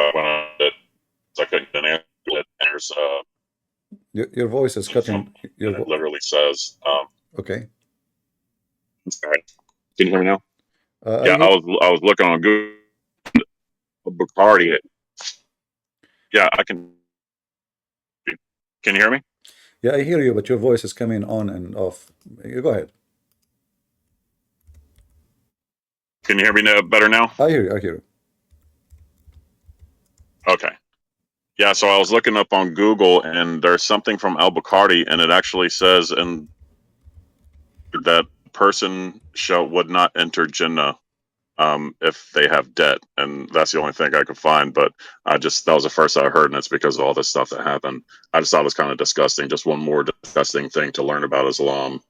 I went on it, so I couldn't get an answer to it. And there's Your voice is cutting. and it literally says, Okay. sorry. Can you hear me now? I Yeah, hear. I was looking on Google. Bacardi. Yeah, I can. Can you hear me? Yeah, I hear you, but your voice is coming on and off. You go ahead. Can you hear me better now? I hear you. I hear you. Okay. Yeah, so I was looking up on Google, and there's something from Al Bacardi, and it actually says in that person would not enter Jannah if they have debt, and that's the only thing I could find. But that was the first I heard, and it's because of all this stuff that happened. I just thought it was kind of disgusting. Just one more disgusting thing to learn about Islam,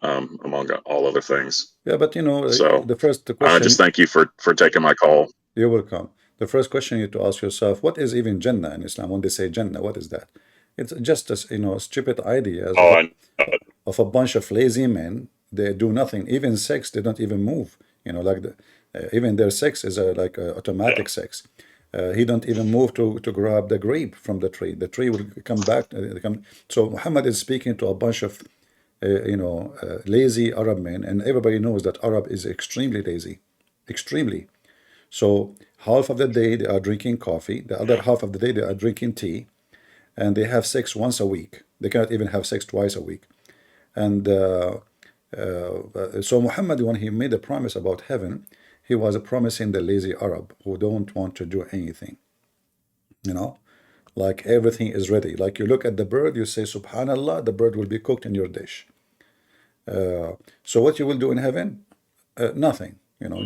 among all other things. Yeah, but you know, So the first I just question, thank you for taking my call. you're welcome. The first question you have to ask yourself, what is even Jannah in Islam? When they say Jannah, what is that? It's just a, stupid ideas Oh, of a bunch of lazy men. They do nothing. Even sex, they don't even move. Like even their sex is like automatic yeah, sex. He don't even move to grab the grape from the tree. The tree will come back. So Muhammad is speaking to a bunch of lazy Arab men, and everybody knows that Arab is extremely lazy, extremely. So half of the day they are drinking coffee, the other half of the day they are drinking tea, and they have sex once a week. They cannot even have sex twice a week. And so Muhammad, when he made a promise about heaven, he was promising the lazy Arab who don't want to do anything. Like everything is ready. Like you look at the bird, you say, Subhanallah, the bird will be cooked in your dish. So what you will do in heaven? Nothing.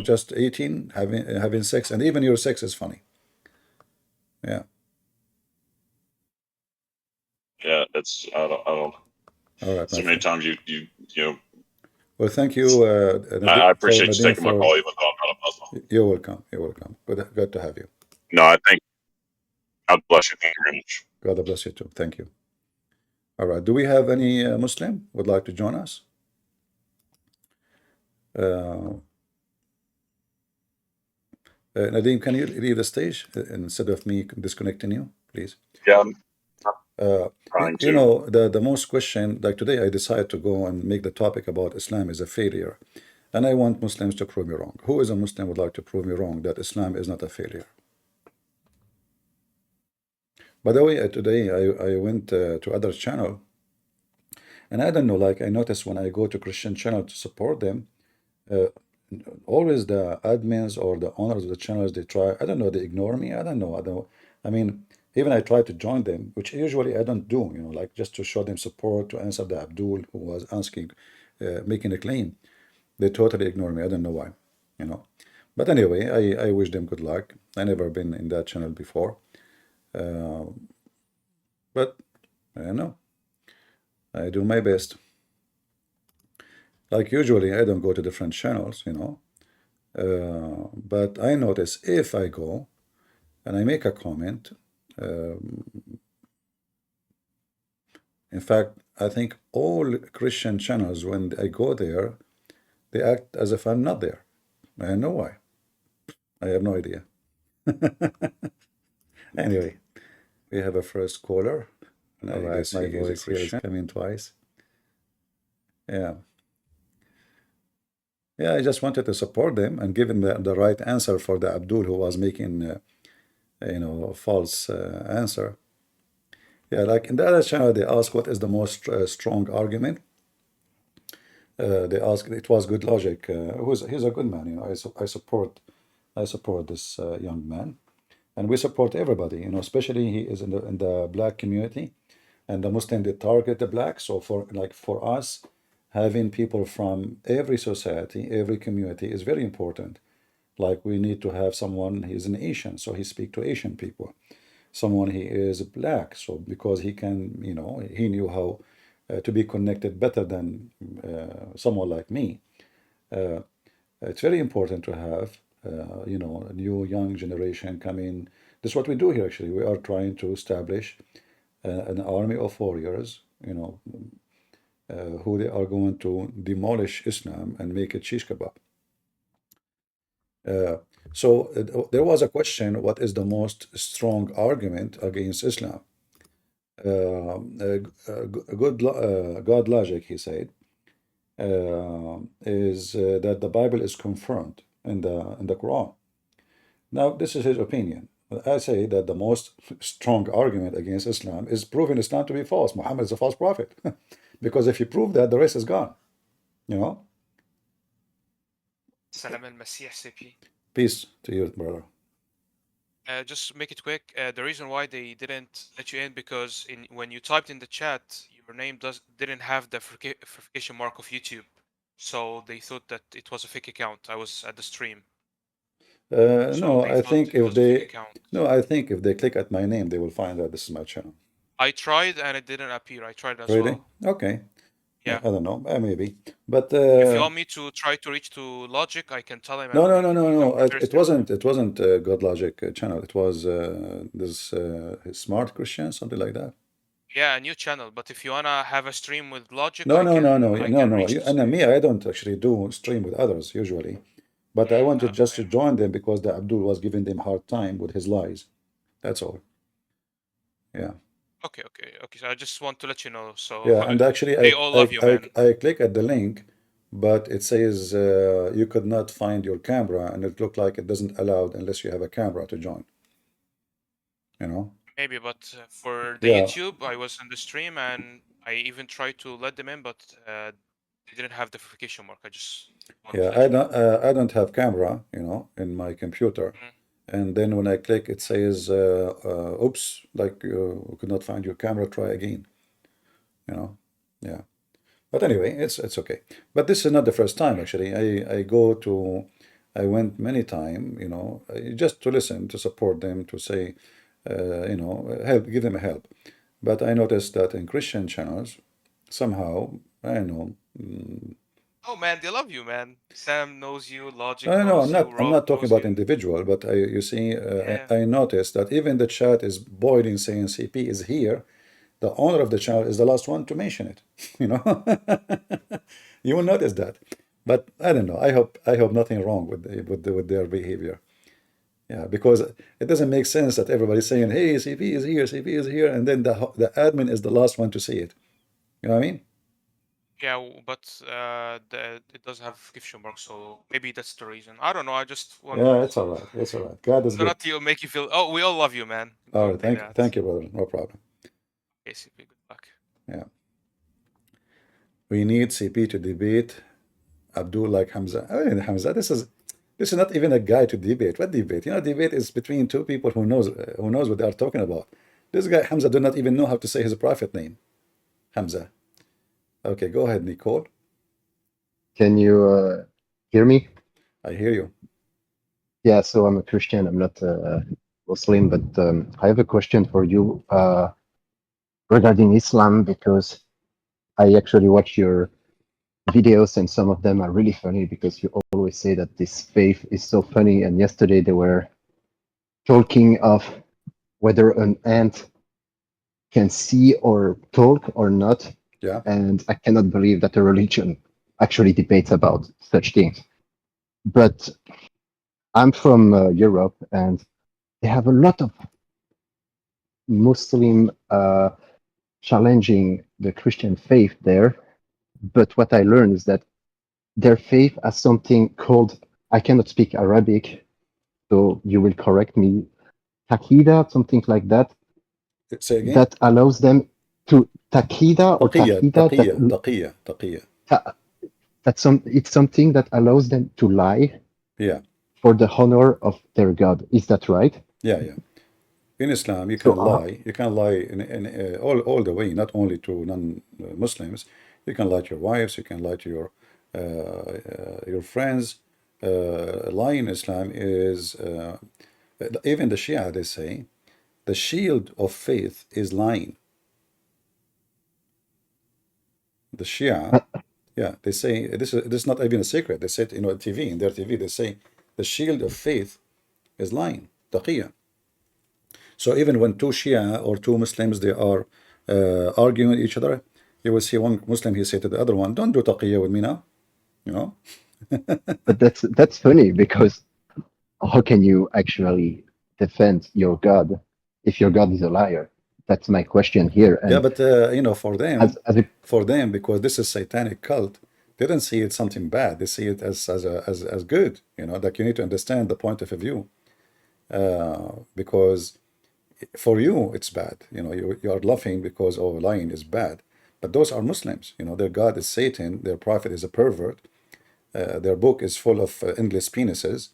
Just eating, having sex, and even your sex is funny. Yeah. yeah. It's I don't. All right, So my many friend. times you know. Well, thank you, I for appreciate you Nadine, taking my for call, even though I'm not a Muslim. you're welcome. You're welcome. Good to have you. No, I think God bless you. Thank you very much. God bless you too. Thank you. All right. Do we have any Muslim would like to join us? Uh, Nadine, can you leave the stage instead of me disconnecting you, please? Yeah, I'm Uh, trying to. the most question, like today, I decided to go and make the topic about Islam is a failure. And I want Muslims to prove me wrong. Who is a Muslim would like to prove me wrong that Islam is not a failure? By the way, today I went to other channel, and I don't know, like I noticed when I go to Christian channel to support them, uh, always the admins or the owners of the channels, they try, I don't know, they ignore me. I don't know. I mean, even I try to join them, which usually I don't do, like just to show them support, to answer the Abdul who was asking, making a claim. They totally ignore me. I don't know why, you know. But anyway, I wish them good luck. I never been in that channel before. Uh, but I don't know. I do my best. Like usually, I don't go to different channels, but I notice if I go and I make a comment, in fact, I think all Christian channels, when I go there, they act as if I'm not there. I know why. I have no idea. Anyway, we have a first caller, and I guess my voice here is coming twice. Yeah. Yeah, I just wanted to support them and give them the right answer for the Abdul who was making, a false answer. Yeah, like in the other channel, they ask what is the most strong argument. They asked. It was Good Logic. He's a good man. I support this young man, and we support everybody. Especially he is in the black community, and the Muslim they target the black. So for us, having people from every society, every community is very important. Like we need to have someone. He's an Asian, so he speak to Asian people. Someone he is black, so because he can, he knew how to be connected better than someone like me. Uh, it's very important to have, a new young generation come in. This is what we do here. Actually, we are trying to establish an army of warriors, who they are going to demolish Islam and make it shish kebab. So there was a question, what is the most strong argument against Islam? God logic, he said, is that the Bible is confirmed in the Quran. Now, this is his opinion. I say that the most strong argument against Islam is proving Islam to be false. Muhammad is a false prophet. Because if you prove that, the rest is gone. You know? Salam al-Masih CP. Peace to you, brother. Just make it quick. The reason why they didn't let you in because when you typed in the chat, your name didn't have the verification mark of YouTube, so they thought that it was a fake account. I was at the stream, so No, they I thought think it if was a fake they account. no, I think if they click at my name, they will find that this is my channel. I tried and it didn't appear. I tried as Really? well. Okay. Yeah. I don't know. Maybe. But If you want me to try to reach to Logic, I can tell him. no, no, and no, no, you no. can reverse It wasn't. It wasn't God Logic channel. It was this Smart Christian, something like that. Yeah, a new channel. But if you wanna have a stream with Logic, No, I no, can. no, no, I no, can no. reach You, to and say. me, I don't actually do stream with others usually, but I wanted just to fine. join them because the Abdul was giving them hard time with his lies. That's all. Yeah. Okay. So I just want to let you know. So Yeah, and actually, they all love you, man. I click at the link, but it says you could not find your camera, and it looked like it doesn't allow unless you have a camera to join. You know? Maybe, but for the Yeah. YouTube, I was in the stream and I even tried to let them in, but they didn't have the verification mark. I just want to Yeah, let you know. I don't have camera, you know, in my computer. And then when I click, it says, oops, like we could not find your camera, try again. You know? Yeah. But anyway, it's okay. But this is not the first time actually. I went many time, you know, just to listen, to support them, to say, you know, help, give them a help. But I noticed that in Christian channels, somehow, I don't know. Oh man, they love you, man. Sam knows you, Logic No, knows you, I'm Rob not talking knows about you. individual, but you see, Yeah. I noticed that even the chat is boiling saying CP is here. The owner of the channel is the last one to mention it. You know, you will notice that. But I don't know. I hope nothing wrong with their behavior. Yeah, because it doesn't make sense that everybody's saying, "Hey, CP is here, CP is here," and then the admin is the last one to see it. You know what I mean? Yeah, but it does have gift mark, so maybe that's the reason. I don't know. I just want Yeah, it's all right. It's all right. God is good. not to make you feel. Oh, we all love you, man. All Don't right, say that. thank you, brother. No problem. Okay, CP, good luck. Yeah. We need CP to debate Abdul like Hamza. I mean, Hamza, this is not even a guy to debate. What debate? You know, debate is between two people who knows what they are talking about. This guy Hamza do not even know how to say his prophet name. Hamza. Okay, go ahead, Nicole. Can you hear me? I hear you. Yeah, so I'm a Christian. I'm not a Muslim, but I have a question for you regarding Islam because I actually watch your videos and some of them are really funny because you always say that this faith is so funny. And yesterday they were talking of whether an ant can see or talk or not. Yeah. And I cannot believe that a religion actually debates about such things. But I'm from Europe, and they have a lot of Muslim challenging the Christian faith there. But what I learned is that their faith has something called, I cannot speak Arabic, so you will correct me, Taqida, something like that, Say again. that allows them to Taqida or Taqiyya, Taqida, it's something that allows them to lie Yeah. for the honor of their God. Is that right? Yeah, yeah. In Islam, you So, can lie. You can lie in all the way, not only to non-Muslims. You can lie to your wives. You can lie to your friends. Lying in Islam is even the Shia, they say, the shield of faith is lying. The Shia, yeah, they say this is not even a secret. They said, you know, TV in their TV, they say the shield of faith is lying, taqiyya. So even when two Shia or two Muslims they are arguing with each other, you will see one Muslim he say to the other one, "Don't do taqiyya with me now," you know. but that's funny because how can you actually defend your God if your God is a liar? That's my question here. Yeah, And but you know, as a, for them, because this is satanic cult, they don't see it something bad. They see it as good. You know, like you need to understand the point of view. Because for you it's bad. You know, you are laughing because oh, lying is bad. But those are Muslims. You know, their God is Satan. Their prophet is a pervert. Their book is full of endless penises.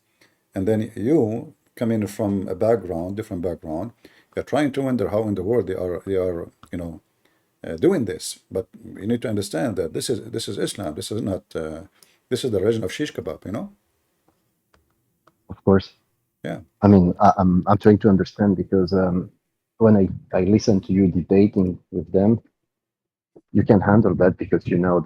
And then you come in from a background, different background. You're trying to wonder how in the world they are, you know, doing this. But you need to understand that this is Islam. This is not. This is the religion of shish kebab. You know. of course, Yeah. I mean, I'm trying to understand because when I listen to you debating with them, you can handle that because you know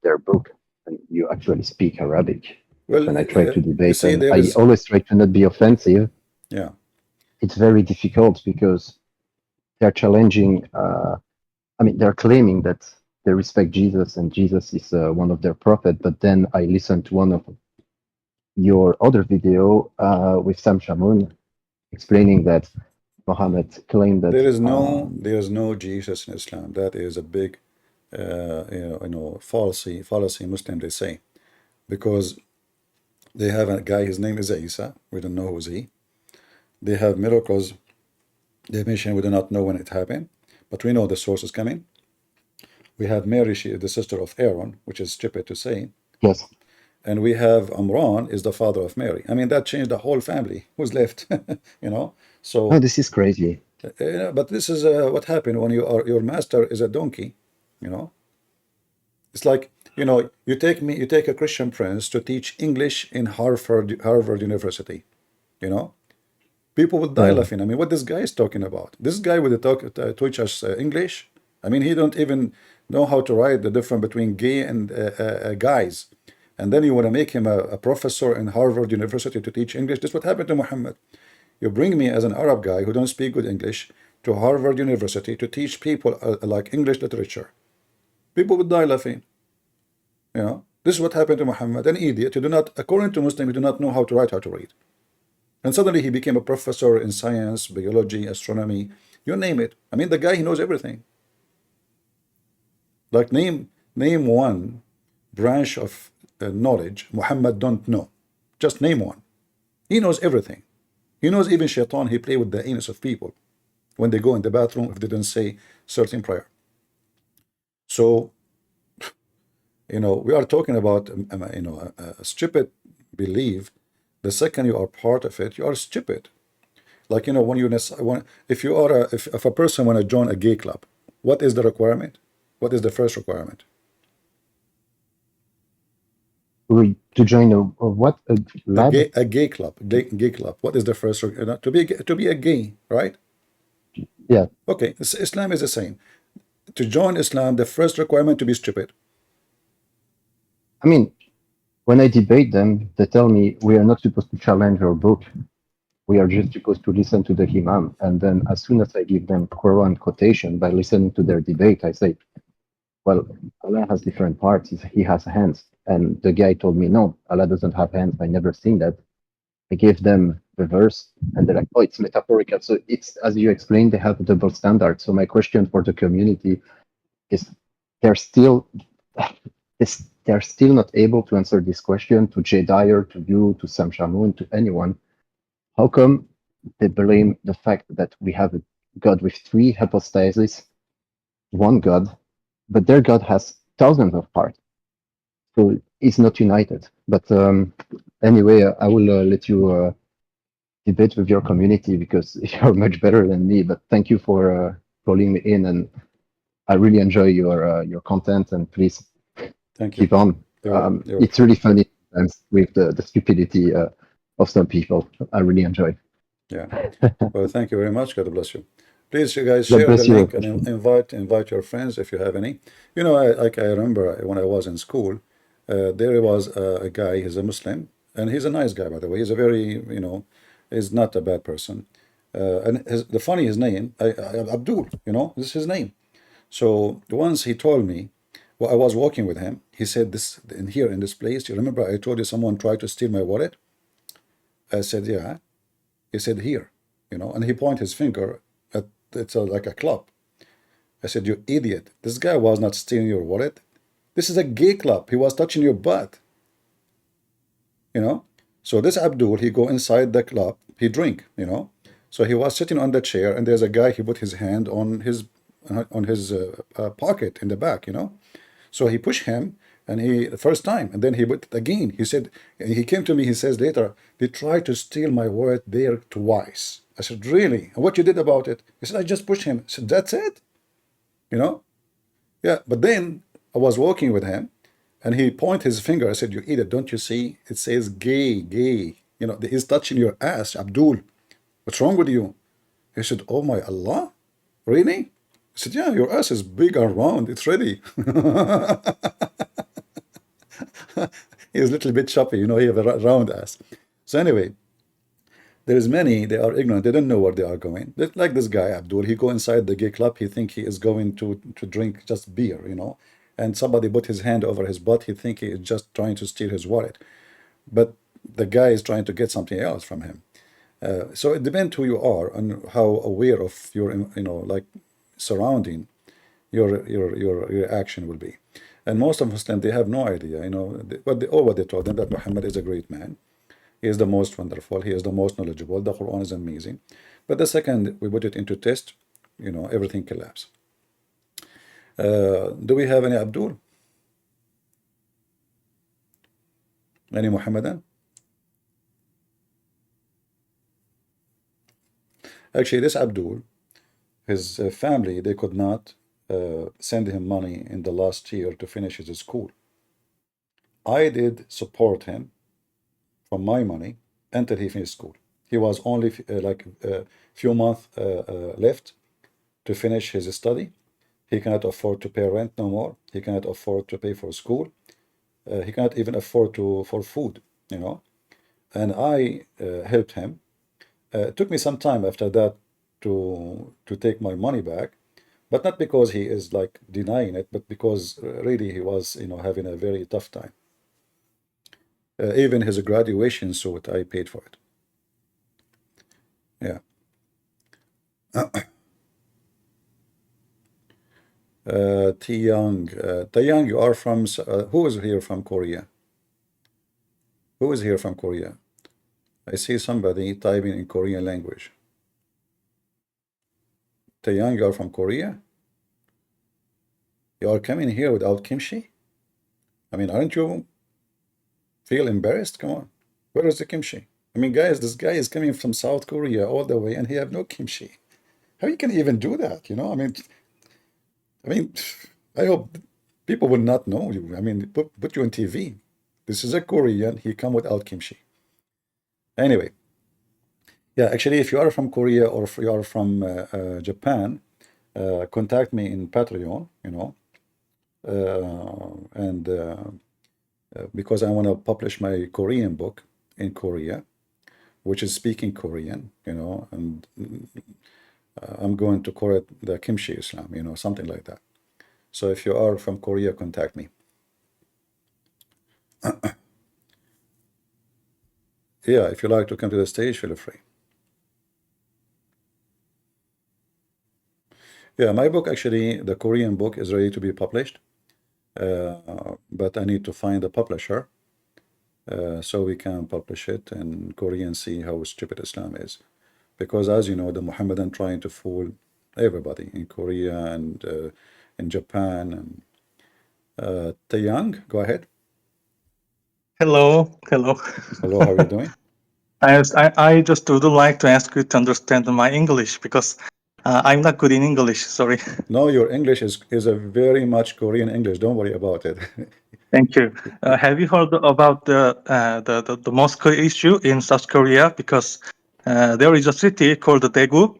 their book and you actually speak Arabic. But Well, when I try to you debate see, and there I is. always try to not be offensive, Yeah. it's very difficult because they're challenging. I mean, they're claiming that they respect Jesus and Jesus is one of their prophet. But then I listened to one of your other video with Sam Shamoun explaining that Muhammad claimed that There is no Jesus in Islam. That is a big, fallacy Muslim they say, because they have a guy. His name is Isa. We don't know who's he. They have miracles. They mention we do not know when it happened, but we know the source is coming. We have Mary. She is the sister of Aaron, which is stupid to say. yes, And we have Amran is the father of Mary. I mean, that changed the whole family. Who's left? You know. no, So, this is crazy. but this is what happened when your master is a donkey. You know. It's like, you know, you take a Christian prince to teach English in Harvard University, you know? People will die Yeah, laughing. I mean, what this guy is talking about? This guy will teach us English? I mean, he don't even know how to write the difference between gay and guys. And then you want to make him a professor in Harvard University to teach English? This is what happened to Muhammad. You bring me as an Arab guy who don't speak good English to Harvard University to teach people like English literature. People would die laughing. You know, this is what happened to Muhammad, an idiot who do not, according to Muslim, he do not know how to write, how to read. And suddenly he became a professor in science, biology, astronomy, you name it. I mean, the guy, he knows everything. Like name one branch of knowledge Muhammad don't know. Just name one. He knows everything. He knows even shaitan, he play with the anus of people when they go in the bathroom if they don't say certain prayer. So, you know, we are talking about, a stupid belief. The second you are part of it, you are stupid. Like, you know, if you are if a person want to join a gay club, what is the requirement? What is the first requirement? to join a what a lab? A gay club, gay club. What is the first to be a gay, right? Yeah, Okay, Islam is the same. To join Islam, the first requirement to be stupid. I mean, when I debate them, they tell me we are not supposed to challenge our book. We are just supposed to listen to the Imam. And then as soon as I give them Quran quotation by listening to their debate, I say, well, Allah has different parts. He has hands. And the guy told me, no, Allah doesn't have hands. I never seen that. I gave them the verse and they're like, oh, it's metaphorical. So it's, as you explained, they have a double standard. So my question for the community is they're still they're still not able to answer this question to Jay Dyer, to you, to Sam Shamoun, to anyone. How come they blame the fact that we have a God with three hypostases, one God, but their God has thousands of parts? So it's not united. But anyway, I will let you debate with your community because you're much better than me. But thank you for calling me in, and I really enjoy your content. And please Thank you. keep on. You're It's really funny sometimes with the stupidity of some people. I really enjoy. Yeah. Well, thank you very much. God bless you. Please, you guys, God share the bless you. link and invite your friends if you have any. You know, I remember when I was in school, there was a guy. He's a Muslim, and he's a nice guy, by the way. He's a very, he's not a bad person. And his name, Abdul. You know, this is his name. So once he told me, well, I was walking with him. He said, "This in this place. You remember I told you someone tried to steal my wallet." I said, yeah. He said, here, you know, and he pointed his finger at like a club. I said, you idiot. This guy was not stealing your wallet. This is a gay club. He was touching your butt. You know? So this Abdul, he go inside the club, he drink, you know? So he was sitting on the chair, and there's a guy, he put his hand on his pocket in the back, you know? So he pushed him, and the first time, and then he put it again. He said, he came to me, he says later, they tried to steal my wallet there twice. I said, really? And what you did about it? He said, I just pushed him. I said, that's it? You know? Yeah, but then I was walking with him, and he pointed his finger. I said, you idiot, don't you see? It says gay, gay. You know, he's touching your ass, Abdul. What's wrong with you? He said, oh my Allah, really? I said, yeah, your ass is big and round. It's ready. He's a little bit choppy, you know, he have a round ass. So anyway, there's many, they are ignorant, they don't know where they are going. Like this guy, Abdul, he go inside the gay club, he think he is going to drink just beer, you know, and somebody put his hand over his butt, he think he is just trying to steal his wallet. But the guy is trying to get something else from him. So it depends who you are and how aware of your, you know, like surrounding your action will be. And most of Muslims, they have no idea, you know, what they told them, that Muhammad is a great man. He is the most wonderful. He is the most knowledgeable. The Quran is amazing. But the second we put it into test, you know, everything collapses. Do we have any Abdul? Any Muhammadan? Actually, this Abdul, his family, they could not send him money in the last year to finish his school. I did support him from my money until he finished school. He was only like a few months left to finish his study. He cannot afford to pay rent no more. He cannot afford to pay for school. He cannot even afford for food, you know. And I helped him. It took me some time after that to take my money back, but not because he is like denying it, but because really he was, you know, having a very tough time. Even his graduation suit, I paid for it. Yeah. Taeyang, you are from, who is here from Korea? Who is here from Korea? I see somebody typing in Korean language. Taeyang, you are from Korea? You are coming here without kimchi? I mean, aren't you feel embarrassed? Come on. Where is the kimchi? I mean, guys, this guy is coming from South Korea all the way and he have no kimchi. How you can even do that? You know, I mean, I hope people will not know you. I mean, put you on TV. This is a Korean. He come without kimchi. Anyway, yeah, actually, if you are from Korea or if you are from Japan, contact me in Patreon, you know, because I want to publish my Korean book in Korea, which is speaking Korean, you know, and I'm going to call it the Kimchi Islam, you know, something like that. So if you are from Korea, contact me. Yeah, if you like to come to the stage, feel free. Yeah, my book, actually, the Korean book is ready to be published, but I need to find a publisher so we can publish it in Korean, see how stupid Islam is. Because as you know, the Muhammadan trying to fool everybody in Korea and in Japan. And Taeyang, go ahead. Hello. Hello, how are you doing? I just would like to ask you to understand my English because I'm not good in English. Sorry. No, your English is a very much Korean English. Don't worry about it. Thank you. Have you heard about the mosque issue in South Korea? Because there is a city called Daegu,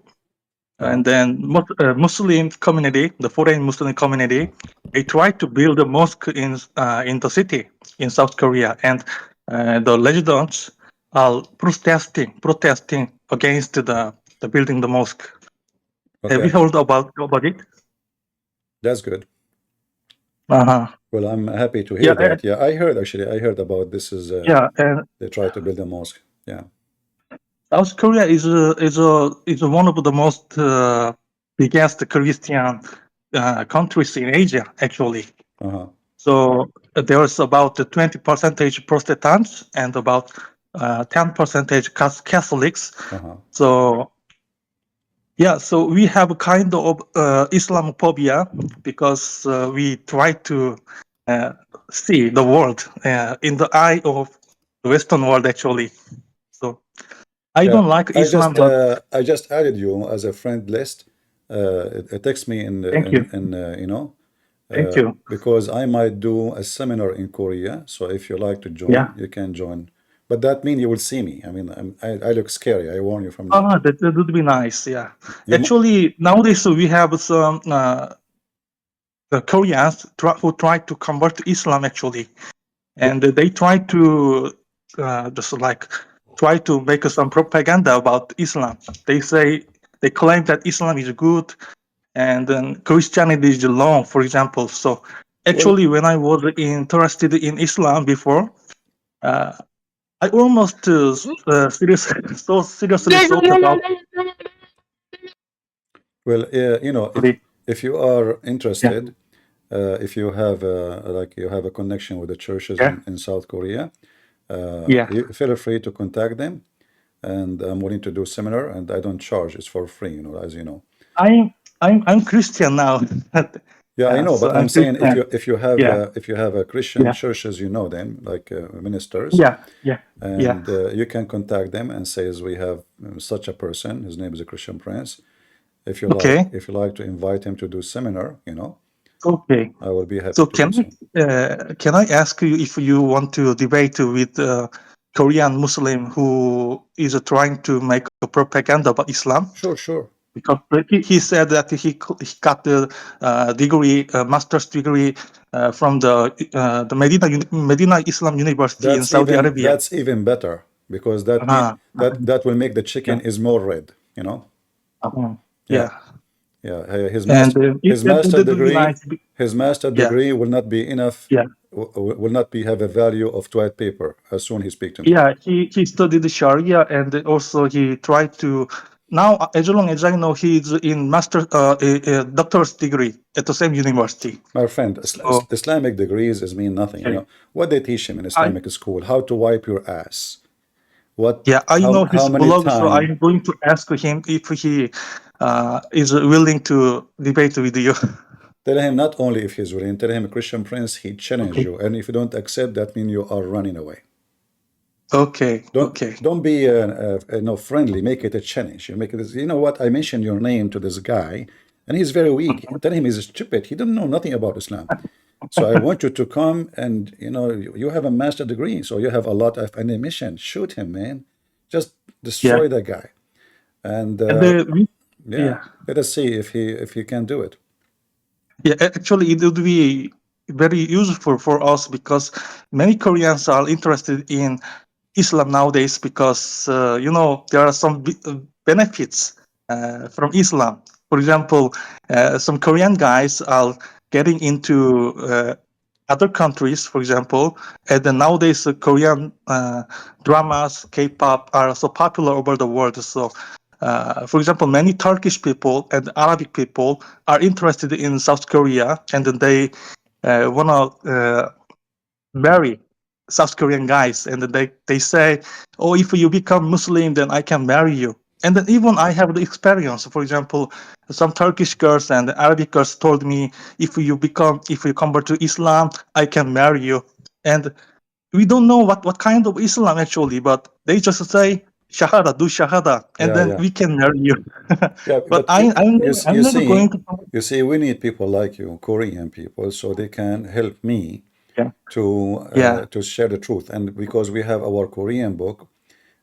and then Muslim community, the foreign Muslim community, they tried to build a mosque in the city in South Korea, and the residents are protesting against the building the mosque. Okay. Have you heard about it? That's good. Uh-huh. Well, I'm happy to hear that. Yeah, I heard about this is yeah, and they tried to build a mosque. Yeah. South Korea is one of the most biggest Christian countries in Asia, actually. Uh-huh. So there's about 20% Protestants and about 10% Catholics. Uh-huh. So yeah, so we have a kind of Islamophobia because we try to see the world in the eye of the Western world, actually. So I Yeah, don't like Islam, but I just added you as a friend list. Text me thank you, you know, thank you. because I might do a seminar in Korea. So if you like to join, Yeah. you can join. But that means you will see me. I mean, I look scary. I warn you from that. Ah, that would be nice. Yeah. You m- Actually, nowadays we have some Koreans who try to convert to Islam, actually, and they try to just like try to make some propaganda about Islam. They claim that Islam is good and then Christianity is wrong, for example. So actually, when I was interested in Islam before, I almost seriously thought about Well, you know, it. if you are Yeah. interested, if you have like you have a connection with the churches Yeah. in South Korea, Yeah. you feel free to contact them, and I'm willing to do seminar, and I don't charge. It's for free, you know, as you know. I'm Christian now. Yeah, I know, So but I'm I'm saying Christian. Yeah. if you have a Christian Yeah. churches, you know them, like ministers, Yeah. Yeah. and you can contact them and say, we have such a person. His name is a Christian Prince. If you like, Okay. if you like to invite him to do seminar, you know, Okay. I will be happy So to do so. can I ask you if you want to debate with a Korean Muslim who is trying to make a propaganda about Islam? Sure, sure. Because he said that he got the degree, master's degree from the Medina Islam University in Saudi Arabia. That's even better because that mean that will make the chicken is more red, you know. Yeah. Yeah, And that would be nice. his master Yeah. degree will not be enough. Yeah. Will not be have a value of toilet paper as soon he speak to me. Yeah, he studied Sharia and also he tried to. Now, as long as I know, he's in master, doctor's degree at the same university. My friend, So- Islamic degrees is mean nothing. You know what they teach him in Islamic school? How to wipe your ass. What? Yeah, I know his how many blog, so times? I'm going to ask him if he is willing to debate with you. Tell him not only if he's willing. Tell him, Christian Prince, he challenge you, and if you don't accept, that means you are running away. Okay. Don't be no friendly. Make it a challenge. You make it. You know what? I mentioned your name to this guy, and he's very weak. Tell him he's stupid. He don't know nothing about Islam. So I want you to come and you have a master degree, so you have a lot of ammunition. Shoot him, man. Just destroy that guy. And let us see if he can do it. Yeah, actually, it would be very useful for us because many Koreans are interested in Islam nowadays because there are some benefits from Islam. For example, some Korean guys are getting into other countries, for example, and then nowadays Korean dramas, K-pop are so popular over the world. So, for example, many Turkish people and Arabic people are interested in South Korea, and then they want to marry South Korean guys, and then they say, "Oh, if you become Muslim, then I can marry you." And then even I have the experience. For example, some Turkish girls and Arabic girls told me, if you convert to Islam, I can marry you. And we don't know what kind of Islam actually, but they just say Shahada, do Shahada, and then we can marry you. But I'm never going to. You see, we need people like you, Korean people, so they can help me to share the truth. And because we have our Korean book,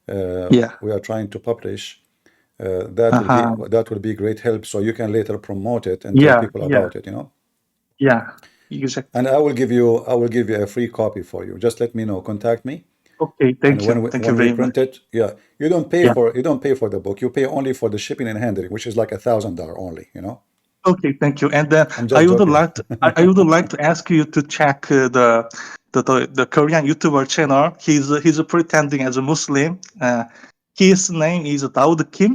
we are trying to publish. That will be great help. So you can later promote it and tell people about it. Yeah, exactly. And I will give you a free copy for you. Just let me know. Contact me. Okay, thank you. Thank you very much. You don't pay for the book. You pay only for the shipping and handling, which is like $1,000 only. Okay, thank you. And I would like to ask you to check the Korean YouTuber channel. He's pretending as a Muslim. his name is Daud Kim.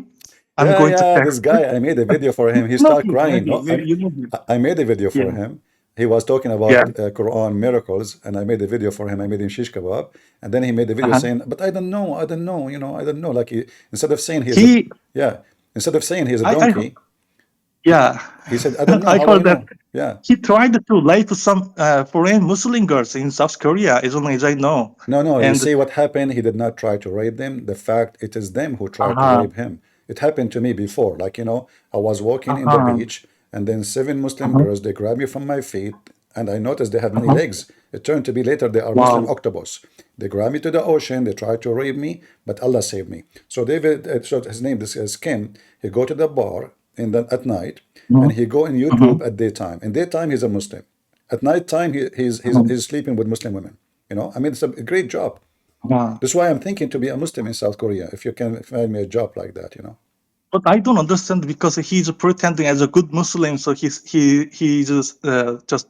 I'm Yeah, going to yeah, text. this guy, I made a video for him. He You know started him, crying. maybe. No, You know him. I made a video for Yeah. him. He was talking about Yeah. Quran miracles, and I made a video for him. I made him shish kebab, and then he made a video Uh-huh. saying, "But I don't know, I don't know, you know, I don't know." Like instead of saying He, instead of saying he's a I donkey, yeah. he said, "I don't know. I How do I heard that know?" Yeah. he tried to rape some foreign Muslim girls in South Korea, as long as I know. No, no. You And see what happened? He did not try to rape them. The fact it is them who tried to uh-huh, rape him. It happened to me before. Like, I was walking in the uh-huh, beach, and then 7 Muslim uh-huh, girls, they grabbed me from my feet, and I noticed they have many uh-huh. legs. It turned to be later they are Muslim Wow. octopus. They grabbed me to the ocean. They tried to rape me, but Allah saved me. So so his name, this is Kim. He go to the bar at night, and he go in Uh-huh, YouTube at daytime. In daytime, he's a Muslim. At night time, uh-huh, he's sleeping with Muslim women. I mean, it's a great job. uh-huh. That's why I'm thinking to be a Muslim in South Korea. If you can find me a job like that. But I don't understand because he's pretending as a good Muslim, so he's just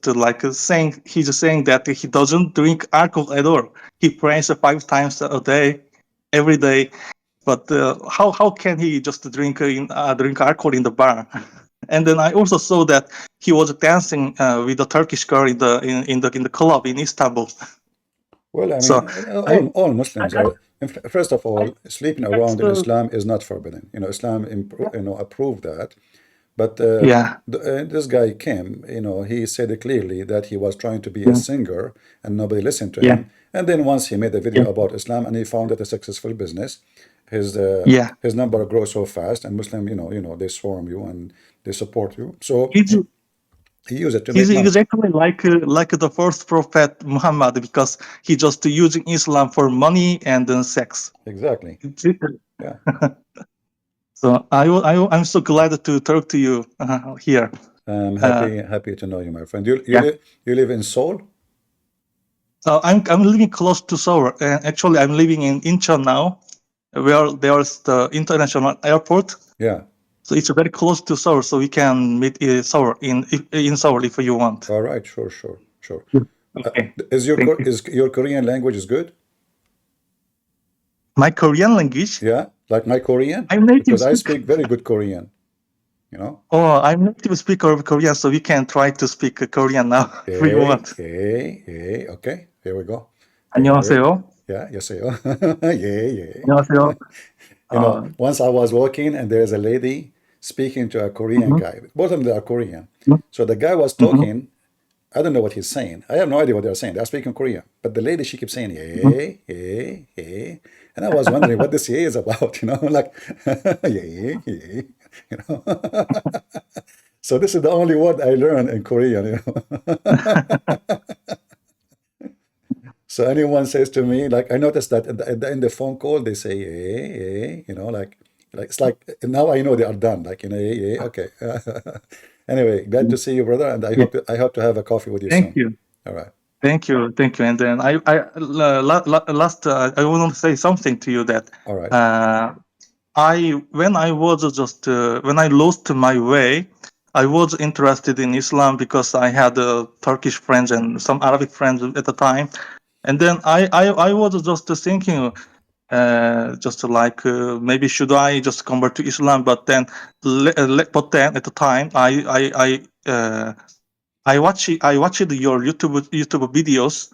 saying he's saying that he doesn't drink alcohol at all. He prays 5 times a day, every day. But how can he just drink alcohol in the bar? And then I also saw that he was dancing with a Turkish girl in the club in Istanbul. Well, I So mean, I all Muslims are. First of all, sleeping around in that's Islam is not forbidden. Islam approved that. But yeah, this guy came, he said clearly that he was trying to be a yeah, singer and nobody listened to yeah, him. And then once he made a yeah, video about Islam and he found it a successful business, his yeah. his number grows so fast, and Muslim, they swarm you and they support you. So He's he used it to He's make money. exactly like the first prophet Muhammad because he just using Islam for money and then sex. Exactly. Yeah. So I'm so glad to talk to you here. I'm Uh, happy to know you, my friend. You yeah. you live in Seoul? I'm living close to Seoul. Actually, I'm living in Incheon now, where there's the international airport. Yeah. So it's very close to Seoul, so we can meet in Seoul if you want. All right. Sure. Okay. Is Thank you. your Korean language is good? My Korean language. Yeah, like my Korean, I'm native because I speaker. speak very good Korean. Oh, I'm native speaker of Korean, so we can try to speak Korean now if you want. Okay, here we go. 안녕하세요. Yeah, yesayo. Yeah. 안녕하세요. Once I was walking and there's a lady speaking to a Korean guy. Both of them are Korean. So the guy was talking. I don't know what he's saying. I have no idea what they're saying. They're speaking Korean. But the lady, she keeps saying, yeah. And I was wondering what this yeah is about, like, yeah. So this is the only word I learned in Korean, So anyone says to me, like, I noticed that in the phone call, they say, yeah, like it's like, now I know they are done, like, yeah, okay. Anyway, glad to see you, brother, and I hope to have a coffee with you soon. Thank you. All right. Thank you. And then I want to say something to you that All right. when I lost my way, I was interested in Islam because I had Turkish friends and some Arabic friends at the time, and then I was just thinking, maybe should I just convert to Islam? But then at the time I watched your YouTube videos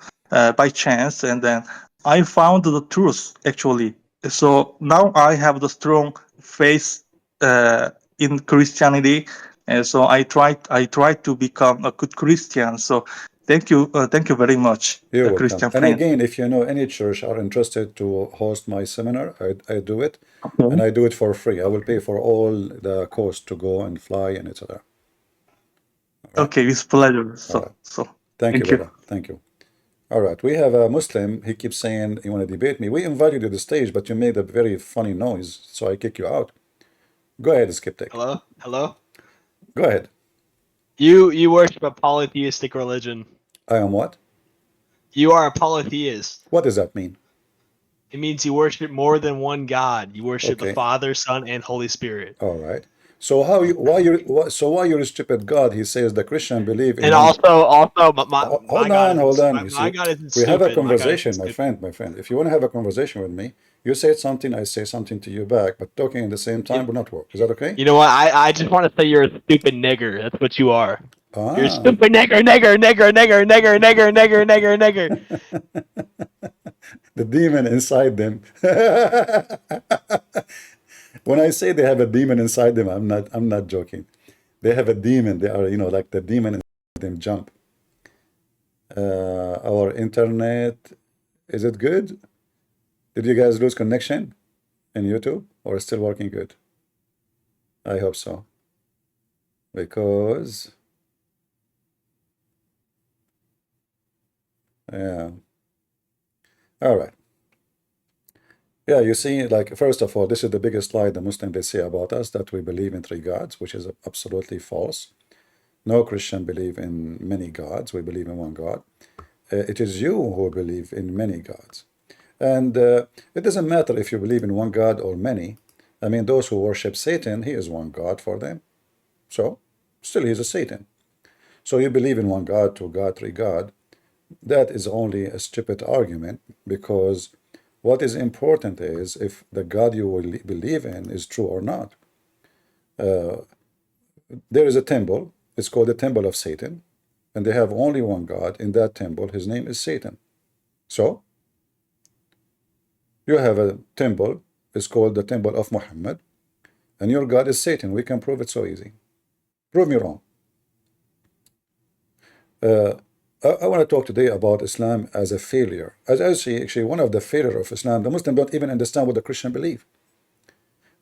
by chance, and then I found the truth actually. So now I have the strong faith in Christianity, and so I tried to become a good Christian. So thank you very much, You're welcome. Christian And friend. again, if you know any church are interested to host my seminar, I do it, Okay. and I do it for free. I will pay for all the cost to go and fly and etc. Okay, with pleasure. All right. So Thank you, thank you. brother. Thank you. All right. We have a Muslim. He keeps saying, you want to debate me? We invited you to the stage, but you made a very funny noise, so I kick you out. Go ahead, Skeptic. Hello. Go ahead. You worship a polytheistic religion. I am what? You are a polytheist. What does that mean? It means you worship more than one God. You worship Okay. the Father, Son, and Holy Spirit. All right. So how you why you're a stupid God? He says the Christian believe in And one. also, my Hold God on, isn't hold on. my, You my see, God isn't we have a stupid. My God isn't conversation, my stupid. friend. If you want to have a conversation with me, you say something, I say something to you back, but talking at the same time will not work. Is that okay? You know what? I just want to say you're a stupid nigger. That's what you are. You're a Ah, stupid nigger, nigger, nigger, nigger, nigger, nigger, nigger, nigger, nigger. the demon inside them. When I say they have a demon inside them, I'm not joking. They have a demon. They are, like the demon inside them jump. Our internet, is it good? Did you guys lose connection in YouTube or still working good? I hope so. Because, yeah. All right. Yeah, you see, like, first of all, this is the biggest lie the Muslims they say about us, that we believe in 3 gods, which is absolutely false. No Christian believe in many gods. We believe in one God. It is you who believe in many gods. And it doesn't matter if you believe in one God or many. I mean, those who worship Satan, he is one God for them. So, still he's a Satan. So you believe in one God, 2 God, 3 God. That is only a stupid argument, because what is important is if the God you will believe in is true or not. There is a temple. It's called the Temple of Satan. And they have only one God in that temple. His name is Satan. So, you have a temple. It's called the Temple of Muhammad. And your God is Satan. We can prove it so easy. Prove me wrong. I want to talk today about Islam as a failure. As I see, actually, one of the failure of Islam, the Muslims don't even understand what the Christian believe.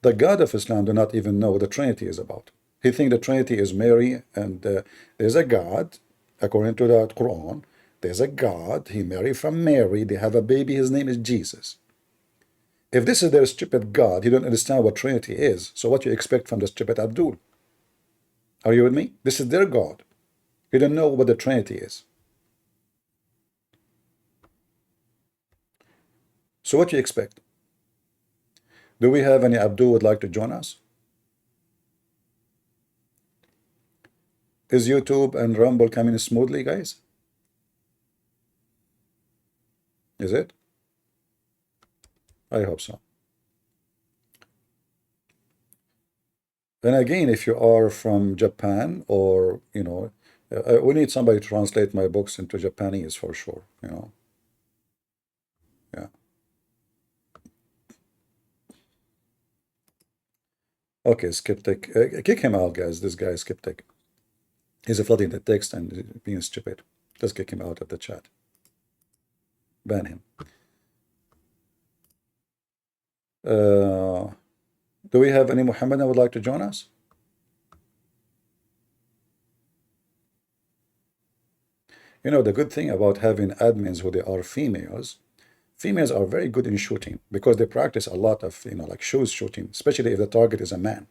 The God of Islam do not even know what the Trinity is about. He thinks the Trinity is Mary, and there's a God, according to the Quran. There's a God. He married from Mary. They have a baby. His name is Jesus. If this is their stupid God, he don't understand what Trinity is. So what you expect from the stupid Abdul? Are you with me? This is their God. He don't know what the Trinity is. So what you expect? Do we have any Abdul would like to join us? Is YouTube and Rumble coming smoothly, guys? Is it? I hope so. And again, if you are from Japan, or, we need somebody to translate my books into Japanese for sure, Yeah. Okay, Skeptic. Kick him out, guys. This guy is Skeptic. He's flooding the text and being stupid. Just kick him out of the chat. Ban him. Do we have any Muhammad that would like to join us? The good thing about having admins who they are females are very good in shooting, because they practice a lot of, like shoes shooting, especially if the target is a man.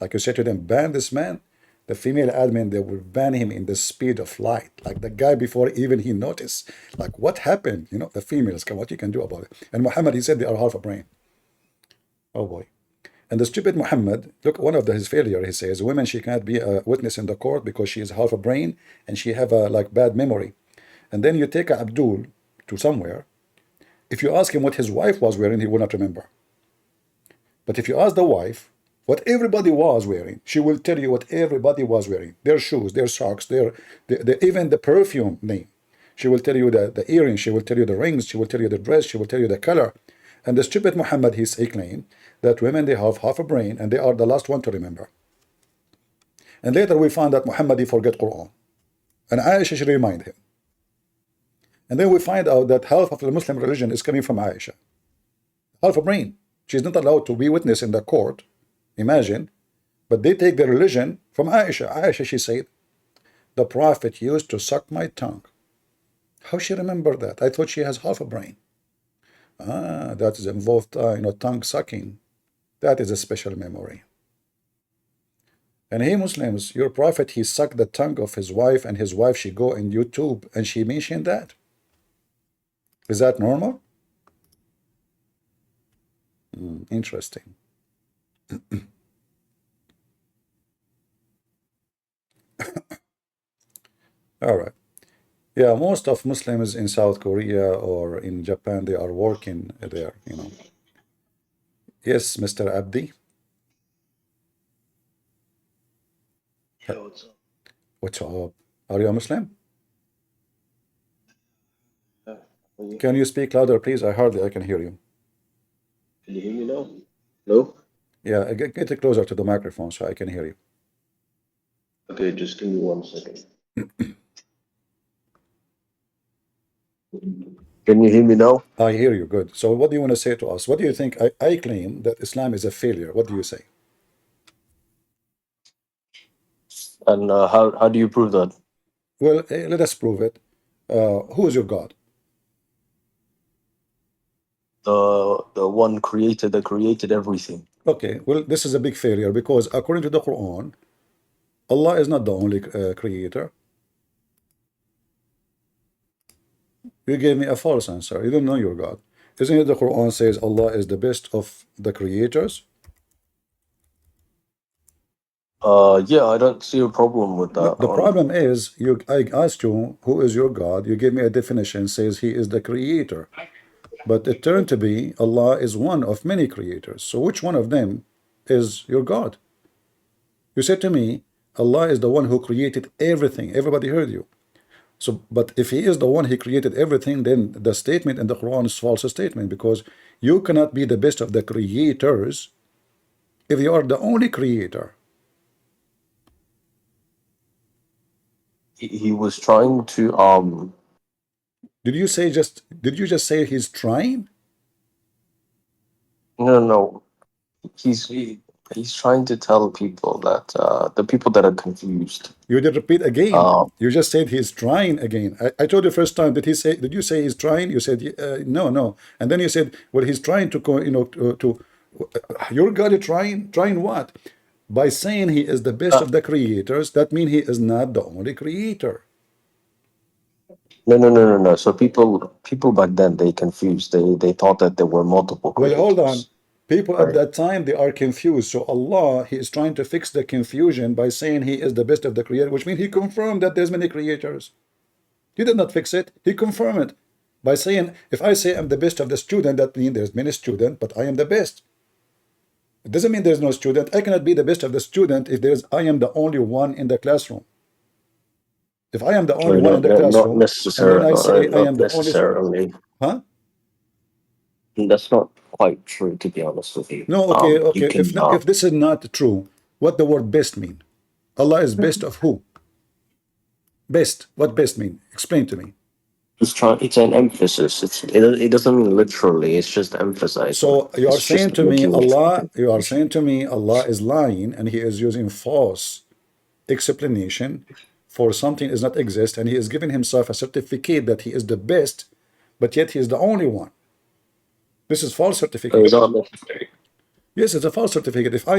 Like you say to them, ban this man, the female admin, they will ban him in the speed of light. Like the guy before even he noticed, like what happened, the females, what you can do about it. And Muhammad, he said they are half a brain. Oh boy. And the stupid Muhammad, look, one of his failure, he says, women, she cannot be a witness in the court because she is half a brain and she have a like bad memory. And then you take Abdul to somewhere. If you ask him what his wife was wearing, he will not remember. But if you ask the wife what everybody was wearing, she will tell you what everybody was wearing. Their shoes, their socks, even the perfume name. She will tell you the earrings, she will tell you the rings, she will tell you the dress, she will tell you the color. And the stupid Muhammad, he claimed that women, they have half a brain and they are the last one to remember. And later we found that Muhammad, he forget Quran. And Aisha should remind him. And then we find out that half of the Muslim religion is coming from Aisha. Half a brain. She's not allowed to be witness in the court. Imagine. But they take their religion from Aisha. Aisha, she said, the Prophet used to suck my tongue. How she remember that? I thought she has half a brain. That is involved, tongue sucking. That is a special memory. And hey, Muslims, your Prophet, he sucked the tongue of his wife, and his wife, she go in YouTube and she mentioned that. Is that normal? Interesting. All right. Yeah, most of Muslims in South Korea or in Japan, they are working there, you know. Yes, Mr. Abdi. Yeah, what's up? What's up? Are you a Muslim? Yeah, are you- Can you speak louder, please? I can hear you. Can you hear me now? Hello? Yeah, get it closer to the microphone so I can hear you. Okay, just give me 1 second. Can you hear me now? I hear you. Good. So what do you want to say to us? What do you think? I claim that Islam is a failure. What do you say? And how do you prove that? Well, let us prove it. Who is your God? The one that created everything. Okay, well, this is a big failure because according to the Quran, Allah is not the only creator. You gave me a false answer. You don't know your God. Isn't it the Quran says Allah is the best of the creators? Yeah, I don't see a problem with that. The problem is, I asked you, who is your God? You gave me a definition, says he is the creator. But it turned to be Allah is one of many creators. So which one of them is your God? You said to me, Allah is the one who created everything. Everybody heard you. So, but if he is the one he created everything, then the statement in the Quran is false statement because you cannot be the best of the creators if you are the only creator. He was trying to Did you just say he's trying? no. He's trying to tell people that the people that are confused. You did repeat again. Um, You just said he's trying again. I told you first time. Did you say he's trying? You said no. And then you said, well, he's trying to your God is trying what? By saying he is the best of the creators, that means he is not the only creator. No. So people back then they confused. They thought that there were multiple Well, creators. hold on. People at Right. that time, they are confused. So Allah, he is trying to fix the confusion by saying he is the best of the creator, which means he confirmed that there's many creators. He did not fix it. He confirmed it by saying, if I say I'm the best of the student, that means there's many students, but I am the best. It doesn't mean there's no student. I cannot be the best of the student if I am the only one in the classroom. If I am the only one in the Not classroom, and then I say I am not the only, necessarily. huh? That's not quite true, to be honest with you. No, okay. You can If this is not true, what the word best mean? Allah is best of who? Best. What best mean? Explain to me. it's an emphasis. It doesn't mean literally. It's just emphasizing. So you are It's just saying to me, making it- Allah is lying and he is using false explanation for something does not exist, and he is giving himself a certificate that he is the best, but yet he is the only one. This is false certificate. It's not necessary. Yes, it's a false certificate. If I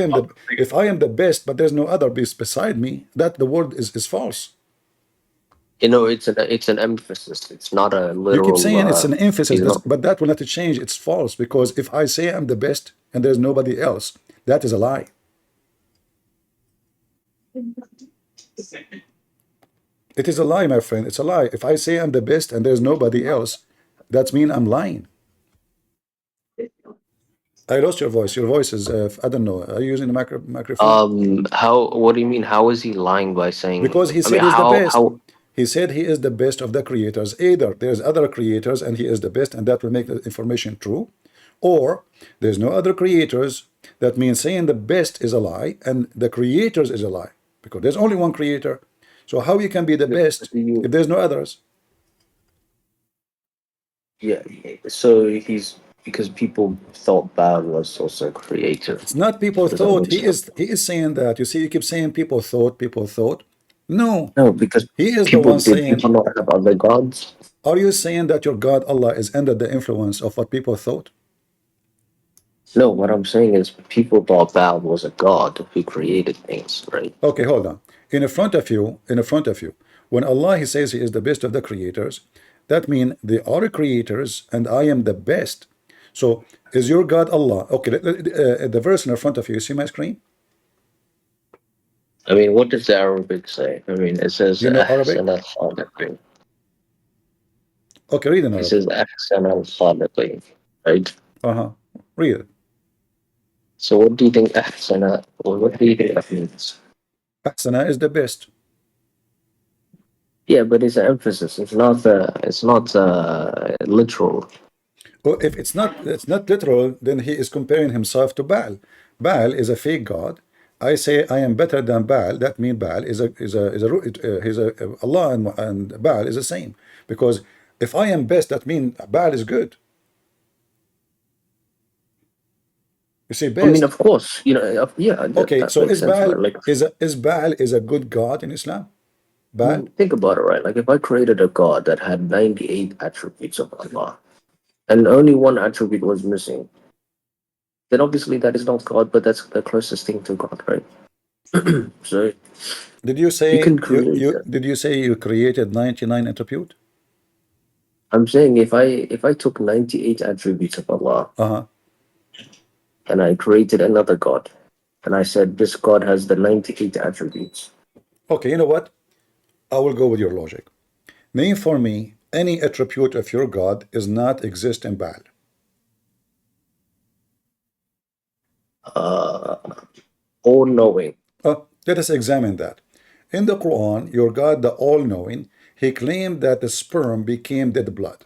am the best, but there's no other beast beside me, that the word is false. You know, it's an emphasis. It's not a literal. You keep saying it's an emphasis, you know. but that will not change. It's false because if I say I'm the best and there's nobody else, that is a lie. It is a lie, my friend. It's a lie. If I say I'm the best and there's nobody else, that means I'm lying. I lost your voice. Your voice is, I don't know. Are you using the microphone? What do you mean? How is he lying by saying? Because he I said mean, he's how, the best. How, He said he is the best of the creators. Either there's other creators and he is the best, and that will make the information true, or there's no other creators. That means saying the best is a lie and the creators is a lie, because there's only one creator. So how you can be the best if there's no others? yeah. So because people thought Baal was also creative. It's not people Does that thought. make sense? He is saying that. You see, you keep saying people thought. No, No, because he is the people one did saying. people not have other gods? Are you saying that your God Allah is under the influence of what people thought? No, what I'm saying is people thought Baal was a god who created things, right? Okay, hold on. In front of you, when Allah he says he is the best of the creators, that means they are creators and I am the best. So is your God Allah? Okay, the verse in front of you see my screen? I mean, what does the Arabic say? I mean, it says You know Arabic? أحسن الخالقين. Okay, read in It Arabic. says أحسن الخالقين, right? Read it. So what do you think أحسن, or what do you think that means? Ahsana is the best. Yeah, but it's an emphasis. It's not literal. Well, if it's not literal, then he is comparing himself to Baal. Baal is a fake god. I say I am better than Baal. That means Baal is Allah and Baal is the same. Because if I am best, that means Baal is good. You see, I best. mean, of course, yeah. Okay, that so makes is sense, Baal right? Like, is Baal is a good god in Islam? Baal? think about it, right? Like, if I created a god that had 98 attributes of Allah, and only one attribute was missing, then obviously that is not God, but that's the closest thing to God, right? So Did you say you can create that. did you say you created 99 attribute? I'm saying if I took 98 attributes of Allah and I created another God, and I said this God has the 98 attributes. Okay, you know what? I will go with your logic. Name for me any attribute of your God is not exist in Baal. All-knowing. Let us examine that. In the Quran, your God, the all-knowing, he claimed that the sperm became dead blood.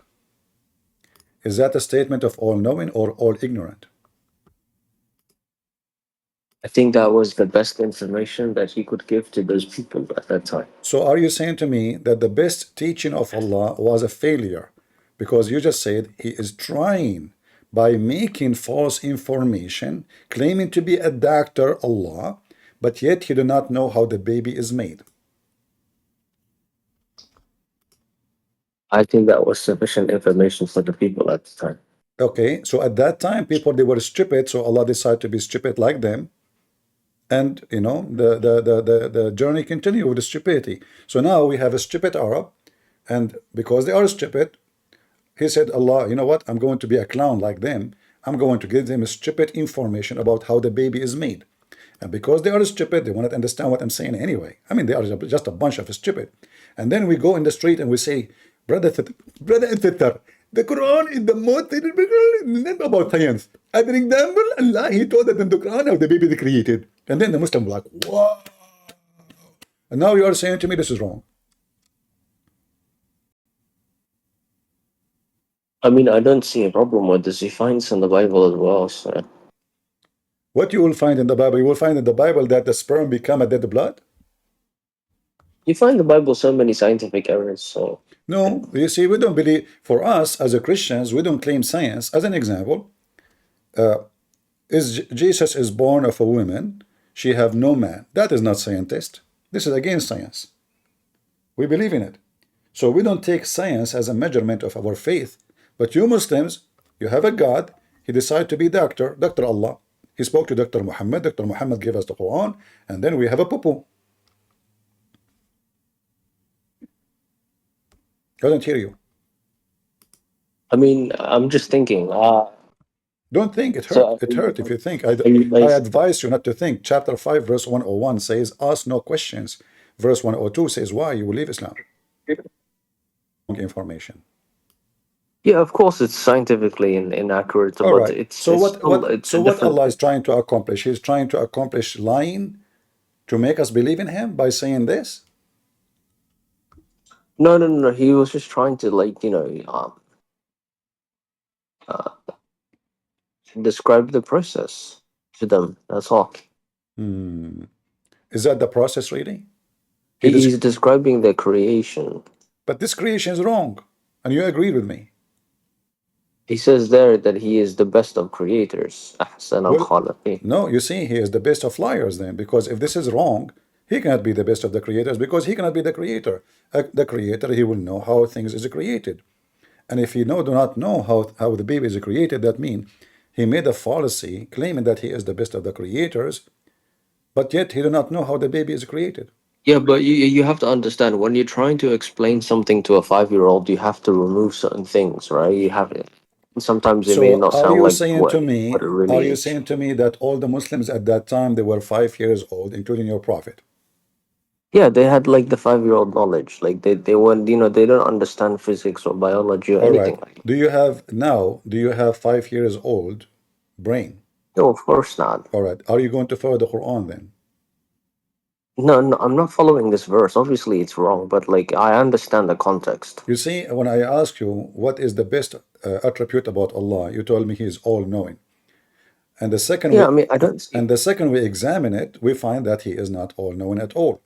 Is that a statement of all-knowing or all-ignorant? I think that was the best information that he could give to those people at that time. So are you saying to me that the best teaching of Allah was a failure? Because you just said he is trying by making false information, claiming to be a doctor, Allah, but yet he do not know how the baby is made. I think that was sufficient information for the people at the time. Okay, so at that time, people, they were stupid, so Allah decided to be stupid like them. And, you know, the journey continued with the stupidity. So now we have a stupid Arab, and because they are stupid, he said, Allah, you know what? I'm going to be a clown like them. I'm going to give them stupid information about how the baby is made. And because they are stupid, they won't understand what I'm saying anyway. I mean, they are just a bunch of stupid. And then we go in the street and we say, brother and sister, the Quran is the most about science. As an example, Allah, he told us in the Quran how the baby is created. And then the Muslim was like, wow. And now you are saying to me this is wrong. I mean, I don't see a problem with this. He finds in the Bible as well. So. What you will find in the Bible? You will find in the Bible that the sperm become a dead blood? You find in the Bible so many scientific errors, so... No, you see, we don't believe, for us as a Christians, we don't claim science. As an example, Jesus is born of a woman, she have no man. That is not scientist. This is against science. We believe in it. So we don't take science as a measurement of our faith. But you Muslims, you have a God, he decided to be Dr. Allah. He spoke to Dr. Muhammad, Dr. Muhammad gave us the Quran, and then we have a poo-poo. I don't hear you. I mean, I'm just thinking. Don't think, it hurt. So, It hurt if you think. I I- advise you not to think. Chapter 5, verse 101 says, ask no questions. Verse 102 says, why you will leave Islam? Information. Yeah, of course, it's scientifically inaccurate, All but right. it's So it's what Allah is trying to accomplish? He's trying to accomplish lying to make us believe in him by saying this? No. He was just trying to, like, describe the process to them. That's all. Is that the process really? He's describing the creation. But this creation is wrong. And you agree with me. He says there that he is the best of creators. أحسن الخالقين. No, you see, he is the best of liars then, because if this is wrong, he cannot be the best of the creators because he cannot be the creator. The creator, he will know how things is created. And if he do not know how the baby is created, that means he made a fallacy claiming that he is the best of the creators, but yet he do not know how the baby is created. Yeah, but you have to understand, when you're trying to explain something to a 5-year-old, you have to remove certain things, right? You have it. Sometimes it may not sound like what it really Are you is. saying to me that all the Muslims at that time, they were 5 years old, including your prophet? Yeah, they had like the 5-year-old knowledge. Like they weren't, they don't understand physics or biology or All anything right. like that. Do you have 5 years old brain? No, of course not. All right. Are you going to follow the Quran then? No, no, I'm not following this verse. Obviously, it's wrong, but like I understand the context. You see, when I ask you what is the best attribute about Allah, you told me He is all-knowing. And the second Yeah, we I mean, I don't see. and the second we examine it, we find that He is not all-knowing at all.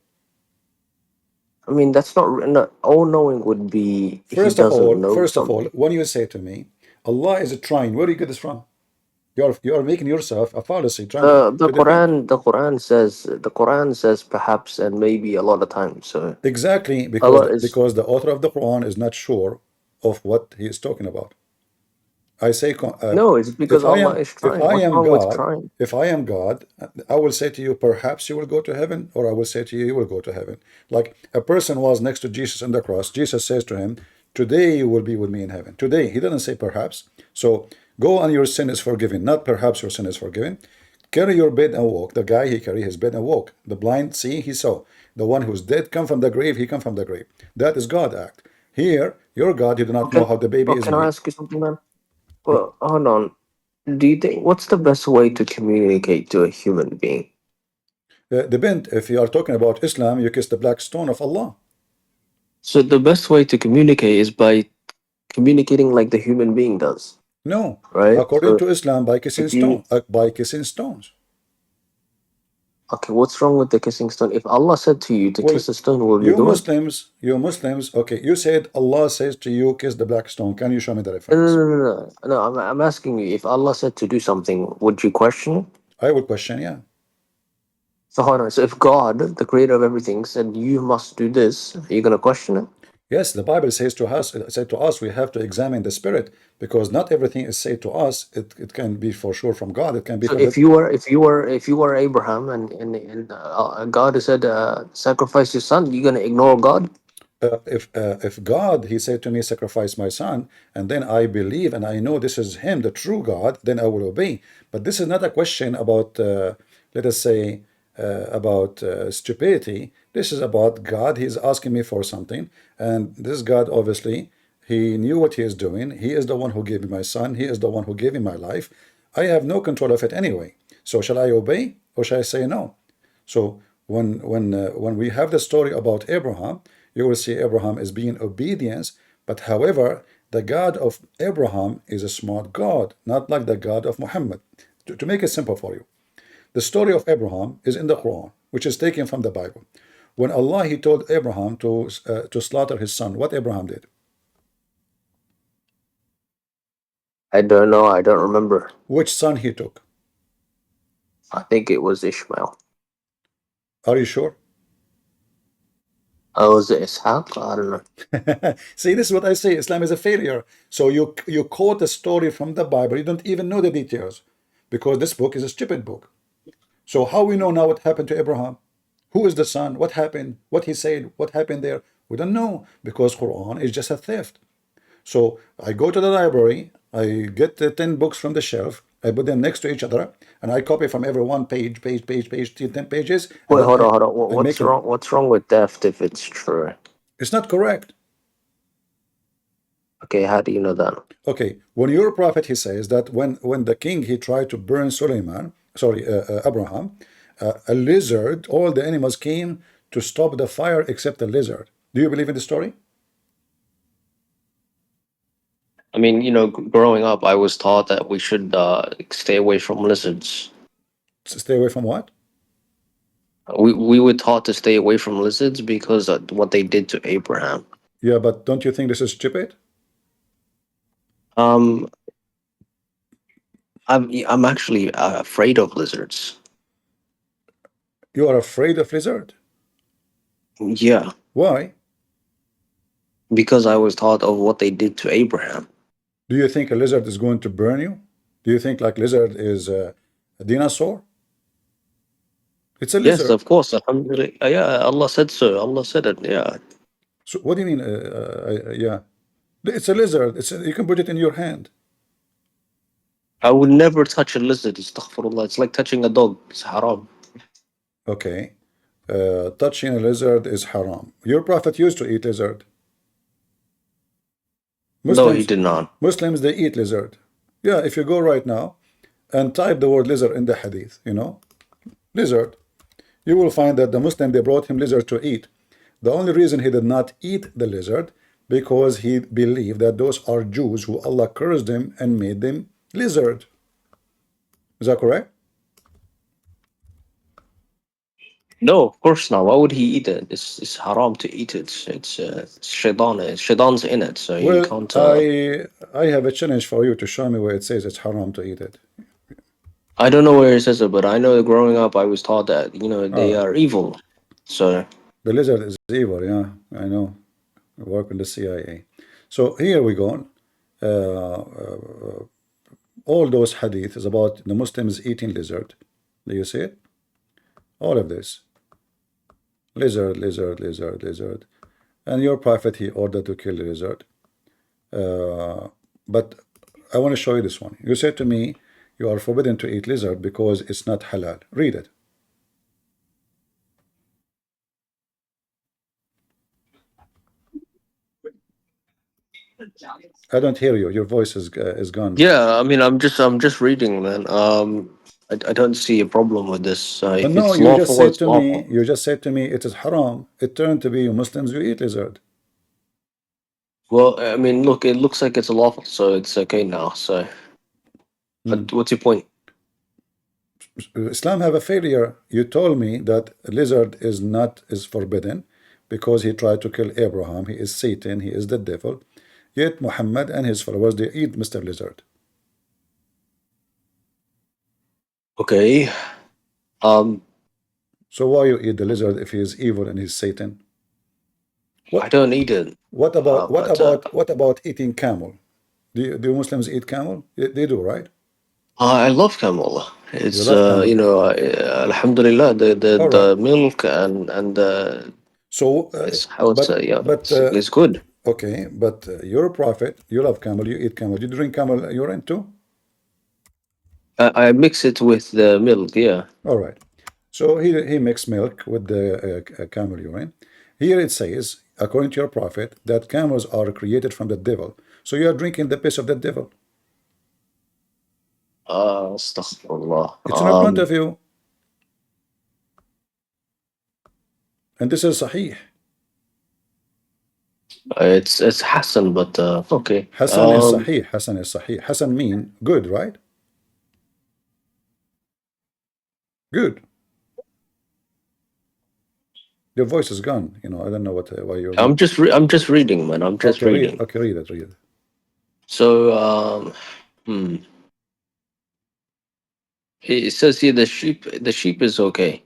I mean, that's not all knowing would be he doesn't know First of all, something. when you say to me, Allah is trying, where do you get this from? You are making yourself a fallacy trying The to defend. The Quran says perhaps and maybe a lot of times. So Exactly, Allah is because the author of the Quran is not sure of what he is talking about. I say, no, it's because Allah is if trying. I What's am wrong with God, trying? I will say to you, perhaps you will go to heaven, or I will say to you, you will go to heaven. Like a person was next to Jesus on the cross. Jesus says to him, today you will be with me in heaven. Today, he doesn't say perhaps. So go and your sin is forgiven, not perhaps your sin is forgiven. Carry your bed and walk. The guy, he carry his bed and walk. The blind see, he saw. The one who's dead come from the grave, he come from the grave. That is God act. Here, your God, you do not know Okay. how the baby Well, is can I made. ask you something, man? Well, hold on. Do you think what's the best way to communicate to a human being? Depend, if you are talking about Islam, you kiss the black stone of Allah. So the best way to communicate is by communicating like the human being does, No, right? according So to Islam, if you by kissing stones. okay, what's wrong with the kissing stone? If Allah said to you to Well, kiss a stone, will you do it? you Muslims, okay, you said Allah says to you, kiss the black stone. Can you show me the No, no, reference? no, no, no. No, I'm asking you, if Allah said to do something, would you question it? I would question, yeah. So hold on. So if God, the creator of everything, said you must do this, are you gonna question it? Yes, the Bible says to us, we have to examine the spirit because not everything is said to us. It can be for sure from God. It can be So from if you were Abraham and God said sacrifice your son, you gonna ignore God? if God, he said to me, sacrifice my son, and then I believe and I know this is him, the true God, then I will obey. But this is not a question about, let us say, about stupidity. This is about God. He's asking me for something, and this God, obviously, he knew what he is doing. He is the one who gave me my son. He is the one who gave me my life. I have no control of it anyway. So shall I obey or shall I say no? So when we have the story about Abraham, you will see Abraham is being obedience, but however, the God of Abraham is a smart God, not like the God of Muhammad. To make it simple for you, the story of Abraham is in the Quran, which is taken from the Bible. When Allah he told Abraham to slaughter his son, what Abraham did? I don't know. I don't remember. Which son he took? I think it was Ishmael. Are you sure? Oh, was it Ishaq? I don't know. See, this is what I say. Islam is a failure. So you quote a story from the Bible. You don't even know the details because this book is a stupid book. So how we know now what happened to Abraham? Who is the son? What happened? What he said? What happened there? We don't know because Quran is just a theft. So I go to the library, I get the 10 books from the shelf, I put them next to each other, and I copy from every one page, 10 pages, and Wait, then hold on. make What's it. wrong? What's wrong with theft if it's true? It's not correct. Okay, how do you know that? Okay, when your prophet he says that when the king he tried to burn Abraham, a lizard, all the animals came to stop the fire except the lizard. Do you believe in the story? I mean, growing up, I was taught that we should stay away from lizards. Stay away from what? We were taught to stay away from lizards because of what they did to Abraham. Yeah, but don't you think this is stupid? I'm actually afraid of lizards. You are afraid of lizard? Yeah, Why? because I was taught of what they did to Abraham. Do you think a lizard is going to burn you? Do you think like lizard is a dinosaur? It's a Yes, lizard. of course. Alhamdulillah. Yeah, Allah said so. Allah said it. Yeah. So what do you mean? Yeah, it's a lizard. You can put it in your hand. I would never touch a lizard. Astaghfirullah. It's like touching a dog. It's haram. Okay. touching a lizard is haram. Your prophet used to eat lizard. No, he did not. Muslims, they eat lizard. Yeah, if you go right now and type the word lizard in the hadith, lizard, you will find that the Muslim, they brought him lizard to eat. The only reason he did not eat the lizard, because he believed that those are Jews who Allah cursed them and made them lizard. Is that correct? No, of course not. Why would he eat it? It's haram to eat it. It's shaitan. Shaitan's in it, so you Well, can't. I have a challenge for you to show me where it says it's haram to eat it. I don't know where it says it, but I know growing up I was taught that they are evil. So The lizard is evil, yeah, I know. I work in the CIA. So here we go. All those hadith is about the Muslims eating lizard. Do you see it? All of this. Lizard, lizard, lizard, lizard. And your prophet, he ordered to kill the lizard. But I want to show you this one. You said to me, you are forbidden to eat lizard because it's not halal. Read it. I don't hear you. Your voice is gone. yeah, I mean I'm just reading, man. I don't see a problem with this. If No, it's you just lawful, said it's to lawful. me. You just said to me it is haram. It turned to be you Muslims, you eat lizard. Well, I mean, look, it looks like it's lawful, so it's okay now. So, but what's your point? Islam have a failure. You told me that lizard is forbidden because he tried to kill Abraham. He is Satan. He is the devil. Yet Muhammad and his followers, they eat Mr. Lizard. Okay. So why you eat the lizard if he is evil and he's Satan? I don't eat it. What about but, what about eating camel? Do Muslims eat camel? They do, right? I love camel. It's love camel. alhamdulillah, the Alright. milk and So it's how it's but it's good. okay, but you're a prophet. You love camel. You eat camel. You drink camel urine too. I mix it with the milk. Yeah. All right. So he mixed milk with the camel urine. Here it says, according to your prophet, that camels are created from the devil. So you are drinking the piss of the devil. Astaghfirullah. It's in front of you. And this is Sahih. It's Hassan, but okay. Hassan is Sahih. Hassan is Sahih. Hassan mean good, right? Good. Your voice is gone. I don't know why you're. I'm just reading, man. I'm just reading. Okay, read it. So it says here the sheep is okay.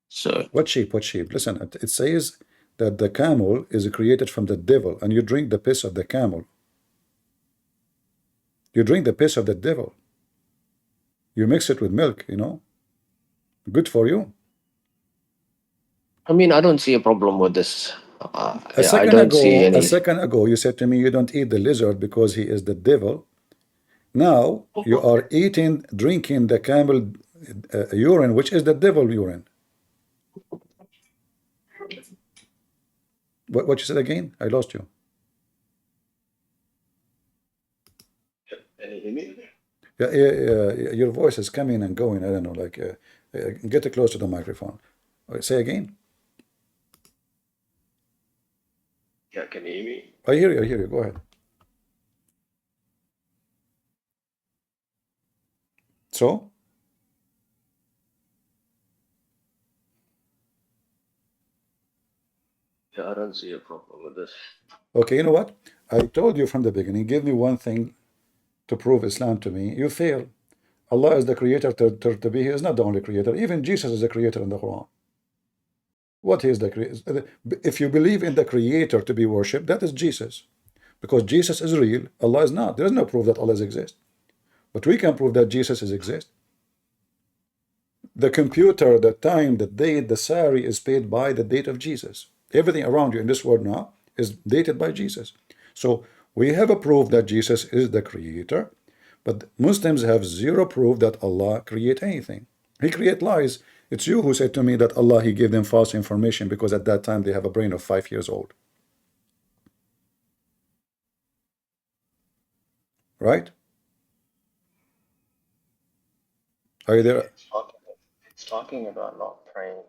So What sheep? Listen, it says that the camel is created from the devil, and you drink the piss of the camel. You drink the piss of the devil. You mix it with milk, Good for you. I mean, I don't see a problem with this. A see second ago, you said to me you don't eat the lizard because he is the devil. Now you are drinking the camel urine, which is the devil urine. What you said again? I lost you. Can you hear me? Yeah, your voice is coming and going. I don't know. Get close to the microphone. Say again. Yeah, can you hear me? I hear you. Go ahead. So? Yeah, I don't see a problem with this. Okay, you know what? I told you from the beginning, give me one thing to prove Islam to me. You fail. Allah is the creator to be. He is not the only creator. Even Jesus is the creator in the Quran. What is the creator? If you believe in the creator to be worshipped, that is Jesus. Because Jesus is real, Allah is not. There is no proof that Allah exists. But we can prove that Jesus exists. The computer, the time, the date, the salary is paid by the date of Jesus. Everything around you in this world now is dated by Jesus. So we have a proof that Jesus is the creator, but Muslims have zero proof that Allah create anything. He create lies. It's you who said to me that Allah, He gave them false information because at that time they have a brain of 5 years old. Right? Are you there? It's talking about not praying.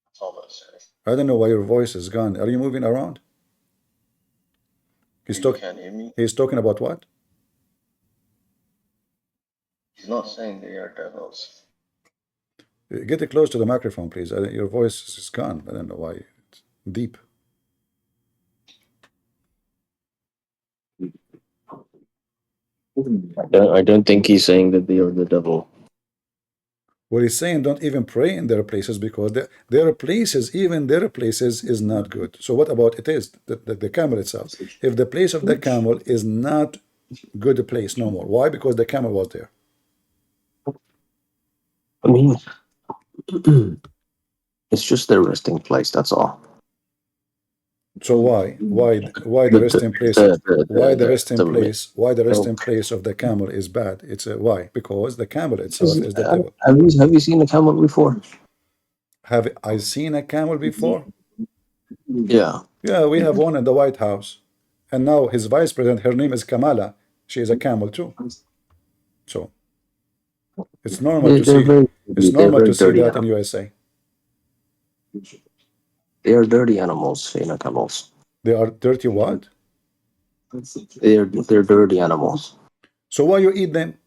That's all that says. I don't know why your voice is gone. Are you moving around? He's You talking. can't hear me. He's talking about what? He's not saying they are devils. Get it close to the microphone, please. Your voice is gone. I don't know why. It's deep. I don't think he's saying that they are the devil. What he's saying, don't even pray in their places because their places, even their places, is not good. So what about it is the camel itself? If the place of the camel is not good place no more, why? Because the camel was there. I mean, it's just their resting place. That's all. So why the resting place? Why the resting place? Why the resting place of the camel is bad? It's why? Because the camel itself is the devil. Have you seen a camel before? Have I seen a camel before? Yeah. Yeah, we have one in the White House, and now his vice president, her name is Kamala. She is a camel too. So it's normal to see. It's normal to see that in USA. They are dirty animals, camels. They are dirty what? They're dirty animals So why you eat them?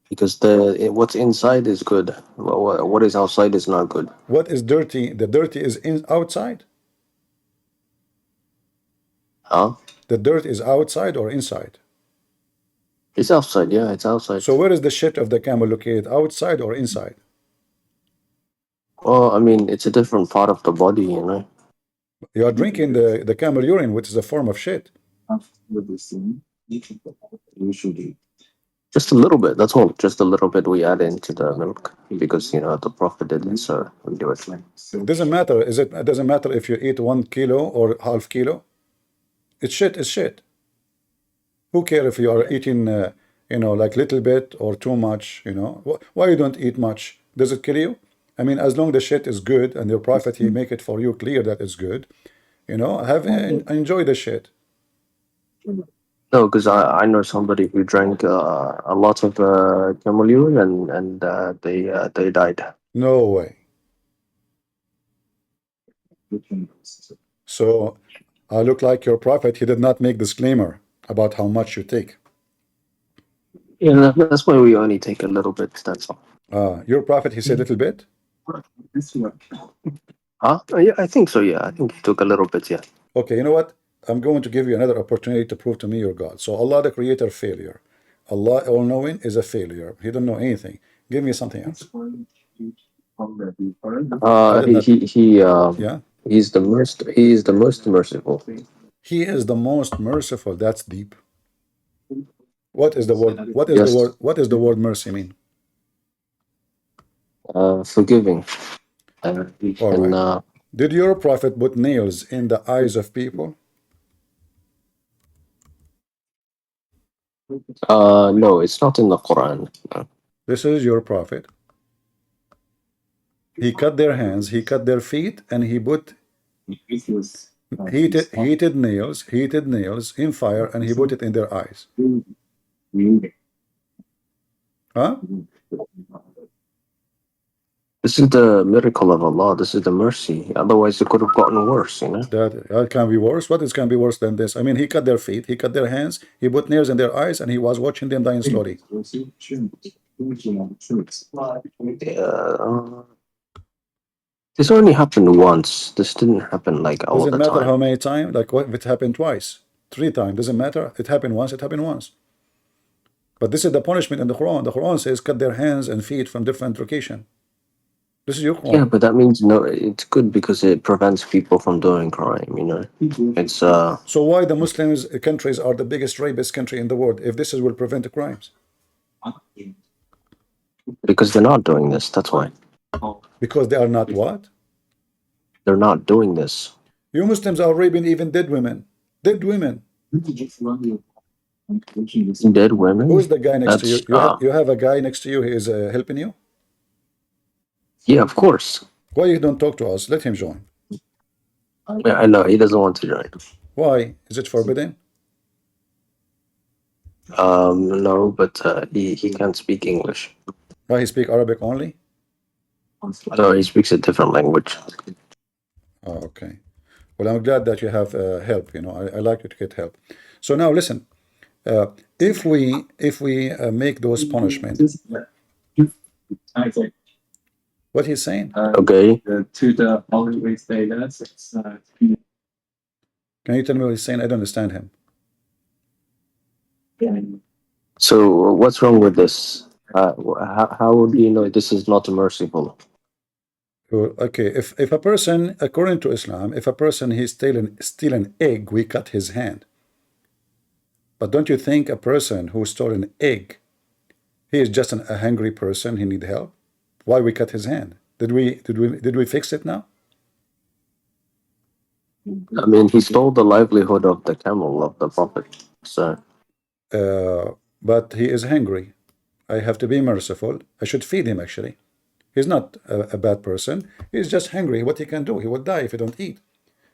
because what's inside is good. What is outside is not good. What is dirty? The dirty is outside. Huh? The dirt is outside or inside? It's outside. Yeah, it's outside. So where is the shit of the camel located? Outside or inside? Well, I mean, it's a different part of the body, You are drinking the camel urine, which is a form of shit. Just a little bit. That's all. Just a little bit we add into the milk because the Prophet did it, so we do it. It doesn't matter. It doesn't matter if you eat 1 kilo or half kilo. It's shit. It's shit. Who cares if you are eating, like little bit or too much? Why you don't eat much? Does it kill you? I mean, as long the shit is good and your Prophet he make it for you clear that it's good, enjoy the shit. No, because I know somebody who drank a lot of camel urine and they died. No way. So I look like your Prophet. He did not make disclaimer about how much you take. Yeah, that's why we only take a little bit. That's all. Your Prophet, he said little bit. Huh? Yeah, I think so. Yeah, I think he took a little bit. Yeah. Okay, you know what? I'm going to give you another opportunity to prove to me you're God. So Allah, the Creator, failure. Allah, all-knowing, is a failure. He don't know anything. Give me something else. Yeah. He's the most merciful. He is the most merciful. That's deep. What is the word? What is the word mercy mean? Forgiving. All right. Did your Prophet put nails in the eyes of people? No, it's not in the Quran. No. This is your Prophet. He cut their hands, he cut their feet, and he put heated nails in fire, and he put it in their eyes. Huh? This is the miracle of Allah. This is the mercy. Otherwise, it could have gotten worse, That can be worse. What is can be worse than this? I mean, he cut their feet, he cut their hands, he put nails in their eyes, and he was watching them dying slowly. This only happened once. This didn't happen like all the time. Doesn't matter how many times. Like what if it happened twice, 3 times? Doesn't matter. It happened once. It happened once. But this is the punishment in the Quran. The Quran says cut their hands and feet from different location. This is your Quran. Yeah, but that means it's good because it prevents people from doing crime. It's So why the Muslims countries are the biggest rapist country in the world if this will prevent the crimes? Because they're not doing this. That's why. Because they are not what? They're not doing this. You Muslims are raping even dead women. Dead women. Dead women? Who is the guy next to you? You have a guy next to you. He is helping you? Yeah, of course. Why you don't talk to us? Let him join. Yeah, I know he doesn't want to join. Why? Is it forbidden? No, but he can't speak English. Why he speak Arabic only? No, he speaks a different language. Oh, okay. Well, I'm glad that you have help. You know, I like you to get help. So now listen. If we make those punishments, what he's saying? Okay. Can you tell me what he's saying? I don't understand him. So what's wrong with this? How do you know this is not merciful? Well, okay, if a person, according to Islam, if a person he's steal an egg, we cut his hand. But don't you think a person who stole an egg, he is just a hungry person, he need help? Why we cut his hand? Did we fix it now? I mean, he stole the livelihood of the camel of the Prophet. So But he is hungry. I have to be merciful. I should feed him, actually. He's not a bad person. He's just hungry. What he can do? He will die if he don't eat.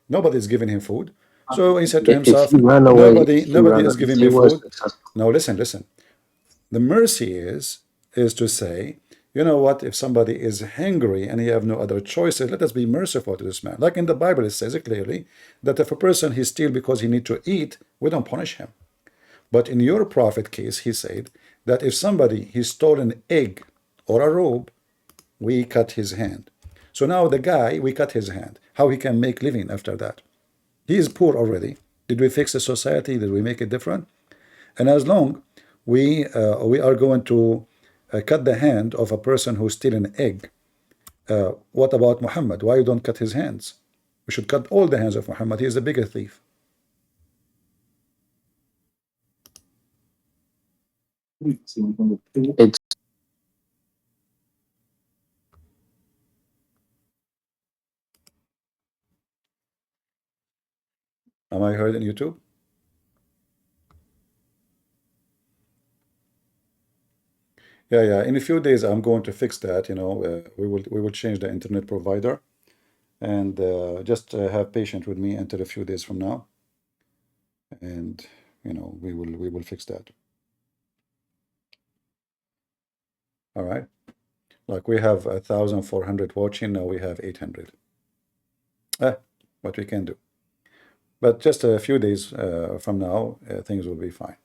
Nobody's giving him food. So he said to if himself, he ran away, nobody is giving me he was food. successful. Now listen. The mercy is to say, you know what, if somebody is hungry and he have no other choices, let us be merciful to this man. Like in the Bible, it says it clearly that if a person he steal because he need to eat, we don't punish him. But in your prophet case, he said that if somebody he stole an egg or a robe, we cut his hand. So now the guy, we cut his hand. How he can make living after that? He is poor already. Did we fix the society? Did we make it different? And as long we are going to cut the hand of a person who steal an egg, what about Muhammad? Why you don't cut his hands? We should cut all the hands of Muhammad. He is the bigger thief. It's Am I heard on YouTube? Yeah. In a few days, I'm going to fix that. You know, we will change the internet provider, and just have patience with me until a few days from now, and you know we will fix that. All right. Like we have 1,400 watching now. We have 800. What we can do. But just a few days from now, things will be fine.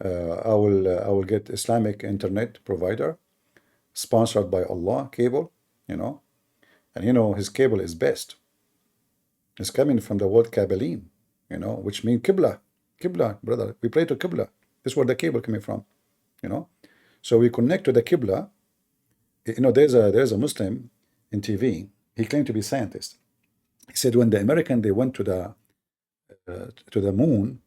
I will get Islamic internet provider, sponsored by Allah cable, you know, and you know his cable is best. It's coming from the word Kabbalion, you know, which means Qibla, brother. We pray to Qibla. This is where the cable coming from, you know. So we connect to the Qibla. You know, there's a Muslim in TV. He claimed to be a scientist. He said when the American they went to the moon,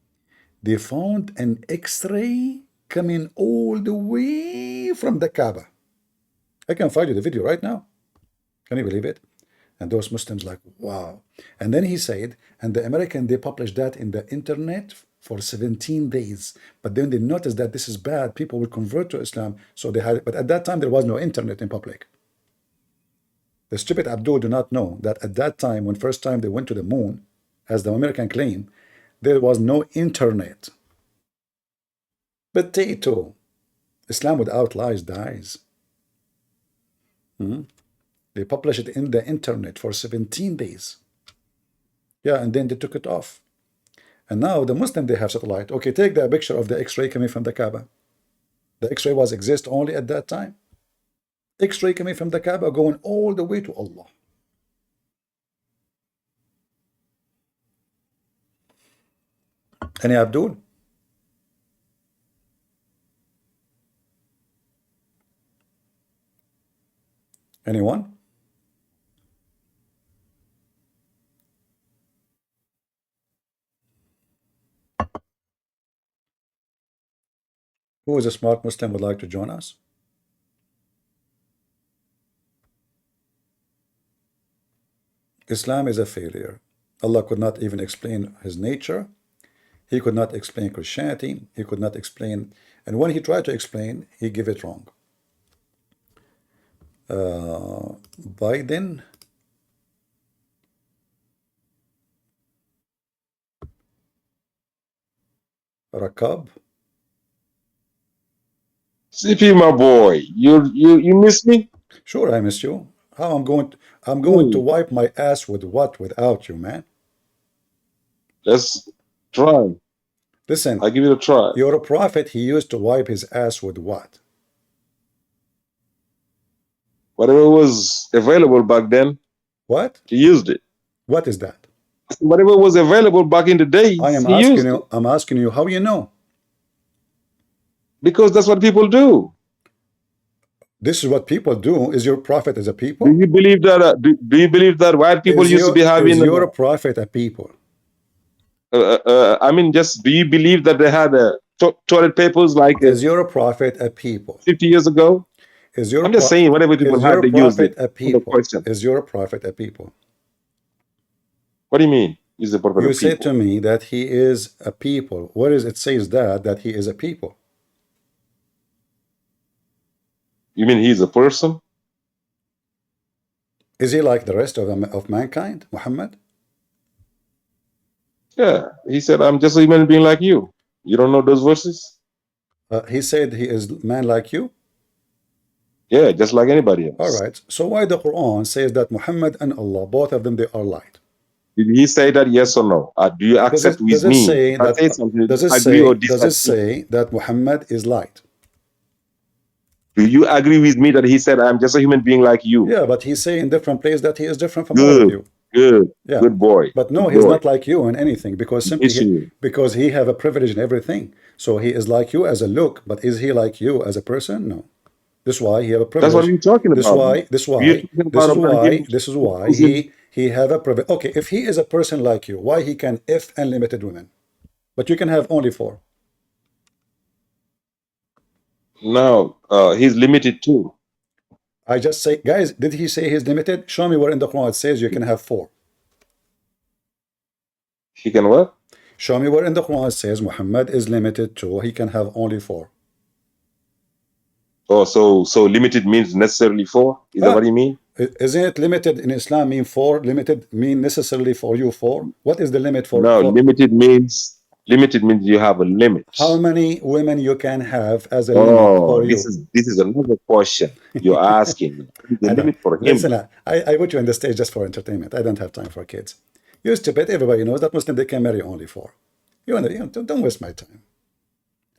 they found an X-ray coming all the way from the Kaaba. I can find you the video right now. Can you believe it? And those Muslims like, wow. And then he said, and the American, they published that in the internet for 17 days. But then they noticed that this is bad. People will convert to Islam. So they had, but at that time, there was no internet in public. The stupid Abdul do not know that at that time, when first time they went to the moon, as the American claim, there was no internet. Potato. Islam without lies dies. They published it in the internet for 17 days. Yeah, and then they took it off. And now the Muslim, they have satellite. Okay, take the picture of the X-ray coming from the Kaaba. The X-ray was exist only at that time. X-ray coming from the Kaaba going all the way to Allah. Any Abdul? Anyone? Who is a smart Muslim would like to join us? Islam is a failure. Allah could not even explain his nature. He could not explain Christianity. He could not explain, and when he tried to explain, he gave it wrong. Biden. Rakab. CP, my boy, you miss me? Sure, I miss you. How I'm going to Ooh, wipe my ass with what without you, man? let's try. Listen, I give it a try. your prophet, he used to wipe his ass with what? Whatever was available back then, What? he used it. What is that? Whatever was available back in the days, he used it. I'm asking you how you know. Because that's what people do. This is what people do. Is your prophet as a Do people? you believe that? Do you believe that white people used to be Is having? your prophet a people? I mean, just do you believe that they had toilet papers like Is your prophet a people? 50 years ago? Is your I'm just saying, whatever people is had, your they used prophet it. a No people? question. Is your prophet a people? What do you mean? He's the prophet You of said people. to me that he is a people. Where is it says that he is a people? You mean he's a person? Is he like the rest of mankind, Muhammad? Yeah. He said, I'm just a human being like you. You don't know those verses? He said he is man like you. Yeah, just like anybody All else. right. So why the Quran says that Muhammad and Allah, both of them, they are light? Did he say that yes or no? Do you accept Does with it me? say If I that? say something, Does it agree or say disagree? that Muhammad is light? Do you agree with me that he said, I'm just a human being like you? Yeah, but he's saying in different place that he is different from all of Good, you. good, Yeah, good boy, but no, good he's boy. not like you in anything because simply Miss you. because he have a privilege in everything. So he is like you as a look, but is he like you as a person? No. This is why he have a That's what privilege. we're talking about. We're talking about a man giving This is why choosing. he have a privilege. Okay, if he is a person like you, why he can if unlimited women, but you can have only 4? Now, he's limited too. I just say, guys, did he say he's limited? Show me where in the Quran it says you can have 4. He can what? Show me where in the Quran it says Muhammad is limited to he can have only 4. Oh, so limited means necessarily 4? Is that what you mean? Isn't it limited in Islam mean 4? Limited mean necessarily for you 4? What is the limit for No, 4? limited means you have a limit. How many women you can have as a limit Oh, for you? this is another question you're asking. The I don't. limit for him. Listen, I put you on the stage just for entertainment. I don't have time for kids. You're stupid. Everybody knows that Muslim they can marry only 4. Don't waste my time.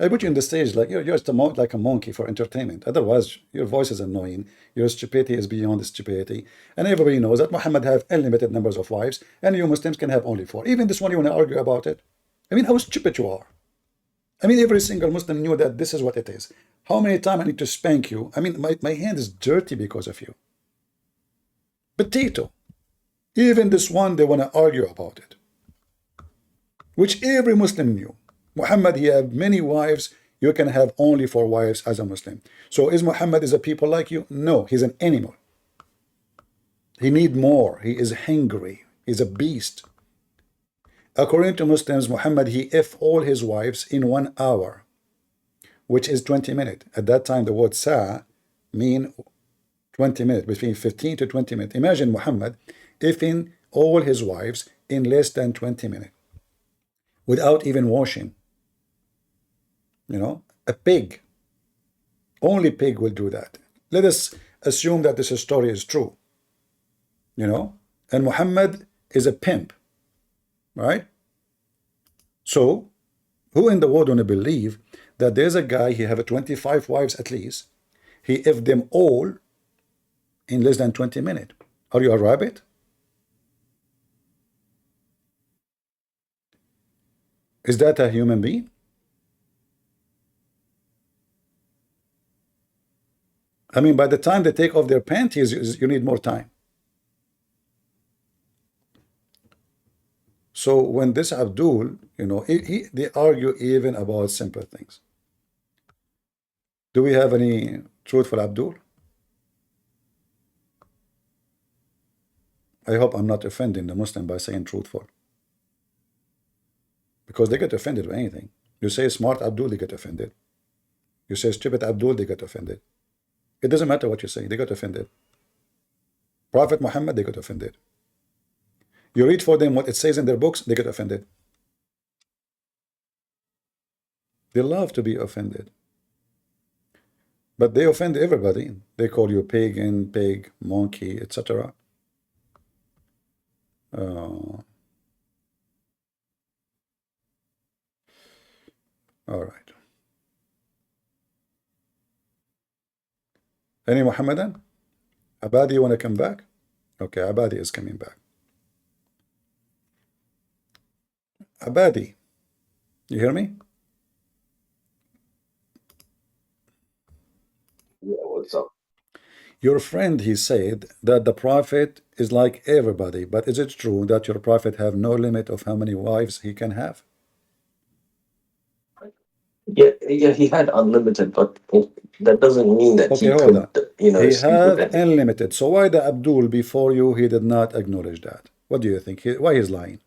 I put you on the stage like you're just like a monkey for entertainment. Otherwise, your voice is annoying. Your stupidity is beyond stupidity. And everybody knows that Muhammad have unlimited numbers of wives, and you Muslims can have only 4. Even this one, you want to argue about it? I mean, how stupid you are. I mean, every single Muslim knew that this is what it is. How many times I need to spank you? I mean, my hand is dirty because of you. Potato. Even this one, they want to argue about it. Which every Muslim knew. Muhammad, he had many wives. You can have only 4 wives as a Muslim. So is Muhammad is a people like you? No, he's an animal. He need more. He is hungry. He's a beast. According to Muslims, Muhammad, he if all his wives in 1 hour, which is 20 minutes. At that time, the word sa mean 20 minutes, between 15 to 20 minutes. Imagine Muhammad ifing all his wives in less than 20 minutes without even washing. You know, a pig. Only pig will do that. Let us assume that this story is true. You know, and Muhammad is a pimp, right? So, who in the world want to believe that there's a guy, he have 25 wives at least, he if them all in less than 20 minutes? Are you a rabbit? Is that a human being? I mean, by the time they take off their panties, you need more time. So when this Abdul, you know, they argue even about simple things. Do we have any truthful Abdul? I hope I'm not offending the Muslim by saying truthful. Because they get offended with anything. You say smart Abdul, they get offended. You say stupid Abdul, they get offended. It doesn't matter what you say, they got offended. Prophet Muhammad, they got offended. You read for them what it says in their books, they get offended. They love to be offended. But they offend everybody. They call you pagan, pig, monkey, etc. All right. Any Muhammadan? Abadi, you want to come back? Okay, Abadi is coming back. Abadi, you hear me? Yeah, what's up? Your friend, he said that the prophet is like everybody, but is it true that your prophet have no limit of how many wives he can have? Yeah, he had unlimited, but that doesn't mean that Okay, he hold on. could, He sleep with have any. unlimited. So why the Abdul before you, he did not acknowledge that? What do you think? Why he's lying?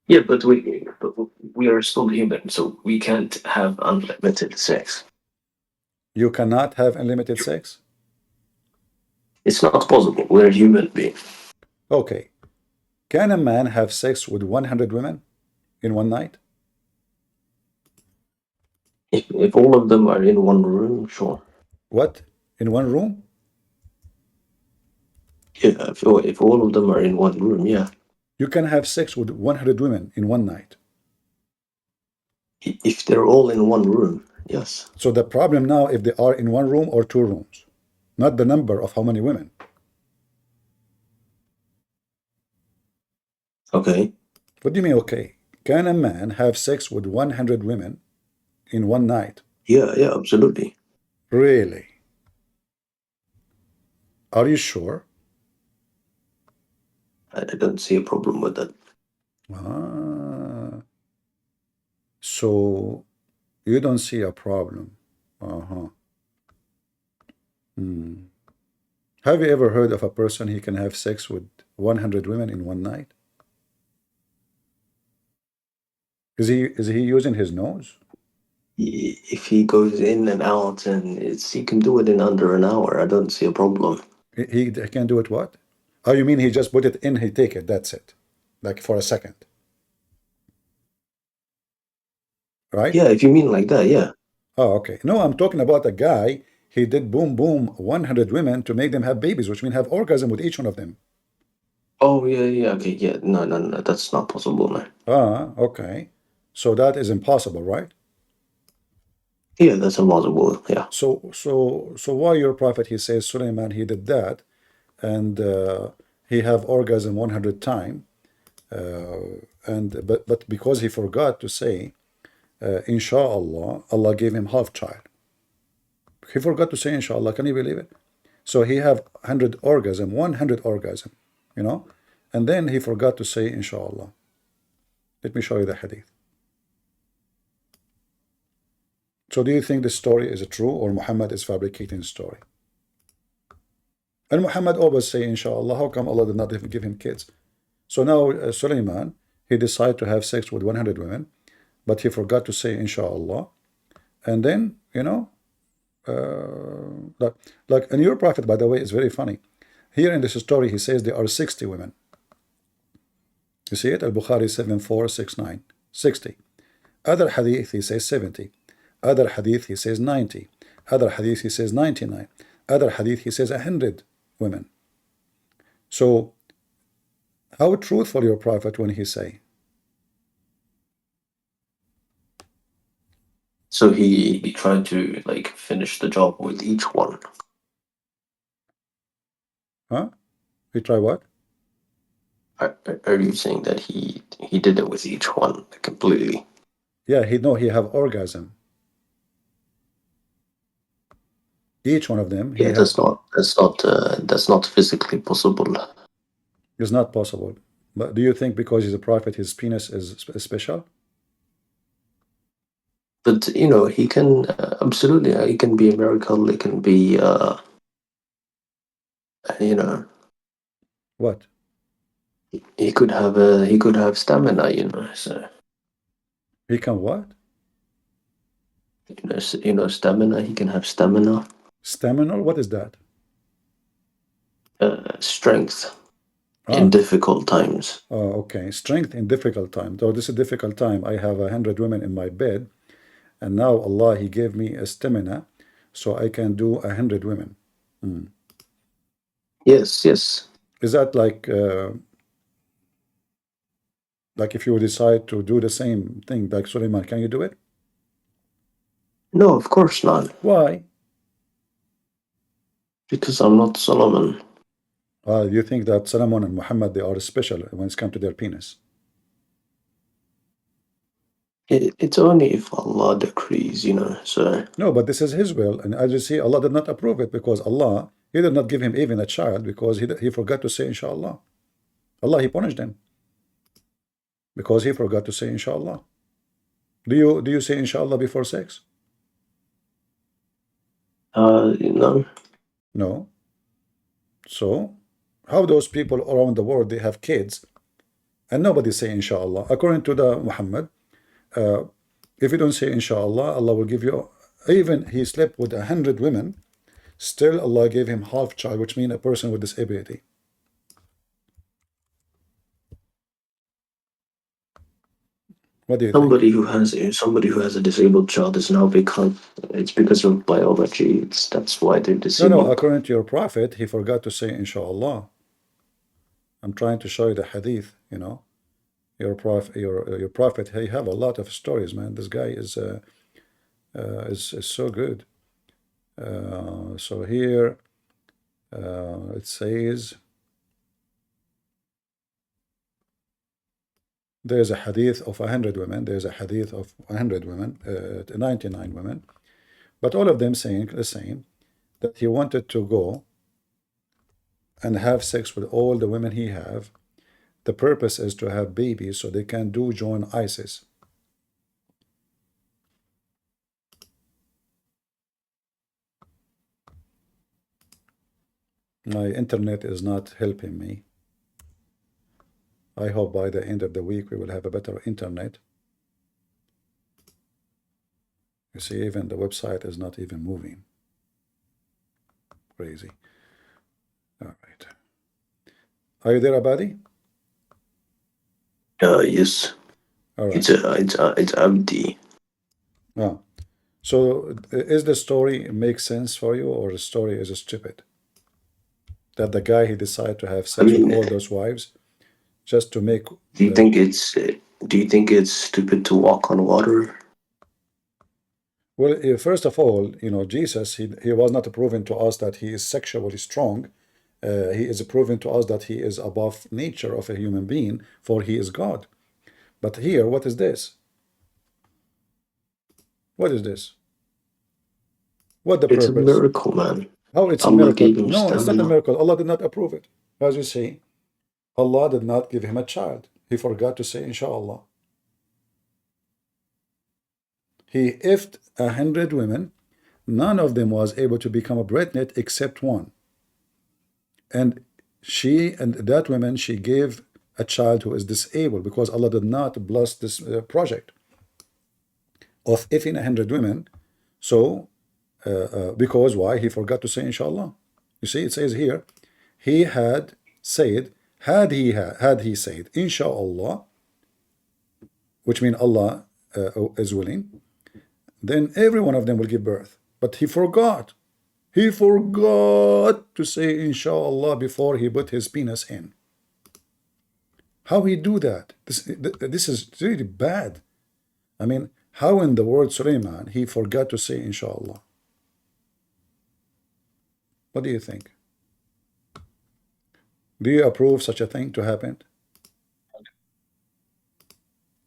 Yeah, but we are still human, so we can't have unlimited sex. You cannot have unlimited sex? It's not possible. We're human beings. Okay. Can a man have sex with 100 women in one night? If all of them are in one room, sure. What? In one room? Yeah, if all of them are in one room, yeah. You can have sex with 100 women in one night. If they're all in one room, yes. So the problem now, if they are in one room or two rooms, not the number of how many women. Okay. What do you mean, okay? Can a man have sex with 100 women in one night? Yeah, absolutely. Really? Are you sure? I don't see a problem with that. Ah. So you don't see a problem. Have you ever heard of a person he can have sex with 100 women in one night? Is he using his nose? If he goes in and out and he can do it in under an hour, I don't see a problem. He can do it what? Oh, you mean he just put it in, he take it, that's it. Like for a second. Right? Yeah, if you mean like that, yeah. Oh, okay. No, I'm talking about a guy, he did boom, boom, 100 women to make them have babies, which means have orgasm with each one of them. Oh, yeah, okay, yeah. No, that's not possible, man. Ah, okay. So that is impossible, right? Yeah, that's impossible, yeah. So why your prophet, he says, Suleiman, he did that, and he have orgasm 100 times, but because he forgot to say, inshallah, Allah gave him half child. He forgot to say inshallah. Can you believe it? So he have 100 orgasm, 100 orgasm, and then he forgot to say inshallah. Let me show you the hadith. So do you think this story is true, or Muhammad is fabricating the story? And Muhammad always say inshallah. How come Allah did not even give him kids? So now Suleiman, he decided to have sex with 100 women, but he forgot to say inshallah. And then, like, and your prophet, by the way, is very funny. Here in this story, he says there are 60 women. You see it? Al-Bukhari 7469. 60. Other hadith, he says 70. Other hadith, he says 90. Other hadith, he says 99. Other hadith, he says 100 women. So, how truthful your prophet when he say? So he tried to finish the job with each one. Huh? He try what? Are you saying that he did it with each one completely? Yeah, he have orgasm. Each one of them. Yeah, that's not physically possible. It's not possible. But do you think because he's a prophet, his penis is special? But he can absolutely. It can be a miracle. It can be What? He could have stamina. So He can what? Stamina. He can have stamina, Stamina? What is that? strength Ah, in difficult times. oh, okay. Strength in difficult time. Though this is a difficult time. I have 100 women in my bed, and now Allah, He gave me a stamina, so I can do 100 women. Yes, yes. Is that like if you decide to do the same thing like Suleiman, can you do it? No, of course not. Why? Because I'm not Solomon. You think that Solomon and Muhammad, they are special when it's come to their penis? It's only if Allah decrees, so No, but this is His will, and as you see, Allah did not approve it because Allah, He did not give him even a child because he forgot to say Inshallah. Allah, He punished him because he forgot to say Inshallah. Do you say Inshallah before sex? no. No. So how those people around the world, they have kids and nobody say Inshallah? According to the Muhammad, if you don't say Inshallah, Allah will give you, even he slept with 100 women, still Allah gave him half child, which means a person with disability. What do you think? Somebody who has a disabled child is now it's because of biology. That's why they're disabled. No, according to your prophet, he forgot to say Inshallah. I'm trying to show you the hadith, Your prophet, he have a lot of stories, man. This guy is so good. So here it says there's a hadith of 100 women. There's a hadith of 100 women, 99 women, but all of them saying the same, that he wanted to go and have sex with all the women he have. The purpose is to have babies so they can join ISIS. My internet is not helping me. I hope by the end of the week we will have a better internet. You see, even the website is not even moving. Crazy. All right. Are you there, Abadi? Yes. All right. It's empty. Ah. So is the story make sense for you, or the story is stupid? That the guy, he decided to have sex with all those wives just to make. Do you think it's stupid to walk on water? Well, first of all, Jesus, he was not proving to us that he is sexually strong. He is proving to us that he is above nature of a human being, for he is God. But here, what is this? What is this? What the It's purpose? a miracle, man. How it's Allah a miracle? gave him No, it's not a stamina. miracle. Allah did not approve it. As you see, Allah did not give him a child. He forgot to say Inshallah. He effed 100 women. None of them was able to become a pregnant except one. And that woman, she gave a child who is disabled because Allah did not bless this project of effing 100 women. So, because why? He forgot to say Inshallah. You see, it says here, he had said, had he said Inshallah, which means Allah is willing, then every one of them will give birth. But he forgot. He forgot to say Inshallah before he put his penis in. How he do that? This is really bad. I mean, how in the word Suleiman he forgot to say Inshallah? What do you think? Do you approve such a thing to happen?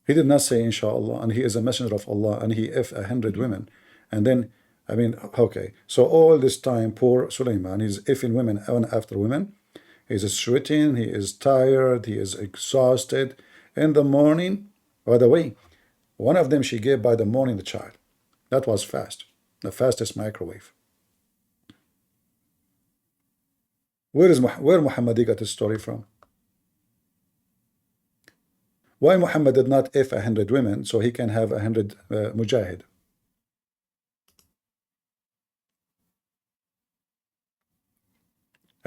He did not say Inshallah, and he is a messenger of Allah, and he effed 100 women. And then, I mean, okay, so all this time, poor Suleiman, he's effing women one after women. He's sweating, he is tired, he is exhausted. In the morning, by the way, one of them she gave by the morning the child. That was fast, the fastest microwave. Where Muhammad got this story from? Why Muhammad did not F 100 women so he can have 100 mujahid?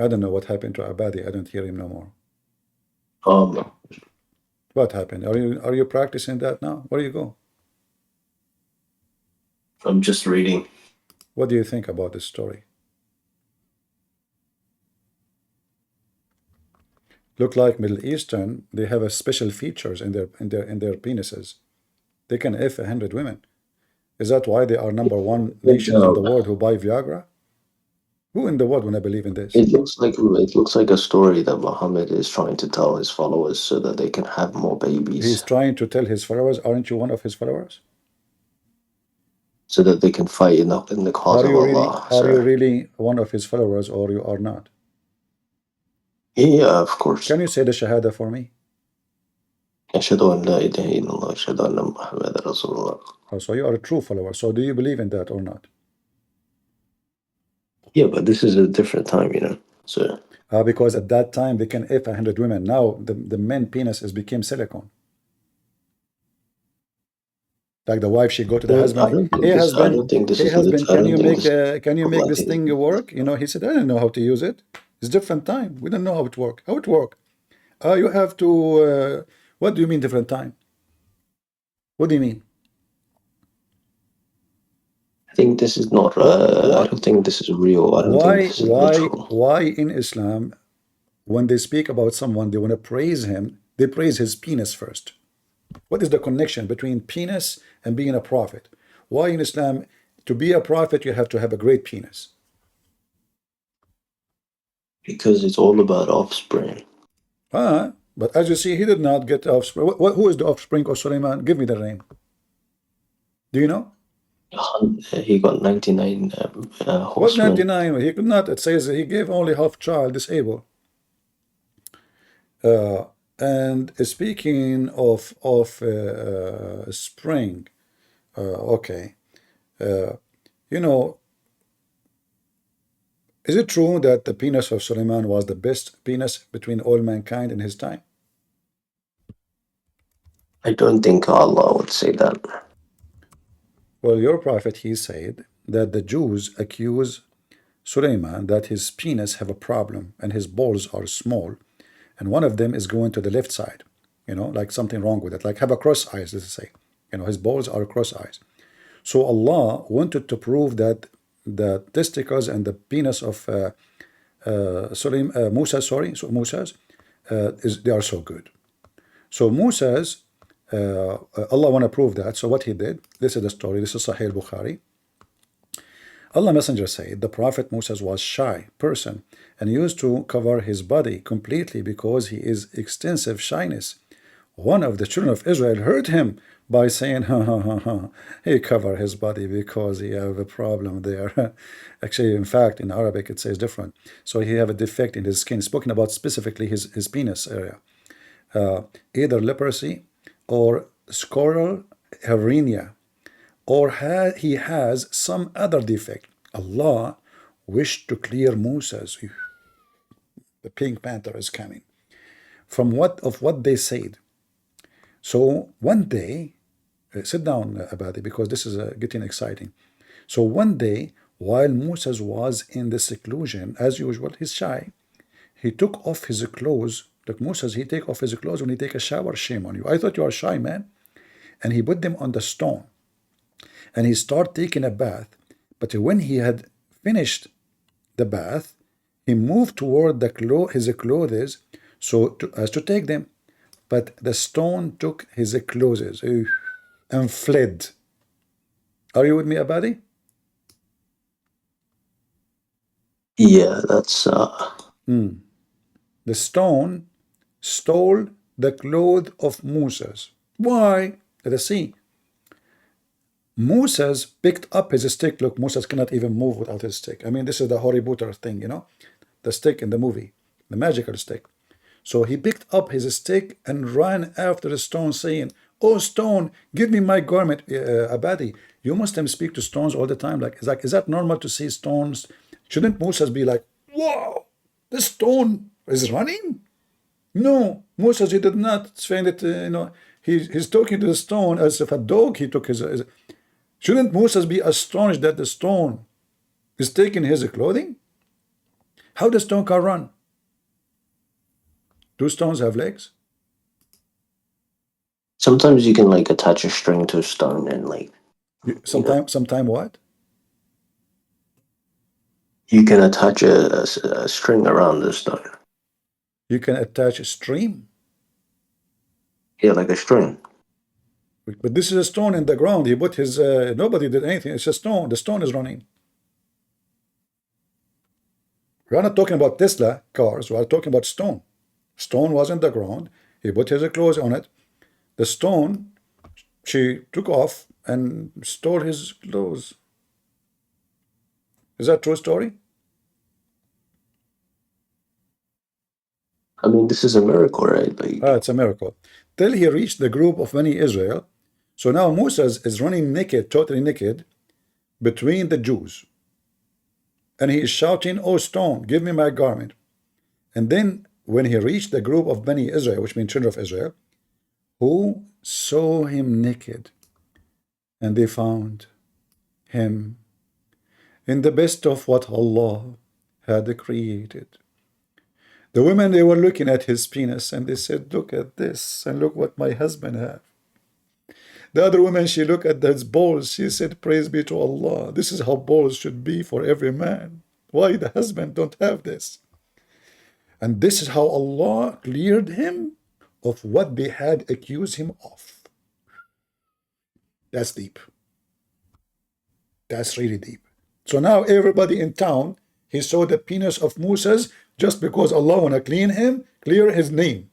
I don't know what happened to Abadi. I don't hear him no more. What happened? Are you practicing that now? Where do you go? I'm just reading. What do you think about this story? Look like Middle Eastern, they have a special features in their penises. They can F 100 women. Is that why they are number one nations in the world who buy Viagra? Who in the world wanna believe in this? It looks like a story that Muhammad is trying to tell his followers so that they can have more babies. He's trying to tell his followers, aren't you one of his followers? So that they can fight in the cause of Allah. Are you really one of his followers or you are not? Yeah, of course. Can you say the Shahada for me? أشهد أن لا إله إلا الله أشهد أن محمدا رسول الله. Oh, so you are a true follower. So do you believe in that or not? Yeah, but this is a different time, you know. So Because at that time they can F 100 women. Now the men penis has became silicone. Like the wife, she go to the husband. Hey husband, can you make this thing work? You know, he said, I don't know how to use it. It's different time. We don't know how it work. How it work? You have to. What do you mean different time? What do you mean? I think this is not. I don't think this is real. I don't think this is literal. Why in Islam, when they speak about someone, they want to praise him, they praise his penis first? What is the connection between penis and being a prophet? Why in Islam, to be a prophet, you have to have a great penis? Because it's all about offspring. But as you see, he did not get offspring. Who is the offspring of Suleiman? Give me the name. Do you know? He got 99 What horsemen. 99? He could not. It says he gave only half child, disabled. And speaking of spring, okay, you know, is it true that the penis of Suleiman was the best penis between all mankind in his time? I don't think Allah would say that. Well, your prophet, he said that the Jews accuse Suleiman that his penis have a problem and his balls are small, and one of them is going to the left side, you know, like something wrong with it, like have a cross eyes, let's say, you know, his balls are cross eyes. So Allah wanted to prove that the testicles and the penis of Musa's, they are so good. So Musa's, Allah want to prove that. So what he did, this is the story, this is Sahih Bukhari. Allah Messenger said the Prophet Musa was shy person and used to cover his body completely because he is extensive shyness. One of the children of Israel heard him by saying, he cover his body because he have a problem there. Actually, in fact, in Arabic it says different. So he have a defect in his skin, spoken about specifically his penis area. Either leprosy or scrotal hernia, or he has some other defect. Allah wished to clear Musa's. The Pink Panther is coming. From what they said. So one day, sit down, Abadi, because this is getting exciting. So one day, while Musa was in the seclusion, as usual, he's shy. He took off his clothes. Like Musa, he take off his clothes when he take a shower. Shame on you. I thought you are shy, man. And he put them on the stone. And he started taking a bath. But when he had finished the bath, he moved toward his clothes as to take them. But the stone took his clothes and fled. Are you with me, Abadi? Yeah, that's The stone stole the clothes of Moses. Why? Let us see. Moses picked up his stick. Look, Moses cannot even move without his stick. I mean, this is the Harry Potter thing, you know? The stick in the movie, the magical stick. So he picked up his stick and ran after the stone saying, oh, stone, give me my garment. Abadi, you Muslims speak to stones all the time. Is that normal to see stones? Shouldn't Moses be like, whoa, the stone is running? No, Moses, he did not find it, he's talking to the stone as if a dog he took his. Shouldn't Moses be astonished that the stone is taking his clothing? How does stone can run? Do stones have legs? Sometimes you can like attach a string to a stone and like Sometime what? you can attach a string around the stone. You can attach a stream. Yeah, like a string. But this is a stone in the ground. He put his, nobody did anything. It's a stone. The stone is running. We're not talking about Tesla cars. We're talking about stone. Stone was in the ground. He put his clothes on it. The stone, she took off and stole his clothes. Is that a true story? I mean, this is a miracle, right? Like, It's a miracle. Till he reached the group of Bani Israel. So now Moses is running naked, totally naked, between the Jews. And he is shouting, "Oh stone, give me my garment." And then when he reached the group of Bani Israel, which means children of Israel, who saw him naked, and they found him in the best of what Allah had created. The women, they were looking at his penis and they said, "Look at this, and look what my husband have." The other woman, she looked at his balls. She said, "Praise be to Allah. This is how balls should be for every man. Why the husband don't have this?" And this is how Allah cleared him of what they had accused him of. That's deep. That's really deep. So now everybody in town, he saw the penis of Moses just because Allah want to clean him, clear his name.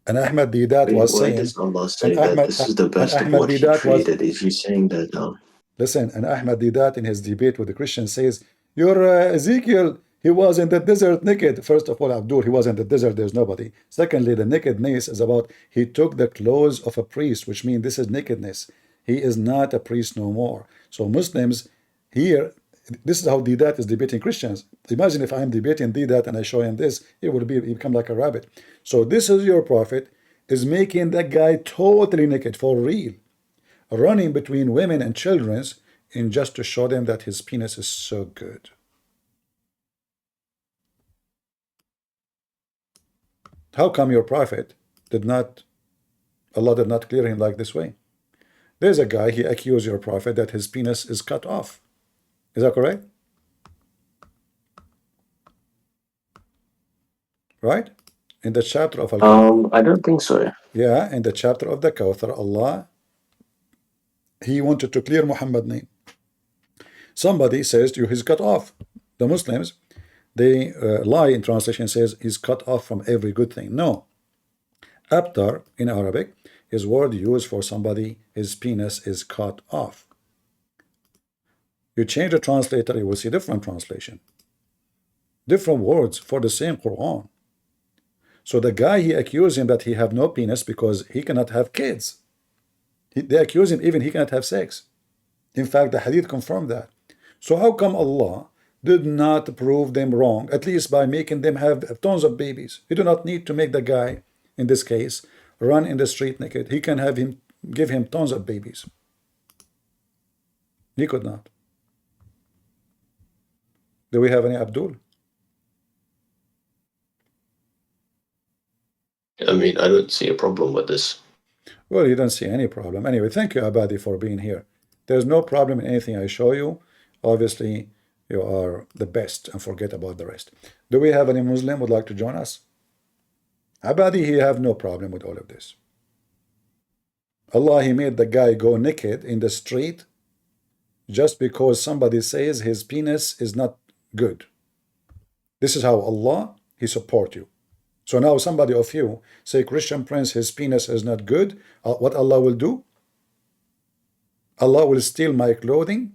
And Ahmad Didat was why saying, does Allah say and that Ahmad- this is the best and of Ahmad what He Didat was- created? Is He saying that? listen, and Ahmad Didat in his debate with the Christians says, "Your Ezekiel, he was in the desert naked." First of all, Abdul, he was in the desert, there's nobody. Secondly, the nakedness is about he took the clothes of a priest, which means this is nakedness. He is not a priest no more. So Muslims here, this is how Didat is debating Christians. Imagine if I'm debating Didat and I show him this, he become like a rabbit. So this is your prophet, is making that guy totally naked for real, running between women and children, in just to show them that his penis is so good. How come your prophet Allah did not clear him like this way? There's a guy, he accused your prophet that his penis is cut off. Is that correct? Right? In the chapter of Al-Kawthar. I don't think so. Yeah, in the chapter of the Kawthar, Allah, he wanted to clear Muhammad's name. Somebody says to you, he's cut off. The Muslims, they lie in translation, says he's cut off from every good thing. No. Abtar in Arabic is word used for somebody, his penis is cut off. You change the translator, you will see different translation. Different words for the same Quran. So the guy, he accused him that he have no penis because he cannot have kids. They accuse him even he cannot have sex. In fact, the hadith confirmed that. So how come Allah did not prove them wrong, at least by making them have tons of babies? He do not need to make the guy, in this case, run in the street naked. He can have him, give him tons of babies. He could not. Do we have any Abdul? I mean, I don't see a problem with this. Well, you don't see any problem. Anyway, thank you, Abadi, for being here. There's no problem in anything I show you. Obviously, you are the best, and forget about the rest. Do we have any Muslim would like to join us? Abadi, he have no problem with all of this. Allah, he made the guy go naked in the street just because somebody says his penis is not good. This is how Allah, he support you. So now somebody of you say, Christian Prince, his penis is not good. What Allah will do? Allah will steal my clothing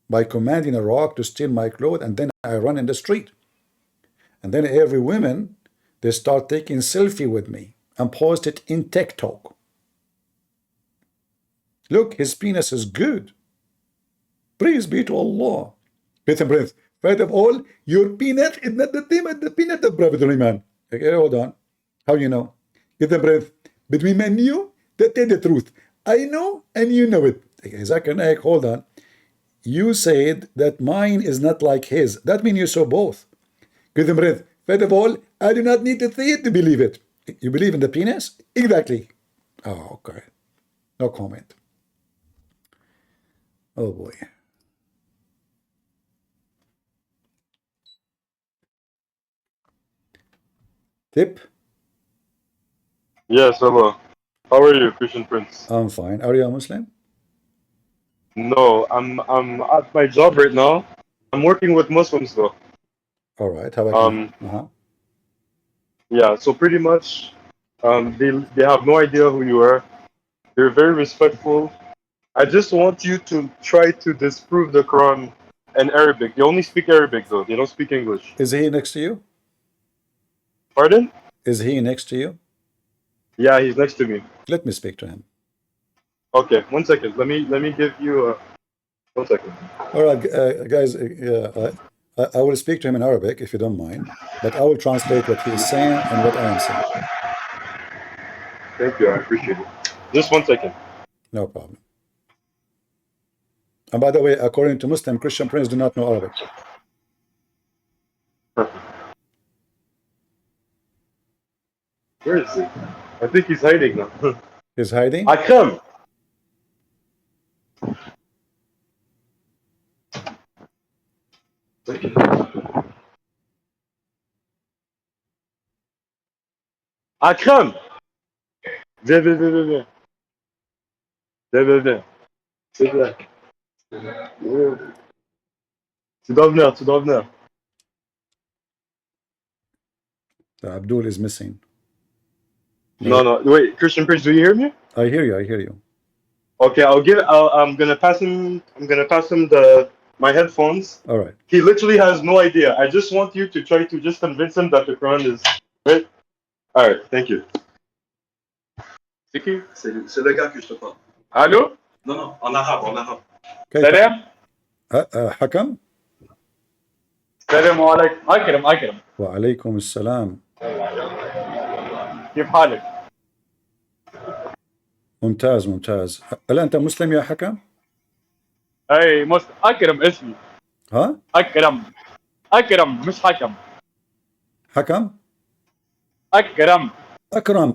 by commanding a rock to steal my clothes, and then I run in the street. And then every woman, they start taking selfie with me and post it in TikTok. Look, his penis is good. Praise be to Allah. Peace and breath. First of all, your penis is not the same as the penis of Prophet Sulaiman. Okay, hold on. How you know? Get the breath. Between me and you, that is the truth. I know and you know it. Zakir Naik, hold on. You said that mine is not like his. That means you saw both. First of all, I do not need to see it to believe it. You believe in the penis? Exactly. Oh, okay. No comment. Oh boy. Tip? Yes, hello. How are you, Christian Prince? I'm fine. Are you a Muslim? No, I'm at my job right now. I'm working with Muslims though. All right. How about you? Yeah, so pretty much they have no idea who you are. They're very respectful. I just want you to try to disprove the Quran in Arabic. They only speak Arabic though. They don't speak English. Is he next to you? Pardon? Is he next to you? Yeah, he's next to me. Let me speak to him. Okay, 1 second. Let me give you 1 second. All right, guys. I will speak to him in Arabic if you don't mind, but I will translate what he is saying and what I am saying. Thank you. I appreciate it. Just 1 second. No problem. And by the way, according to Muslim, Christian Prince do not know Arabic. Where is he? I think he's hiding now. He's hiding? Akram! Akram! Viens, viens, viens, viens, viens. Viens, viens, viens. C'est bien. Tu dois venir, tu dois venir. Abdul is missing. No, no, wait, Christian Prince, do you hear me? I hear you, I hear you. Okay, I'm gonna pass him my headphones. All right. He literally has no idea. I just want you to try to just convince him that the Quran is right. All right, thank you. C'est qui? C'est le gars que je te parle. Allô? Non, non, en arabe, en arabe. Salam. حكم. السلام عليكم. أكرم. وعليكم السلام. كيف حالك؟ ممتاز ممتاز. هل أنت مسلم يا حكم؟ أي مسلم. أكرم اسمي. ها؟ أكرم مش حكم. حكم؟ أكرم. أكرم.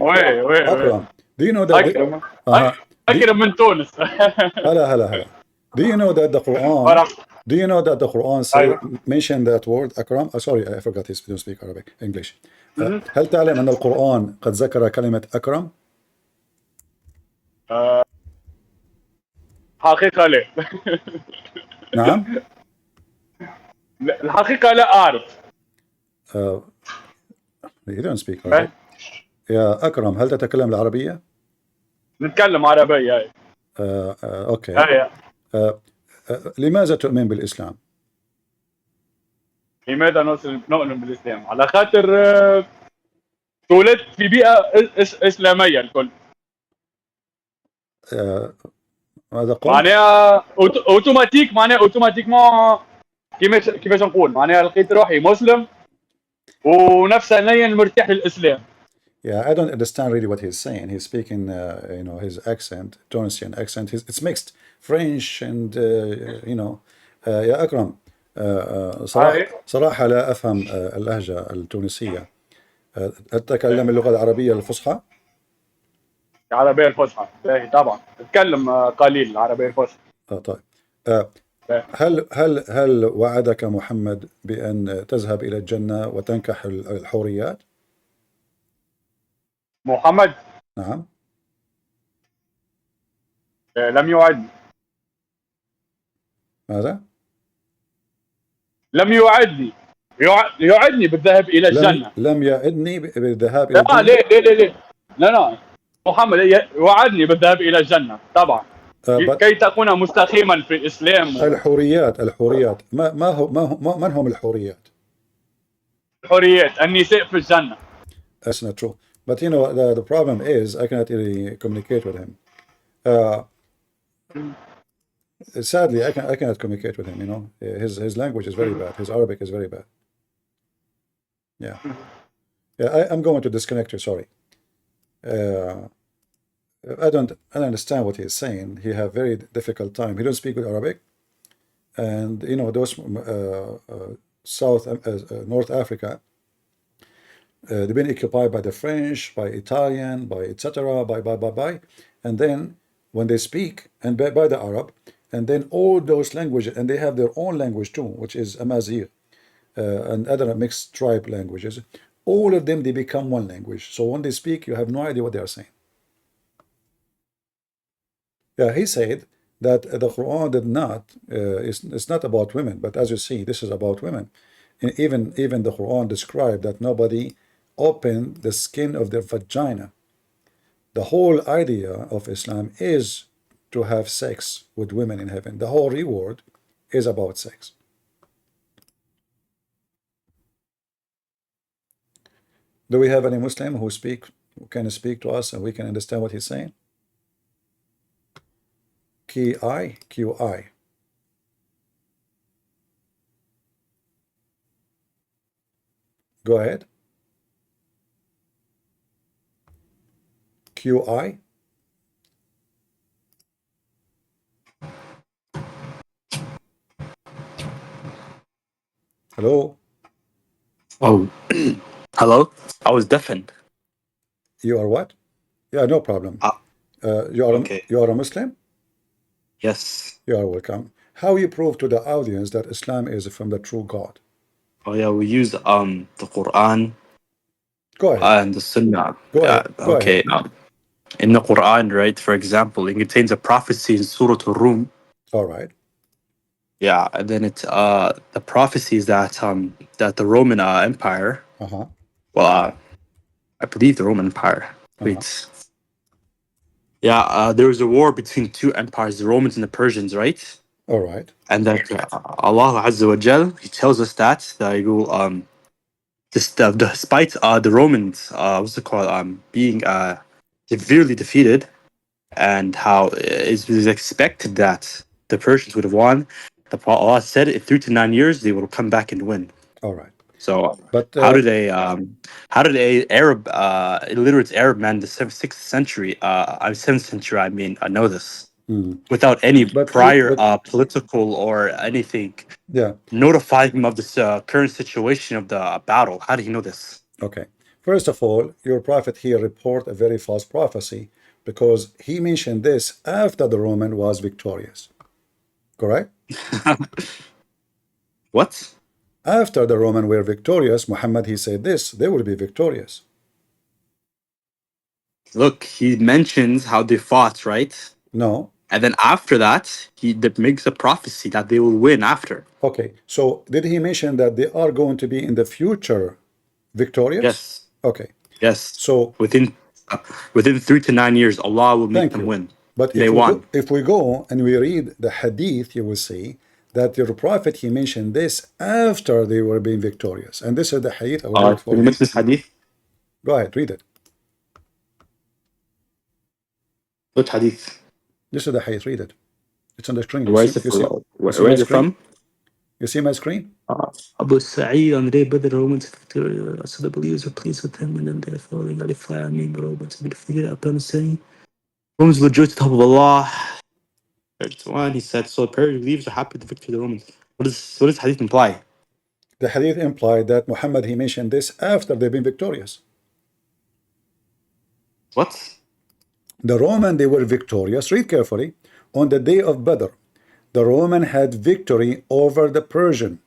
وي. أكرم. Do you know that? أكرم من تونس. هلا. Do you know that the Quran? Do you know that the Quran mentioned that word أكرم? Sorry, I forgot he don't speak Arabic, English. هل تعلم أن القرآن قد ذكر كلمة أكرم؟ حقيقة لا. نعم. الحقيقة لا أعرف. You don't speak Arabic. يا أكرم هل تتكلم العربية؟ نتكلم عربية. أوكي. لماذا تؤمن بالإسلام؟ لماذا نؤمن بالإسلام؟ على خاطر تولدت في بيئة إسلامية الكل. ماذا قلت؟ معناها اوتوماتيكمون كيفاش نقول؟ معناها لقيت روحي مسلم ونفسانيا مرتاح للإسلام. Yeah, I don't understand really what he's saying. He's speaking, his accent, Tunisian accent. It's mixed French and, يا أكرم صراحة لا أفهم اللهجة التونسية. أتكلم اللغة العربية الفصحى؟ العربية الفصحى، طبعا. أتكلم قليل العربية الفصحى. طيب. هل وعدك محمد بأن تذهب إلى الجنة وتنكح الحوريات؟ محمد؟ نعم. لم يوعدني. ماذا؟ لم يوعدني. يوعدني بالذهاب إلى الجنة. لم يعدني بالذهاب إلى الجنة؟ لا. محمد وعدني بالذهاب إلى الجنة طبعا. كي تكون مستقيما في الإسلام. الحوريات من هم الحوريات؟ الحوريات النساء في الجنة. That's not true. But the problem is I cannot really communicate with him. Sadly, I cannot communicate with him. His language is very bad. His Arabic is very bad. Yeah. I'm going to disconnect you. Sorry. I don't understand what he's saying. He have very difficult time. He don't speak good Arabic, and you know those North Africa. They've been occupied by the French, by Italian, by etc. By, and then when they speak and by the Arab, and then all those languages, and they have their own language too, which is Amazigh and other mixed tribe languages. All of them, they become one language. So when they speak, you have no idea what they are saying. Yeah, he said that the Quran did not. It's not about women, but as you see, this is about women. And even the Quran described that nobody opened the skin of their vagina. The whole idea of Islam is to have sex with women in heaven. The whole reward is about sex. Do we have any Muslim who can speak to us and we can understand what he's saying? QI. Go ahead. QI. Hello. Oh, hello. I was deafened. You are what? Yeah, no problem. Okay. You are a Muslim? Yes. You are welcome. How you prove to the audience that Islam is from the true God? Oh yeah, we use the Quran Go ahead. and the Sunnah. Go ahead. Go Okay. ahead. In the Quran, right? For example, it contains a prophecy in Surah Al-Rum. All right. Yeah, and then it's the prophecies that the Roman Empire. Uh-huh. Well, I believe the Roman Empire. Wait. Yeah, there was a war between two empires, the Romans and the Persians, right? All right. And that Allah Azza wa Jal, He tells us that you despite the Romans, what's it called, being severely defeated, and how it was expected that the Persians would have won. Allah said in 3 to 9 years they will come back and win. All right. So But how did a Arab illiterate Arab man in the 6th century, 7th century, I mean, know this without any prior political or anything? Yeah. Notify him of this current situation of the battle. How do you know this? Okay. First of all, your prophet here report a very false prophecy because he mentioned this after the Roman was victorious. Correct? What? After the Roman were victorious, Muhammad, he said this, they will be victorious. Look, he mentions how they fought, right? No. And then after that, he makes a prophecy that they will win after. Okay. So did he mention that they are going to be in the future victorious? Yes. Okay. Yes. So within 3 to 9 years, Allah will make them win. But if we go and we read the hadith, you will see that your prophet, he mentioned this after they were being victorious. And this is the hadith. Can you mix this hadith? Go ahead, read it. What hadith? This is the hadith, read it. It's on the screen. Where is it from? You see my screen? Abu Sa'id on the day but the Romans victorious, so the believers were pleased with him, and then they following the Romans be defeated upon saying, Romans will rejoice at the top of Allah. 31, he said, so the believers are happy with the victory of the Romans. What does hadith imply? The hadith implied that Muhammad, he mentioned this after they've been victorious. What? The Roman, they were victorious. Read carefully. On the day of Badr, the Roman had victory over the Persian.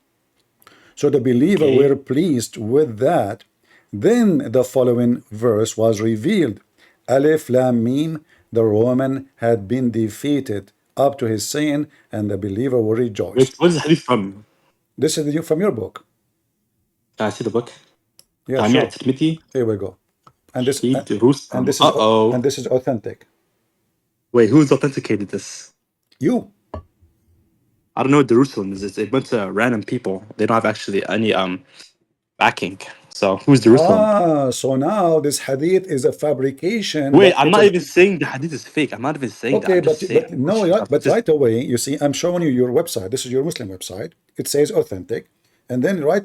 So the believer were pleased with that. Then the following verse was revealed. Alif Lam Mim, the Roman had been defeated up to his saying, and the believer will rejoice. Wait, what is the hadith from? This is from your book. Can I see the book? Yeah, sure. Here we go. And this is authentic. Wait, who's authenticated this? You. I don't know what Jerusalem is. It went to random people. They don't have actually any backing. So who's Jerusalem? So now this hadith is a fabrication. Wait, I'm not even saying the hadith is fake. I'm not even saying that. But right away, you see, I'm showing you your website. This is your Muslim website. It says authentic. And then right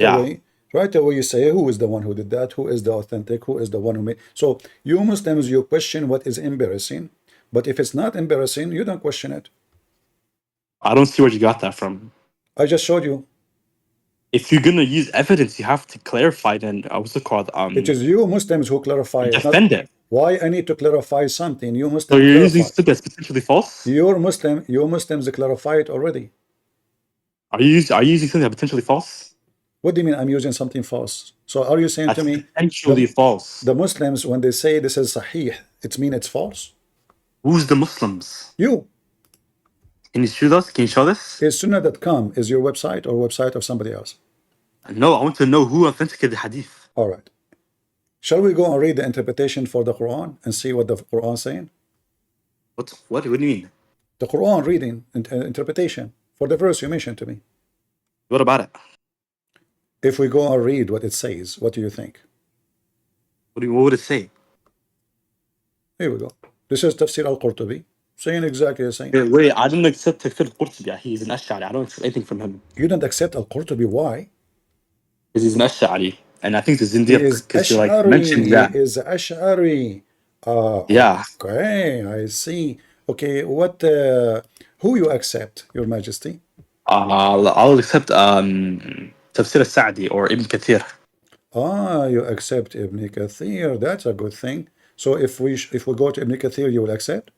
away you say, who is the one who did that? Who is the authentic? Who is the one who made? So you Muslims, you question what is embarrassing. But if it's not embarrassing, you don't question it. I don't see where you got that from. I just showed you. If you're gonna use evidence, you have to clarify. Then what's it called? It is you Muslims who clarify it. Not defend it. why I need to clarify something. You So Muslims you're using clarify. something that's potentially false. You Muslims clarify it already. Are you using something that's potentially false? What do you mean I'm using something false? So are you saying That's to me potentially false. the Muslims, when they say this is sahih, it means it's false? Who's the Muslims? You. Can you show us? Can you show this? Is Sunnah.com is your website or website of somebody else? No, I want to know who authenticated the hadith. All right. Shall we go and read the interpretation for the Quran and see what the Quran is saying? What do you mean? The Quran reading interpretation for the verse you mentioned to me. What about it? If we go and read what it says, what do you think? What would it say? Here we go. This is Tafsir al-Qurtubi, saying exactly the same. Wait, I don't accept Tafsir al-Qurtubi. He's an Ash'ari. I don't accept anything from him. You don't accept al-Qurtubi, why? Because he's an Ash'ari. And I think it's He Zindiq is because you like Ash'ari. mentioned that. He is Ash'ari. Yeah. Okay, I see. Okay, what? Who you accept, Your Majesty? I'll accept Tafsir al-Sa'di or Ibn Kathir. You accept Ibn Kathir. That's a good thing. So if we go to Ibn Kathir, you will accept?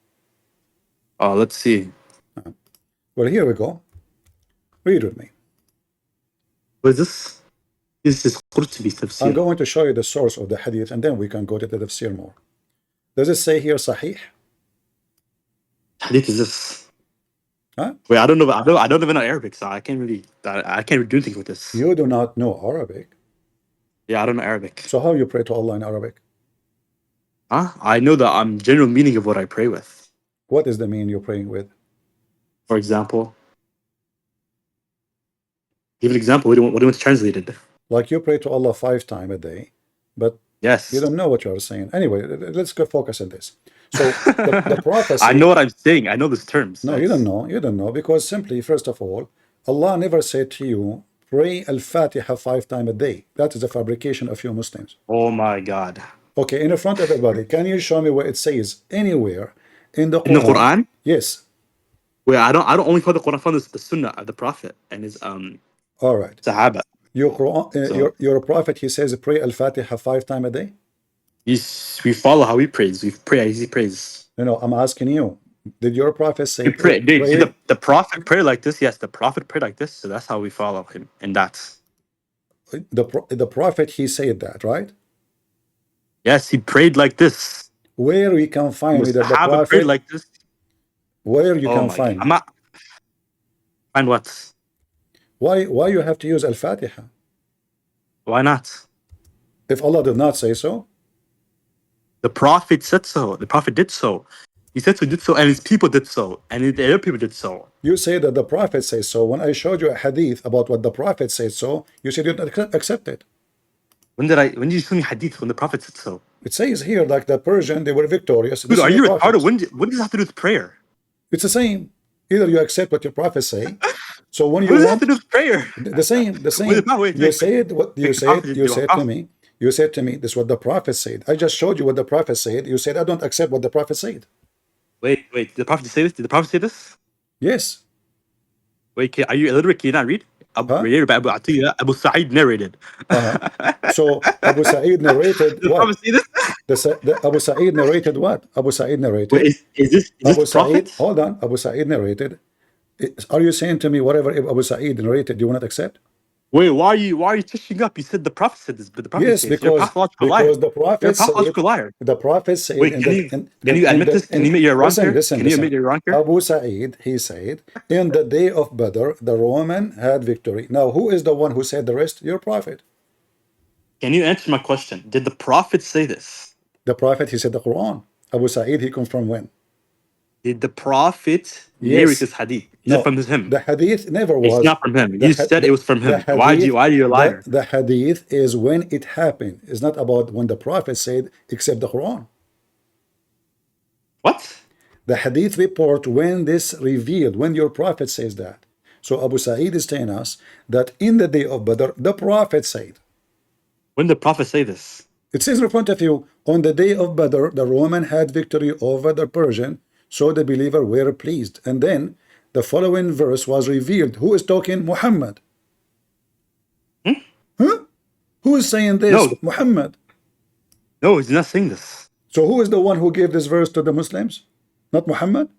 Let's see. Well, here we go. Read with me. What is this? This is Qurtubi Tafsir. I'm going to show you the source of the hadith, and then we can go to the tafsir more. Does it say here Sahih? Hadith is this? Huh? Wait, I don't know. I don't even know Arabic, so I can't really do anything with this. You do not know Arabic. Yeah, I don't know Arabic. So how you pray to Allah in Arabic? Huh? I know the general meaning of what I pray with. What is the meaning you're praying with? For example, give an example. What do you want translated? Like you pray to Allah 5 times a day, but yes, you don't know what you're saying. Anyway, let's go focus on this. So the prophecy. I know what I'm saying. I know these terms. No, you don't know. You don't know because simply, first of all, Allah never said to you, pray Al-Fatiha 5 times a day. That is a fabrication of you Muslims. Oh my God. Okay, in front of everybody, can you show me where it says anywhere in the Quran? In the Quran? Yes. Wait, I don't only follow the Quran, I follow the Sunnah of the Prophet and his All right. Sahaba. Your Quran, your prophet, he says pray Al-Fatiha 5 times a day. Yes, we follow how he prays. We pray as he prays. No, I'm asking you. Did your prophet say? We pray. The prophet prayed like this. Yes, the prophet prayed like this. So that's how we follow him. And that's the prophet. He said that, right? Yes, he prayed like this. Where we can find the prophet prayed like this. Where you can find? I'm not. Find what? Why you have to use Al-Fatiha? Why not? If Allah did not say so. The prophet said so. The prophet did so. He said so, did so, and his people did so, and the other people did so. You say that the prophet says so. When I showed you a hadith about what the prophet said so, you said you didn't accept it. When did you show me hadith when the prophet said so? It says here, like the Persian, they were victorious. Dude, are you retarded? What does it have to do with prayer? It's the same. Either you accept what your prophet say. So when you what does it have to do with prayer? The same. Wait, you said what you said. You said to me. You said to me, this is what the prophet said. I just showed you what the prophet said. You said I don't accept what the prophet said. Wait. Did the prophet say this? Did the prophet say this? Yes. Wait, are you illiterate? Can you not read? Abu Sa'id narrated. So Abu Sa'id narrated what? Abu Sa'id narrated what? Abu Sa'id narrated. Wait, is this Abu Sa'id? Hold on. Abu Sa'id narrated. Are you saying to me whatever Abu Sa'id narrated you will not accept? Wait, why are you touching up? You said the prophet said this, but the prophet said because the prophet said, liar. The prophet said. Wait, can you admit this? Can you admit you're wrong here? Listen. You admit you're wrong here? Abu Sa'id, he said, in the day of Badr, the Roman had victory. Now, who is the one who said the rest? Your prophet. Can you answer my question? Did the prophet say this? The prophet, he said the Quran. Abu Sa'id, he comes from when? Did the prophet narrate this hadith? Is it from him? The hadith never was. It's not from him. You said it was from him. Why are you a liar? The hadith is when it happened. It's not about when the prophet said, except the Quran. What? The hadith report when this revealed, when your prophet says that. So Abu Sa'id is telling us that in the day of Badr, the prophet said. When did the prophet say this? It says in front of you, on the day of Badr, the Roman had victory over the Persian. so the believer were pleased. And then the following verse was revealed. Who is talking? Muhammad. Huh? Who is saying this? No. Muhammad. No, he's not saying this. So who is the one who gave this verse to the Muslims? Not Muhammad?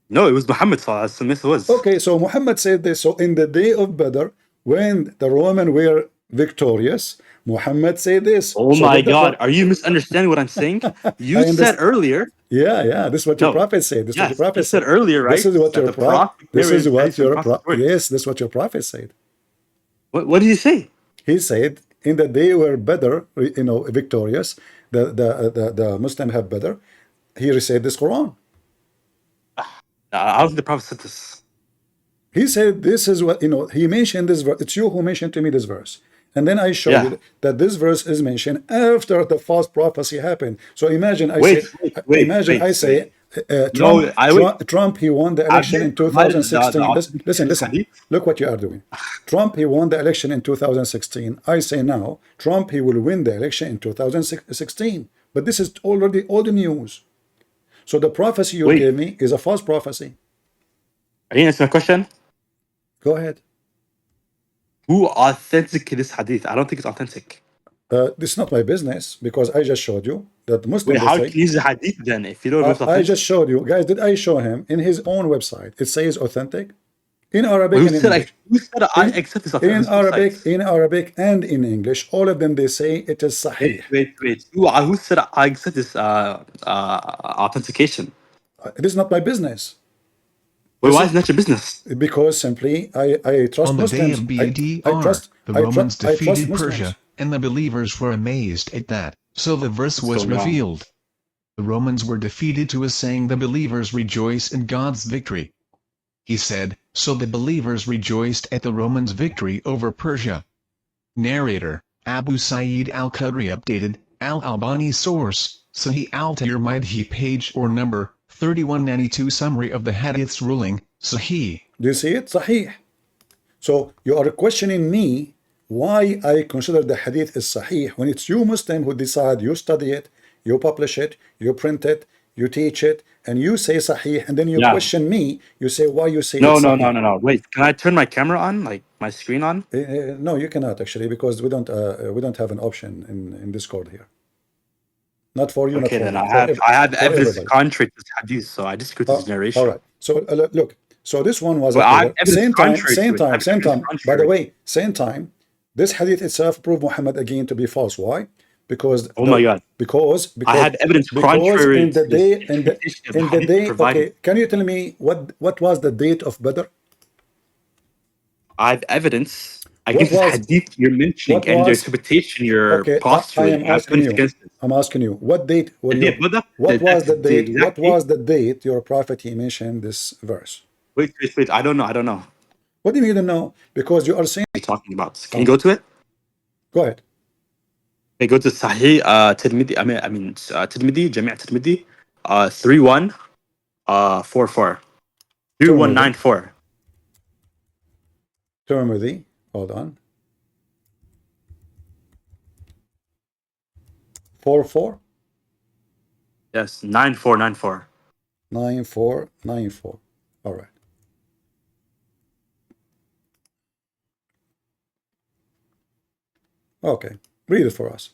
No, it was Muhammad Sallallahu Alaihi Wasallam. Yes, it was. Okay, so Muhammad said this. So in the day of Badr, when the Roman were victorious, Muhammad said this. Oh So my the- God, are you misunderstanding what I'm saying? You I said understand. earlier. Yeah, this is what your No. prophet said. This is what Yes, your prophet you said earlier, right? This is what that your the prophet. prophet This is married what Isaac and your prophet prophet. words. Yes, this is what your prophet said. What did he say? He said, in the day where Badr, victorious, the Muslim have Badr, he recited this Quran. I don't think the prophet said this. He said, this is what, he mentioned this verse. It's you who mentioned to me this verse. And then I showed Yeah. you that this verse is mentioned after the false prophecy happened. So imagine I Wait, say, wait, imagine wait, I say, No, Trump, he won the Have election you in provided the 2016. Listen. hadith? Look what you are doing. Trump, he won the election in 2016. I say now, Trump, he will win the election in 2016. But this is already old news. So the prophecy you Wait. gave me is a false prophecy. Are you answering my question? Go ahead. Who authenticated this hadith? I don't think it's authentic. This is not my business because I just showed you that Muslims Wait, how they can you use the hadith then if you don't know it's I authentic? just showed you, guys. Did I show him in his own website? It says authentic in Arabic Who and in said, English. who said I accept this authentic? In Arabic and in English, all of them they say it is sahih. Wait. Who said I accept this authentication? This is not my business Wait, why is that your business? because simply I trust On the Muslims. day of BDR, I trust the I Romans trust defeated Muslims. Persia, and the believers were amazed at that, so the verse was going on? revealed. The Romans were defeated to us, saying the believers rejoice in God's victory. He said, so the believers rejoiced at the Romans' victory over Persia. Narrator, Abu Sa'id al-Khudri updated, Al-Albani source, Sahih al-Tirmidhi page or number, 3192 summary of the hadith's ruling, Sahih. Do you see it? Sahih. So you are questioning me why I consider the hadith is sahih when it's you Muslim who decide, you study it, you publish it, you print it, you teach it, and you say sahih, and then you Yeah. question me. You say why you say No, it's no, sahih. no. Wait, can I turn my camera on, like my screen on? No, you cannot actually because we don't have an option in Discord here. Not for you, Okay, not for then me. I have for evidence everybody. contrary to this hadith, so I disagree with this generation. All right. So look. So this one was Well, I have same evidence time, contrary same to it. I time, have same evidence time. By the contrary. way, same time. This hadith itself proved Muhammad again to be false. Why? Because Oh my God. Because I had evidence because contrary in the to this day interpretation of in the the day. hadith provided. Okay, can you tell me what was the date of Badr? I have evidence against was- this hadith you're mentioning what and your was- interpretation you're Okay, I postulating. am I have asking evidence you. against it. I'm asking you. What date were The you? day of Badr? What was the date? exact What was the date your prophet he mentioned this verse? Wait. I don't know. What do you need to know? Because you are saying. What are you talking about? Can you go to it? Go ahead. Okay, go to Sahih Tirmidhi. I mean Tirmidhi, Jami' Tirmidhi, 3144. 3194. Tirmidhi. Hold on. 44. Yes, 9494. 9494. All right. Okay, read it for us.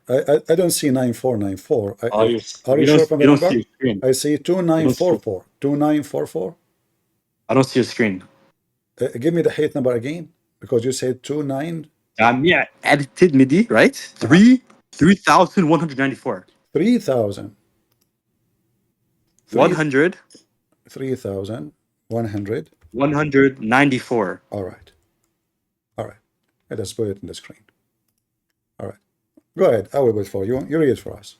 I don't see 9494. Are you sure from the you don't see number? your screen. I see 2944. 2944. I don't see your screen. Give me the height number again because you said 29. Yeah, at Tirmidhi, right? 3194. 3000. 100. 3100. 194. All right. Let us put it in the screen. All right. Go ahead. I will wait for you. You read it for us.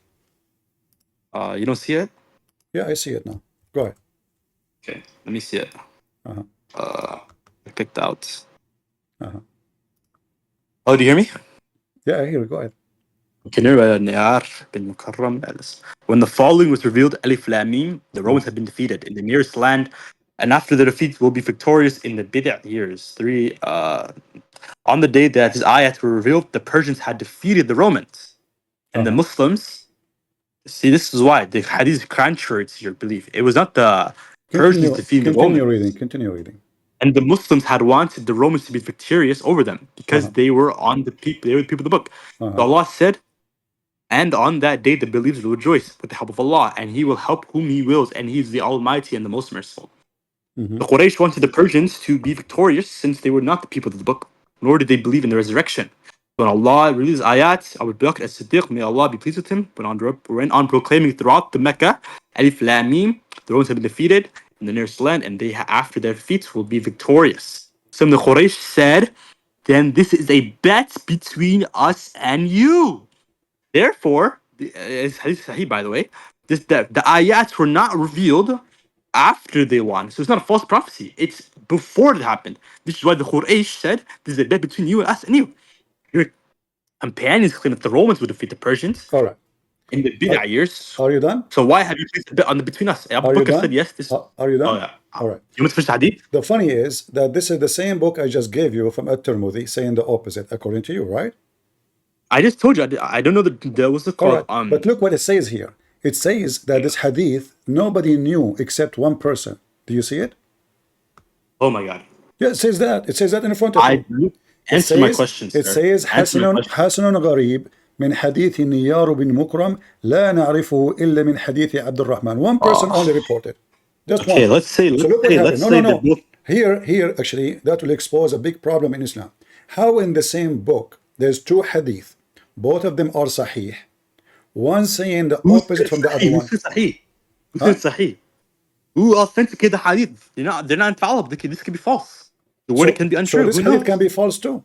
You don't see it? Yeah, I see it now. Go ahead. Okay, let me see it. Uh-huh. Picked out. Uh-huh. Oh, do you hear me? Yeah, I hear you. Go ahead. When the following was revealed, Alif Lam Mim, the Romans had been defeated in the nearest land, and after the defeat will be victorious in the Bid'ah years. On the day that his ayats were revealed, the Persians had defeated the Romans, and the Muslims See, this is why the hadith is contrary to your belief. It was not the Persians defeating the Romans. Continue reading. And the Muslims had wanted the Romans to be victorious over them because they were on the people. They were the people of the book. So Allah said, "And on that day, the believers will rejoice with the help of Allah, and He will help whom He wills, and He is the Almighty and the Most Merciful." The Quraysh wanted the Persians to be victorious since they were not the people of the book, nor did they believe in the resurrection. When Allah released ayat, Abu Bakr as-Siddiq, may Allah be pleased with him, went on proclaiming throughout the Mecca, Alif Lam Mim, the Romans have been defeated in the nearest land, and they, after their defeat, will be victorious. Some of the Quraysh said, then this is a bet between us and you. Therefore, it's Hadith Sahih, by the way, the ayats were not revealed after they won. So it's not a false prophecy. It's before it happened. This is why the Quraysh said, this is a bet between you and us and you. Your companions claim that the Romans would defeat the Persians. All right. In the Bid'ah years. Are you done? So why have you placed a bet on the between us? Abu Bakr said yes. Are you done? Oh, yeah. All right. You want to finish the hadith? The funny is that this is the same book I just gave you from At-Tirmidhi saying the opposite, according to you, right? I just told you. I don't know that was the call. Right. But look what it says here. It says that this hadith nobody knew except one person. Do you see it? Oh my God. Yeah, it says that. It says that in front of you. Answer my question, sir. It says حسن غريب من حديث نيار بن مكرم لا نعرفه إلا من حديث عبد الرحمن. One person only reported. Just one. Let's say no. Here, actually, that will expose a big problem in Islam. How in the same book there's two hadith, both of them are sahih, one saying the opposite from the other one. Who's sahih? Who authenticated the hadith? They're not infallible. This could be false. The word can be untrue. So this hadith can be false too.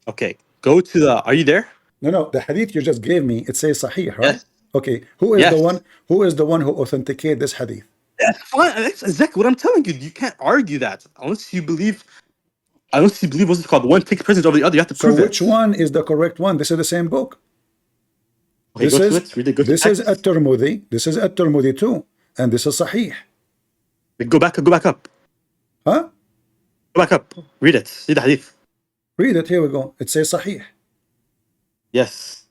Okay, go to the. Are you there? No. The hadith you just gave me, it says sahih, right? Yes. Okay. Who is the one? Who is the one who authenticated this hadith? That's fine. That's exactly what I'm telling you. You can't argue that unless you believe. What's it called? One takes precedence over the other. You have to prove it. So which one is the correct one? This is the same book. Okay, this is At-Tirmidhi. This is At-Tirmidhi too, and this is sahih. Go back up. Huh? Go back up. Read it. See the hadith. Read it. Here we go. It says sahih. Yes.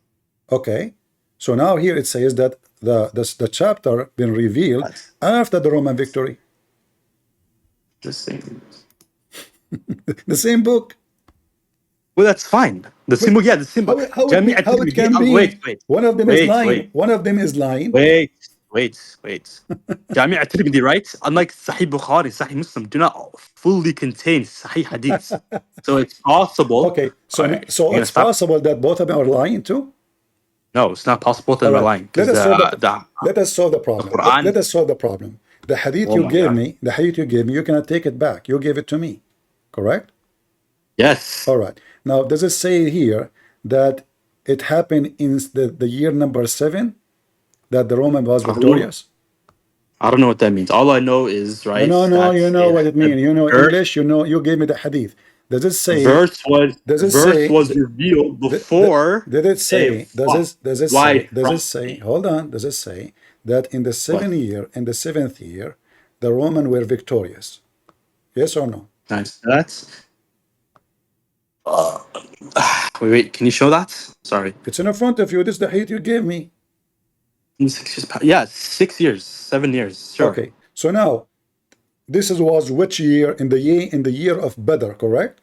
Okay. So now here it says that the chapter been revealed after the Roman victory. The same. The same book. Well, that's fine. The same book. Yeah, the same book. How it can be? Wait. One of them is lying. One of them is lying. Wait. Jami' at-Tirmidhi writes, unlike Sahih Bukhari, Sahih Muslim do not fully contain Sahih hadiths. So it's possible. Okay, so it's possible that both of them are lying too? No, it's not possible that they're lying. Let us solve the problem. Let us solve the problem. The hadith you gave me, you cannot take it back. You gave it to me. Correct? Yes. All right. Now, does it say here that it happened in the year number 7? That the Roman was victorious? I don't know what that means. All I know is, right? No, you know what it means. You know English, you gave me the hadith. Does it say verse was revealed before? Did it say hold on, does it say that in the 7th year, the Roman were victorious? Yes or no? Nice. That's wait, can you show that? Sorry. It's in front of you. This is the hadith you gave me. 6 years. Yeah, 6 years, 7 years. Sure. Okay. So now, this was which year? In the year of Badr, correct?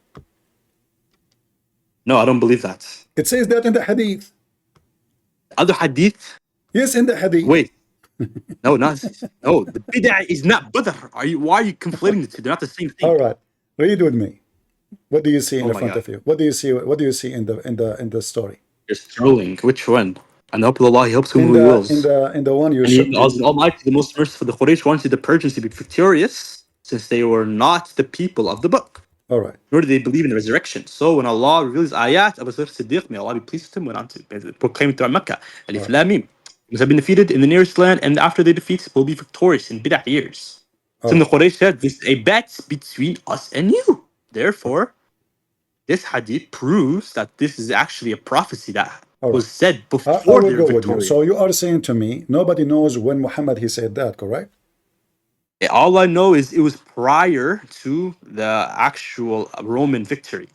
No, I don't believe that. It says that in the hadith. Other hadith? Yes, in the hadith. Wait. No. The bid'ah is not Badr. Why are you conflating the two? They're not the same thing. All right. Read with me. What do you see in the front of you? What do you see in the story? You're trolling. Which one? And the help of Allah, He helps whom He wills. In the one you said. Almighty, the most merciful, the Quraysh wanted the Persians to be victorious since they were not the people of the book. All right. Nor did they believe in the resurrection. So when Allah reveals ayat, Abu Bakr Siddiq, may Allah be pleased with him, went on to proclaim it throughout Mecca. Alif Lam Mim. They have been defeated in the nearest land, and after they defeat, will be victorious in bid'ah years. So the Quraysh said, this is a bet between us and you. Therefore, this hadith proves that this is actually a prophecy that was said before they were victorious. So you are saying to me, nobody knows when Muhammad he said that, correct? All I know is it was prior to the actual Roman victory.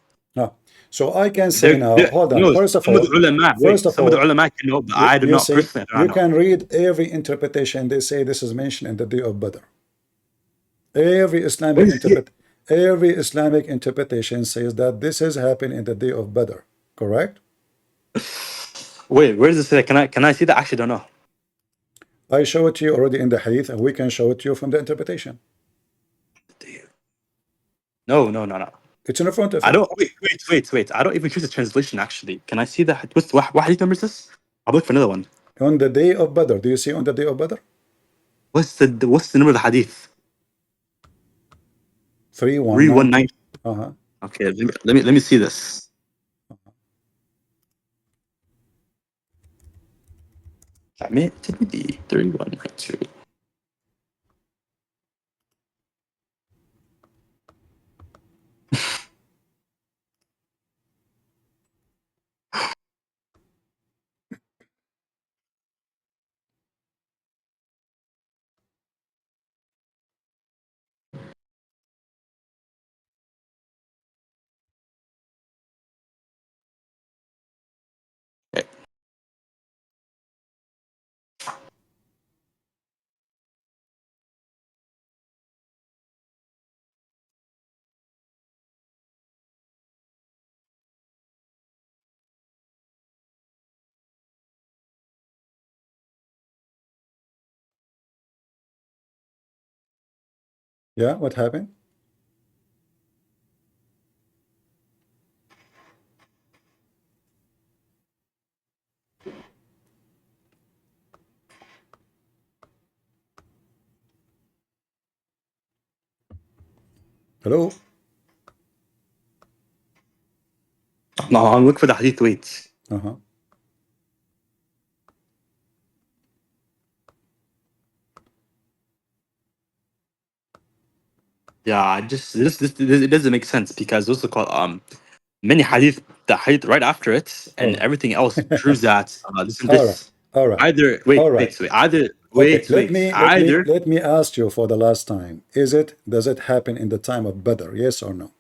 So I can say now, hold on. No, First of some of all, the ulama, wait, first of some of the all, ulama can know, but I do you not see, personally. I you don't know. can read every interpretation. They say this is mentioned in the day of Badr. Every Islamic interpretation says that this has happened in the day of Badr. Correct? Wait, where does it say? Can I see that? I actually don't know. I show it to you already in the hadith, and we can show it to you from the interpretation. No. It's in the front of I you. don't. Wait. I don't even choose the translation. Actually, can I see that? What hadith number is this? I'll look for another one. On the day of Badr. Do you see on the day of Badr? What's the number of the hadith? 319. 319. Okay, let me see this. Tirmidhi 3192. Yeah, what happened? Hello? No, I'm looking for the hadith. Wait. Yeah, this it doesn't make sense because those are called many hadith, the hadith right after it, and everything else proves that this. All right. Either Let me ask you for the last time. Does it happen in the time of Badr? Yes or no?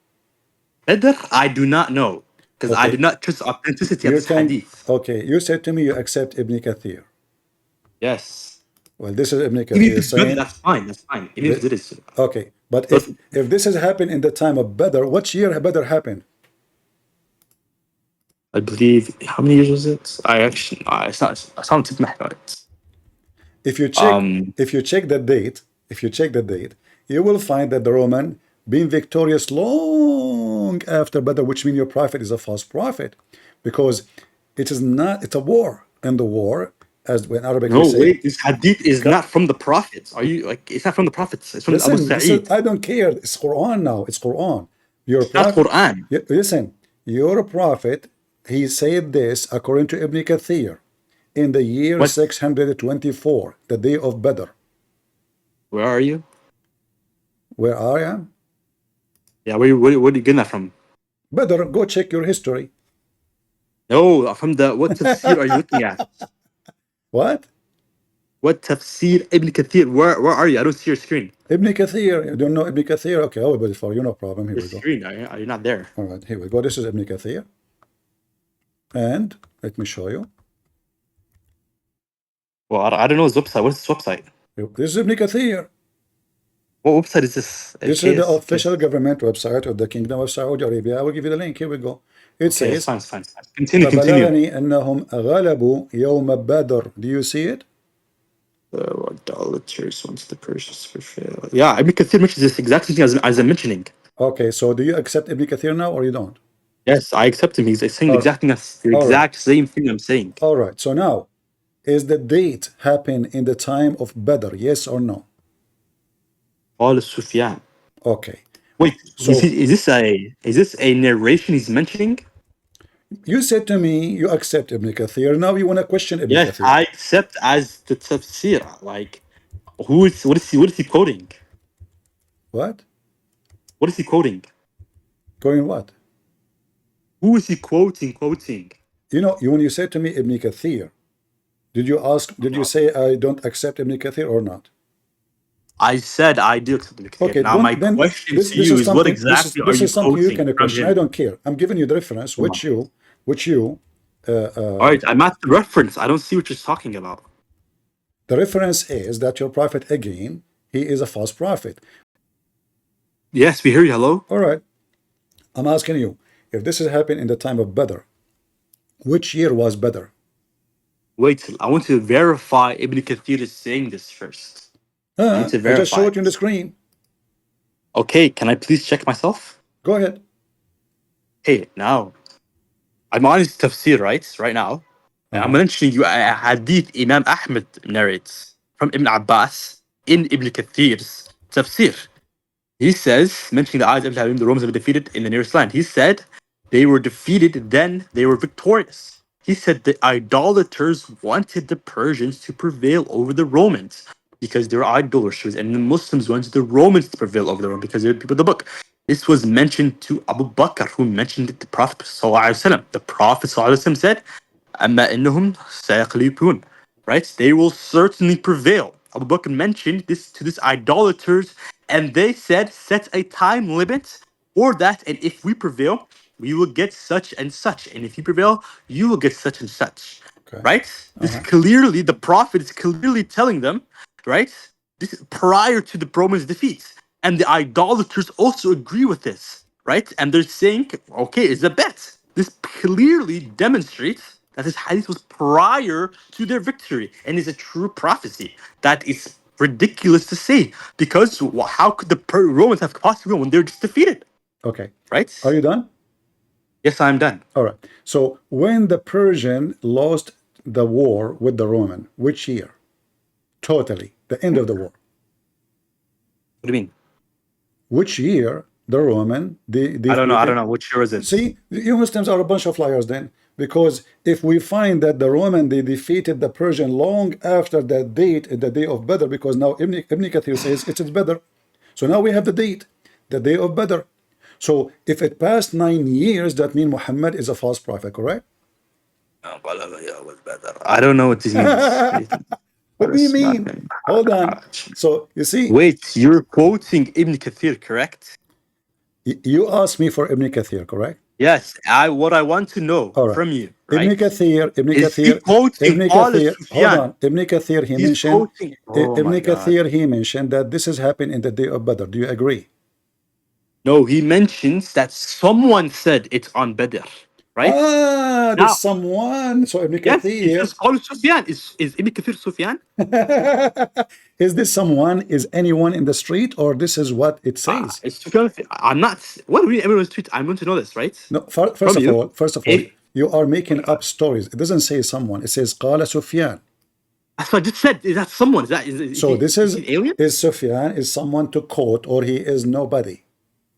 Badr, I do not know because I do not trust the authenticity of this hadith. Okay, you said to me you accept Ibn Kathir. Yes. Well, this is Ibn Even if Kathir it's saying. Badr, that's fine. Even if it is. Okay, but if this has happened in the time of Badr, which year Badr happened? I believe, how many years was it? It's not tip right. If you check the date, you will find that the Roman being victorious long after Badr, which means your prophet is a false prophet, because it's a war, and the war, as when Arabic No, say, wait, this hadith is not from the prophets. Are you like? It's not from the prophets. It's from Abu Sa'id. I don't care. It's Quran now. It's Quran. Your prophet, not Quran. Listen, your prophet, he said this according to Ibn Kathir in the year 624, the day of Badr. Where are you? Where I am? Yeah, where are you getting that from? Badr, go check your history. No, from what tafsir are you looking at? What? What tafsir Ibn Kathir? Where are you? I don't see your screen. Ibn Kathir. You don't know Ibn Kathir? Okay, I will put it for you. No problem. Here we go. Screen. Are you not there? All right, here we go. This is Ibn Kathir. And let me show you. Well, I don't know his website. What's this website? This is Ibn Kathir. What website is this? This is the official government website of the Kingdom of Saudi Arabia. I will give you the link. Here we go. It says, fine. Continue. أنهم غلبوا يوم بدر. Do you see it? Idolaters once the Persians prevail. Yeah, Ibn Kathir mentions this exact thing as I'm mentioning. Okay, so do you accept Ibn Kathir now or you don't? Yes, I accept him. He's saying the exact same thing I'm saying. All right, so now, is the date happen in the time of Badr, yes or no? All Sufyan. Okay. Wait, so is this a narration he's mentioning? You said to me you accept Ibn Kathir. Now you want to question Ibn Kathir. Yes, I accept as the tafsir. Like, what is he quoting? What? What is he quoting? Quoting what? Who is he quoting? You know, when you said to me Ibn Kathir, did you say I don't accept Ibn Kathir or not? I said I do accept Ibn Kathir. Okay, Now my then question this to you is, what exactly are this you is something you quoting can from question. him? I don't care. I'm giving you the reference, which you All right, I'm at the reference. I don't see what you're talking about. the reference is that your prophet, again, he is a false prophet. Yes, we hear you. Hello. All right, I'm asking you, if this has happened in the time of Badr, which year was Badr? Wait, I want to verify Ibn Kathir is saying this first. I need to I just verify. showed you on the screen. Okay, can I please check myself? Go ahead. Hey, now I'm on his tafsir, right now. And I'm mentioning you a hadith Imam Ahmed narrates from Ibn Abbas in Ibn Kathir's tafsir. He says, mentioning the ayat of the Romans were defeated in the nearest land. He said they were defeated, then they were victorious. He said the idolaters wanted the Persians to prevail over the Romans because they were idolaters, and the Muslims wanted the Romans to prevail over the Romans because they were the people of the book. This was mentioned to Abu Bakr, who mentioned it to the Prophet ﷺ. The Prophet ﷺ said, "Amma innahum sayaqlibun," right? They will certainly prevail. Abu Bakr mentioned this to these idolaters, and they said, set a time limit for that, and if we prevail, we will get such and such, and if you prevail, you will get such and such. Okay. Right? This clearly, the Prophet is clearly telling them, right? This is prior to the Romans' defeat. And the idolaters also agree with this, right? And they're saying, okay, it's a bet. This clearly demonstrates that this hadith was prior to their victory and is a true prophecy. That is ridiculous to say, because how could the Romans have possibly won when they're just defeated? Okay. Right? Are you done? Yes, I'm done. All right. So when the Persian lost the war with the Roman, which year? Totally. The end of the war. What do you mean? Which year the Roman... I don't know. Which year is it? See, you Muslims are a bunch of liars then. Because if we find that the Roman, they defeated the Persian long after that date, the day of Badr, because now Ibn Kathir says it is Badr. So now we have the date, the day of Badr. So if it passed 9 years, that means Muhammad is a false prophet, correct? I don't know what this means. What do you mean? Hold on. So you see... Wait, you're quoting Ibn Kathir, correct? You asked me for Ibn Kathir, correct? Yes, what I want to know from you, right? Ibn Kathir, Hold on. Ibn Kathir, he mentioned that this has happened in the day of Badr. Do you agree? No, he mentions that someone said it's on Badr, right? There's someone. So Ibn Kathir... Yes, it's called Sufyan. Is Ibn Kathir Sufyan? Is this someone? Is anyone in the street, or this is what it says? I'm not... What do you mean everyone in the street? I want to know this, right? No, first of all, you are making up stories. It doesn't say someone. It says Qala Sufyan. That's what I just said. Is that someone? So this is an alien? Is Sufyan is someone to quote, or he is nobody?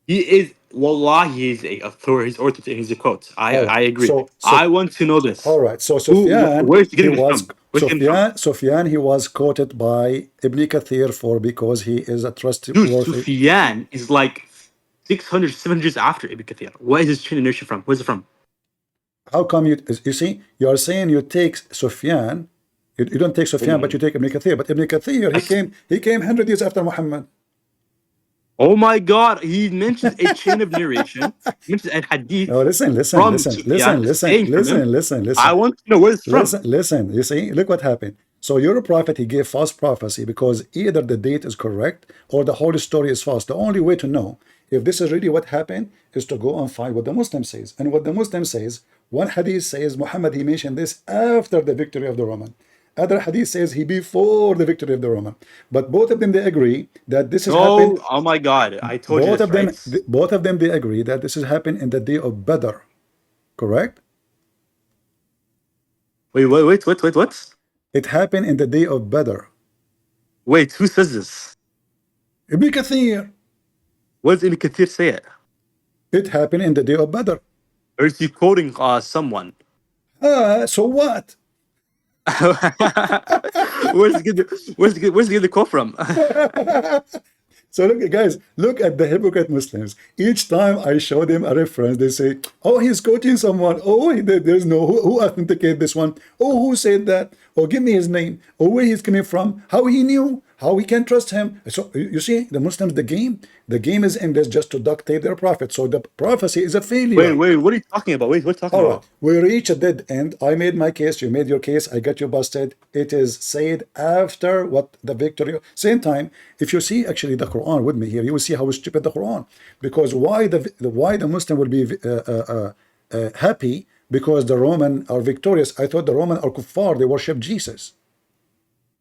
He is... Wallah, he is a authority. He's a quote. I agree. So I want to know this. All right. So Sufyan, Sufyan, he was quoted by Ibn Kathir because he is a trustworthy. Dude, Sufyan is like 600, 700 years after Ibn Kathir. Where is his chain of narration from? Where's it from? How come you see? You are saying you take Sufyan. You don't take Sufyan, but you take Ibn Kathir. But Ibn Kathir, he came 100 years after Muhammad. Oh my God! He mentions a chain of narration. He mentions a hadith. Oh, listen. I want to know where it's from. Listen. You see, look what happened. So your prophet, he gave false prophecy because either the date is correct or the whole story is false. The only way to know if this is really what happened is to go and find what the Muslim says. And what the Muslim says, one hadith says Muhammad, he mentioned this after the victory of the Roman. Other hadith says he before the victory of the Roman. But both of them, they agree that this has happened. Oh my God, I told you this, both of them, they agree that this has happened in the day of Badr. Correct? Wait, what? It happened in the day of Badr. Wait, who says this? Ibn Kathir. What does Ibn Kathir say it? It happened in the day of Badr. Or is he quoting someone? So what? Where's he get the quote from? So look, guys, look at the hypocrite Muslims. Each time I show them a reference, they say, "Oh, he's quoting someone. Oh, there's no who authenticate this one. Oh, who said that? Oh, give me his name. Oh, where he's coming from. How he knew? How we can trust him? So you see, the Muslims, the game is endless just to dictate their prophet. So the prophecy is a failure. Wait, what are you talking about? Wait, what are you talking All about? right, we reach a dead end. I made my case, you made your case, I got you busted. It is said after what the victory. Same time, if you see actually the Quran with me here, you will see how stupid the Quran. Because why the Muslim will be happy because the Roman are victorious? I thought the Roman are kuffar, they worship Jesus.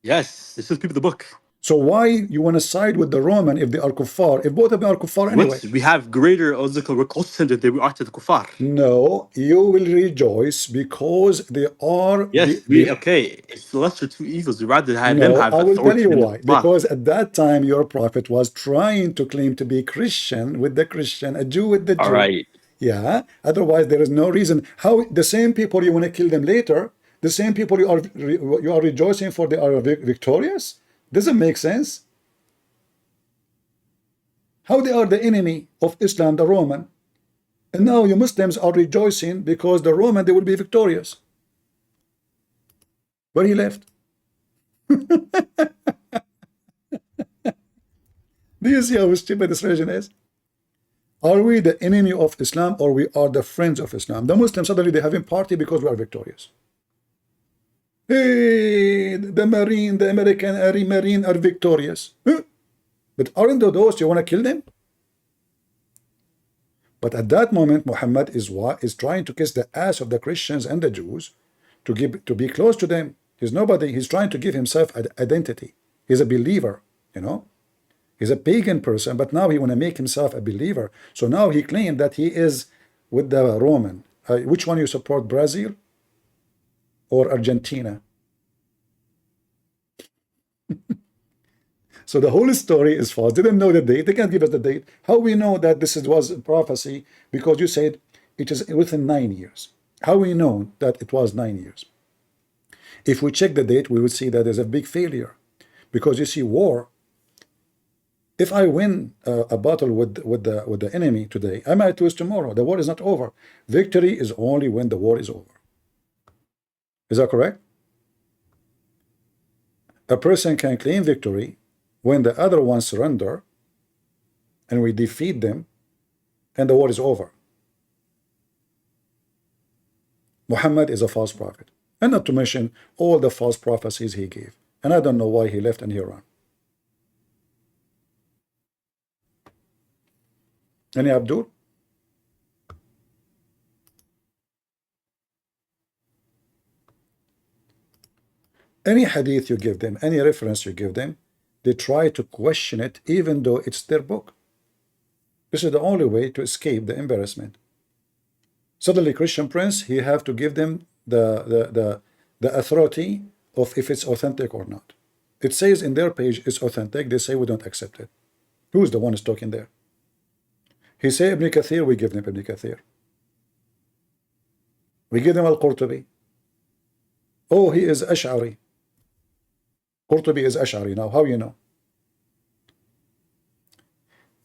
Yes, this is people the book. So why you want to side with the Roman if they are kuffar? If both of them are kuffar anyway. What? We have greater, we're closer to them than we are to the kuffar. No, you will rejoice because they are. Yes, okay. It's the lesser two evils. We'd rather have them No, have I will tell authority you than the why. kuffar. Because at that time, your prophet was trying to claim to be Christian with the Christian, a Jew with the Jew. All right. Yeah. Otherwise, there is no reason. How the same people you want to kill them later, the same people you are rejoicing for, they are victorious? Doesn't make sense. How they are the enemy of Islam, the Roman, and now you Muslims are rejoicing because the Roman, they will be victorious. Where he left? Do you see how stupid this religion is? Are we the enemy of Islam or we are the friends of Islam? The Muslims suddenly they having party because we are victorious. Hey, the American Marine are victorious. Huh? But aren't those you want to kill them? But at that moment, Muhammad is trying to kiss the ass of the Christians and the Jews to be close to them. He's nobody. He's trying to give himself an identity. He's a believer, you know. He's a pagan person, but now he want to make himself a believer. So now he claimed that he is with the Roman. Which one you support, Brazil or Argentina? So the whole story is false. They didn't know the date. They can't give us the date. How we know that this was a prophecy? Because you said it is within 9 years. How we know that it was 9 years? If we check the date, we will see that there's a big failure. Because you see, war. If I win a battle with the enemy today, I might lose tomorrow. The war is not over. Victory is only when the war is over. Is that correct? A person can claim victory when the other ones surrender and we defeat them and the war is over. Muhammad is a false prophet. And not to mention all the false prophecies he gave. And I don't know why he left and he ran. Any Abdul? Any hadith you give them, any reference you give them, they try to question it even though it's their book. This is the only way to escape the embarrassment. Suddenly Christian Prince, he have to give them the authority of if it's authentic or not. It says in their page it's authentic, they say we don't accept it. Who's the one who's talking there? He say Ibn Kathir, we give them Ibn Kathir. We give them Al-Qurtubi. Oh, he is Ash'ari. Qurtubi is Ash'ari. Now, how you know?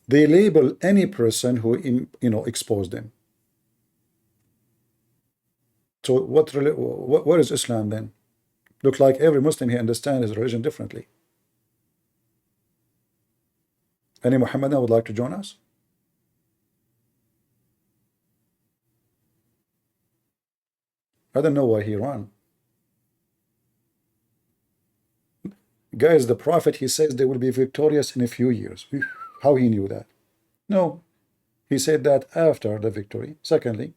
They label any person who, exposed them. So what is Islam then? Look like every Muslim here understands his religion differently. Any Muhammadan would like to join us? I don't know why he ran. Guys, the prophet, he says they will be victorious in a few years. How he knew that? No, he said that after the victory. Secondly,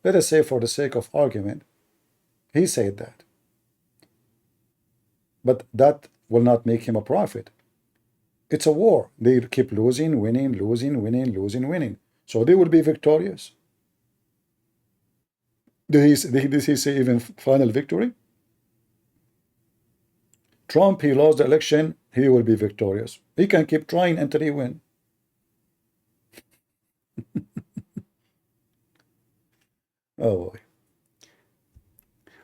let us say for the sake of argument, he said that. But that will not make him a prophet. It's a war. They keep losing, winning, losing, winning, losing, winning. So they will be victorious. Did he say even final victory? Trump, he lost the election, he will be victorious. He can keep trying until he win. Oh boy.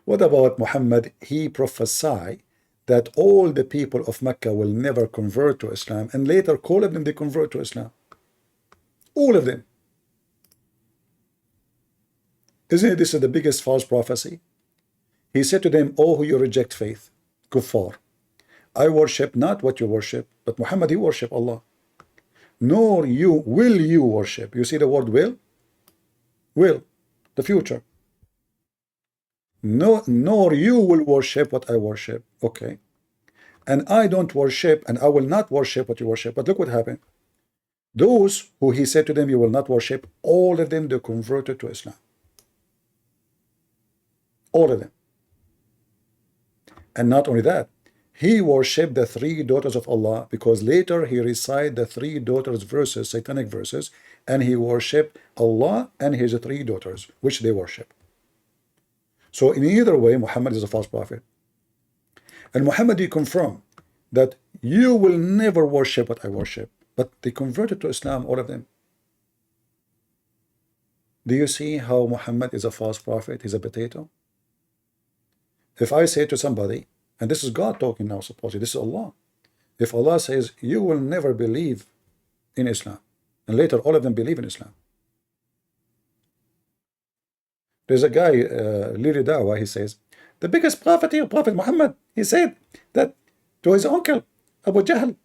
What about Muhammad? He prophesied that all the people of Mecca will never convert to Islam, and later all of them they convert to Islam. All of them. Isn't this the biggest false prophecy? He said to them, oh, who you reject faith, kuffar, I worship not what you worship, but Muhammad, he worship Allah. Nor will you worship. You see the word will? Will, the future. No, nor you will worship what I worship. Okay. And I don't worship, and I will not worship what you worship. But look what happened. Those who he said to them, you will not worship, all of them, they converted to Islam. All of them. And not only that, he worshipped the 3 daughters of Allah, because later he recited the 3 daughters verses, satanic verses, and he worshipped Allah and his 3 daughters, which they worship. So in either way, Muhammad is a false prophet. And Muhammad, he confirmed that you will never worship what I worship. But they converted to Islam, all of them. Do you see how Muhammad is a false prophet? He's a potato. If I say to somebody, and this is God talking now, supposedly, this is Allah. If Allah says, you will never believe in Islam, and later all of them believe in Islam. There's a guy, Lili Dawa, he says, the biggest prophet here, Prophet Muhammad, he said that to his uncle, Abu Jahl,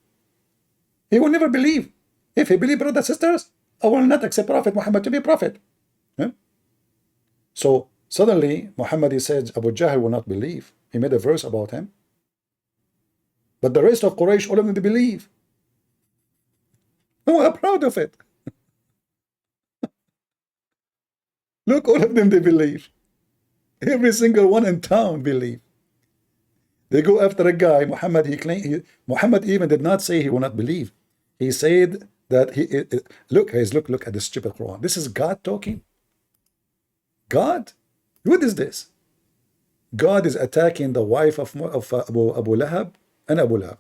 he will never believe. If he believe, brothers and sisters, I will not accept Prophet Muhammad to be prophet. So suddenly, Muhammad, he says, Abu Jahl will not believe. He made a verse about him. But the rest of Quraysh, all of them, they believe. Oh, I'm proud of it. Look, all of them, they believe. Every single one in town believe. They go after a guy, Muhammad, Muhammad even did not say he will not believe. He said that look, guys, look at the stupid Quran. This is God talking. God? What is this? God is attacking the wife of Abu Lahab and Abu Lahab.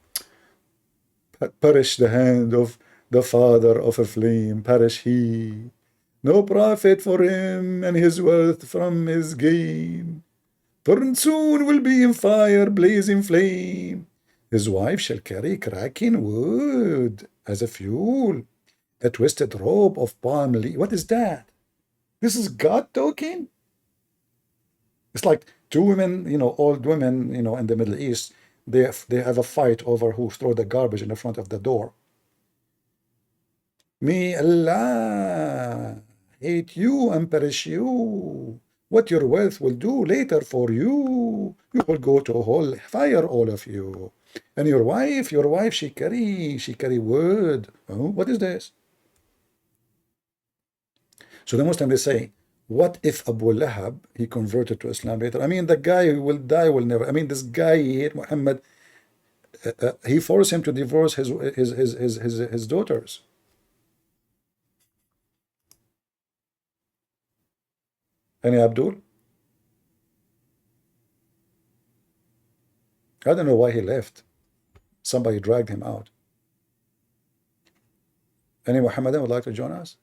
Perish the hand of the father of a flame, perish he. No profit for him and his wealth from his gain. For soon will be in fire, blazing flame. His wife shall carry cracking wood as a fuel, a twisted rope of palm leaf. What is that? This is God talking? It's like 2 women, old women, in the Middle East, they have a fight over who throw the garbage in the front of the door. May Allah hate you and perish you. What your wealth will do later for you. You will go to hell fire, all of you. And your wife, she carry wood. Oh, what is this? So the Muslim, they say, what if Abu Lahab, he converted to Islam later? I mean, the guy who will die will never. I mean, this guy, he hate Muhammad. He forced him to divorce his daughters. Any Abdul? I don't know why he left. Somebody dragged him out. Any Muhammadan would like to join us?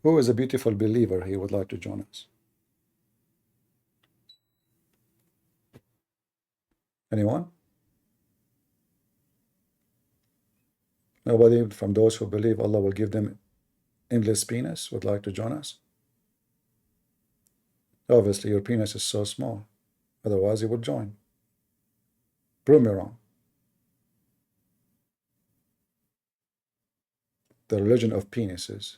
Who is a beautiful believer he would like to join us? Anyone? Nobody from those who believe Allah will give them endless penis would like to join us? Obviously, your penis is so small. Otherwise, you would join. Prove me wrong. The religion of penises.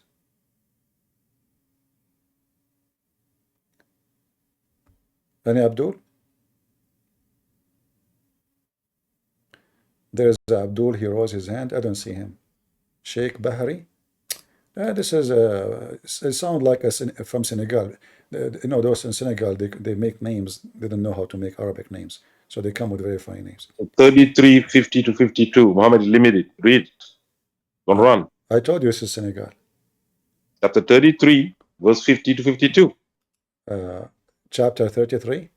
Any Abdul? There's Abdul, he rose his hand. I don't see him. Sheikh Bahari? This is it sounds like from Senegal. Those in Senegal, they make names. They don't know how to make Arabic names. So they come with very funny names. 33, 50 to 52. Muhammad is limited. Read it. Don't run. I told you this is Senegal. Chapter 33, verse 50 to 52. Chapter 33?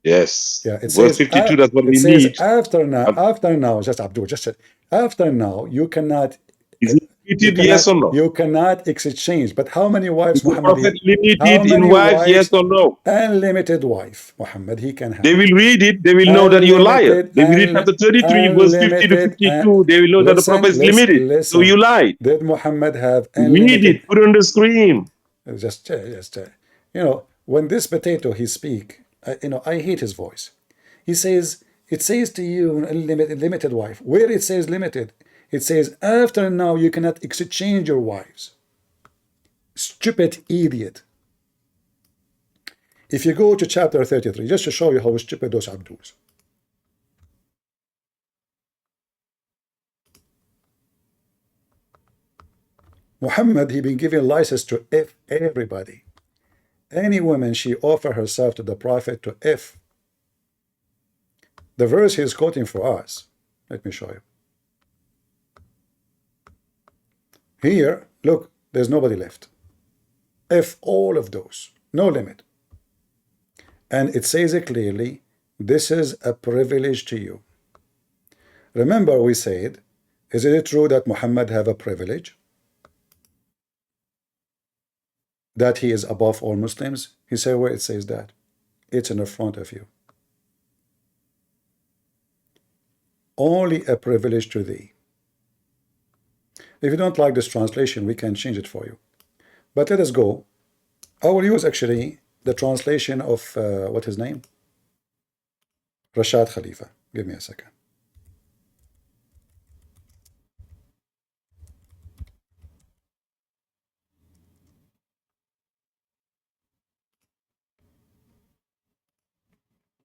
Yes. Yeah, it verse says 52, that's what we says need. after now, just Abdul, just said, after now, you cannot. Is it limited, yes or no? You cannot exchange. But how many wives, Is the Muhammad? prophet limited in wives, yes or no? Unlimited wife, Muhammad, he can have. They will read it, they will know that you're a liar. They will read chapter 33, verse 50 to 52, they will know that the prophet is limited. So you lied. Did Muhammad have unlimited? Read it, put it on the screen. Just when this potato he speak, I hate his voice. He says It says to you, limited wife. Where it says limited, it says after now you cannot exchange your wives. Stupid idiot. If you go to chapter 33, just to show you how stupid those Abduls. Muhammad, he been giving license to F everybody. Any woman, she offer herself to the Prophet to F. The verse he's quoting for us, let me show you. Here, look, there's nobody left. F all of those, no limit. And it says it clearly, this is a privilege to you. Remember we said, is it true that Muhammad have a privilege? That he is above all Muslims? He said where it says that. It's in the front of you. Only a privilege to thee. If you don't like this translation, we can change it for you. But let us go. I will use actually the translation of, what his name? Rashad Khalifa. Give me a second.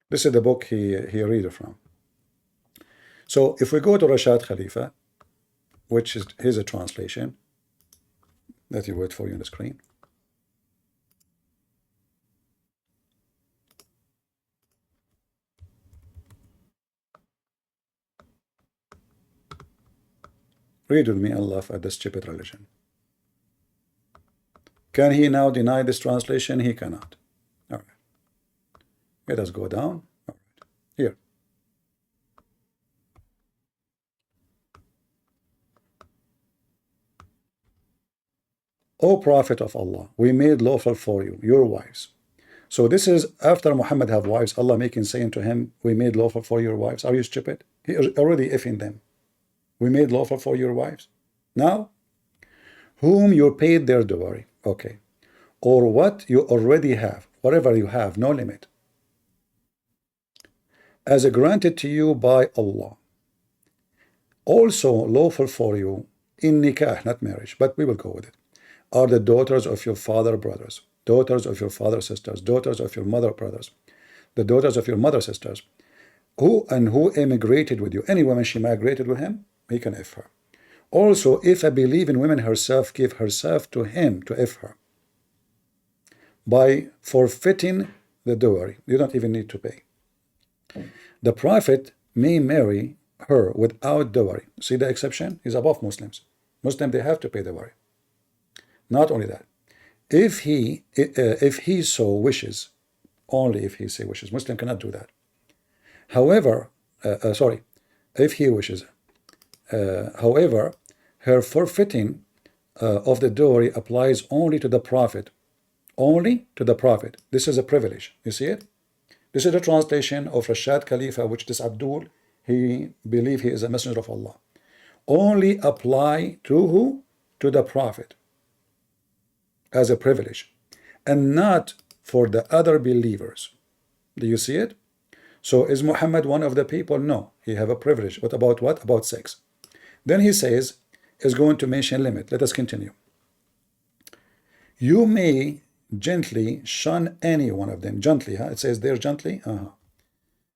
This is the book he read it from. So if we go to Rashad Khalifa, which is his translation, that you wait for you on the screen. Read with me and laugh at the stupid religion. Can he now deny this translation? He cannot. All right. Let us go down. All right. Here. O Prophet of Allah, we made lawful for you, your wives. So this is after Muhammad have wives, Allah making saying to him, we made lawful for your wives. Are you stupid? He already effing them. We made lawful for your wives. Now, whom you paid their dowry. Okay. Or what you already have, whatever you have, no limit. As granted to you by Allah. Also lawful for you in nikah, not marriage, but we will go with it, are the daughters of your father brothers, daughters of your father sisters, daughters of your mother brothers, the daughters of your mother sisters, who emigrated with you. Any woman she migrated with him, he can F her. Also, if a believing woman herself give herself to him to F her, by forfeiting the dowry, you don't even need to pay. The Prophet may marry her without dowry. See the exception? He's above Muslims. Muslims, they have to pay dowry. Not only that, if he so wishes, only if he so wishes, Muslim cannot do that. However, if he wishes, however, her forfeiting of the dowry applies only to the Prophet. Only to the Prophet. This is a privilege. You see it? This is the translation of Rashad Khalifa, which this Abdul, he believe he is a messenger of Allah. Only apply to who? To the Prophet. As a privilege. And not for the other believers. Do you see it? So is Muhammad one of the people? No. He have a privilege. But about what? About sex. Then he says, is going to mention limit. Let us continue. You may gently shun any one of them. Gently, huh? It says there gently.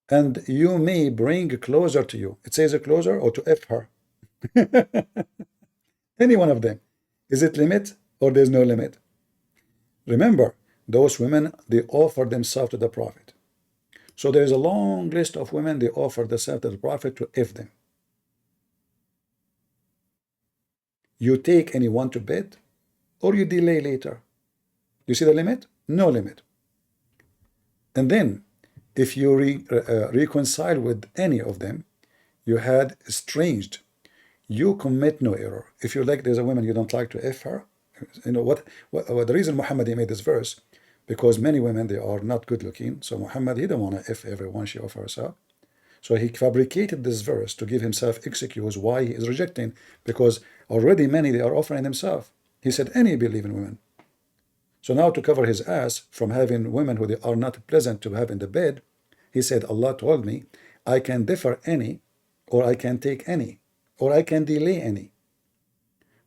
And you may bring closer to you. It says a closer or to F her. Any one of them. Is it limit or there's no limit? Remember, those women, they offer themselves to the Prophet. So there is a long list of women, they offer themselves to the Prophet to F them. You take anyone to bed or you delay later. You see the limit? No limit. And then, if you reconcile with any of them, you had estranged, you commit no error. If you like, there's a woman you don't like to F her. You know what the reason Muhammad he made this verse, because many women, they are not good looking. So Muhammad, he don't want to F everyone she offers herself. So he fabricated this verse to give himself excuse why he is rejecting, because already many, they are offering themselves. He said any believing women. So now to cover his ass from having women who they are not pleasant to have in the bed, he said, Allah told me, I can defer any, or I can take any, or I can delay any.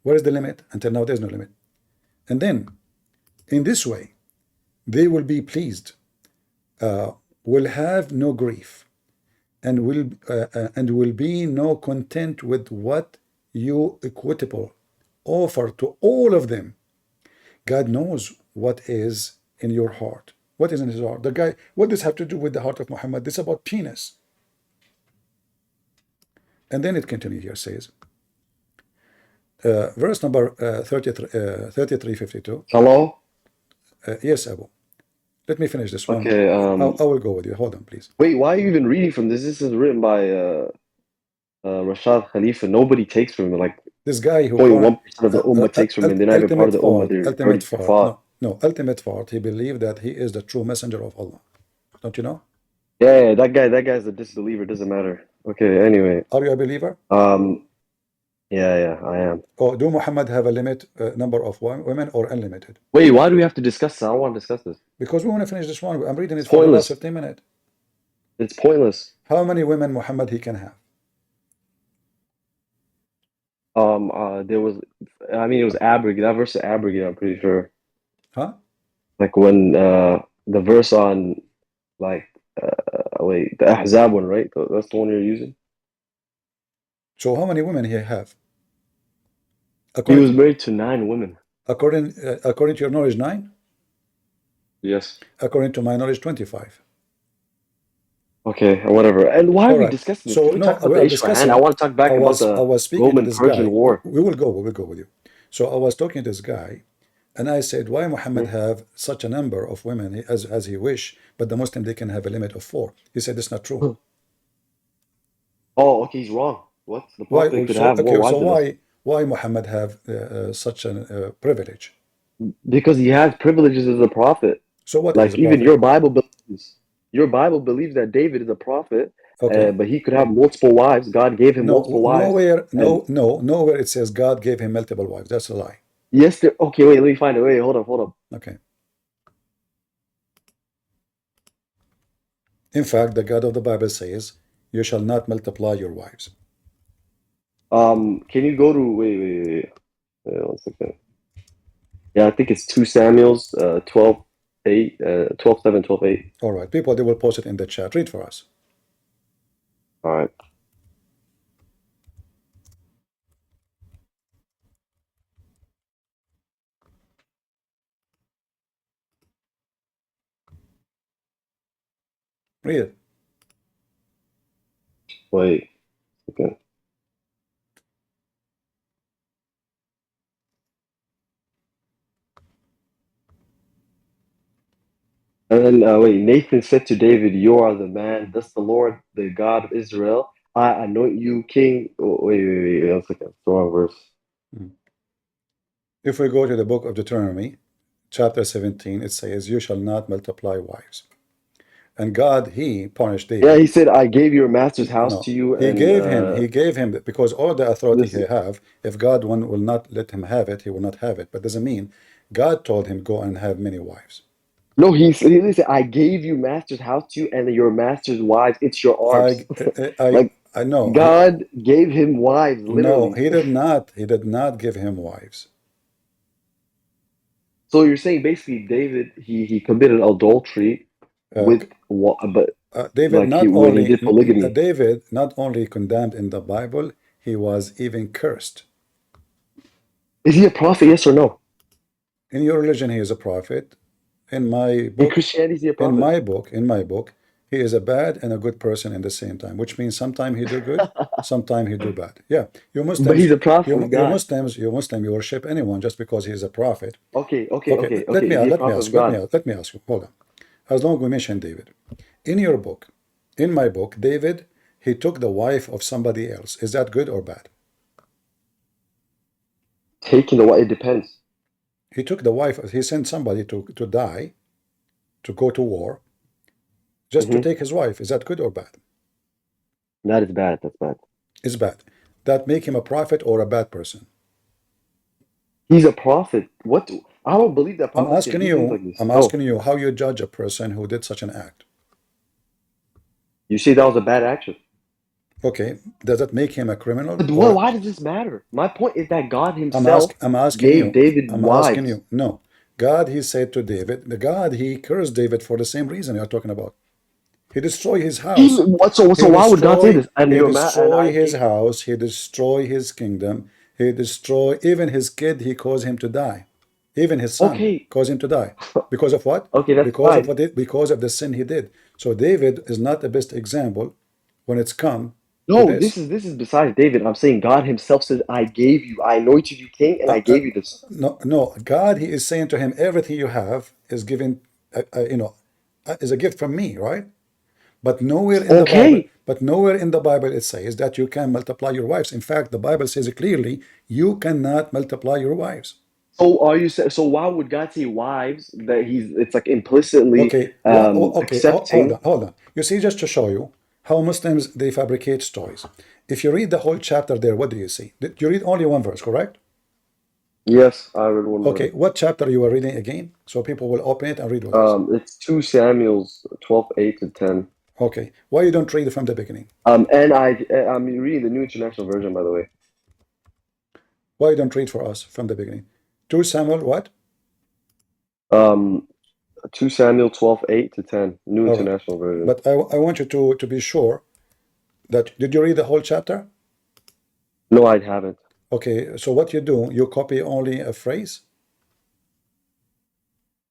Where is the limit? Until now, there's no limit. And then, in this way, they will be pleased, will have no grief, and will be no content with what you equitable offer to all of them. God knows what is in your heart. What is in his heart? The guy, what does this have to do with the heart of Muhammad? This is about penis. And then it continues here, says, verse number 3352. Hello? Yes, Abu. Let me finish this one. Okay, I will go with you. Hold on, please. wait, why are you even reading from this? This is written by Rashad Khalifa. Nobody takes from him. Like, This guy who 0.1% of the Ummah takes from him. They're not even part of the Ummah. They're ultimate already fard. No, ultimate fard. He believed that he is the true messenger of Allah. Don't you know? Yeah, that guy's a disbeliever. Doesn't matter. Okay, anyway. Are you a believer? Yeah, I am. Or do Muhammad have a limit number of women or unlimited? Wait, why do we have to discuss this? I don't want to discuss this. Because we want to finish this one. I'm reading it It's for the pointless. last 15 minutes. It's pointless. How many women Muhammad he can have? There was, I mean, it was abrogated. That verse is abrogated, I'm pretty sure. Huh? Like when the verse on, like, wait, the Ahzab one, right? That's the one you're using? So how many women he have? He was married to 9 women. According to your knowledge, 9? Yes. According to my knowledge, 25. Okay, whatever. And why are we discussing this? So Can we no, talk about we the are Isfahan? discussing. I want to talk back I about was the speaking to this guy. Roman-Persian War. We will go with you. So I was talking to this guy, and I said, why Muhammad have such a number of women as he wish, but the Muslim, they can have a limit of 4. He said it's not true. Oh, okay, he's wrong. What? The Why? Prophet could have more wives than us. Why Muhammad have such a privilege? Because he has privileges as a prophet. So what? Like is a even prophet? your Bible believes that David is a prophet, Okay. but he could have multiple wives. God gave him multiple wives. Nowhere it says God gave him multiple wives. That's a lie. Yes, okay, wait, let me find it. Wait, hold up. Okay. In fact, the God of the Bible says, you shall not multiply your wives. Can you go to wait, 1 second. Yeah, I think it's 2 Samuels 12:8, 12:7, 12:8. All right, people, they will post it in the chat. Read for us. All right. Read it. Wait. Okay. And then wait, Nathan said to David, "You are the man. Thus the Lord, the God of Israel, I anoint you king." Oh, wait. 1 second. The wrong verse. If we go to the book of Deuteronomy, chapter 17, it says, "You shall not multiply wives." And God, he punished David. Yeah, he said, "I gave your master's house to you." He gave him because all the authority he have. If God will not let him have it, he will not have it. But doesn't mean God told him go and have many wives. No, he said, "I gave you master's house to you, and your master's wives. It's your arms." I know. God gave him wives. Literally. No, he did not. He did not give him wives. So you're saying basically David he committed adultery with but David like not when only he did polygamy. David not only condemned in the Bible, he was even cursed. Is he a prophet? Yes or no? In your religion, he is a prophet. In my book, in Christianity, is he a prophet? In my book, he is a bad and a good person in the same time, which means sometimes he do good, sometimes he do bad. Yeah, you Muslims. But he's a prophet. You Muslim, you worship anyone just because he is a prophet. Okay. Let me ask you. Hold on. As long as we mention David, in your book, in my book, David, he took the wife of somebody else. Is that good or bad? Taking the wife, it depends. He took the wife. He sent somebody to die, to go to war, just to take his wife. Is that good or bad? That is bad. That's bad. It's bad. That make him a prophet or a bad person? He's a prophet. What? I don't believe that. I'm asking you. I'm asking you how you judge a person who did such an act. You say that was a bad action. Okay, does that make him a criminal? But Or why does this matter? My point is that God I'm Himself asking gave you. David I'm asking wives. you. No, God, He said to David, the God, He cursed David for the same reason you're talking about. He destroyed his house. Even what? So He why would God say destroy this? And he you're mad, and destroy I his gave. house, he destroy his kingdom, he destroy even his kid, he caused him to die. Even his son Okay, caused him to die. Because of what? okay, that's Because of fine. because of the sin he did. So David is not the best example when it's come to No, this. this is besides David. I'm saying God Himself says, "I gave you, I anointed you king, and I gave you this." No, God, he is saying to him, everything you have is given, is a gift from me, right? But nowhere in the Bible, Okay. it says that you can multiply your wives. In fact, the Bible says clearly you cannot multiply your wives. So are you saying? So why would God say wives? That He's it's like implicitly Okay, accepting. hold on. You see, just to show you how Muslims they fabricate stories. If you read the whole chapter there, what do you see? Did you read only one verse, correct? Yes, I read one Okay, verse. what chapter you are reading again? So people will open it and read what it is. It's 2 Samuel's 12:8-10. Okay, why you don't read it from the beginning? And I'm reading the New International Version, by the way. Why you don't read for us from the beginning? 2 Samuel what? 2 Samuel 12:8-10, New Okay, International Version. but I want you to be sure that, did you read the whole chapter? No, I haven't. Okay, so what you do, you copy only a phrase?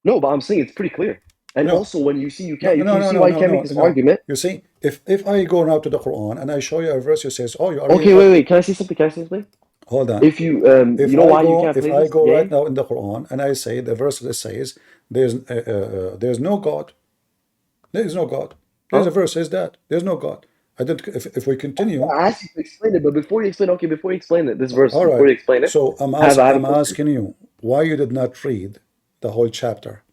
No, but I'm saying it's pretty clear. And No. also, when you see you No, can't, you see why you can't make this argument. You see, if I go now to the Quran and I show you a verse, you says, oh, you are Okay, wait. Can I say something? Can I say something? Hold on. If you you know why you can't play if I this go right game? now in the Quran and I say the verse that says there's no God, there is no God. There's a verse says that there's no God. I don't. If we continue, I asked you to explain it, but before you explain, before you explain it, this verse, all before right. you explain it, So I'm I have a question. asking you why you did not read the whole chapter.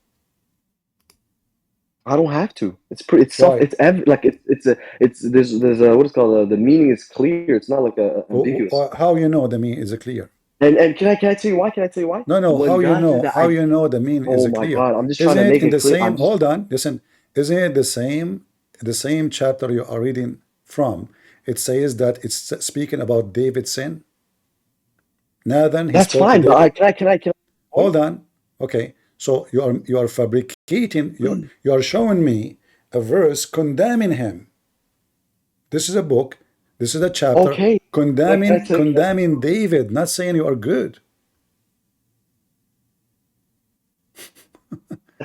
I don't have to. It's pretty. It's Why? it's there's a what is called the meaning is clear. It's not like ambiguous. How you know the meaning is clear? And can I tell you why? Can I tell you why? No. When How you God says know? that How you know the meaning is oh my clear? God, I'm just Isn't trying to it make in it the clear. same? Hold on, listen. Isn't it the same chapter you are reading from? It says that it's speaking about David's sin. Nathan, he That's spoke to fine, David. but can I Hold on. Okay, so you are fabricating. You are showing me a verse condemning him. This is a book. This is a chapter okay. condemning David, not saying you are good.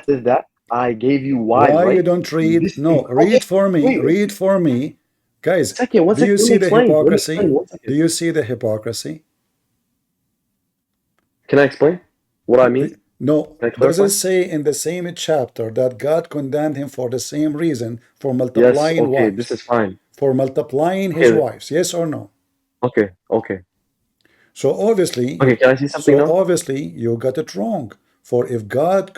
Says that I gave you wives, Why right? you don't read? This No, okay, read for me. wait, Read for me. Guys, one do you second, let me see the explain. hypocrisy? One second. Do you see the hypocrisy? Can I explain what I mean? No. Can I Does clarify? it say in the same chapter that God condemned him for the same reason, for Yes, multiplying okay, wives? this is fine. For multiplying his Okay, wives, yes or no? okay. So obviously, Okay, can I say something now? you got it wrong. For if God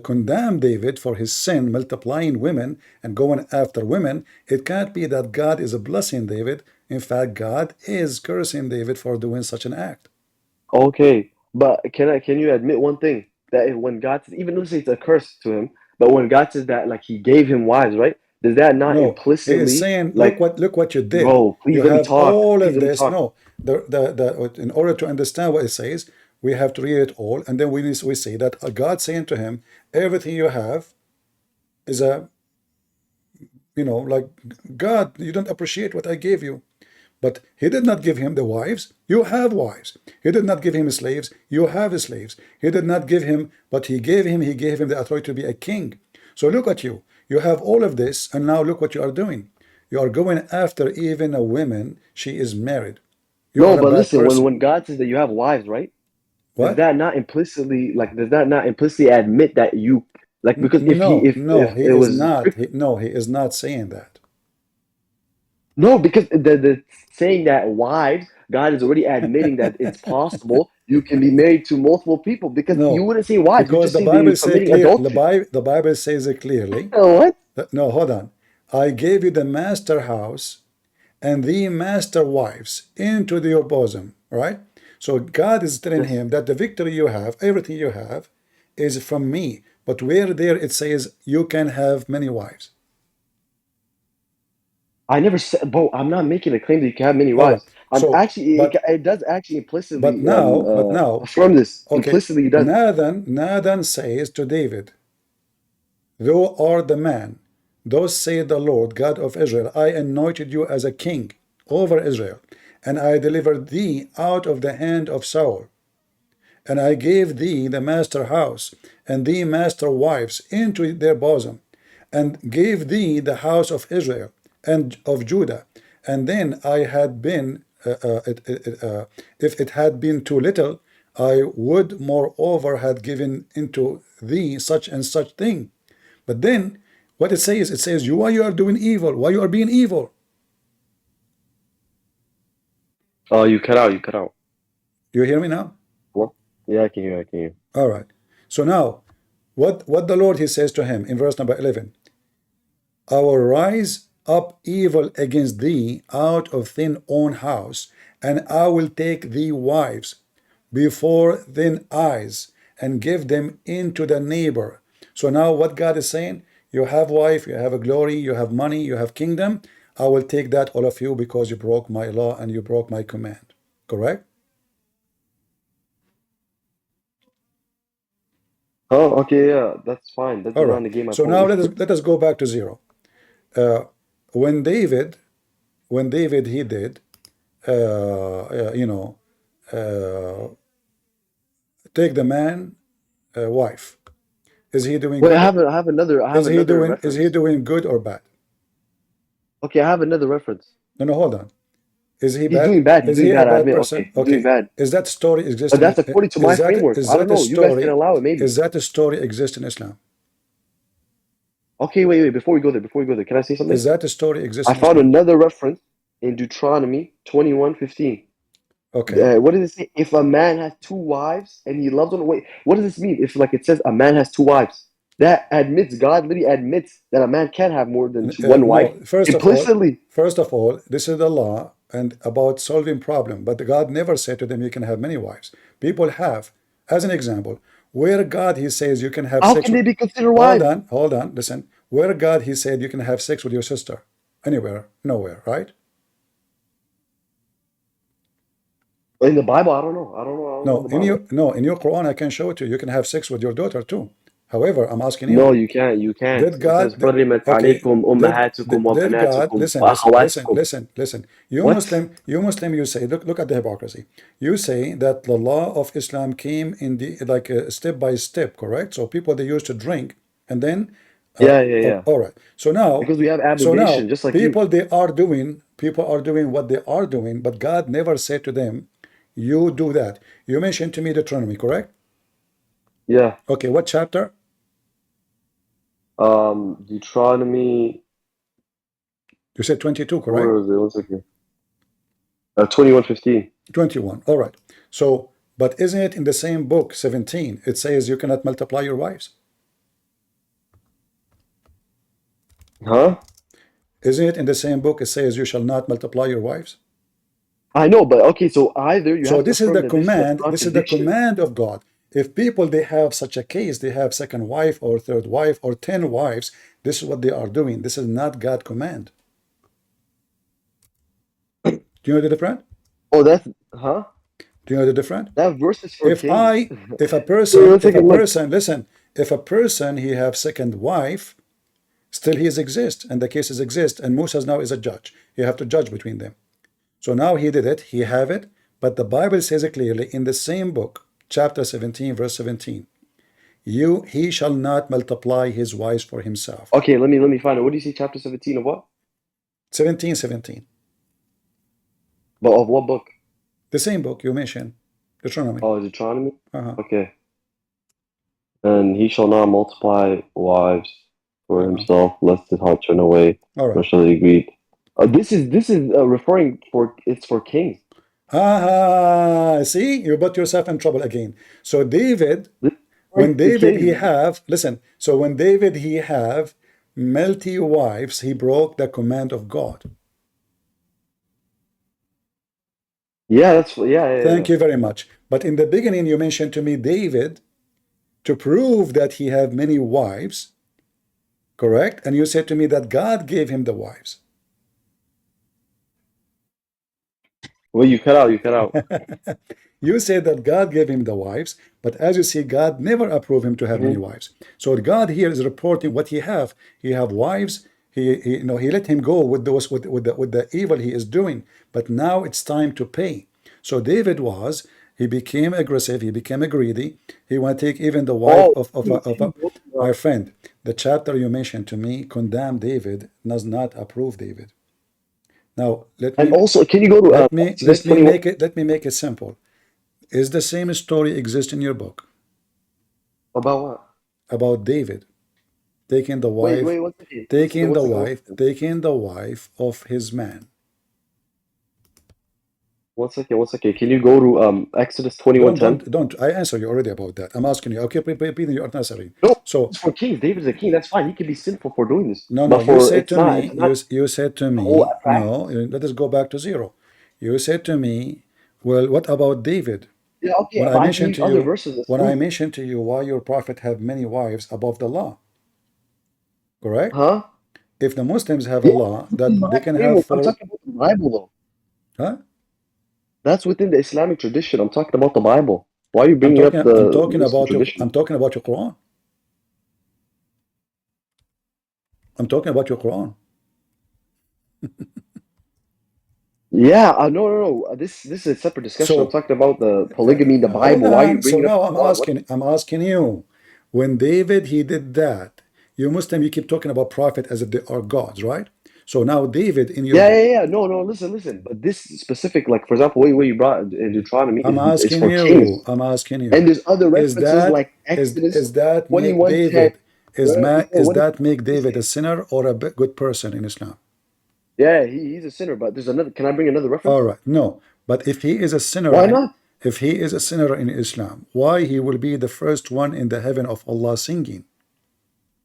condemned David for his sin, multiplying women and going after women, it can't be that God is blessing David. In fact, God is cursing David for doing such an act. Okay, but can you admit one thing? That when God says, even though it's a curse to him, but when God says that like he gave him wives, right? Does that not No, he is implicitly saying, like look what you did. bro, please You let me have talk. all Please of let me this. talk. No, in order to understand what it says, we have to read it all, and then we see that God saying to him, everything you have is like, God, you don't appreciate what I gave you. But he did not give him the wives. You have wives. He did not give him slaves. You have slaves. He did not give him, but he gave him the authority to be a king. So look at you. You have all of this, and now look what you are doing. You are going after even a woman. She is married. You No, are a but bad listen, person. when God says that you have wives, right? Does What? that not implicitly admit that you like because if he No, if he it is was not. He is not saying that. no, because the saying that wives, God is already admitting that it's possible you can be married to multiple people because you No, wouldn't say wives, you because just the say that you're Bible says committing clear. adultery. The Bible says it clearly. What? No, hold on. I gave you the master house and the master wives into your bosom, right? So God is telling Yes. him that the victory you have, everything you have, is from me. But where there it says you can have many wives. I never said, bro. I'm not making a claim that you can have many All right. wives. I'm So, actually, but it does actually implicitly but now, affirm this. okay. Implicitly, it does. Nathan says to David, "Thou art the man. Thus saith the Lord God of Israel: I anointed you as a king over Israel, and I delivered thee out of the hand of Saul. And I gave thee the master house, and thee master wives into their bosom, and gave thee the house of Israel and of Judah. And then I had been, if it had been too little, I would moreover had given into thee such and such thing." But then what it says, why you are doing evil? Why you are being evil? Oh, you cut out. You cut out. You hear me now? What? Yeah, I can hear. I can hear. All right. So now, what the Lord, he says to him in verse number 11, "I will rise up evil against thee out of thine own house, and I will take thee wives before thine eyes, and give them into the neighbor." So now what God is saying, you have wife, you have a glory, you have money, you have kingdom. I will take that, all of you, because you broke my law and you broke my command. Correct? Oh, okay, yeah, that's fine. That All does not right. negate my So point. now let us go back to zero. When David he did, take the man wife, is he doing Wait, good? I have another. I have another reference. Is he doing good or bad? Okay, I have another reference. No, hold on. Is he He's bad? doing bad. He's Is doing he bad. a I bad admit. person? Okay, he's doing bad. Is that story exist? But that's according to my framework. I don't know. You guys can allow it, maybe. Is that a story exist in Islam? Okay, wait. Before we go there, can I say something? Is that a story exist I in found Islam? another reference in Deuteronomy 21:15. Okay. What does it say? If a man has two wives and he loves one, wait, what does this mean? If like it says a man has two wives, that admits, God literally admits that a man can have more than one wife. No, first Implicitly. of all, this is the law and about solving problem. But God never said to them you can have many wives. People have, as an example, where God he says you can have How sex. can they be considered Hold wives? on, listen. Where God he said you can have sex with your sister, anywhere, nowhere, right? In the Bible, I don't know. No, in your Quran I can show it to you. You can have sex with your daughter too. However, I'm asking you. No, you can't. You can't. Did God? It says, Okay. Did God? Listen. You Muslim. You say, look at the hypocrisy. You say that the law of Islam came in the step by step, correct? So people they used to drink, and then. Yeah. All right. So now, because we have abrogation, just like people you. people are doing what they are doing, but God never said to them, "You do that." You mentioned to me Deuteronomy, correct? Yeah. Okay. What chapter? Deuteronomy. You said 22, correct? Where is it? 1 second. 21:15. 21. All right. So, but isn't it in the same book, 17? It says you cannot multiply your wives. Huh? Isn't it in the same book? It says you shall not multiply your wives. I know, but okay. So either you. So have this to is the affirm that command. this This is the command of God. If people they have such a case, they have second wife or third wife or 10 wives. This is what they are doing. This is not God command. Do you know the difference? Oh, that's huh? Do you know the difference? That verse is for if kings. if a person, listen, if a person he have second wife, still he is exist, and the cases exist, and Musa now is a judge. You have to judge between them. So now he did it, he have it, but the Bible says it clearly in the same book, chapter 17, verse 17. He shall not multiply his wives for himself. Okay, let me find it. What do you see? Chapter 17 of what? 17. But of what book? The same book you mentioned, Deuteronomy. Oh, Deuteronomy? Uh-huh. Okay. And he shall not multiply wives for himself, lest his heart turn away. All right. Nor shall he greet. This is referring for kings. See, you got yourself in trouble again. So David, when David he have multi wives, he broke the command of God. Yeah, Thank you very much. But in the beginning, you mentioned to me David to prove that he had many wives, correct? And you said to me that God gave him the wives. Well, you cut out. You cut out. You said that God gave him the wives, but as you see, God never approved him to have many wives. So God here is reporting what he have. He have wives. He let him go with those with the evil he is doing. But now it's time to pay. So David he became aggressive. He became greedy. He want to take even the wife of my friend. The chapter you mentioned to me condemn David, does not approve David. Now let me also, can you go to let me let me make it simple. Is the same story exist in your book? About what? About David taking the wife, taking the wife of his man. 1 second. Can you go to Exodus 21:10? Don't. I answered you already about that. I'm asking you. Okay, repeating your answer. No, so it's for kings. David's a king. That's fine. He can be sinful for doing this. No, but you said to me. Not You said to me. No, let us go back to zero. You said to me, well, what about David? Yeah, okay. When I mentioned to you, when I proof. mentioned to you why your prophet have many wives above the law, correct? Huh? If the Muslims have a law that they can have I'm talking about the Bible, though. Huh? That's within the Islamic tradition. I'm talking about the Bible. Why are you bringing up the I'm talking about tradition? I'm talking about your Quran. I'm talking about your Quran. Yeah, no. This is a separate discussion. So, I'm talking about the polygamy in the Bible. Why are you bringing now up? I'm asking you, when David he did that, you Muslim you keep talking about prophet as if they are gods, right? So now David in your Yeah. No. Listen. But this specific, like for example, what you brought in Deuteronomy is for kings. I'm asking you. And there's other references like Exodus. Is that make David? Is that make David a sinner or a good person in Islam? Yeah, he's a sinner, but there's another. Can I bring another reference? All right, no. But if he is a sinner, why not? If he is a sinner in Islam, why he will be the first one in the heaven of Allah singing?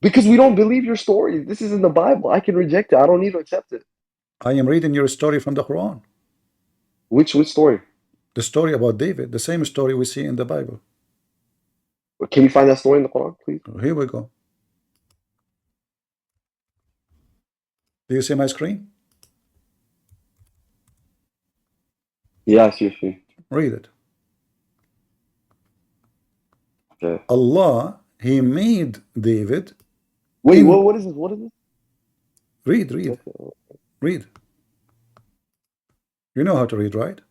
Because we don't believe your story. This is in the Bible. I can reject it. I don't need to accept it. I am reading your story from the Quran. Which story? The story about David, the same story we see in the Bible. Can you find that story in the Quran, please? Here we go. Do you see my screen? Yeah, I see your screen. Read it. Okay. Allah, he made David. Wait, what is this? What is this? Read. Read. You know how to read, right?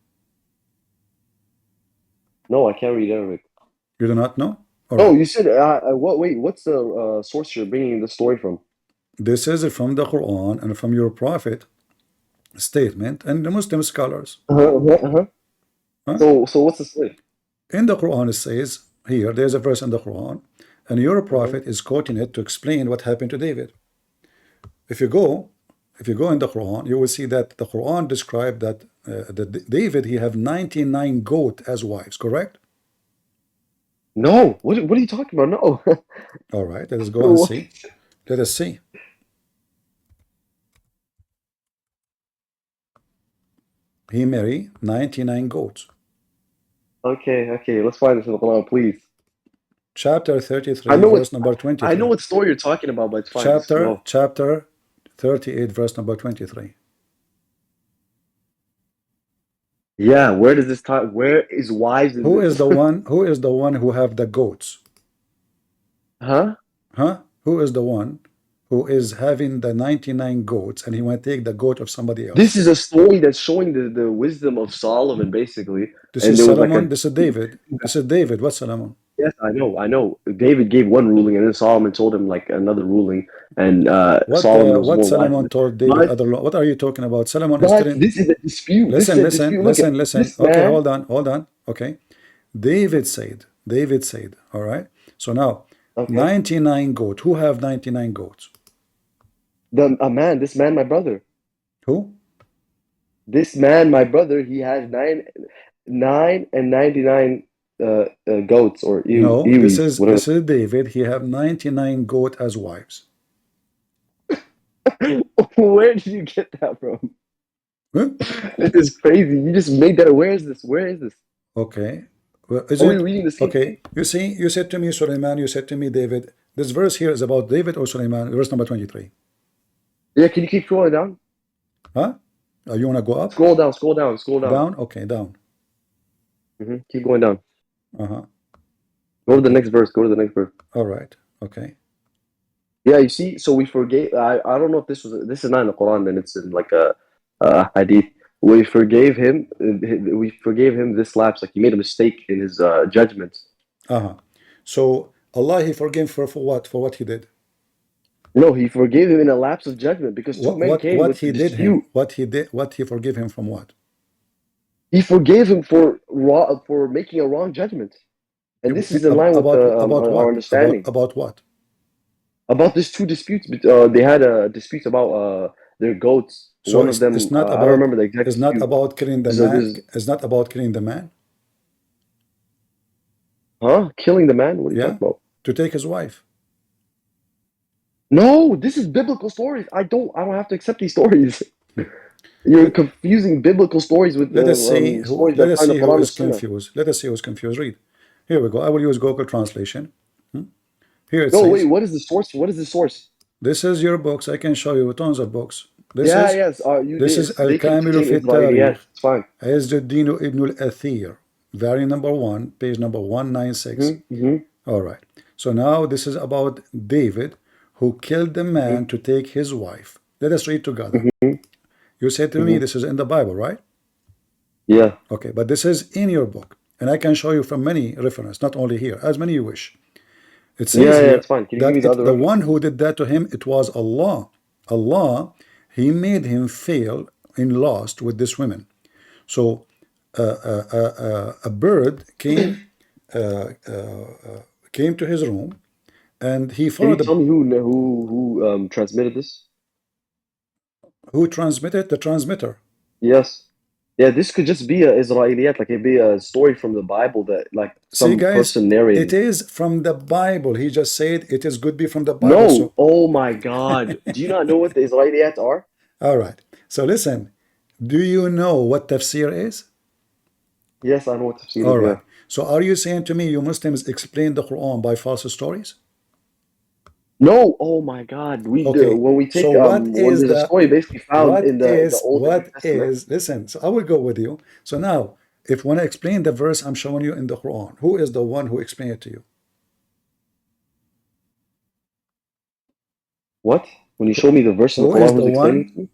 No, I can't read Arabic. You do not know? No, you said, wait, what's the source you're bringing the story from? This is from the Quran and from your prophet statement and the Muslim scholars. Huh? So what's the story? In the Quran it says, here, there's a verse in the Quran, and your prophet is quoting it to explain what happened to David. If you go in the Quran, you will see that the Quran described that David, he have 99 goats as wives, correct? No, what are you talking about? No. All right, let us go and see. Let us see. He married 99 goats. Okay, let's find this in the Quran, please. Chapter 33, verse number 23. I know what story you're talking about, but it's fine. Chapter 38, verse number 23. Yeah, where does this talk? Where is wives? Who is the one? Who is the one who have the goats? Huh? Who is the one who is having the 99 goats and he want to take the goat of somebody else? This is a story that's showing the wisdom of Solomon, basically. This is Solomon. This is David. This is David. What's Solomon? Yes, I know. David gave one ruling, and then Solomon told him like another ruling, and Solomon was what Solomon told David other law. What are you talking about? Solomon is telling. This is a dispute. Listen. Okay, hold on. Okay, David said. All right. So now, 99 goats. Who have 99 goats? This man, my brother. Who? This man, my brother. He has 9 and 99. Goats or no, this is David. He have 99 goats as wives. Where did you get that from? Huh? This is crazy. You just made that. Where is this? Okay. Well, reading the same thing? You said to me Suleiman, you said to me David. This verse here is about David or Suleiman, verse number 23. Yeah, can you keep scrolling down? Huh? You want to go up? Scroll down, scroll down, scroll down. Down? Okay, down. Keep going down. Uh-huh. Go to the next verse. Go to the next verse. All right. Okay. Yeah, you see, so we forgave. I don't know if this is not in the Quran, then it's in like a hadith. We forgave him. We forgave him this lapse. Like he made a mistake in his judgment. Uh-huh. So Allah, he forgave for what? For what he did? No, he forgave him in a lapse of judgment because two men came what with he did dispute. him? What he did? What he forgave him from what? He forgave him for making a wrong judgment, and this is in line with our understanding. About what? About these two disputes. They had a dispute about their goats. So one of them, it's not about, I don't remember the exact. It's not about killing the man. It's not about killing the man. Huh? Killing the man? What are you talking about? To take his wife. No, this is biblical stories. I don't have to accept these stories. You're confusing biblical stories with let us see who is confused. Let us see who's confused. Read. Here we go. I will use Google Translation. Here it says. No, wait. What is the source? What is the source? This is your books. I can show you tons of books. This is Al-Kamilu fi Tarikh. It's fine. Izzuddin ibn al-Athir. Volume number 1, page number 196. All right. So now this is about David, who killed the man to take his wife. Let us read together. You said to me this is in the Bible, right? Yeah. Okay, but this is in your book, and I can show you from many references, not only here, as many you wish. It says here it's fine. Can you that give me the the one who did that to him, it was Allah. Allah, he made him fail in lust with this woman. So a bird came to his room, and he followed. Can you tell me who transmitted this? Who transmitted? The transmitter. Yes. Yeah, this could just be a Israeliyat, like it'd be a story from the Bible that like some person narrated. It is from the Bible. He just said it is good be from the Bible. No, so. Oh my God. Do you not know what the Israeliyats are? All right. So listen, do you know what tafsir is? Yes, I know what tafsir is. All right. So are you saying to me you Muslims explain the Quran by false stories? No, oh my God, we do. When we take when there's a story basically found in the Old Testament. Listen, so I will go with you. So now, if when I explain the verse I'm showing you in the Quran, who is the one who explained it to you? What? When you show me the verse in the Quran, who's explaining it to me?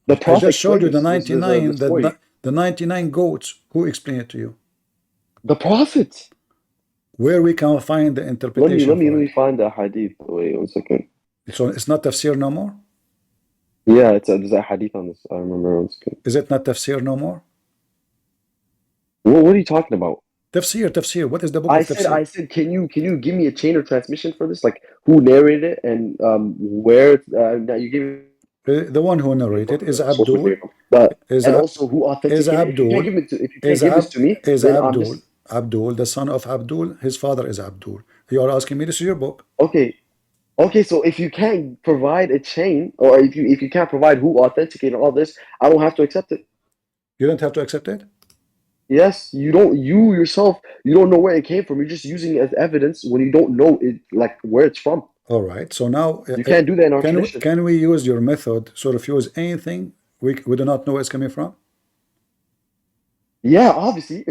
The Prophet I just showed you the 99, the 99 goats. Who explained it to you? The Prophet. Where we can find the interpretation. Let me find the hadith. Wait 1 second. So it's not tafsir no more? Yeah, there's a hadith on this. I remember 1 second. Is it not tafsir no more? What are you talking about? Tafsir. What is the book of tafsir? I said, can you give me a chain of transmission for this? Like who narrated it and where you gave the one who narrated is Abdul. And also who authenticated is Abdul. If you can't give this to me, is Abdul. Abdul, the son of Abdul, his father is Abdul. You are asking me, this is your book. Okay, so if you can't provide a chain, or if you can't provide who authenticated all this, I don't have to accept it. You don't have to accept it? Yes, you don't. You yourself, you don't know where it came from. You're just using it as evidence when you don't know it, like where it's from. All right. So now you can't do that in our tradition. Can we use your method? So if you use anything we do not know where it's coming from? Yeah, obviously.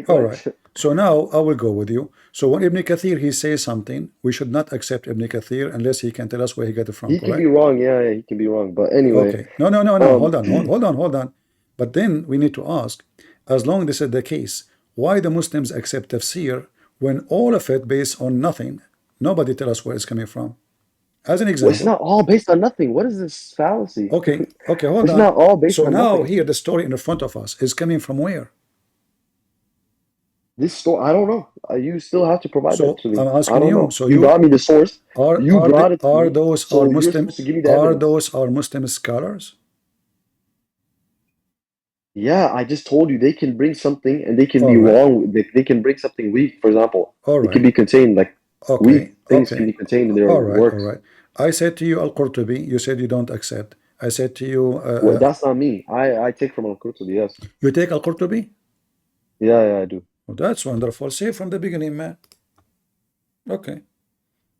All right. So now I will go with you. So when Ibn Kathir he says something, we should not accept Ibn Kathir unless he can tell us where he got it from. He can be wrong. Yeah, he can be wrong. But anyway. Okay. No. Hold on. But then we need to ask, as long as this is the case, why the Muslims accept tafsir when all of it based on nothing? Nobody tell us where it's coming from. As an example. Well, it's not all based on nothing. What is this fallacy? Okay, hold on. It's not all based on nothing. So now here the story in front of us is coming from where? This story, I don't know. You still have to provide that to me. I'm asking you. Know. So you brought me the source. Are those our Muslim scholars? Yeah, I just told you they can bring something and they can be wrong. They can bring something weak, for example. It can be contained like weak things can be contained in their works. All right. I said to you Al-Qurtubi, you said you don't accept. I said to you... well, that's not me. I take from Al-Qurtubi, yes. You take Al-Qurtubi? Yeah, I do. Well, that's wonderful. Say from the beginning, man. Okay.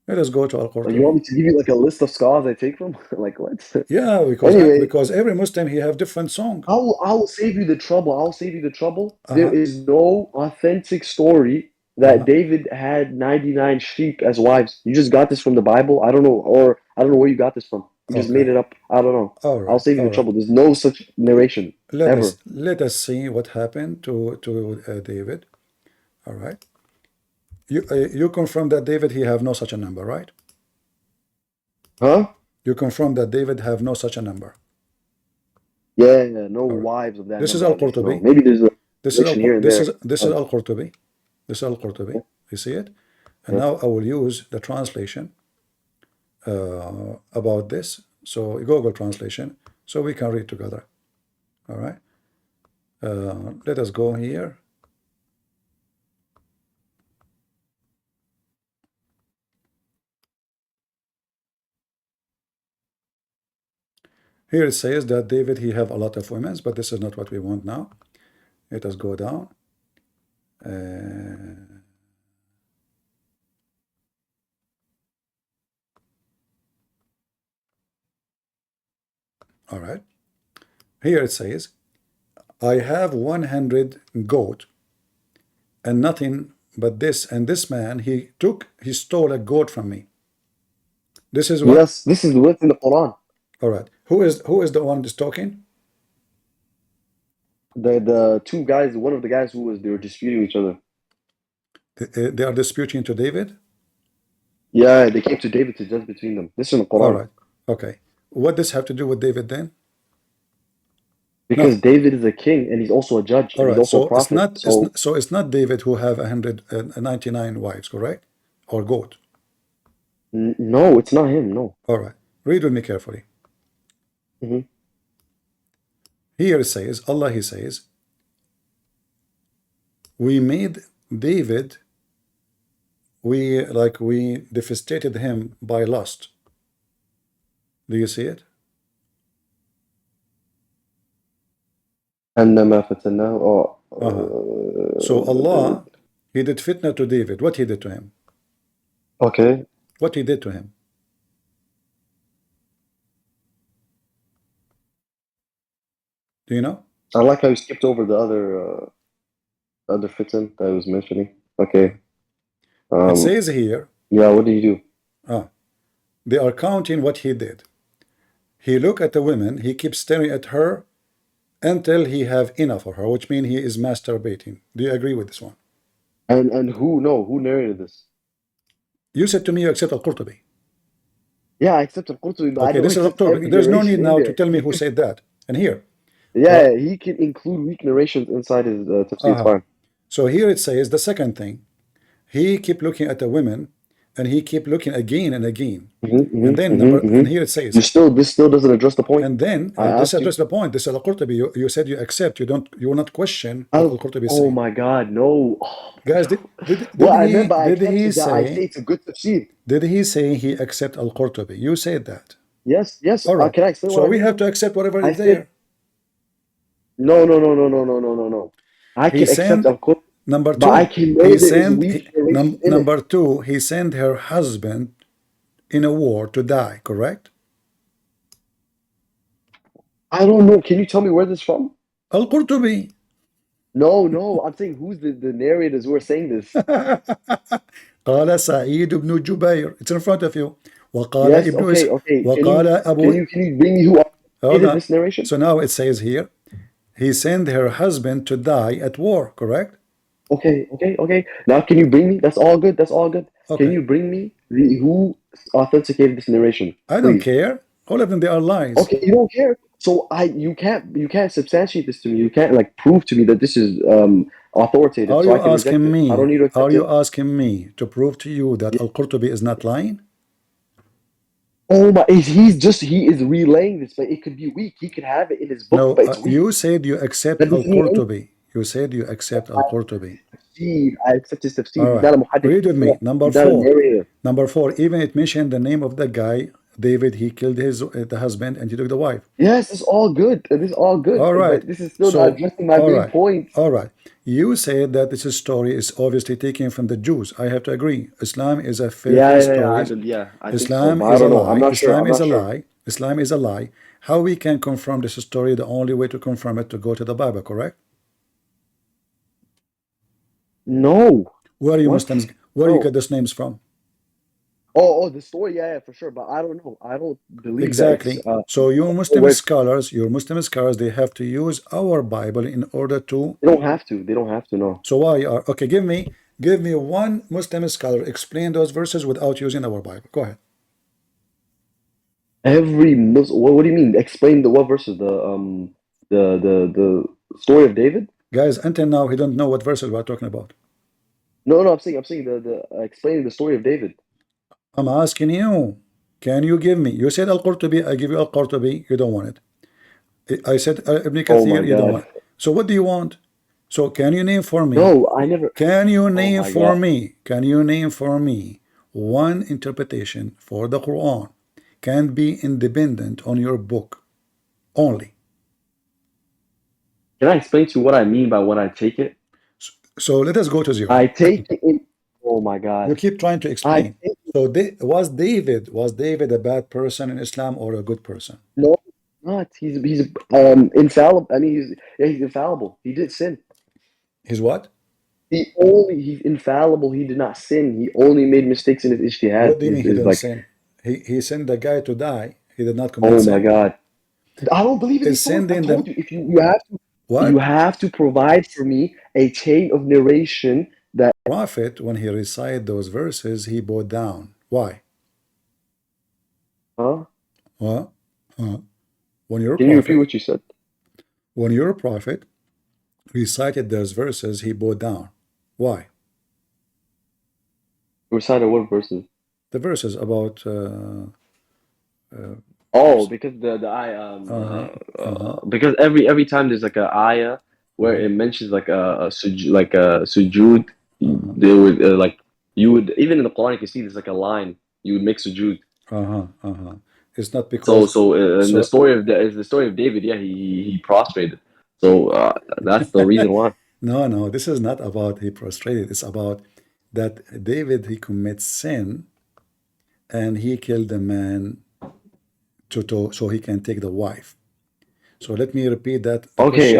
Let us go to Like, you want Al-Qurtubi. me to give you like a list of scars I take from? Like what? Yeah, because Anyway, because every Muslim he have different song. I will save you the trouble. I'll save you the trouble. There Uh-huh. is no authentic story that David had 99 sheep as wives. You just got this from the Bible. I don't know, or I don't know where you got this from. You just made Okay. it up. I don't know. All I'll right. save you All the right. trouble. There's no such narration ever. Let us see what happened to David. All right. You confirm that David he have no such a number, right? Huh? You confirm that David have no such a number. Yeah, no All right. wives of that This is number. At least, no. Al-Qurtubi. Maybe there's a This is relation here and this there. is this is Al-Qurtubi. This is Al-Qurtubi. You see it? And now I will use the translation about this. So Google translation, so we can read together. All right. Let us go here. Here it says that David he have a lot of women, but this is not what we want now. Let us go down. All right. Here it says, I have 100 goat and nothing but this, and this man he stole a goat from me. This is what? Yes, this is what's in the Quran. All right. Who is the one that's talking? The two guys, one of the guys they were disputing each other. They are disputing to David? Yeah, they came to David to judge between them. This is in the Quran. All right. Okay. What does have to do with David then? Because David is a king and he's also a judge. All and right. he's also So a prophet. it's not David who have 199 wives, correct? Or goat? No, it's not him. No. All right. Read with me carefully. Here it says, Allah he says, we made David, we devastated him by lust. Do you see it? So Allah, he did fitna to David. What he did to him? Okay. What he did to him? Do you know? I like how you skipped over the other fitna that I was mentioning. Okay. It says here. Yeah, what did he do? They are counting what he did. He look at the women, he keeps staring at her until he have enough of her, which means he is masturbating. Do you agree with this one? And who narrated this? You said to me you accept Al-Qurtubi. Yeah, I accept Al-Qurtubi, but okay, I don't this is accept Al-Qurtubi. There's no need now to tell me who said that. And here. Yeah, he can include weak narrations inside his tafsir. It's fine. So here it says the second thing. He keep looking at the women and he keep looking again and again. And then and here it says this still doesn't address the point. And then this address the point. This is Al-Qurtubi. You said you accept. You will not question what Al-Qurtubi is saying. Oh my God, no. Guys, did he say I say it's a good tafsir. Did he say he accept Al-Qurtubi? You said that. Yes. All right. Can I explain so we have to accept whatever is there. No. I can accept Al-Qurtubi. Number two, number two, he sent her husband in a war to die, correct? I don't know. Can you tell me where this is from? Al-Qurtubi. No. I'm saying who's the narrators who are saying this? قال سعيد بن جبير. It's in front of you. وقال yes, ابن okay. وقال أبو. Can you bring me who did this narration? So now it says here, he sent her husband to die at war, correct? Okay. Now can you bring me? That's all good. Okay. Can you bring me who authenticated this narration? I don't care. All of them, they are lies. Okay, you don't care. So you can't substantiate this to me. You can't prove to me that this is authoritative. Are so you I can asking me? I don't need to accept Are you asking me to prove to you that Al-Qurtubi is not lying? Oh my! He is relaying this, but it could be weak. He could have it in his book, but it's weak. You said you accept Al-Qurtubi. You said you accept Al-Qurtubi. I accept his tafsir. Right. Read with me. Number four. Even it mentioned the name of the guy David, he killed his the husband and he took the wife. Yes, it's all good. This is all good. All right. But this is still not addressing my all main right. point. All right. You said that this story is obviously taken from the Jews. I have to agree. Islam is a fairy Yeah, story. I think so. Islam But I is a don't know. I'm lie. not sure. Islam I'm is a not sure. lie. Islam is a lie. How we can confirm this story? The only way to confirm it to go to the Bible, correct? No. Where are you What? Muslims? Where you No. get these names from? Oh, the story, yeah, for sure. But I don't know. I don't believe Exactly. that So your Muslim where- scholars, they have to use our Bible in order to. They don't have to. They don't have to. No. So why are okay? Give me one Muslim scholar explain those verses without using our Bible. Go ahead. Every Muslim. What do you mean? Explain the what verses? The story of David. Guys, until now he don't know what verses we're talking about. No, I'm saying the explaining the story of David. I'm asking you, can you give me? You said Al-Qurtubi, I give you Al-Qurtubi, you don't want it. I said Ibn Kathir, you don't want it. So what do you want? So can you name for me? No, I never. Can you name my for God. me? Can you name for me one interpretation for the Quran can be independent on your book only? Can I explain to you what I mean by when I take it? So let us go to zero. I take it in. Oh my God. You keep trying to explain. So was David a bad person in Islam or a good person? No, not. He's infallible. I mean, he's infallible. He did sin. He's what? He's infallible. He did not sin. He only made mistakes in his ijtihad. What do you mean he didn't like, sin? He sent the guy to die. He did not commit oh sin. my God. I don't believe in Is these stories. I sending told them- you, if you have to, What? you have to provide for me a chain of narration that. Prophet, when he recited those verses, he bowed down. Why? Huh? What? Huh? When you're a Can you repeat prophet, what you said? when you're a prophet, recited those verses, he bowed down. Why? Recited what verses? The verses about Oh, because the because every time there's like a ayah where it mentions like a sujood, they would like you would even in the Quran you can see there's like a line you would make sujood. It's not because In the story of David, yeah, he prostrated. So that's the reason why. No, this is not about he prostrated. It's about that David, he commits sin and he killed a man so he can take the wife. So let me repeat that. Okay.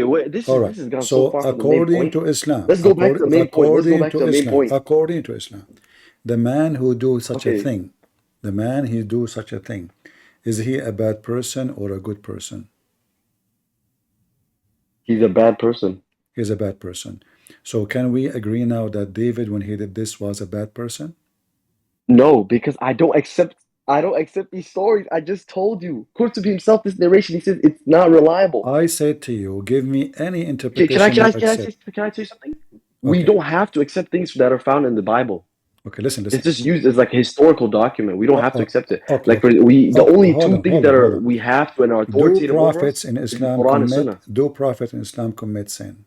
Wait, this has gone so far from the main according point. to Islam, Let's go back to the main point. Let's go back to the main point. According to Islam, the man who do such a Okay. thing, is he a bad person or a good person? He's a bad person. He's a bad person. So can we agree now that David, when he did this, was a bad person? No, because I don't accept these stories. I just told you. Qurtubi himself, this narration, he says it's not reliable. I said to you, give me any Okay, interpretation can I you accept. tell you something? We don't have to accept things that are found in the Bible. Okay, listen. It's just used as like a historical document. We don't have to accept it. Okay, Like the only two things that are we have to and are authoritative over us prophets in is the Islam Quran and Sunnah. do prophets in Islam commit sin?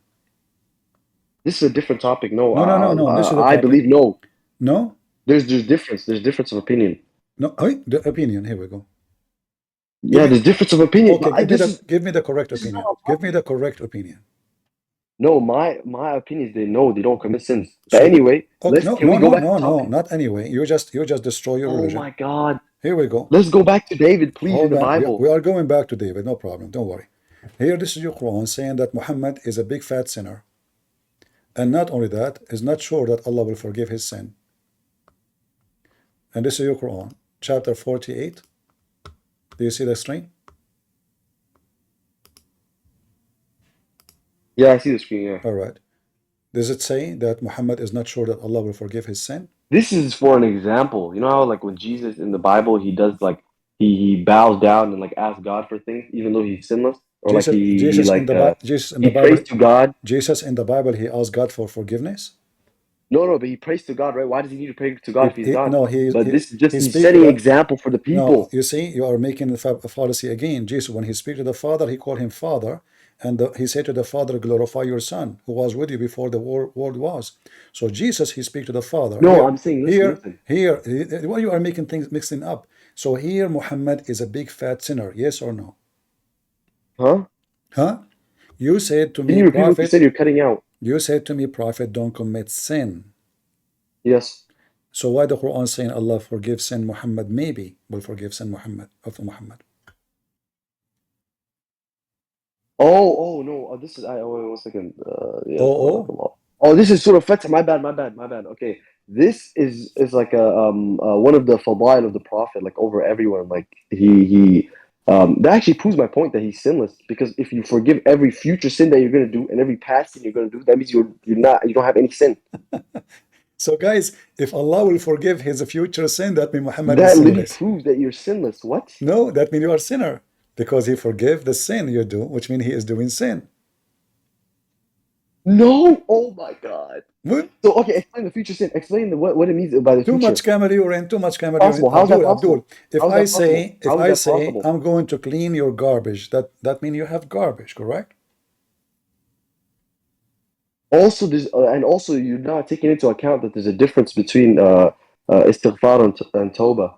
This is a different topic. No, No. This is a I topic. believe no. No? There's difference. There's difference of opinion. No, the opinion. Here we go. Yeah, there's difference of opinion. Okay, give me the correct opinion. Give me the correct opinion. No, my opinion is they don't commit sins. But anyway, can we go back to the topic? Not anyway. You just destroy your religion. Oh my God. Here we go. Let's go back to David, please, in the Hold on. Bible. We are going back to David. No problem. Don't worry. Here, this is your Quran saying that Muhammad is a big fat sinner. And not only that, is not sure that Allah will forgive his sin. And this is your Quran, chapter 48. Do you see the screen? Yeah, I see the screen, yeah. All right. Does it say that Muhammad is not sure that Allah will forgive his sin? This is for an example. You know how like when Jesus in the Bible he does like he bows down and like asks God for things even though he's sinless? Or Jesus in the Bible, prays to God. Jesus in the Bible, he asked God for forgiveness. No, but he prays to God, right? Why does he need to pray to God if he's God? This is just he's setting an example for the people. No, you see, you are making a fallacy again. Jesus, when he speaks to the Father, he called him Father, and he said to the Father, glorify your Son, who was with you before the world was. So Jesus, he speaks to the Father. No, I'm saying, listen. Here, why you are making things mixing up? So here Muhammad is a big fat sinner, yes or no? Huh? Huh? You said to Can me, you repeat what you Prophet, said? You're cutting out. you said to me, Prophet, don't commit sin. Yes. So why the Quran saying Allah forgives sin? Muhammad maybe will forgive sin Muhammad of Muhammad. Oh no. This is. Wait 1 second. Yeah. Oh, Oh, this is Surah Fatah. My bad. Okay. This is like a one of the fadail of the Prophet, like over everyone. Like he that actually proves my point that he's sinless, because if you forgive every future sin that you're gonna do and every past sin you're gonna do, that means you don't have any sin. so guys, if Allah will forgive his future sin, that means Muhammad is That literally sinless. proves that you're sinless. What? No, that means you are sinner, because he forgive the sin you do, which means he is doing sin. No. Oh my God. What? So okay, explain the future sin. Explain what it means by the Too future. much camera you're in, too much camera you're in. Possible. How's that possible? Abdul, if How's I that say, possible? How is that possible? I'm going to clean your garbage, that means you have garbage, correct? Also, there's and also you're not taking into account that there's a difference between istighfar and tawbah.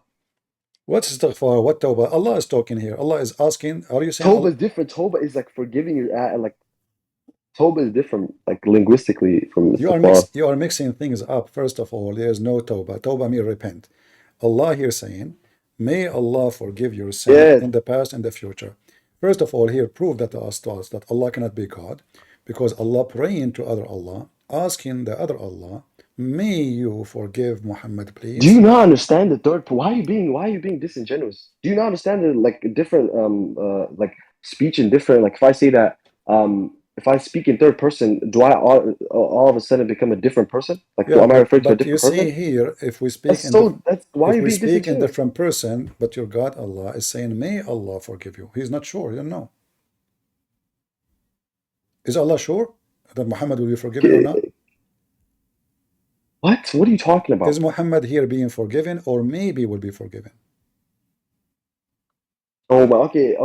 What's istighfar? What tawbah? Allah is talking here. Allah is asking, are you saying Tawbah is different. Tawbah is like forgiving your like tawbah is different, like linguistically from istighfar. you are mixing things up. First of all, there is no tawbah. Tawbah means repent. Allah here saying, may Allah forgive your sin in the past and the future. First of all, here prove that to us that Allah cannot be God, because Allah praying to other Allah, asking the other Allah, may you forgive Muhammad, please. Do you not understand the third? Why are you being disingenuous? Do you not understand the like different like speech in different, like if I say that if I speak in third person, do I all of a sudden become a different person? Like Yeah, am I referring to a but you different see person? here, if we speak Why are you if we being speak in disingenuous? different person, but your God Allah is saying, may Allah forgive you. He's not sure, you don't know. Is Allah sure that Muhammad will be forgiven or not? What? What are you talking about? Is Muhammad here being forgiven, or maybe will be forgiven? Oh, but okay.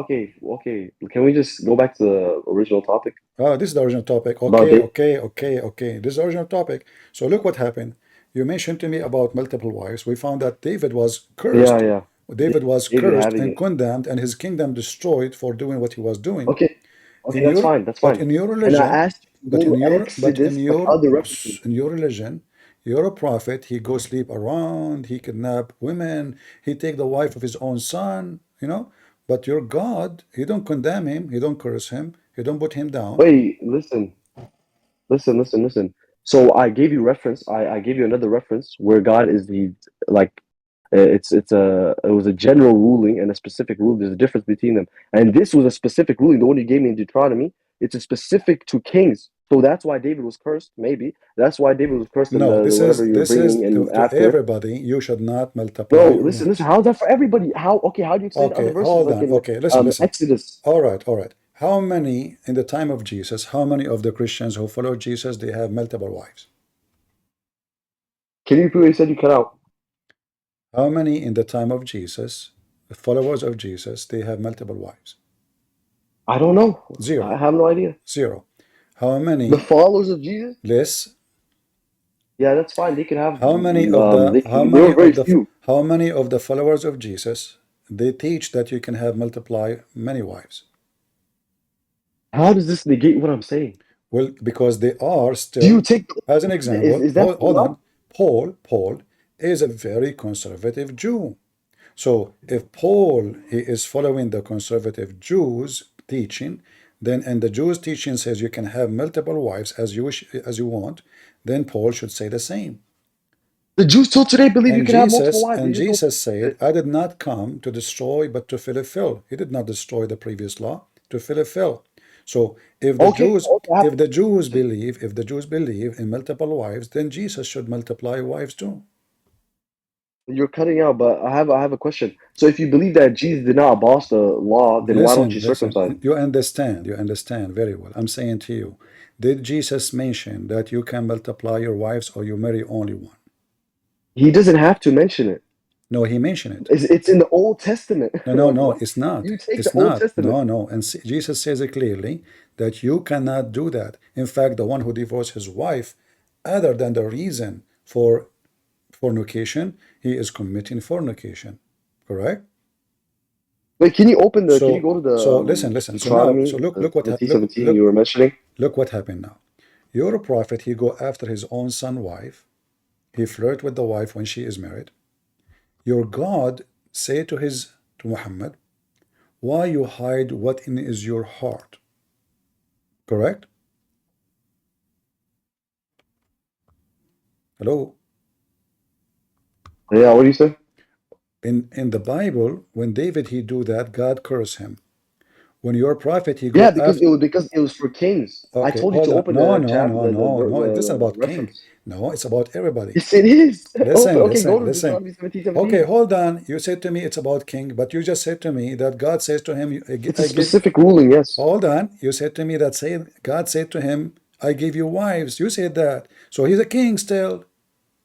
Can we just go back to the original topic? This is the original topic. About Okay. This is the original topic. So look what happened. You mentioned to me about multiple wives. We found that David was cursed. Yeah. David was David cursed having and it. condemned, and his kingdom destroyed for doing what he was doing. Okay, that's fine. But in your And religion, I asked you to go to Exodus, like other references. in your religion, you're a prophet. He goes sleep around. He kidnap women. He take the wife of his own son. You know. But your God, he don't condemn him. He don't curse him. He don't put him down. Wait, listen. So I gave you reference. I gave you another reference where God is the like. It was a general ruling and a specific rule. There's a difference between them, and this was a specific ruling. The one you gave me in Deuteronomy, it's a specific to kings. So that's why David was cursed. Maybe that's why David was cursed. No, whatever you're bringing in to after everybody. You should not multiply. Bro, listen. How's that for everybody? How do you explain other verses? Hold like on. in, Okay, listen. Exodus. All right. How many in the time of Jesus? How many of the Christians who follow Jesus they have multiple wives? Can you repeat what you said? You cut out. How many in the time of Jesus, the followers of Jesus, they have multiple wives? I don't know. 0. I have no idea. 0. How many? The followers of Jesus? Less. Yeah, that's fine. They can have. How many of how many of the followers of Jesus they teach that you can have multiply many wives? How does this negate what I'm saying? Well, because they are still. Do you take as an example? Is that hold on. Paul is a very conservative Jew. So if Paul he is following the conservative Jews teaching, then and the Jews teaching says you can have multiple wives as you wish, as you want, then Paul should say the same. The Jews till today believe you can have multiple wives. And Jesus said, I did not come to destroy but to fulfill. He did not destroy the previous law, to fulfill. So if the Jews believe in multiple wives, then Jesus should multiply wives too. You're cutting out, but I have a question. So if you believe that Jesus did not abolish the law, then why don't you circumcise? You understand very well. I'm saying to you, did Jesus mention that you can multiply your wives or you marry only one? He doesn't have to mention it. No, he mentioned it. It's in the Old Testament. No, it's not. You take it's the Old not. Testament. No. And Jesus says it clearly that you cannot do that. In fact, the one who divorced his wife, other than the reason for fornication, he is committing fornication. correct? Wait, can you open the? So, can you go to the? listen. So now, so look what the happened. T17 you were mentioning. Look what happened now. Your prophet, he go after his own son wife. He flirt with the wife when she is married. Your God say to Muhammad, why you hide what in is your heart? Correct? Hello? Yeah, what do you say? In the Bible, when David he do that, God curse him. When your prophet he go Yeah, after, because it was for kings. I okay, told you hold to on. open No, the no, chapter, no, no, no. It isn't the about king. reference. No, it's about everybody. Yes, it is. Listen, Okay, go to listen. Deuteronomy 17:17. Okay, hold on. You said to me it's about king, but you just said to me that God says to him, It's a specific ruling, yes. Hold on. You said to me that God said to him, I give you wives. You said that. So he's a king still.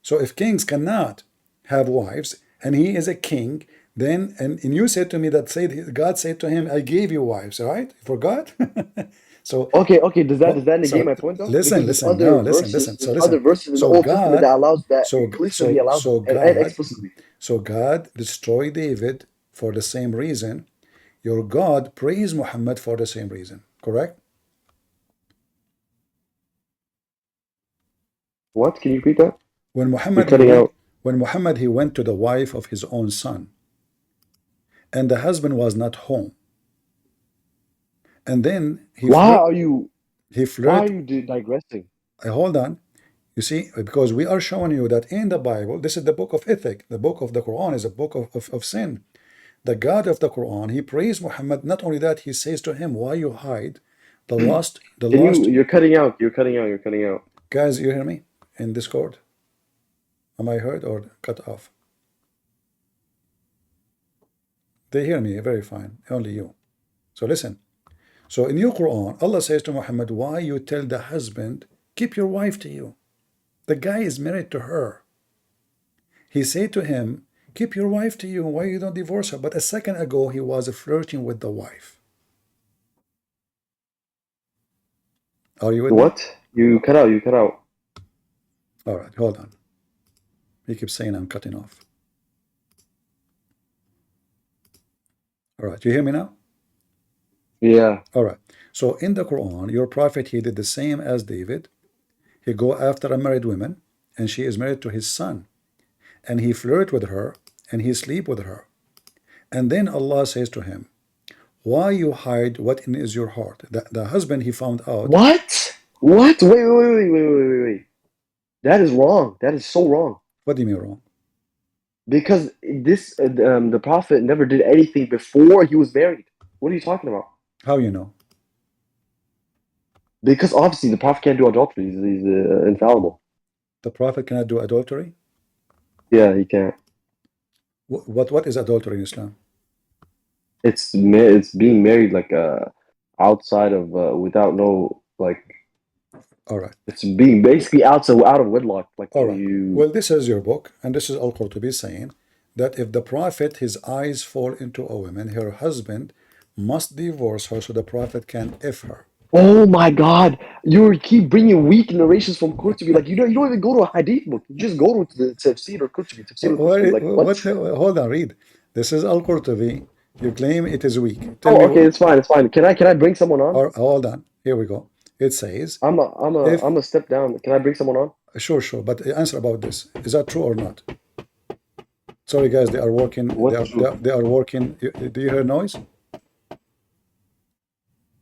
So if kings cannot have wives, and he is a king, then and you said to me that God said to him, I gave you wives, right? You forgot? So Okay. Does that negate so my point though? listen, Because listen, no, listen. there's So other listen. verses in the So Old Testament that allows that so implicitly allows so and God explicitly. so God destroyed David for the same reason. Your God praised Muhammad for the same reason, correct? What? Can you repeat that? When You're Muhammad cutting out. he went to the wife of his own son, and the husband was not home, and then Why are you digressing? hold on. You see, because we are showing you that in the Bible, this is the book of ethic. The book of the Quran is a book of sin. The God of the Quran, he praised Muhammad. Not only that, he says to him, why you hide the lost, You're cutting out. You're cutting out. Guys, you hear me in Discord? Am I heard or cut off? They hear me very fine, only you. So listen. So in your Quran, Allah says to Muhammad, why you tell the husband, keep your wife to you? The guy is married to her. He said to him, keep your wife to you. Why you don't divorce her? But a second ago, he was flirting with the wife. Are you with me? What? You cut out. All right, hold on. He keeps saying I'm cutting off. All right, you hear me now? Yeah. All right. So in the Quran, your prophet, he did the same as David. He go after a married woman, and she is married to his son. And he flirt with her, and he sleep with her. And then Allah says to him, why you hide what in is your heart? The husband, he found out. What? Wait. That is wrong. That is so wrong. What do you mean wrong? Because this the prophet never did anything before he was married. What are you talking about? How you know? Because obviously the prophet can't do adultery. He's infallible. The prophet cannot do adultery? Yeah, he can't. What is adultery in Islam? It's being married like outside of without no like. All right. It's being basically out of wedlock. Like all right. Well, this is your book, and this is Al-Qurtubi saying that if the prophet, his eyes fall into a woman, her husband must divorce her so the prophet can F her. Oh my God! You keep bringing weak narrations from Qurtubi. Like you don't even go to a hadith book. You just go to the Tafsir or Qurtubi. Like what? Hold on, read. This is Al-Qurtubi. You claim it is weak. Okay, it's fine. Can I bring someone on? Or hold on. Here we go. It says I'm a step down. Can I bring someone on? Sure. But answer about this. Is that true or not? Sorry, guys. They are working. They are working. Do you hear noise?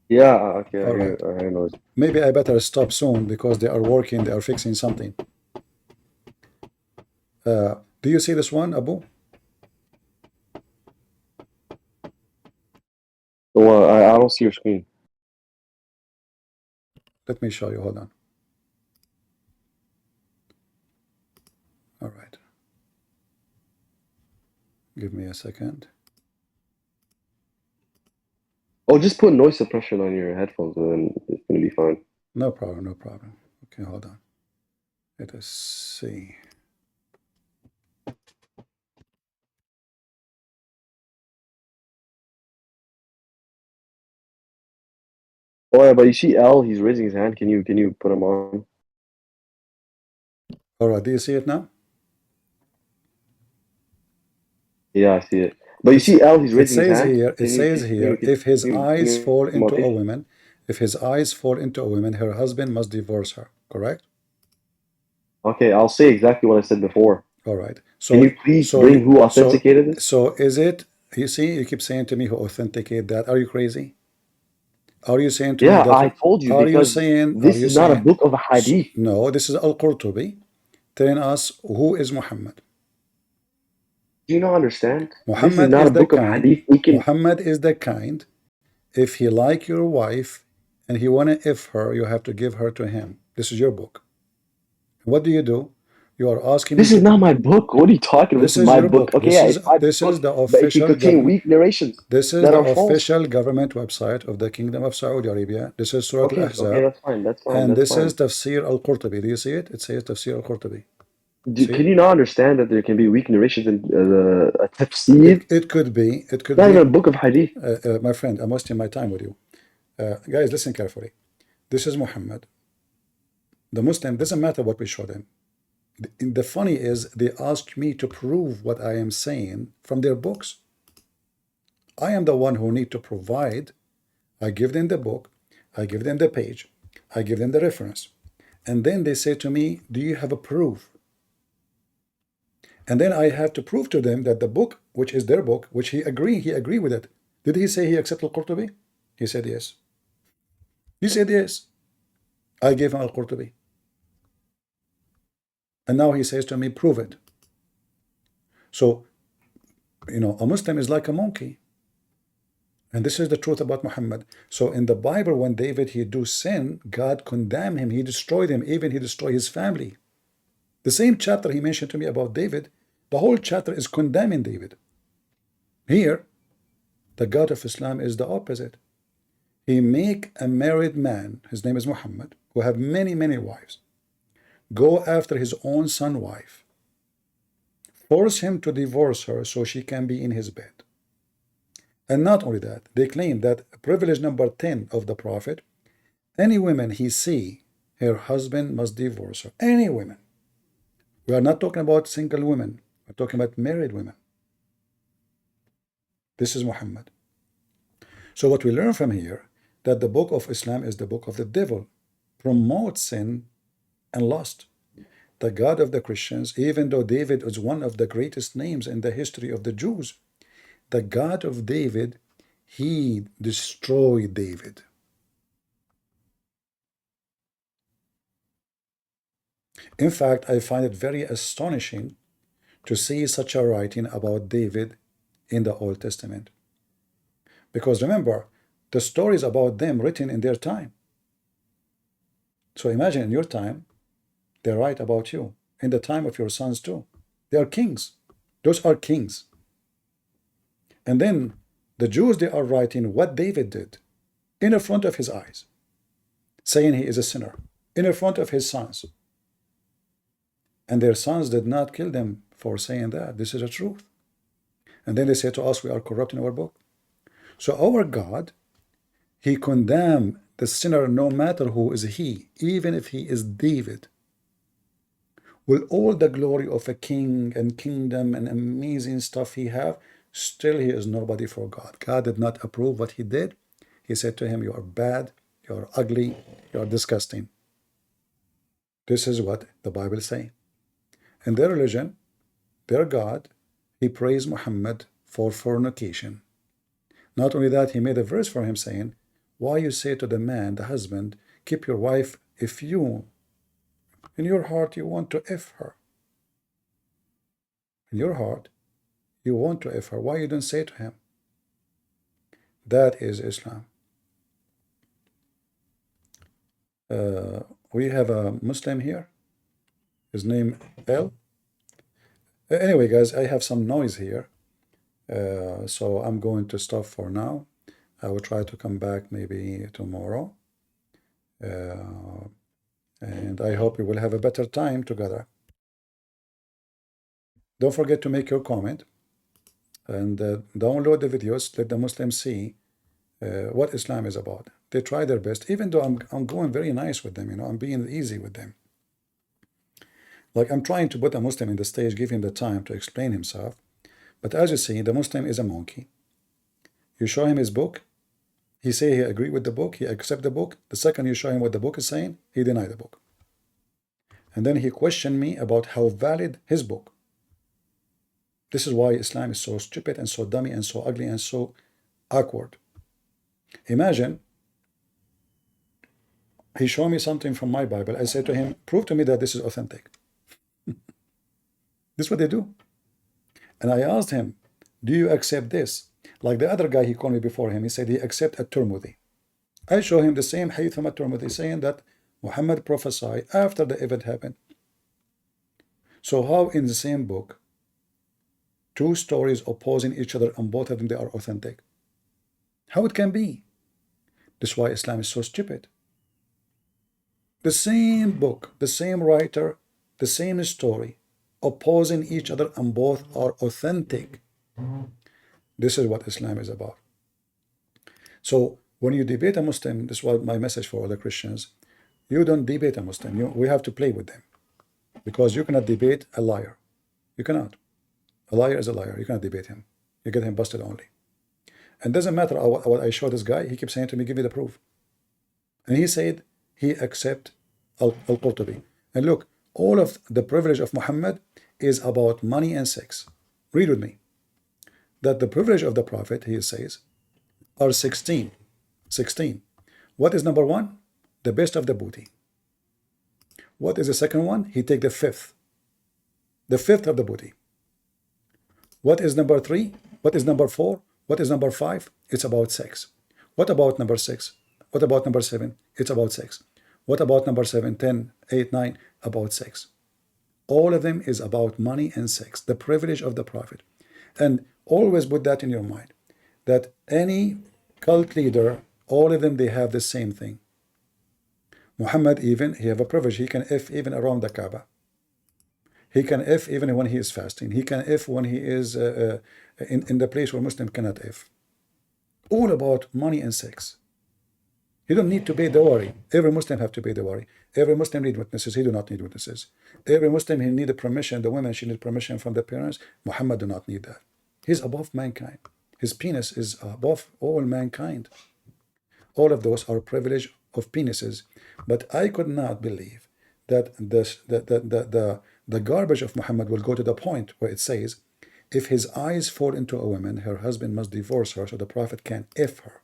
Yeah. Okay. All right. I hear noise. Maybe I better stop soon because they are working. They are fixing something. Do you see this one, Abu? Well, I don't see your screen. Let me show you. Hold on. All right. Give me a second. Oh, just put noise suppression on your headphones and it's going to be fine. No problem. Okay, hold on. Let us see. Oh yeah, but you see L, he's raising his hand. Can you put him on? All right, do you see it now? Yeah, I see it. But you see, Al, he's It raising his says hand. here, Can you- if his can you- eyes fall come on, into a please? woman, if his eyes fall into a woman, her husband must divorce her, correct? Okay, I'll say exactly what I said before. All right. So, Can you please bring who authenticated this? So is it, you see, you keep saying to me who authenticate that. Are you crazy? Are you saying to me that? I told you, are you because saying, this is not a book of hadith. No, this is Al-Qurtubi telling us who is Muhammad. Do you not understand? Muhammad this is not is a the book of kind, hadith. We can... Muhammad is the kind, if he like your wife and he want to if her, you have to give her to him. This is your book. What do? You are asking This me is not my book. What are you talking about? This is my your book. Okay, this yeah, this is the but it official can contain government. weak narrations. This is that the are false. official government website of the Kingdom of Saudi Arabia. This is Surah Al-Ahzab. Okay, that's fine. That's fine. And that's this fine. is Tafsir Al-Qurtubi. Do you see it? It says Tafsir Al-Qurtubi. Can you not understand that there can be weak narrations in a tafsir? It could be. It could not be. even a book of hadith. My friend, I'm wasting my time with you. Guys, listen carefully. This is Muhammad. The Muslim, doesn't matter what we show them. The funny is, they ask me to prove what I am saying from their books. I am the one who need to provide. I give them the book, I give them the page, I give them the reference. And then they say to me, do you have a proof? And then I have to prove to them that the book, which is their book, which he agreed with it. Did he say he accepted Al-Qurtubi? He said yes. He said yes. I gave him Al-Qurtubi. And now he says to me, prove it. So, a Muslim is like a monkey. And this is the truth about Muhammad. So in the Bible, when David, he do sin, God condemned him. He destroyed him. Even he destroyed his family. The same chapter he mentioned to me about David, the whole chapter is condemning David. Here, the God of Islam is the opposite. He make a married man, his name is Muhammad, who have many, many wives, go after his own son's wife, force him to divorce her so she can be in his bed. And not only that, they claim that privilege number 10 of the Prophet, any woman he see, her husband must divorce her. Any women. We are not talking about single women. We're talking about married women. This is Muhammad. So what we learn from here, that the book of Islam is the book of the devil, promotes sin and lust. The God of the Christians, even though David is one of the greatest names in the history of the Jews, the God of David, he destroyed David. In fact, I find it very astonishing to see such a writing about David in the Old Testament. Because remember, the stories about them written in their time. So imagine in your time, they write about you. In the time of your sons too. They are kings. Those are kings. And then the Jews, they are writing what David did in front of his eyes, saying he is a sinner, in front of his sons. And their sons did not kill them for saying that. This is the truth. And then they say to us, we are corrupt in our book. So our God, he condemned the sinner no matter who is he, even if he is David. With all the glory of a king and kingdom and amazing stuff he have, still he is nobody for God. God did not approve what he did. He said to him, you are bad, you are ugly, you are disgusting. This is what the Bible says. In their religion, their God, he praised Muhammad for fornication. Not only that, he made a verse for him saying, why you say to the man, the husband, keep your wife if you, in your heart, you want to F her. In your heart, you want to F her. Why you don't say to him? That is Islam. We have a Muslim here. His name L. Anyway, guys, I have some noise here. So I'm going to stop for now. I will try to come back maybe tomorrow. And I hope we will have a better time together. Don't forget to make your comment and download the videos. Let the Muslims see what Islam is about. They try their best, even though I'm going very nice with them. I'm being easy with them. Like I'm trying to put a Muslim in the stage, give him the time to explain himself. But as you see, the Muslim is a monkey. You show him his book, he say he agree with the book, he accept the book. The second you show him what the book is saying, he deny the book. And then he questioned me about how valid his book. This is why Islam is so stupid and so dummy and so ugly and so awkward. Imagine he showed me something from my Bible. I said to him, prove to me that this is authentic. This is what they do. And I asked him, do you accept this? Like the other guy he called me before him, he said he accept at-Tirmidhi. I show him the same hadith from at-Tirmidhi saying that Muhammad prophesied after the event happened. So how in the same book, two stories opposing each other and both of them they are authentic? How it can be? This is why Islam is so stupid. The same book, the same writer, the same story, opposing each other and both are authentic. This is what Islam is about. So when you debate a Muslim, this was my message for all the Christians, you don't debate a Muslim. We have to play with them. Because you cannot debate a liar. You cannot. A liar is a liar. You cannot debate him. You get him busted only. And doesn't matter what I show this guy, he keeps saying to me, give me the proof. And he said he accept Al-Qurtubi. And look, all of the privilege of Muhammad is about money and sex. Read with me. That the privilege of the Prophet, he says, are 16. 16. What is number one? The best of the booty. What is the second one? He take the fifth. The fifth of the booty. What is number 3? What is number 4? What is number 5? It's about sex. What about number 6? What about number 7? It's about sex. What about number 7, 10, 8, 9? About sex. All of them is about money and sex. The privilege of the Prophet. And always put that in your mind. That any cult leader, all of them, they have the same thing. Muhammad even, he have a privilege. He can if even around the Kaaba. He can if even when he is fasting. He can if when he is in the place where Muslim cannot if. All about money and sex. You don't need to pay the worry. Every Muslim have to pay the worry. Every Muslim need witnesses. He do not need witnesses. Every Muslim, he need a permission. The women, she need permission from the parents. Muhammad do not need that. He's above mankind. His penis is above all mankind. All of those are privilege of penises. But I could not believe that the garbage of Muhammad will go to the point where it says, if his eyes fall into a woman, her husband must divorce her so the Prophet can F her.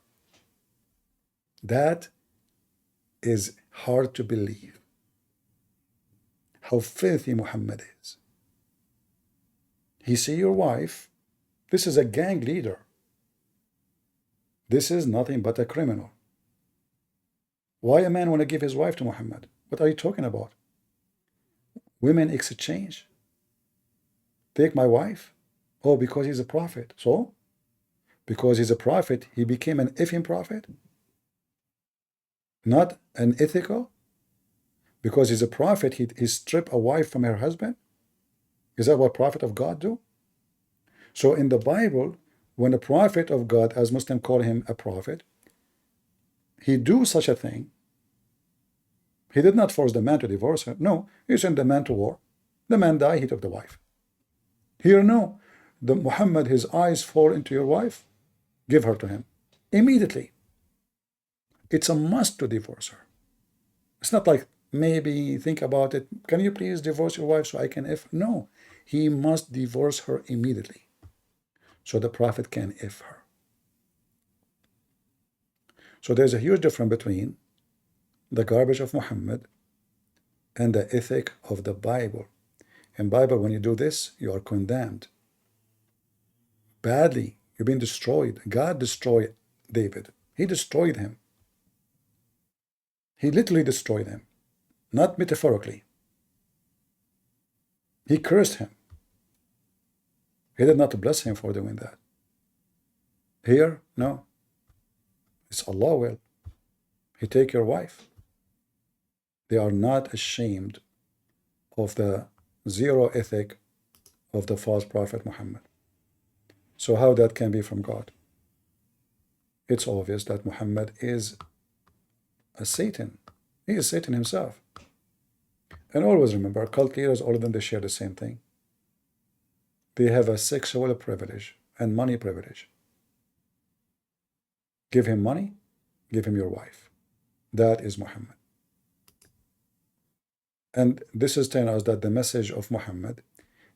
That is hard to believe. How filthy Muhammad is. He see your wife. This is a gang leader. This is nothing but a criminal. Why a man want to give his wife to Muhammad? What are you talking about? Women exchange. Take my wife. Oh, because he's a prophet. So? Because he's a prophet, he became an effing prophet? Not an ethical? Because he's a prophet, he strip a wife from her husband? Is that what prophet of God do? So in the Bible, when a prophet of God, as Muslims call him a prophet, he do such a thing. He did not force the man to divorce her. No, he sent the man to war. The man died, he took the wife. Here, no. The Muhammad, his eyes fall into your wife, give her to him. Immediately. It's a must to divorce her. It's not like, maybe think about it. Can you please divorce your wife so I can if? No. He must divorce her immediately. So the Prophet can if her. So there's a huge difference between the garbage of Muhammad and the ethic of the Bible. In Bible, when you do this, you are condemned. Badly. You've been destroyed. God destroyed David. He destroyed him. He literally destroyed him. Not metaphorically. He cursed him. He did not bless him for doing that. Here, no. It's Allah will. He take your wife. They are not ashamed of the zero ethic of the false prophet Muhammad. So how that can be from God? It's obvious that Muhammad is a Satan. He is Satan himself. And always remember, cult leaders, all of them, they share the same thing. they have a sexual privilege and money privilege. Give him money, give him your wife. That is Muhammad. And this is telling us that the message of Muhammad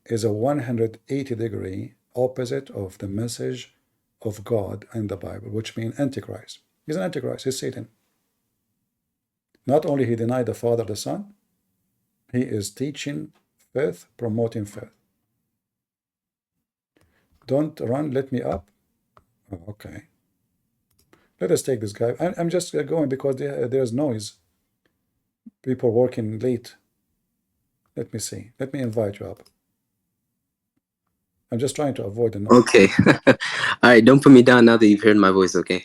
is a 180-degree opposite of the message of God in the Bible, which means Antichrist. He's an Antichrist, he's Satan. Not only he denied the Father, the Son, he is teaching faith, promoting faith. Don't run, let me up. Oh, okay. Let us take this guy. I'm just going because there's noise. People working late. Let me see. Let me invite you up. I'm just trying to avoid the noise. Okay. All right, don't put me down now that you've heard my voice, okay?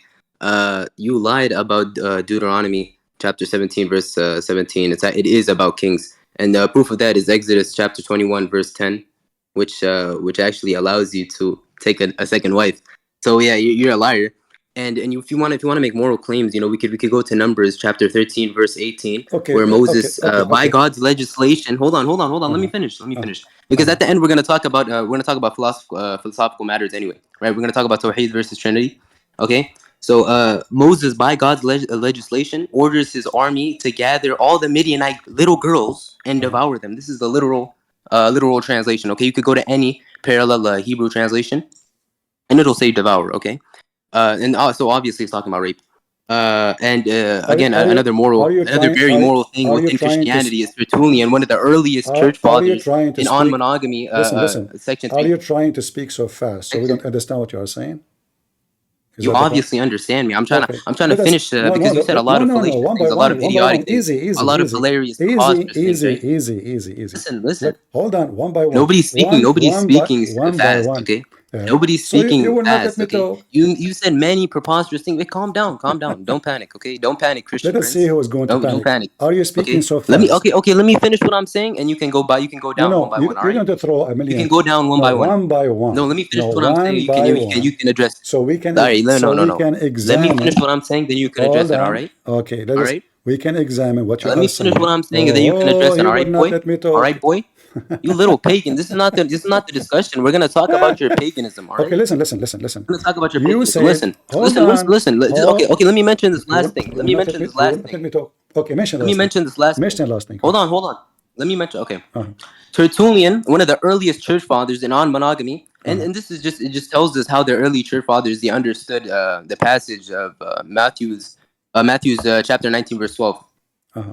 You lied about Deuteronomy chapter 17, verse 17. It is about kings. And proof of that is Exodus chapter 21, verse 10, which actually allows you to take a second wife. So yeah, you're a liar. And if you want to make moral claims, we could go to Numbers chapter 13, verse 18, where Moses, by God's legislation. Hold on. Let me finish. Because at the end we're gonna talk about philosophical matters anyway, right? We're gonna talk about Tawheed versus Trinity. Okay. So Moses, by God's legislation, orders his army to gather all the Midianite little girls and devour them. This is the literal translation. Okay, you could go to any parallel Hebrew translation, and it'll say devour. Okay. And so obviously it's talking about rape. Another very moral thing within Christianity is Tertullian, one of the earliest church fathers in on monogamy. Section 3. Are you trying to speak so fast so we don't understand what you are saying? You obviously understand me. I'm trying to finish because you said a lot of fallacious things, a lot of idiotic things, a lot of hilarious, preposterous things. Right? Easy. Listen. Hold on, one by one. Nobody's speaking fast. Okay. Nobody's speaking fast. Okay. You said many preposterous things. Wait, calm down. Don't panic. Okay. Don't panic, Christian. Let us see who is going to panic. Don't panic. Are you speaking so fast? Let me finish what I'm saying, and you can go down one by one. You're going to throw a million. You can go down one by one. One by one. No, let me finish what I'm saying. You can address. So we can. Sorry, no. We can examine. Let me finish what I'm saying, then you can address it. All right. Okay. We can examine what you are saying. Let me finish what I'm saying, and then you can address it. All right, boy. All right, boy. You little pagan. This is not the discussion. We're gonna talk about your paganism. All right? Okay, listen. We're gonna talk about your paganism. Listen. Okay. Let me mention this last thing. Let me talk. Okay, mention this last thing. Hold on. Let me mention. Okay. Tertullian, one of the earliest church fathers in on monogamy, and this is it just tells us how the early church fathers they understood the passage of Matthew's chapter 19, verse 12.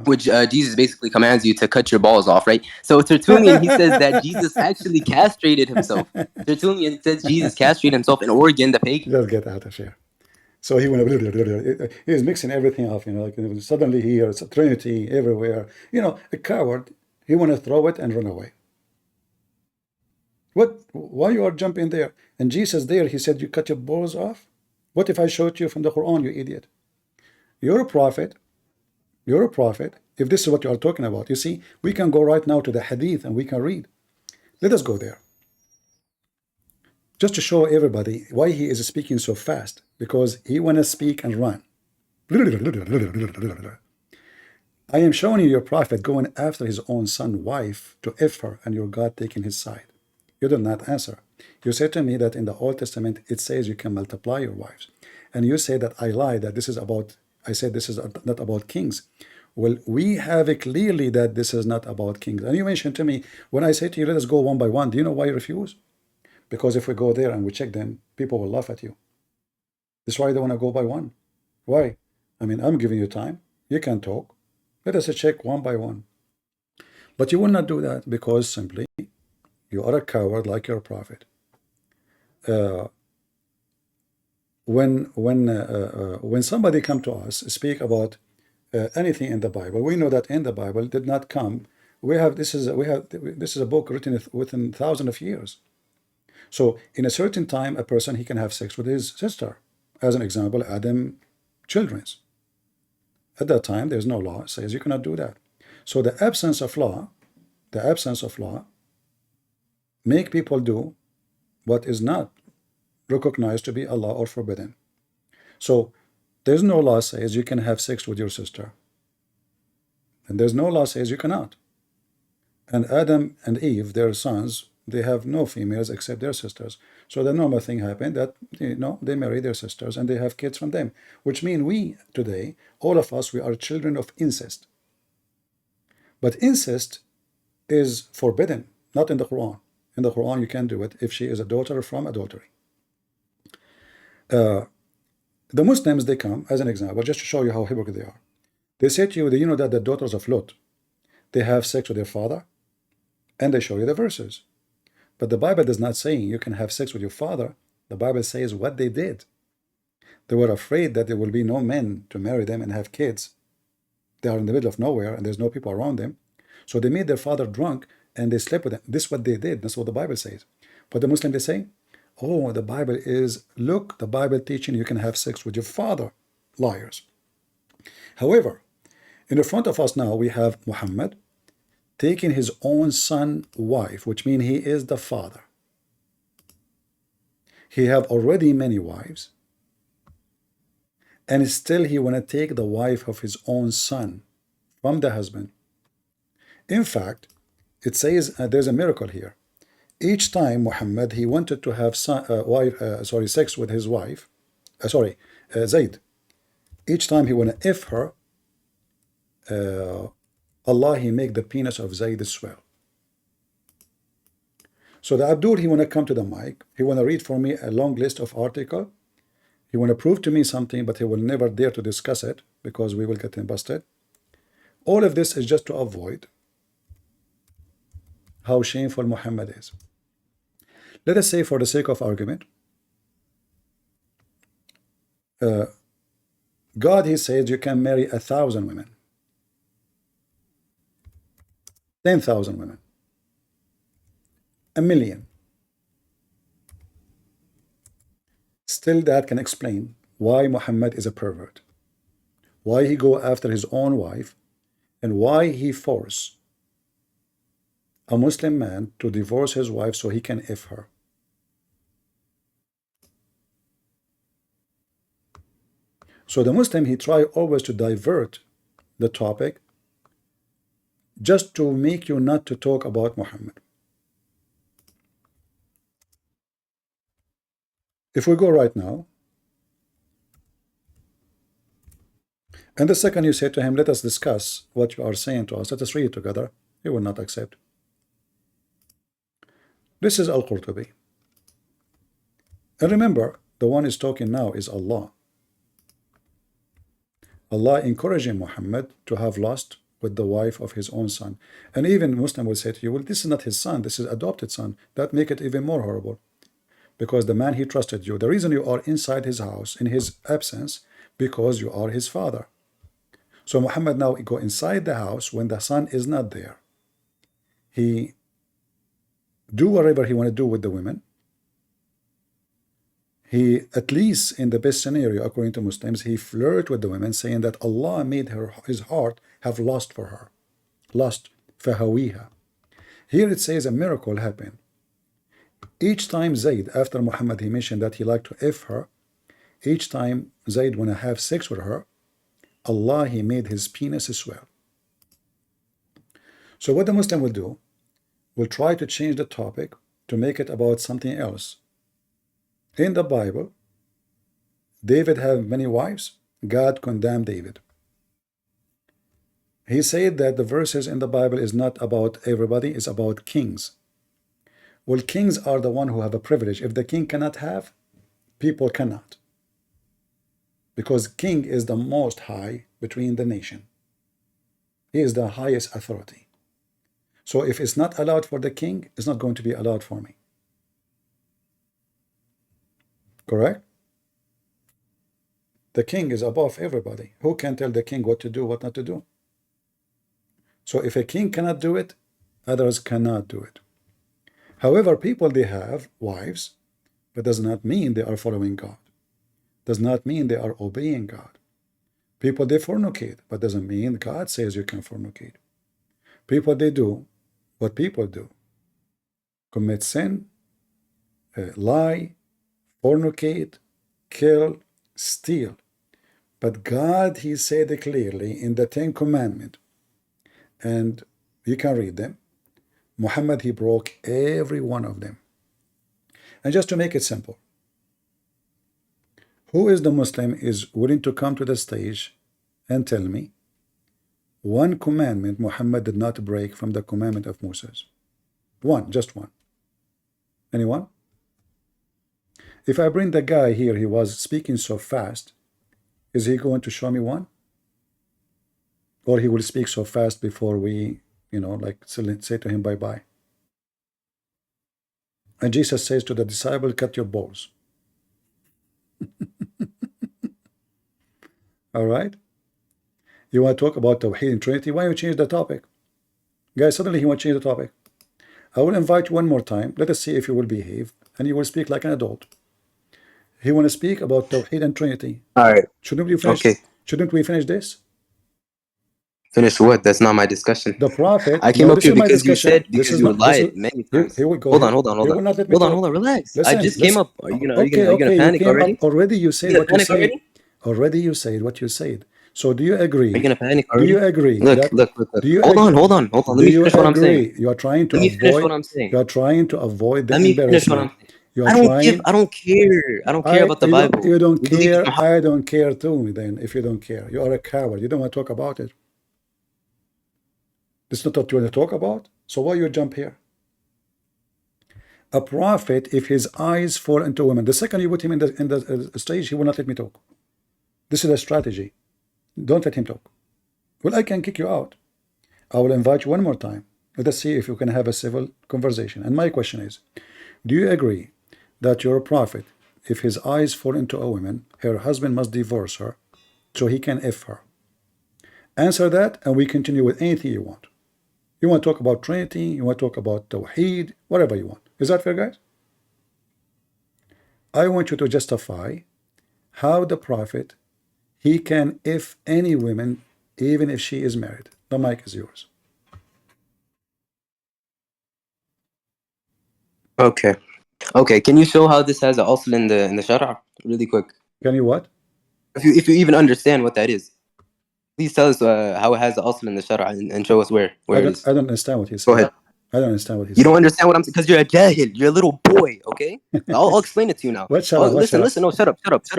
Which Jesus basically commands you to cut your balls off, right? So Tertullian, he says that Jesus actually castrated himself. Tertullian says Jesus castrated himself in Oregon, the pagan. Just get out of here. So he went, he's mixing everything up, suddenly here, it's a Trinity everywhere. A coward, he want to throw it and run away. Why you are jumping there? And Jesus there, he said, you cut your balls off? What if I showed you from the Quran, you idiot? You're a prophet. If this is what you are talking about, you see, we can go right now to the hadith and we can read. Let us go there. Just to show everybody why he is speaking so fast, because he want to speak and run. I am showing you your prophet going after his own son, wife, to F her, and your God taking his side. You did not answer. You said to me that in the Old Testament, it says you can multiply your wives. And you say that I lied, that this is about, I said this is not about kings. Well, we have it clearly that this is not about kings. And you mentioned to me, when I say to you, let us go one by one, do you know why you refuse? Because if we go there and we check them, people will laugh at you. That's why they want to go by one. Why? I'm giving you time. You can talk. Let us check one by one. But you will not do that because simply you are a coward like your prophet. When somebody come to us, speak about anything in the Bible, we know that in the Bible did not come. This is a book written within thousands of years. So in a certain time, a person, he can have sex with his sister. As an example, Adam, children's. At that time, there's no law says you cannot do that. So the absence of law make people do what is not recognized to be a law or forbidden. So there's no law says you can have sex with your sister. And there's no law says you cannot. And Adam and Eve, their sons, They have no females except their sisters. So the normal thing happened that, they marry their sisters and they have kids from them, which means we today, all of us, we are children of incest. But incest is forbidden, not in the Quran. In the Quran, you can do it if she is a daughter from adultery. The Muslims, they come, as an example, just to show you how hypocrite they are. They say to you, do you know that the daughters of Lot, they have sex with their father? And they show you the verses. But the Bible does not say you can have sex with your father. The Bible says what they did. They were afraid that there will be no men to marry them and have kids. They are in the middle of nowhere and there's no people around them. So they made their father drunk and they slept with them. This is what they did. That's what the Bible says. But the Muslim, they say, oh, the Bible is, look, the Bible teaching you can have sex with your father. Liars. However, in the front of us now, we have Muhammad taking his own son wife, which means he is the father. He have already many wives, and still he want to take the wife of his own son from the husband. In fact, it says there's a miracle here. Each time Muhammad, he wanted to have sex with his wife, Zayd. Each time he want to her, Allah, he make the penis of Zayd swell. So the Abdul, he want to come to the mic. He want to read for me a long list of articles. He want to prove to me something, but he will never dare to discuss it because we will get him busted. All of this is just to avoid how shameful Muhammad is. Let us say, for the sake of argument, God, he says you can marry 1,000 women. 10,000 women, 1,000,000. Still, that can explain why Muhammad is a pervert, why he go after his own wife, and why he force a Muslim man to divorce his wife so he can F her. So the Muslim, he try always to divert the topic just to make you not to talk about Muhammad. If we go right now, and the second you say to him, let us discuss what you are saying to us, let us read it together, he will not accept. This is Al-Qurtubi. And remember, the one who is talking now is Allah. Allah encouraging Muhammad to have lust with the wife of his own son. And even Muslim will say to you, well, this is not his son, this is adopted son. That make it even more horrible. Because the man, he trusted you. The reason you are inside his house in his absence, because you are his father. So Muhammad now go inside the house when the son is not there. He do whatever he want to do with the women. He, at least in the best scenario, according to Muslims, he flirt with the women, saying that Allah made his heart have lust for her. Lust, fahawiha. Here it says a miracle happened. Each time Zayd, after Muhammad, he mentioned that he liked to F her, each time Zayd want to have sex with her, Allah, he made his penis swell. So what the Muslim will do, will try to change the topic to make it about something else. In the Bible, David had many wives. God condemned David. He said that the verses in the Bible is not about everybody, it's about kings. Well, kings are the one who have a privilege. If the king cannot have, people cannot. Because king is the most high between the nation. He is the highest authority. So if it's not allowed for the king, it's not going to be allowed for me. Correct? The king is above everybody. Who can tell the king what to do, what not to do? So if a king cannot do it, others cannot do it. However, people, they have wives, but does not mean they are following God. Does not mean they are obeying God. People, they fornicate, but doesn't mean God says you can fornicate. People, they do what people do. Commit sin, lie, fornicate, kill, steal. But God, he said it clearly in the 10 Commandments, and you can read them. Muhammad, he broke every one of them. And just to make it simple, who is the Muslim is willing to come to the stage and tell me one commandment Muhammad did not break from the commandment of Moses? One, just one. Anyone? If I bring the guy here, he was speaking so fast, is he going to show me one? Or he will speak so fast before we, like say to him bye-bye. And Jesus says to the disciple, cut your balls. All right? You want to talk about Tawheed and Trinity? Why don't you change the topic? Guys, suddenly he wants to change the topic. I will invite you one more time. Let us see if you will behave. And you will speak like an adult. He want to speak about Tawheed and Trinity. All right. Shouldn't we finish? Okay. Shouldn't we finish this? Finish what? That's not my discussion. The Prophet. I came no, up here because you said this is you not, lied many times. Here we go. Hold on. You will not let me Hold talk. on, hold on. Relax. Listen, I just came up. Are you gonna Okay, panic you already? came up already. You said You what gonna you panic said. Already you said what you said. So do you agree? Are you gonna panic Do already? you agree? Look. Do you Hold on. Let me finish what I'm saying. You are trying to Let me finish avoid. what I'm saying. You are trying to avoid the Let me finish what I'm embarrassment. saying. You are I don't trying. I don't care. I don't care about the Bible. You don't We believe in care. Muhammad. I don't care too. Then, if you don't care, you are a coward. You don't want to talk about it. This is not what you want to talk about. So why you jump here? A prophet, if his eyes fall into women, the second you put him in the stage, he will not let me talk. This is a strategy. Don't let him talk. Well, I can kick you out. I will invite you one more time. Let us see if you can have a civil conversation. And my question is, do you agree that your prophet, if his eyes fall into a woman, her husband must divorce her so he can F her? Answer that and we continue with anything you want. You want to talk about Trinity, you want to talk about Tawheed, whatever you want. Is that fair, guys? I want you to justify how the prophet, he can F any woman even if she is married. The mic is yours. Okay. Can you show how this has an asl in the Shara? Really quick. Can you what? If you even understand what that is, please tell us how it has an asl in the Shara and show us where it is. I don't understand what he said. Go ahead. I don't understand what he said. You don't understand what I'm saying because you're a jahil. You're a little boy. Okay. I'll explain it to you now. What Shara? Listen. No, shut up.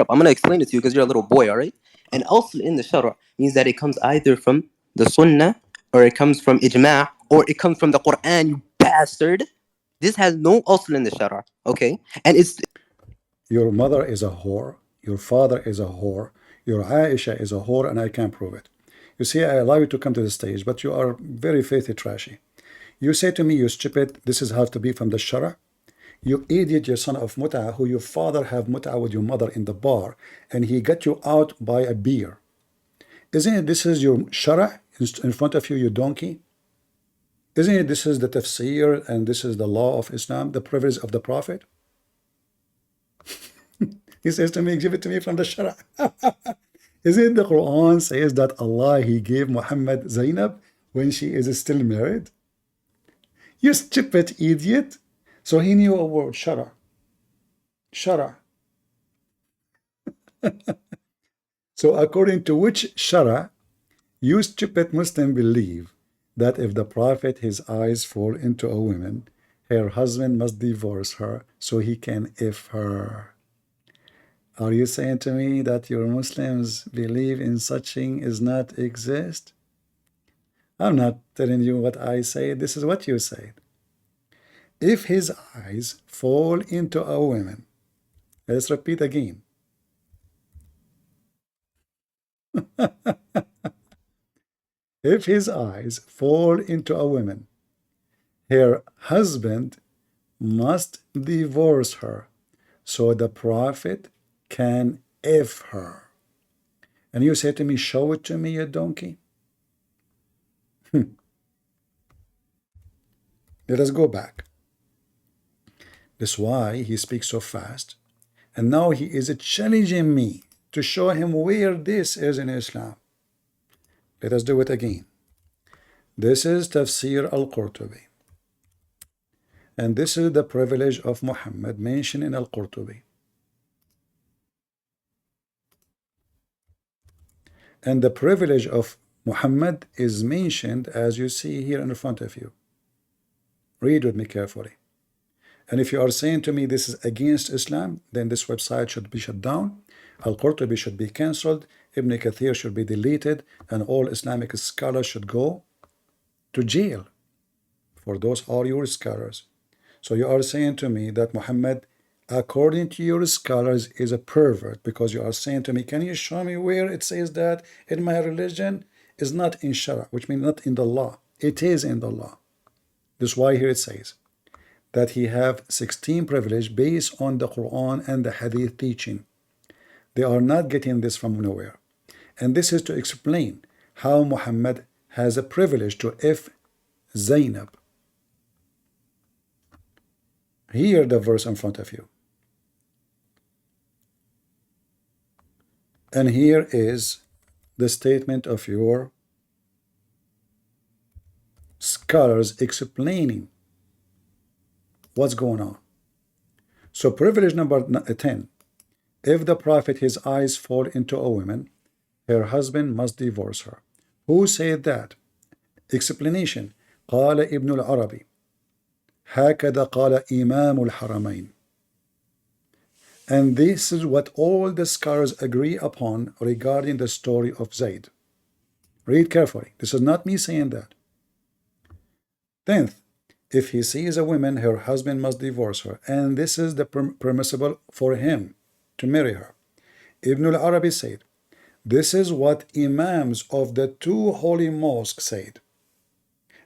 I'm gonna explain it to you because you're a little boy. All right. And asl in the Shara means that it comes either from the Sunnah or it comes from ijma' or it comes from the Quran. You bastard. This has no asl in the Shara, okay? And it's... Your mother is a whore. Your father is a whore. Your Aisha is a whore, and I can't prove it. You see, I allow you to come to the stage, but you are very filthy trashy. You say to me, you stupid, this is how to be from the Shara. You idiot, your son of Mut'ah, who your father have Mut'ah with your mother in the bar, and he got you out by a beer. Isn't it this is your Shara in front of you, you donkey? Isn't it this is the tafsir and this is the law of Islam, the privilege of the Prophet? He says to me, give it to me from the Shara. Isn't the Quran says that Allah, he gave Muhammad Zainab when she is still married? You stupid idiot. So he knew a word, Shara. Shara. So according to which Shara, you stupid Muslim believe that if the Prophet, his eyes fall into a woman, her husband must divorce her so he can F her. Are you saying to me that your Muslims believe in such thing is not exist? I'm not telling you what I say. This is what you said. If his eyes fall into a woman, let's repeat again. If his eyes fall into a woman, her husband must divorce her so the Prophet can F her. And you say to me, show it to me, you donkey. Let us go back. That's why he speaks so fast. And now he is challenging me to show him where this is in Islam. Let us do it again. This is Tafsir al-Qurtubi. And this is the privilege of Muhammad mentioned in al-Qurtubi. And the privilege of Muhammad is mentioned as you see here in front of you. Read with me carefully. And if you are saying to me this is against Islam, then this website should be shut down. Al-Qurtubi should be cancelled. Ibn Kathir should be deleted. And all Islamic scholars should go to jail. For those are your scholars. So you are saying to me that Muhammad, according to your scholars, is a pervert, because you are saying to me, can you show me where it says that in my religion? Is not in Shara, which means not in the law. It is in the law. This is why here it says that he have 16 privilege based on the Quran and the Hadith teaching. They are not getting this from nowhere. And this is to explain how Muhammad has a privilege to F Zainab. Hear the verse in front of you. And here is the statement of your scholars explaining what's going on. So privilege number 10. If the Prophet, his eyes fall into a woman, her husband must divorce her. Who said that? Explanation. قال ابن العربي هكذا قال إمام الحرمين. And this is what all the scholars agree upon regarding the story of Zayd. Read carefully. This is not me saying that. 10th, if he sees a woman, her husband must divorce her, and this is the permissible for him to marry her. Ibn al-Arabi said, this is what imams of the two holy mosques said,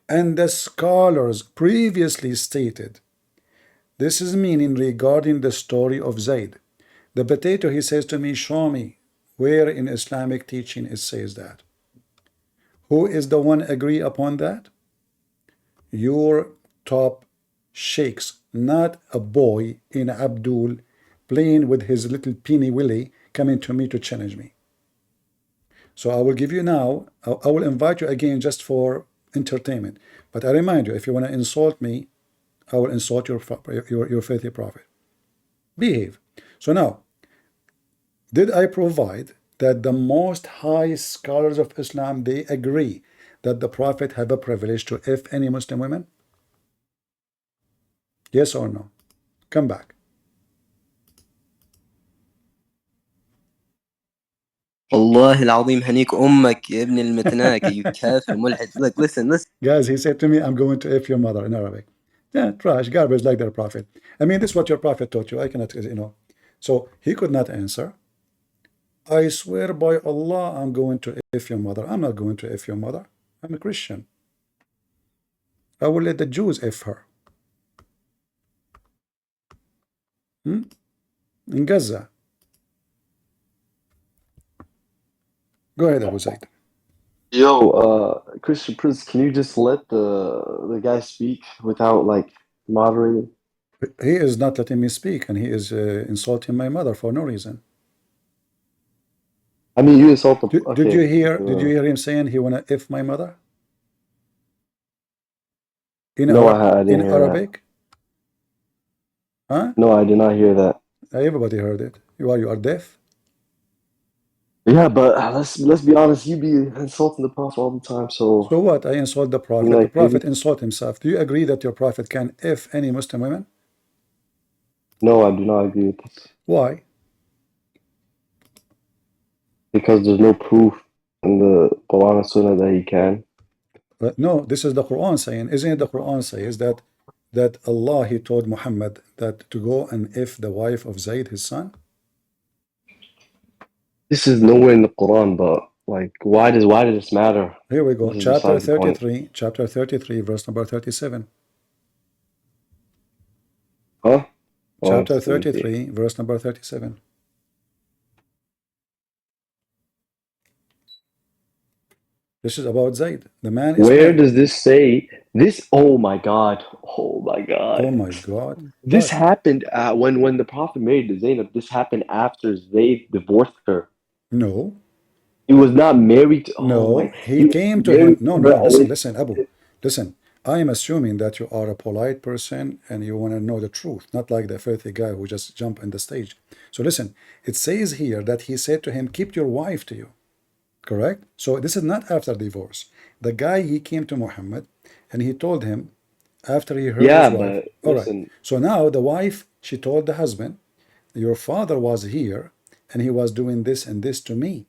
and the scholars previously stated. This is meaning regarding the story of Zayd. The potato, he says to me, show me where in Islamic teaching it says that. Who is the one agree upon that? Your top sheikhs, not a boy in Abdul playing with his little peeny willy coming to me to challenge me. So I will give you now, I will invite you again just for entertainment. But I remind you, if you want to insult me, I will insult your faithful prophet. Behave. So now, did I provide that the most high scholars of Islam, they agree that the Prophet have a privilege to F any Muslim women? Yes or no? Come back. والله العظيم هنيك أمك يا ابن المتناكة you كافر ملحد. Look, listen. Guys, he said to me, I'm going to F your mother in Arabic. Yeah, trash, garbage like their prophet. I mean, this is what your prophet taught you. I cannot, So he could not answer. I swear by Allah, I'm going to F your mother. I'm not going to F your mother. I'm a Christian. I will let the Jews F her. In Gaza. Go ahead, Abu Zaid. Yo, Christian Prince, can you just let the guy speak without like moderating? He is not letting me speak, and he is insulting my mother for no reason. I mean, you insult him. Did you hear him saying he wanna F my mother? No, I didn't hear Arabic? That. Huh? No, I did not hear that. Everybody heard it. You are deaf? Yeah, but let's be honest. You be insulting the prophet all the time. So what? I insult the prophet. The prophet insult himself. Do you agree that your prophet can F any Muslim women? No, I do not agree with this. Why? Because there's no proof in the Quran and Sunnah that he can. But no, this is the Quran saying. Isn't it the Quran says that Allah, he told Muhammad that to go and F the wife of Zayd, his son? This is nowhere in the Quran, but like, why does this matter? Here we go. Chapter 33, verse number 37. Huh? Chapter 33, verse number 37. This is about Zayd. The man is Where does this say this? Oh my God. Oh my God. Oh my God. This happened when the Prophet married Zainab. This happened after Zayd divorced her. No. He was not married to... he came to him. No, listen, Abu. Listen, I am assuming that you are a polite person and you want to know the truth, not like the filthy guy who just jumped on the stage. So listen, it says here that he said to him, keep your wife to you. Correct? So this is not after divorce. The guy, he came to Muhammad and he told him, After he heard Yeah, his wife. but All right. listen. So now the wife, she told the husband, your father was here and he was doing this and this to me.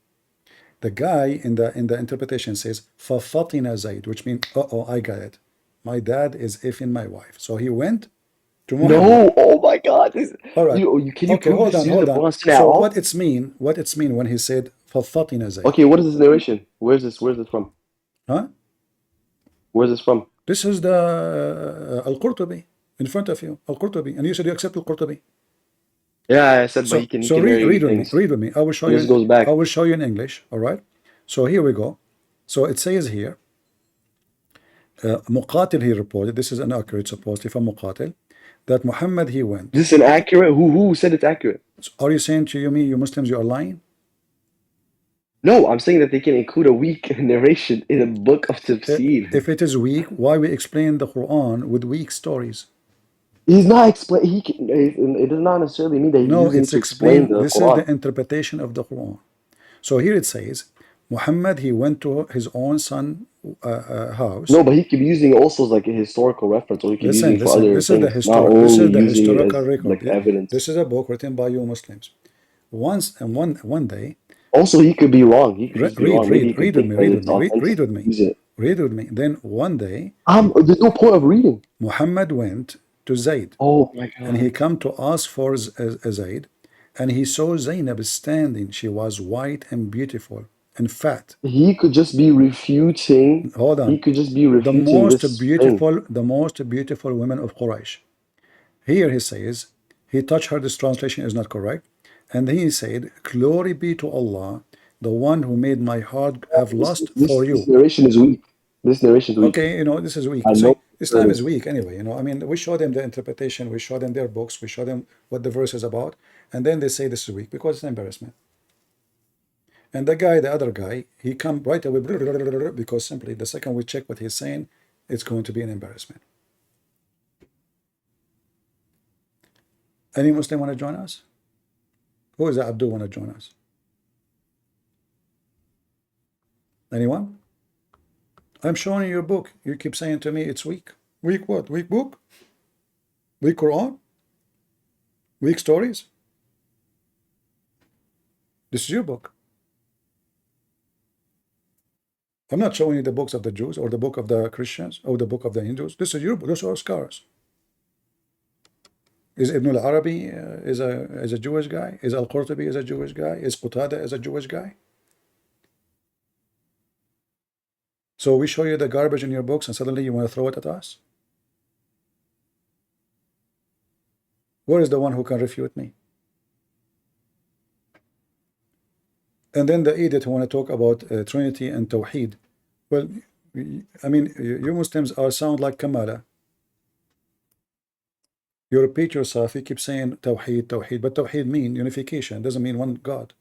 The guy in the interpretation says فَفَطِنَ زَيْد, which means, uh-oh, I got it. My dad is effing my wife. So he went to Muhammad. No, oh my God. All right. Can you Okay, prove hold this on, using hold the on. Quran Sunnah at So all? what it's mean when he said فَفَطِنَ زَيْد? Okay, what is this narration? Where's this from? Huh? Where's this from? This is the Al-Qurtubi in front of you, Al-Qurtubi, and you said you accept Al-Qurtubi. Yeah, I said, but So he can read marry with me. things. Read with me. I will show This you. goes back. I will show you in English. All right. So here we go. So it says here. Muqatil he reported. This is inaccurate supposedly from Muqatil that Muhammad he went. This is inaccurate. Who said it's accurate? So are you saying to me, you Muslims, you are lying? No, I'm saying that they can include a weak narration in a book of tafsir. If it is weak, why we explain the Quran with weak stories? He's not explain. It does not necessarily mean that he's No, using it's it to explain explained. the This is Quran. the interpretation of the Quran. So here it says, Muhammad he went to his own son house. No, but he could be using it also as like a historical reference, or he could be using it for other This is the things, not this only is the using it historical as record. like evidence. This is a book written by you Muslims. One day. Also, he could be wrong. He could just be wrong. Maybe he could Read with think me. that Read with it's me. authentic. Read with me. Use it. Read with me. Then one day. There's no point of reading. Muhammad went to Zayd. Oh my God. And he come to ask for Zayd, and he saw Zaynab standing. She was white and beautiful and fat. He could just be refuting. Hold on. He could just be refuting this thing. The most beautiful women of Quraysh. Here he says, he touched her. This translation is not correct. And then he said, glory be to Allah, the one who made my heart have lust for you. This narration is weak. This narration is weak. Okay, this is weak. I See, know. Islam is weak anyway. I mean, we show them the interpretation, we show them their books, we show them what the verse is about, and then they say this is weak because it's an embarrassment. And the other guy, he come right away because simply the second we check what he's saying, it's going to be an embarrassment. Any Muslim want to join us? Who is Abdul want to join us? Anyone? I'm showing you your book. You keep saying to me it's weak. Weak what? Weak book? Weak Quran? Weak stories? This is your book. I'm not showing you the books of the Jews or the book of the Christians or the book of the Hindus. This is your book. Those are scholars. Is Ibn al-Arabi is a Jewish guy? Is Al-Qurtubi is a Jewish guy? Is Qatada is a Jewish guy? So we show you the garbage in your books and suddenly you want to throw it at us? Where is the one who can refute me? And then the idiot who want to talk about Trinity and Tawheed. Well, I mean, you Muslims sound like Kamala. You repeat yourself, you keep saying Tawheed, Tawheed, but Tawheed means unification, doesn't mean one God.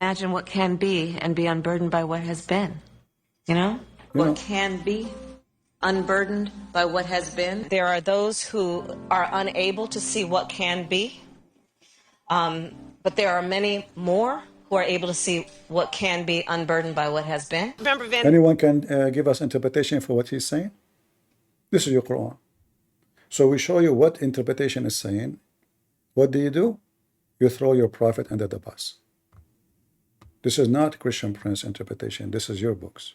Imagine what can be and be unburdened by what has been. What can be unburdened by what has been. There are those who are unable to see what can be, but there are many more who are able to see what can be unburdened by what has been. Anyone can give us interpretation for what he's saying? This is your Quran. So we show you what interpretation is saying. What do? You throw your prophet under the bus. This is not Christian Prince interpretation. This is your books.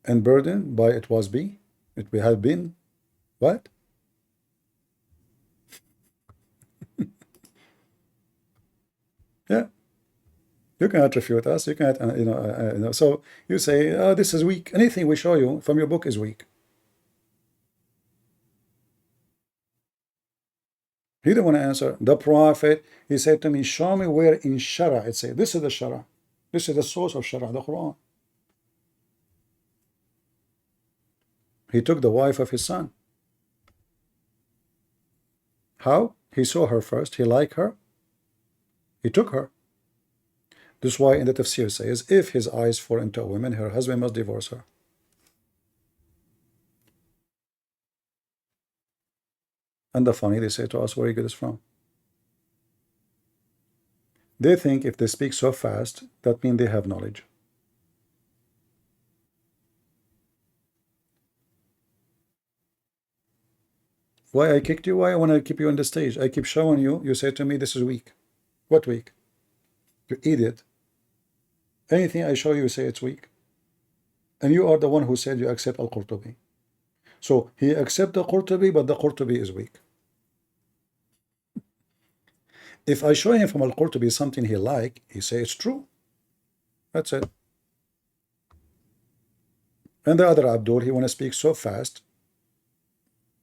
And burdened by it was be, it had been, what? Yeah. You cannot refute us. You cannot, so you say, oh, this is weak. Anything we show you from your book is weak. He didn't want to answer. The prophet, he said to me, show me where in Shara it says, this is the Shara. This is the source of Shara, the Quran. He took the wife of his son. How? He saw her first. He liked her. He took her. This is why in the tafsir says, if his eyes fall into a woman, her husband must divorce her. And the funny, they say to us, where you get this from? They think if they speak so fast, that means they have knowledge. Why I kicked you? Why I want to keep you on the stage? I keep showing you. You say to me, this is weak. What weak? You idiot. Anything I show you, you say it's weak. And you are the one who said you accept Al-Qurtubi. So he accepts the Qurtubi, but the Qurtubi is weak. If I show him from Al-Qurtubi something he like, he say it's true. That's it. And the other Abdul, he want to speak so fast,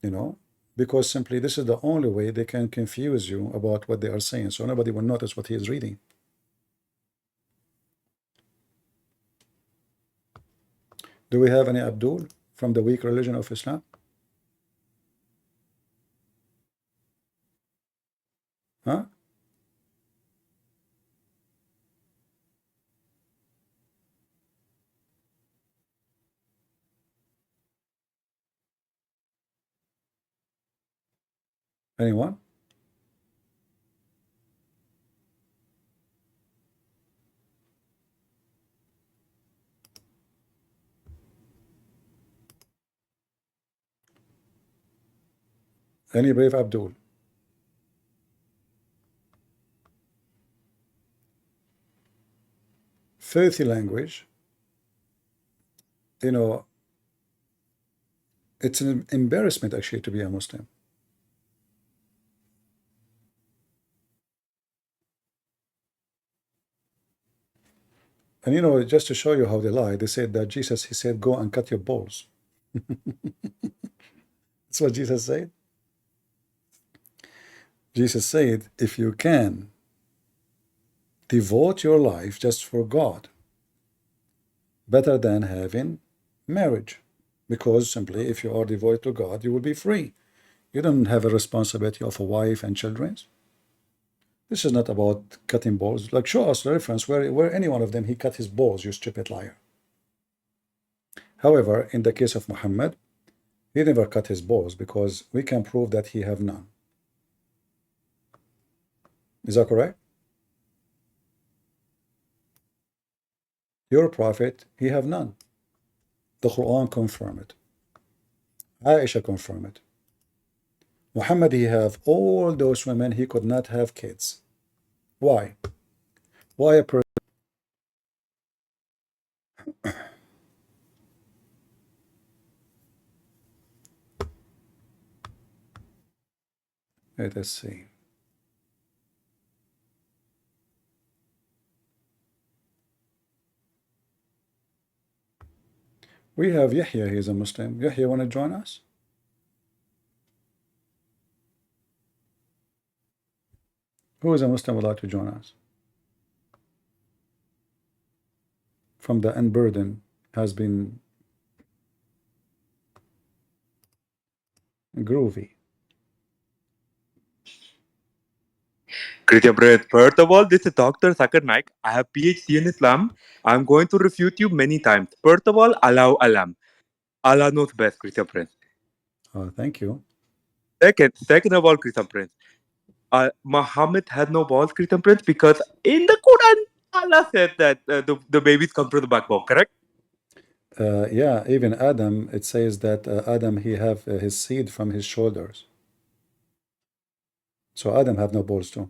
you know, because simply this is the only way they can confuse you about what they are saying. So nobody will notice what he is reading. Do we have any Abdul from the weak religion of Islam? Huh? Anyone? Any brave Abdul? Filthy language. You know, it's an embarrassment actually to be a Muslim. And you know, just to show you how they lie, they said that Jesus, he said, go and cut your balls. That's what Jesus said. Jesus said, if you can devote your life just for God, better than having marriage. Because simply, if you are devoted to God, you will be free. You don't have a responsibility of a wife and children. This is not about cutting balls. Like, show us the reference where any one of them he cut his balls, you stupid liar. However, in the case of Muhammad, he never cut his balls because we can prove that he have none. Is that correct? Your prophet, he have none. The Quran confirm it. Aisha confirm it. Muhammad, he have all those women, he could not have kids. Why? Why a person? Let us see. We have Yahya, he's a Muslim. Yahya, want to join us? Who is a Muslim would like to join us? From the unburden has been groovy. Great, Brett. First of all, this is Dr. Zakir Naik. I have PhD in Islam. I'm going to refute you many times. First of all, Allahu Alam. Allah knows best, Christian Prince. Oh, thank you. Second of all, Christian Prince. Muhammad had no balls, Christian Prince, because in the Quran, Allah said that the babies come from the backbone, correct? Yeah, even Adam, it says that Adam, he have his seed from his shoulders. So Adam have no balls too.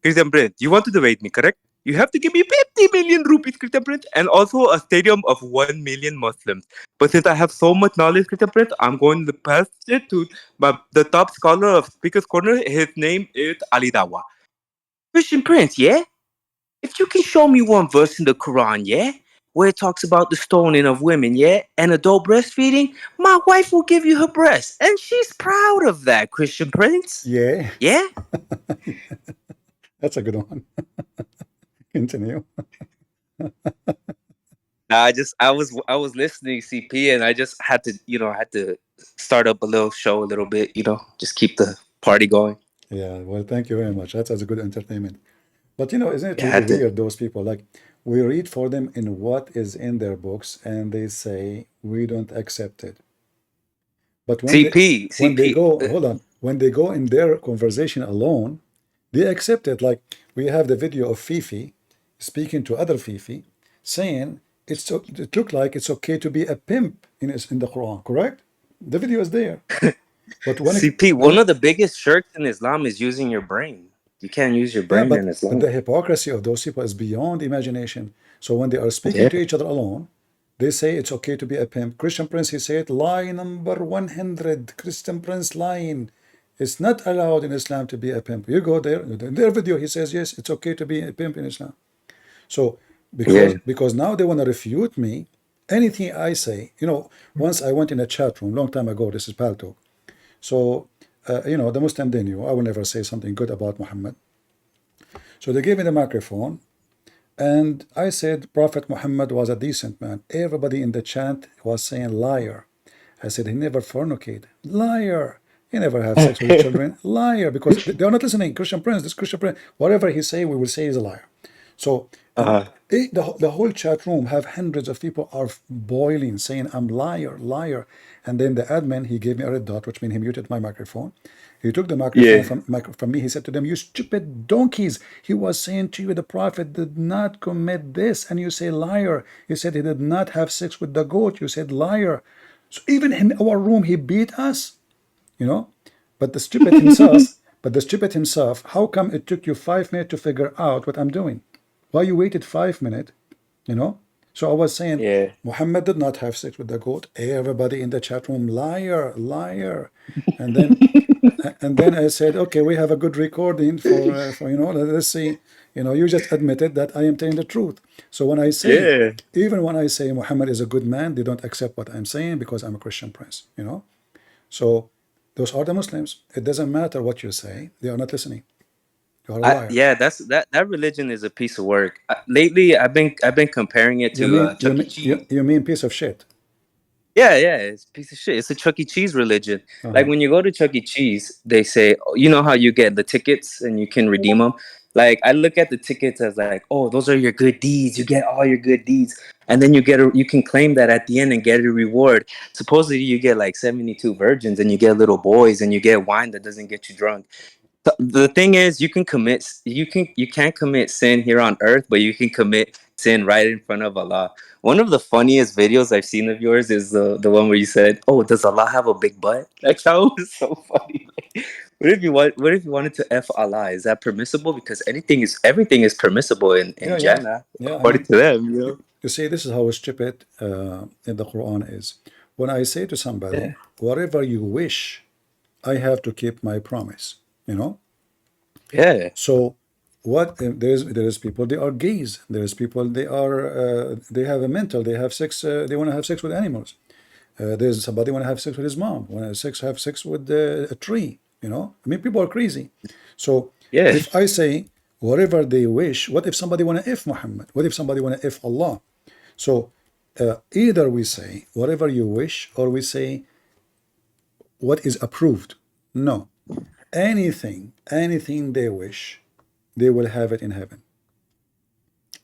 Christian Prince, you want to debate me, correct? You have to give me 50 million rupees, Christian Prince, and also a stadium of 1 million Muslims. But since I have so much knowledge, Christian Prince, I'm going to pass it to the top scholar of Speaker's Corner. His name is Ali Dawa. Christian Prince, yeah? If you can show me one verse in the Quran, yeah? Where it talks about the stoning of women, yeah? And adult breastfeeding, my wife will give you her breast. And she's proud of that, Christian Prince. Yeah. Yeah? That's a good one. Continue. I was listening CP and I just had to start up a little show a little bit, just keep the party going. Yeah, well, thank you very much. That's a good entertainment. But isn't it really weird, those people? Like, we read for them in what is in their books and they say we don't accept it. But when they go, hold on, when they go in their conversation alone, they accept it. Like, we have the video of Fifi speaking to other Fifi, saying it looked like it's okay to be a pimp in the Quran, correct? The video is there. But when CP, one of the biggest shirks in Islam is using your brain. You can't use your brain in but Islam. the hypocrisy of those people is beyond imagination. So when they are speaking to each other alone, they say it's okay to be a pimp. Christian Prince, he said, lie number 100. Christian Prince lying. It's not allowed in Islam to be a pimp. You go there, in their video, he says, yes, it's okay to be a pimp in Islam. So because now they want to refute me, anything I say, once I went in a chat room, long time ago, this is Paltalk. So, the Muslim, they knew I will never say something good about Muhammad. So they gave me the microphone, and I said Prophet Muhammad was a decent man. Everybody in the chat was saying liar. I said he never fornicated. Liar. He never have sex with children. Liar. Because they are not listening. Christian Prince, this Christian Prince, whatever he say, we will say is a liar. So the whole chat room have hundreds of people are boiling, saying I'm liar, liar. And then the admin, he gave me a red dot, which means he muted my microphone. He took the microphone from me. He said to them, you stupid donkeys. He was saying to you, the Prophet did not commit this. And you say liar. He said he did not have sex with the goat. You said liar. So even in our room, he beat us, But the stupid himself, how come it took you 5 minutes to figure out what I'm doing? Why you waited 5 minutes, So I was saying, Muhammad did not have sex with the goat. Everybody in the chat room, liar, liar. And then I said, okay, we have a good recording for let's see. You just admitted that I am telling the truth. So when I say, even when I say Muhammad is a good man, they don't accept what I'm saying because I'm a Christian Prince, So those are the Muslims. It doesn't matter what you say; they are not listening. You're a liar. That religion is a piece of work. Lately, I've been comparing it to Chuck E. Cheese. You mean piece of shit? Yeah, it's a piece of shit. It's a Chuck E. Cheese religion. Like when you go to Chuck E. Cheese, they say, you know how you get the tickets and you can redeem them. Like I look at the tickets as like, oh, those are your good deeds. You get all your good deeds, and then you can claim that at the end and get a reward. Supposedly, you get like 72 virgins, and you get little boys, and you get wine that doesn't get you drunk. The thing is, you can't commit sin here on earth, but you can commit sin right in front of Allah. One of the funniest videos I've seen of yours is the one where you said, "Oh, does Allah have a big butt?" That was so funny. What if you wanted to F Allah? Is that permissible? Because everything is permissible in Jannah, according to them. You see, this is how stupid in the Quran is. When I say to somebody, whatever you wish, I have to keep my promise. So what there is people, they are gays. There is people, they have a mental, they have sex, they want to have sex with animals. There's somebody want to have sex with his mom, want to have sex with a tree. People are crazy. So if I say whatever they wish, what if somebody want to F Muhammad? What if somebody want to F Allah? So either we say whatever you wish, or we say what is approved. No. Anything they wish, they will have it in heaven.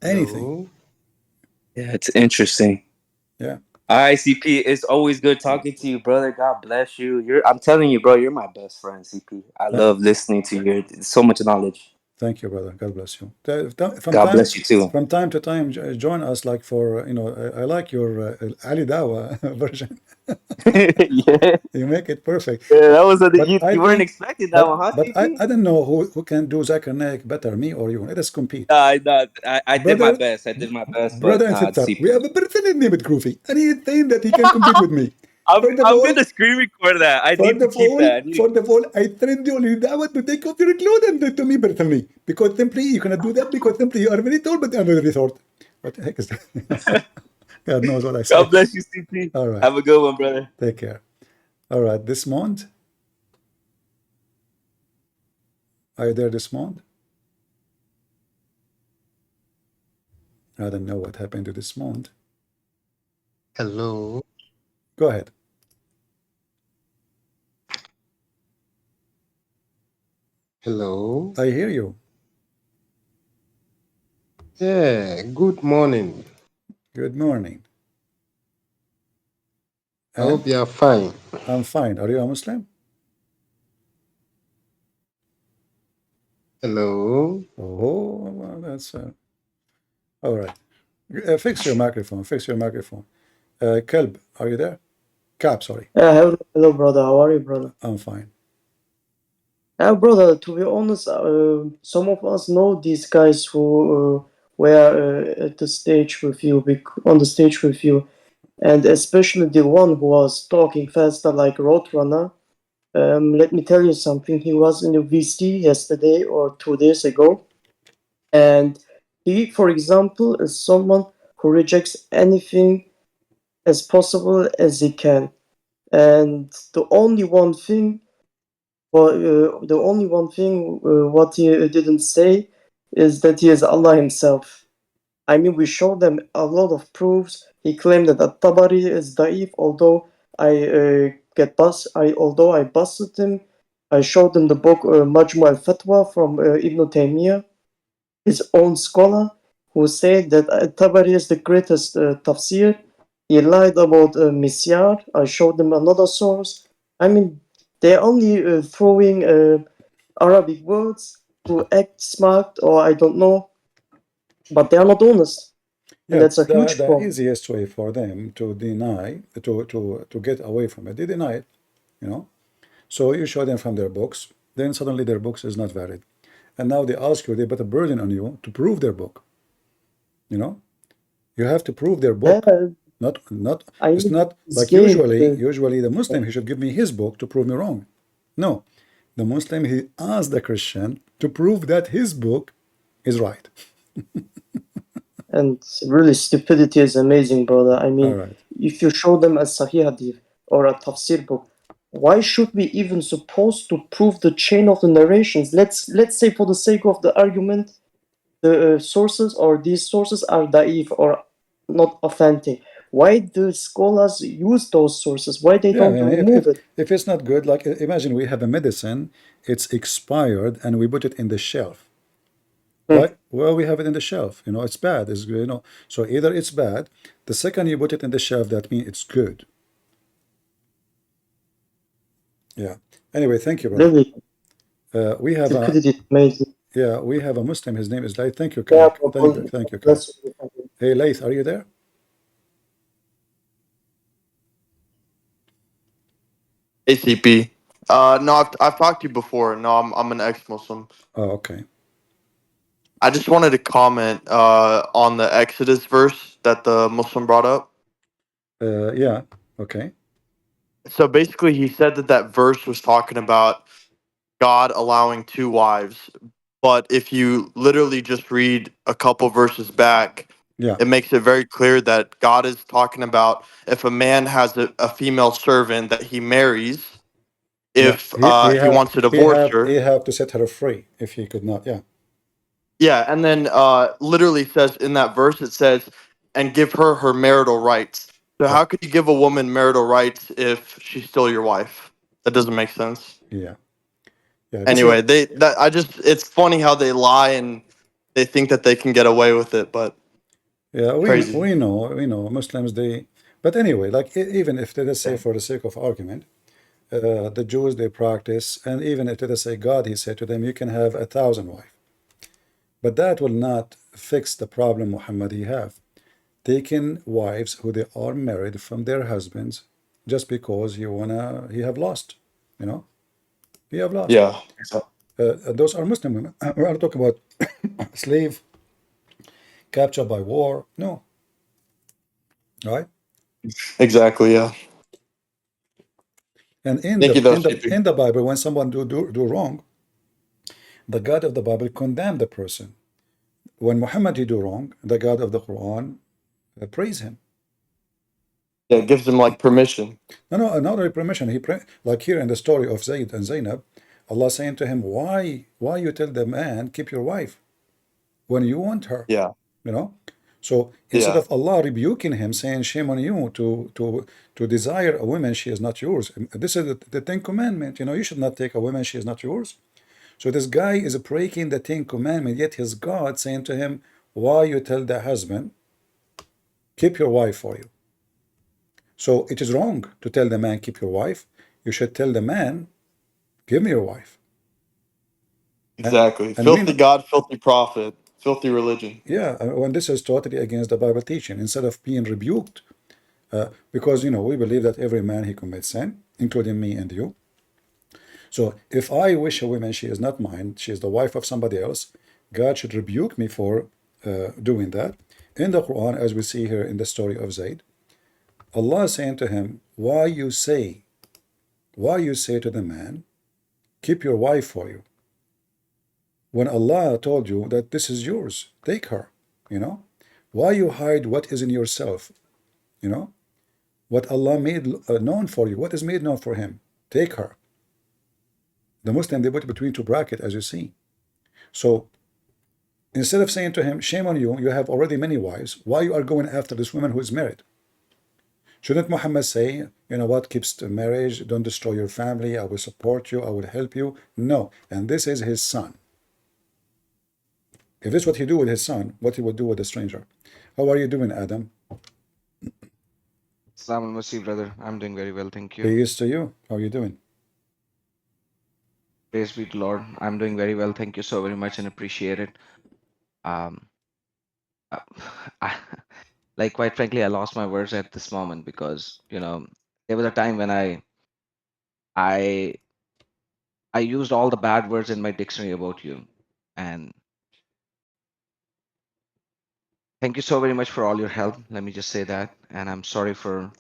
Anything. Yeah, it's interesting. Yeah. CP, it's always good talking to you, brother. God bless you. I'm telling you, bro, you're my best friend, CP. I love listening to you. So much knowledge. Thank you, brother. God bless you. God bless you too. From time to time, join us. Like for I like your Ali Dawa version. You make it perfect. Yeah, that was you weren't expecting that one, huh? But I don't know who can do Zakir Naik better, me or you. Let us compete. I did my best. Brother and sister, we have a person named Groovy, and he's saying that he can compete with me. I'm going to screen record that. I need to keep that. For the fall, I trained you only that to take off your clothes and do it to me personally. Because simply you cannot do that because simply you are very tall, but I'm very short. What the heck is that? God knows what I said. God bless you, CP. All right. Have a good one, brother. Take care. All right. Desmond? Are you there, Desmond? I don't know what happened to Desmond. Hello. Go ahead. Hello. I hear you. Yeah, good morning. Good morning. I hope you are fine. I'm fine. Are you a Muslim? Hello. Oh, well, that's all right. Fix your microphone. Fix your microphone. Kelb, are you there? Cap, sorry. Hello, brother. How are you, brother? I'm fine. Brother, to be honest, some of us know these guys who were at the stage with you, on the stage with you, and especially the one who was talking faster like Roadrunner. Let me tell you something. He was in the VC yesterday or 2 days ago, and he, for example, is someone who rejects anything as possible as he can. And the only one thing what he didn't say is that he is Allah himself. I mean, we showed them a lot of proofs. He claimed that At-Tabari is da'if, although I busted him. I showed him the book Majmu al-Fatwa from Ibn Taymiyyah, his own scholar, who said that At-Tabari is the greatest tafsir. He lied about Misyar. I showed him another source. I mean, they're only throwing Arabic words to act smart, or I don't know, but they are not honest. And that's a huge the problem. easiest way for them to deny, to get away from it, they deny it, you know. So you show them from their books, then suddenly their books is not valid. And now they ask you, they put a burden on you to prove their book. You know, you have to prove their book. It's not like usually the Muslim, he should give me his book to prove me wrong. No, the Muslim, he asked the Christian to prove that his book is right. And really, stupidity is amazing, brother. I mean, if you show them a Sahih Hadith or a Tafsir book, why should we even supposed to prove the chain of the narrations? Let's say, for the sake of the argument, the sources or these sources are da'if or not authentic. Why do scholars use those sources? Why they don't remove it? If it's not good, like imagine we have a medicine, it's expired, and we put it in the shelf. Why? Well, we have it in the shelf. You know, it's bad. It's, you know, so either it's bad. The second you put it in the shelf, that means it's good. Yeah. Anyway, thank you, brother. Really? We have amazing. Yeah, we have a Muslim. His name is Laith. Thank you, Kak. Thank you, Kak. Hey, Laith, are you there? ACP. No, I've talked to you before. No, I'm an ex-Muslim. Oh, okay. I just wanted to comment on the Exodus verse that the Muslim brought up. Yeah. Okay. So basically, he said that verse was talking about God allowing 2 wives, but if you literally just read a couple verses back, it makes it very clear that God is talking about if a man has a female servant that he marries, if he wants to divorce her, he have to set her free if he could not. Yeah. Yeah, and then literally says in that verse, it says, and give her her marital rights. So how could you give a woman marital rights if she's still your wife? That doesn't make sense. Yeah. Anyway, it's funny how they lie and they think that they can get away with it, but yeah, crazy. we know Muslims, but anyway, like even if let us say for the sake of argument, the Jews, they practice, and even if let us say God, he said to them, you can have 1,000 wives. But that will not fix the problem Muhammad he have. Taking wives who they are married from their husbands just because he have lost, you know? He have lost. Yeah. Those are Muslim women. We're not talking about slave, captured by war. No. Right? Exactly, yeah. And in the Bible, when someone do wrong, the God of the Bible condemned the person. When Muhammad do wrong, the God of the Quran praise him. Yeah, it gives him like permission. No, not only permission. Like here in the story of Zayd and Zainab, Allah saying to him, why you tell the man keep your wife when you want her? Yeah. You know. So instead of Allah rebuking him, saying shame on you to desire a woman she is not yours. This is the 10 Commandment. You know, you should not take a woman she is not yours. So this guy is breaking the 10 Commandment, yet his God saying to him, why you tell the husband keep your wife for you? So it is wrong to tell the man keep your wife. You should tell the man give me your wife. Exactly. Filthy God, filthy prophet, filthy religion. Yeah, when this is totally against the Bible teaching. Instead of being rebuked Because, you know, we believe that every man he commits sin, including me and you. So if I wish a woman she is not mine, she is the wife of somebody else, God should rebuke me for doing that. In the Quran, as we see here in the story of Zayd, Allah is saying to him, why you say to the man, keep your wife for you, when Allah told you that this is yours, take her, you know? Why you hide what is in yourself, you know? What Allah made known for you, what is made known for him, take her. The Muslim, they put it between two brackets, as you see. So instead of saying to him, shame on you, you have already many wives, why you are going after this woman who is married? Shouldn't Muhammad say, you know what, keep the marriage, don't destroy your family, I will support you, I will help you? No, and this is his son. If this is what he do with his son, what he would do with a stranger. How are you doing, Adam? Salam alaikum, brother. I'm doing very well, thank you. Peace to you. How are you doing? Praise be to Lord. I'm doing very well. Thank you so very much and appreciate it. Um, uh, like quite frankly, I lost my words at this moment because there was a time when I used all the bad words in my dictionary about you, and thank you so very much for all your help. Let me just say that, and I'm sorry for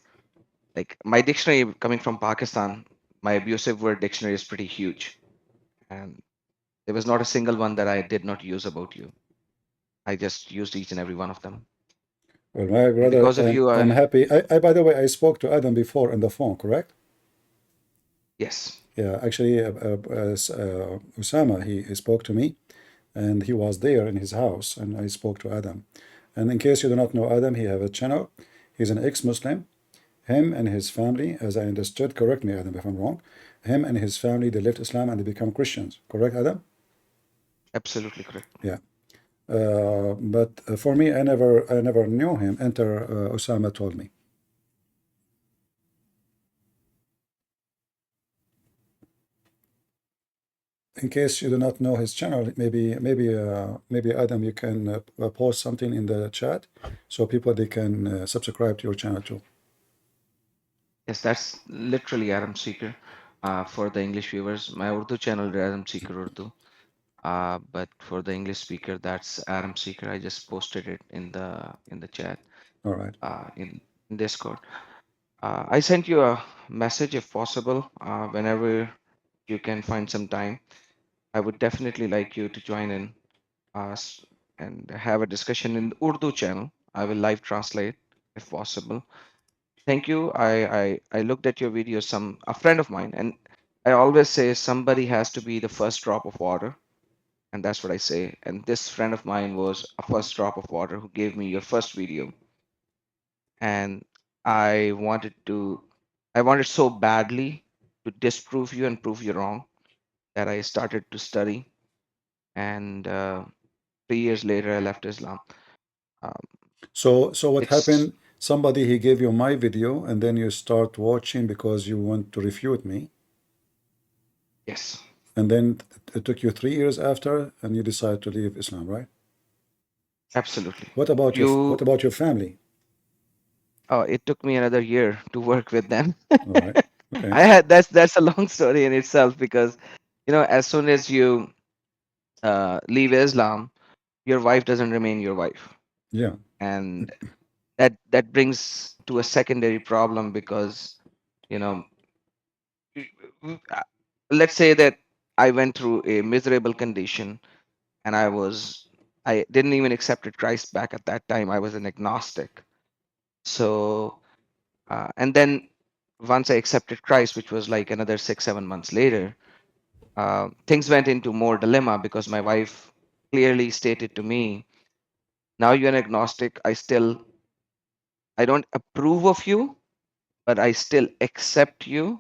my dictionary coming from Pakistan. My abusive word dictionary is pretty huge, and there was not a single one that I did not use about you. I just used each and every one of them. Well, my brother, because of you, I'm happy. I, by the way, I spoke to Adam before on the phone, correct? Yes. Yeah, actually, Osama, he spoke to me, and he was there in his house, and I spoke to Adam. And in case you do not know Adam, he have a channel. He's an ex-Muslim. Him and his family, as I understood, correct me, Adam, if I'm wrong. Him and his family, they left Islam and they become Christians. Correct, Adam? Absolutely correct. Yeah. But for me, I never knew him until Osama told me. In case you do not know his channel, maybe Adam, you can post something in the chat so people they can subscribe to your channel too. Yes, that's literally Adam Seeker. For the English viewers, my Urdu channel is Adam Seeker Urdu. But for the English speaker, that's Adam Seeker. I just posted it in the chat. All right. In Discord. I sent you a message if possible. Whenever you can find some time, I would definitely like you to join in us and have a discussion in the Urdu channel. I will live translate if possible. Thank you. I looked at your video. A friend of mine, and I always say somebody has to be the first drop of water. And that's what I say. And this friend of mine was a first drop of water who gave me your first video. And I wanted so badly to disprove you and prove you wrong that I started to study. And 3 years later, I left Islam. So what happened? Somebody he gave you my video, and then you start watching because you want to refute me. Yes. And then it took you 3 years after, and you decided to leave Islam, right? Absolutely. What about your family? Oh, it took me another year to work with them. All right. Okay. That's a long story in itself because as soon as you leave Islam, your wife doesn't remain your wife. Yeah. And that brings to a secondary problem because let's say that I went through a miserable condition and I didn't even accept Christ back at that time. I was an agnostic. So and then once I accepted Christ, which was like another 6-7 months later, things went into more dilemma because my wife clearly stated to me, now you're an agnostic. I don't approve of you, but I still accept you,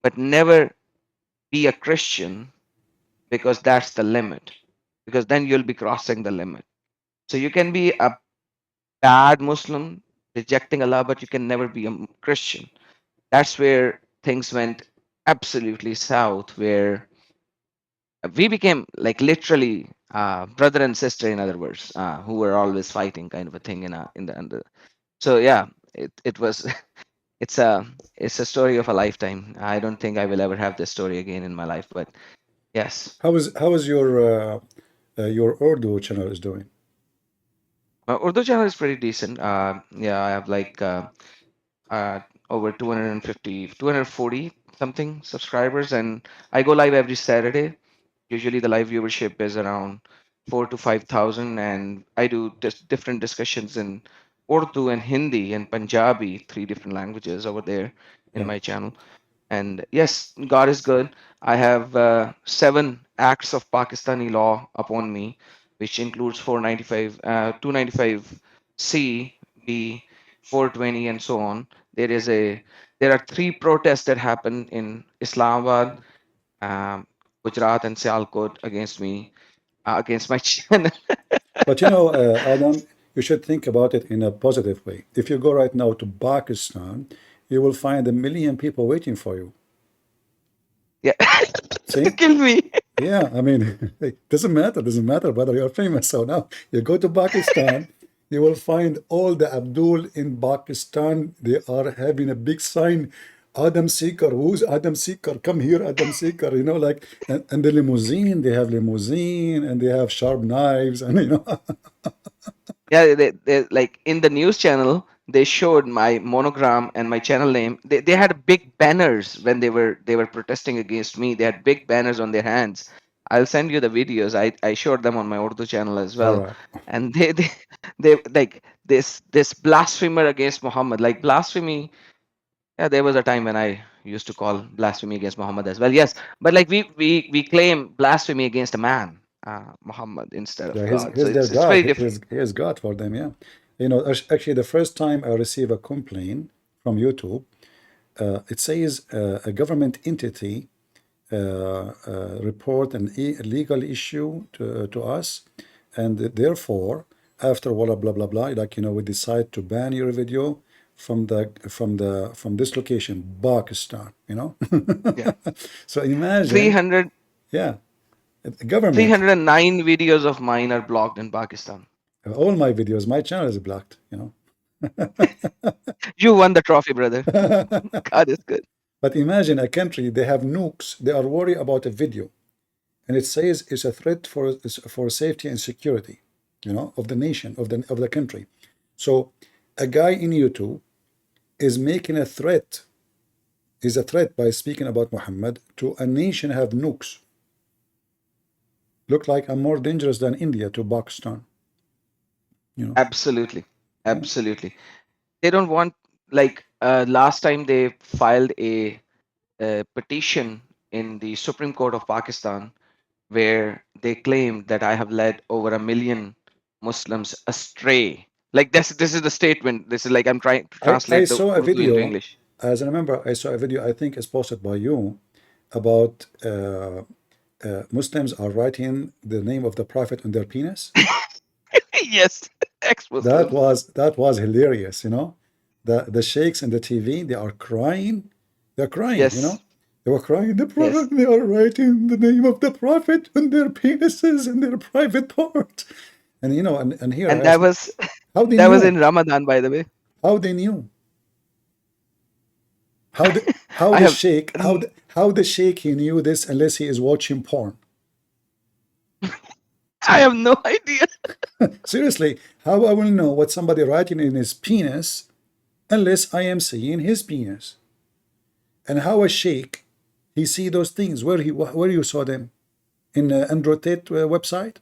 but never be a Christian because that's the limit, because then you'll be crossing the limit. So you can be a bad Muslim rejecting Allah, but you can never be a Christian. That's where things went absolutely south, where we became like literally brother and sister, in other words, who were always fighting, kind of a thing. So yeah, it was it's a story of a lifetime. I don't think I will ever have this story again in my life, but yes. How is your Urdu channel is doing? Urdu channel is pretty decent. Yeah, I have like over 250, 240 something subscribers, and I go live every Saturday. Usually the live viewership is around 4 to 5,000, and I do different discussions in Urdu and Hindi and Punjabi, 3 different languages over there in Yeah. my channel. And yes, God is good. I have 7 acts of Pakistani law upon me, which includes 495, 295 C, B, 420, and so on. There are 3 protests that happen in Islamabad, Gujarat, and Sialkot against me, against my channel. But Adam, you should think about it in a positive way. If you go right now to Pakistan, you will find 1 million people waiting for you. Yeah. See? Kill me. Yeah, I mean, it doesn't matter whether you're famous or not. You go to Pakistan, you will find all the Abdul in Pakistan. They are having a big sign, Adam Seeker. Who's Adam Seeker? Come here, Adam Seeker. And the limousine, they have limousine and they have sharp knives and Yeah, they like in the news channel, they showed my monogram and my channel name. They had big banners when they were protesting against me. They had big banners on their hands. I'll send you the videos. I showed them on my Urdu channel as well. All right. And they like this blasphemer against Muhammad, like blasphemy. Yeah, there was a time when I used to call blasphemy against Muhammad as well. Yes, but like we claim blasphemy against a man, Muhammad, instead of Yeah, God. So he's their it's God. very He different. is God for them, yeah. Actually, the first time I receive a complaint from YouTube, it says a government entity report an legal issue to us, and therefore, after blah blah blah blah, we decide to ban your video from this location, Pakistan. Yeah. So imagine, 300, yeah, the government. 309 videos of mine are blocked in Pakistan. All my videos, my channel is blocked. You won the trophy, brother. God is good. But imagine a country, they have nukes, they are worried about a video, and it says it's a threat for safety and security, of the nation, of the country. So a guy in YouTube is making a threat, is a threat by speaking about Muhammad to a nation have nukes. Look like I'm more dangerous than India to Pakistan. Absolutely. They don't want, like last time they filed a petition in the Supreme Court of Pakistan where they claimed that I have led over 1 million Muslims astray. Like this is the statement. This is like I'm trying to I translate the saw a Urdu into video, English. as I remember, I saw a video, I think it's posted by you, about Muslims are writing the name of the Prophet on their penis. Yes, ex-Muslims. That was hilarious, The sheikhs in the TV, they are crying. They're crying, Yes. They were crying, the Prophet, they are writing the name of the Prophet on their penises and their private parts. And and here And that was how they that was knew? in Ramadan, by the way. How they knew? How the sheikh he knew this unless he is watching porn? I have no idea. Seriously, how I will know what somebody writing in his penis unless I am seeing his penis? And how a sheikh he see those things? Where you saw them? In Andrew Tate website?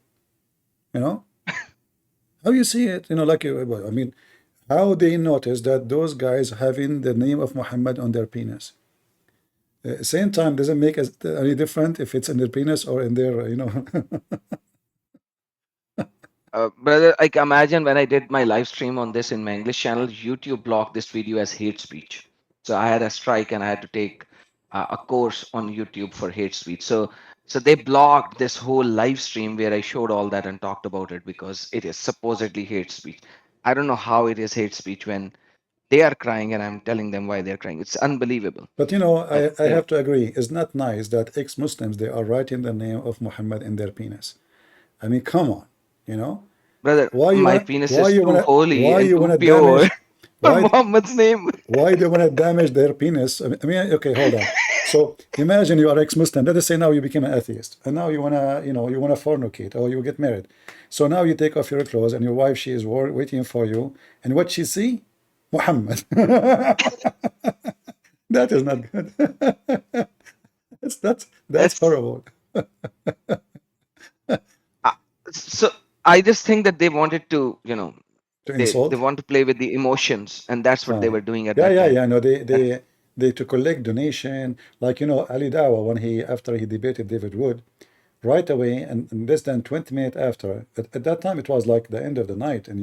How you see it? I mean, how they notice that those guys having the name of Muhammad on their penis? Same time, doesn't make any different if it's in their penis or in their, Brother, like imagine when I did my live stream on this in my English channel, YouTube blocked this video as hate speech. So I had a strike and I had to take a course on YouTube for hate speech. So they blocked this whole live stream where I showed all that and talked about it because it is supposedly hate speech. I don't know how it is hate speech when they are crying and I'm telling them why they're crying. It's unbelievable. But I have to agree, it's not nice that ex-Muslims, they are writing the name of Muhammad in their penis. I mean, come on, Brother, my penis is too holy and too pure. for Muhammad's name. Why do you want to damage their penis? I mean, okay, hold on. So imagine you are ex-Muslim. Let us say now you became an atheist, and now you wanna, you wanna fornicate or you get married. So now you take off your clothes, and your wife, she is waiting for you, and what she see, Muhammad. That is not good. That's horrible. So I just think that they wanted to, To they insult? want to play with the emotions, and that's what they were doing at Yeah, that yeah, time. yeah. No, they to collect donation, like Ali Dawa when after he debated David Wood, right away and less than 20 minutes after. At that time it was like the end of the night, and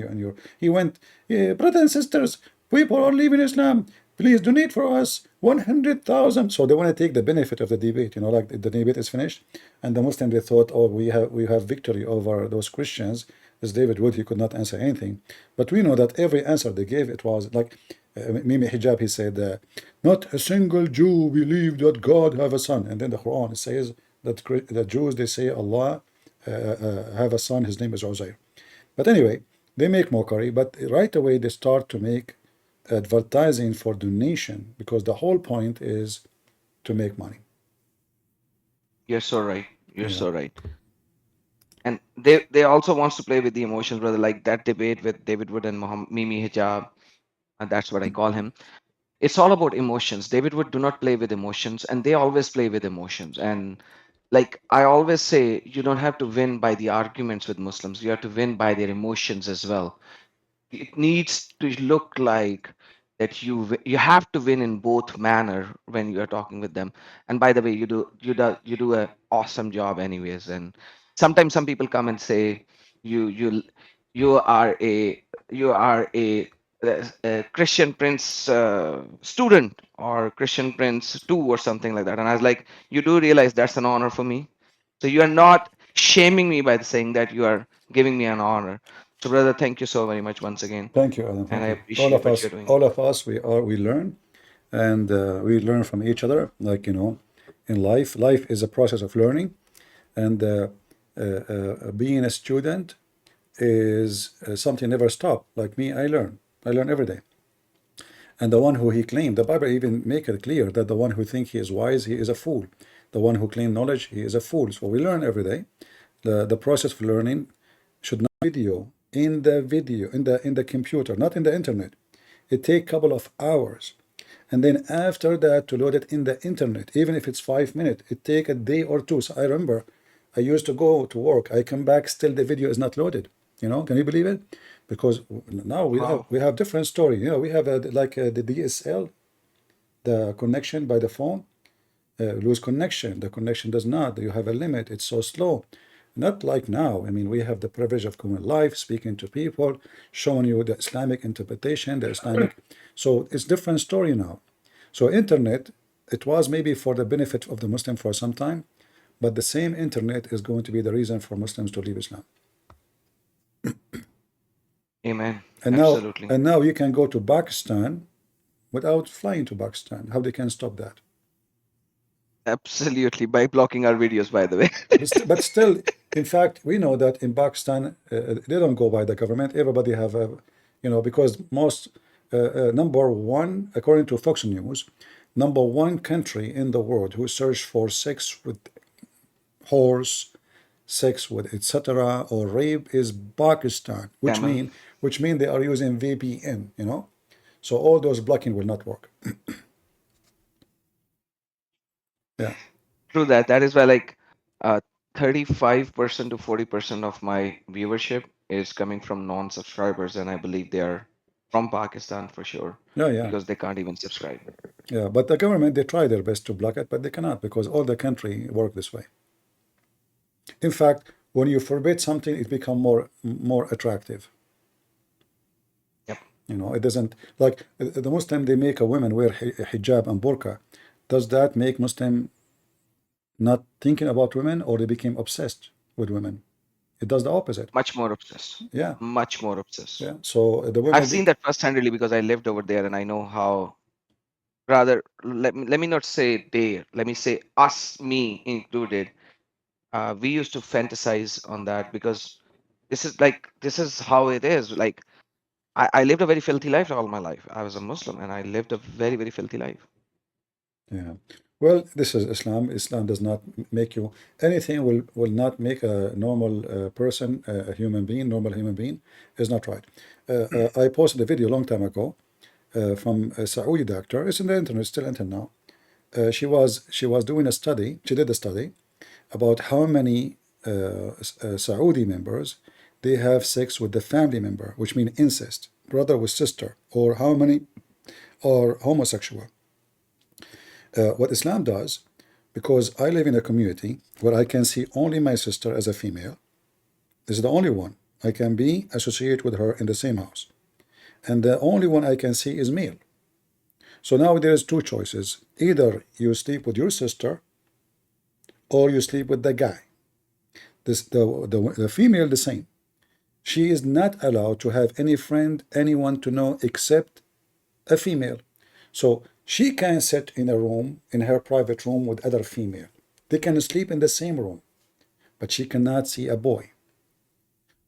he went, yeah, brothers and sisters, people are leaving Islam. Please donate for us 100,000. So they want to take the benefit of the debate, like the debate is finished, and the Muslims, they thought, oh, we have victory over those Christians. As David Wood, he could not answer anything, but we know that every answer they gave, it was like Mimi Hijab. He said, not a single Jew believed that God have a son, and then the Quran says that the Jews, they say Allah have a son, his name is Uzair. But anyway, they make mockery, but right away they start to make advertising for donation, because the whole point is to make money. You're so right. You're Yeah. so right. And they also wants to play with the emotions, brother. Like that debate with David Wood and Mimi Hijab, and that's what I call him. It's all about emotions. David Wood do not play with emotions, and they always play with emotions. And like I always say, you don't have to win by the arguments with Muslims. You have to win by their emotions as well. It needs to look like that you have to win in both manner when you are talking with them. And by the way, you do a awesome job anyways. And sometimes some people come and say you are a Christian Prince student or Christian Prince 2 or something like that. And I was like, you do realize that's an honor for me. So you are not shaming me by saying that you are giving me an honor. So, brother, thank you so very much once again. Thank you, Adam. And I Thank you. appreciate what you're doing. All of us, we learn, and we learn from each other. Like in life is a process of learning, and being a student is something never stop. Like me, I learn every day. And the one who he claimed, the Bible even make it clear that the one who think he is wise, he is a fool. The one who claim knowledge, he is a fool. So we learn every day. The process of learning should not be in the computer, not in the internet. It take a couple of hours, and then after that to load it in the internet, even if it's 5 minutes, it take a day or two. So I remember I used to go to work, I come back, still the video is not loaded. Can you believe it? Because now we have different story. We have the DSL, the connection by the phone, lose connection. The connection does not. You have a limit. It's so slow. Not like now. I mean, we have the privilege of going live, speaking to people, showing you the Islamic interpretation, the Islamic. So it's different story now. So internet, it was maybe for the benefit of the Muslim for some time, but the same internet is going to be the reason for Muslims to leave Islam. Amen. And Absolutely. now you can go to Pakistan without flying to Pakistan. How they can stop that? Absolutely, by blocking our videos, by the way. But still, in fact, we know that in Pakistan, they don't go by the government. Everybody have because most number one, according to Fox News, number one country in the world who search for sex with horse, sex with etc. or rape is Pakistan, which mean they are using VPN. So all those blocking will not work. Yeah. True that. That is why 35% to 40% of my viewership is coming from non-subscribers, and I believe they are from Pakistan for sure. Yeah. Because they can't even subscribe. Yeah, but the government, they try their best to block it, but they cannot, because all the country work this way. In fact, when you forbid something, it becomes more attractive. Yep. It doesn't, like the Muslim, they make a woman wear hijab and burqa. Does that make Muslim not thinking about women, or they became obsessed with women? It does the opposite. Much more obsessed. Yeah. Much more obsessed. Yeah. So the women, I've seen that firsthand really, because I lived over there, and I know how. Rather, let me not say they. Let me say us, me included. We used to fantasize on that, because this is how it is. Like I lived a very filthy life all my life. I was a Muslim and I lived a very, very filthy life. Yeah. Well, this is Islam. Islam does not make you anything will not make a normal person, a human being, normal human being, is not right. I posted a video a long time ago from a Saudi doctor. It's in the internet, still until now. She was doing a study. She did a study about how many Saudi members they have sex with the family member, which means incest, brother with sister, or how many are homosexual. What Islam does, because I live in a community where I can see only my sister as a female, this is the only one I can be associated with her in the same house, and the only one I can see is male. So now there's two choices: either you sleep with your sister, or you sleep with the guy. The female the same. She is not allowed to have any friend, anyone to know except a female. So she can sit in a room, in her private room with other female. They can sleep in the same room, but she cannot see a boy.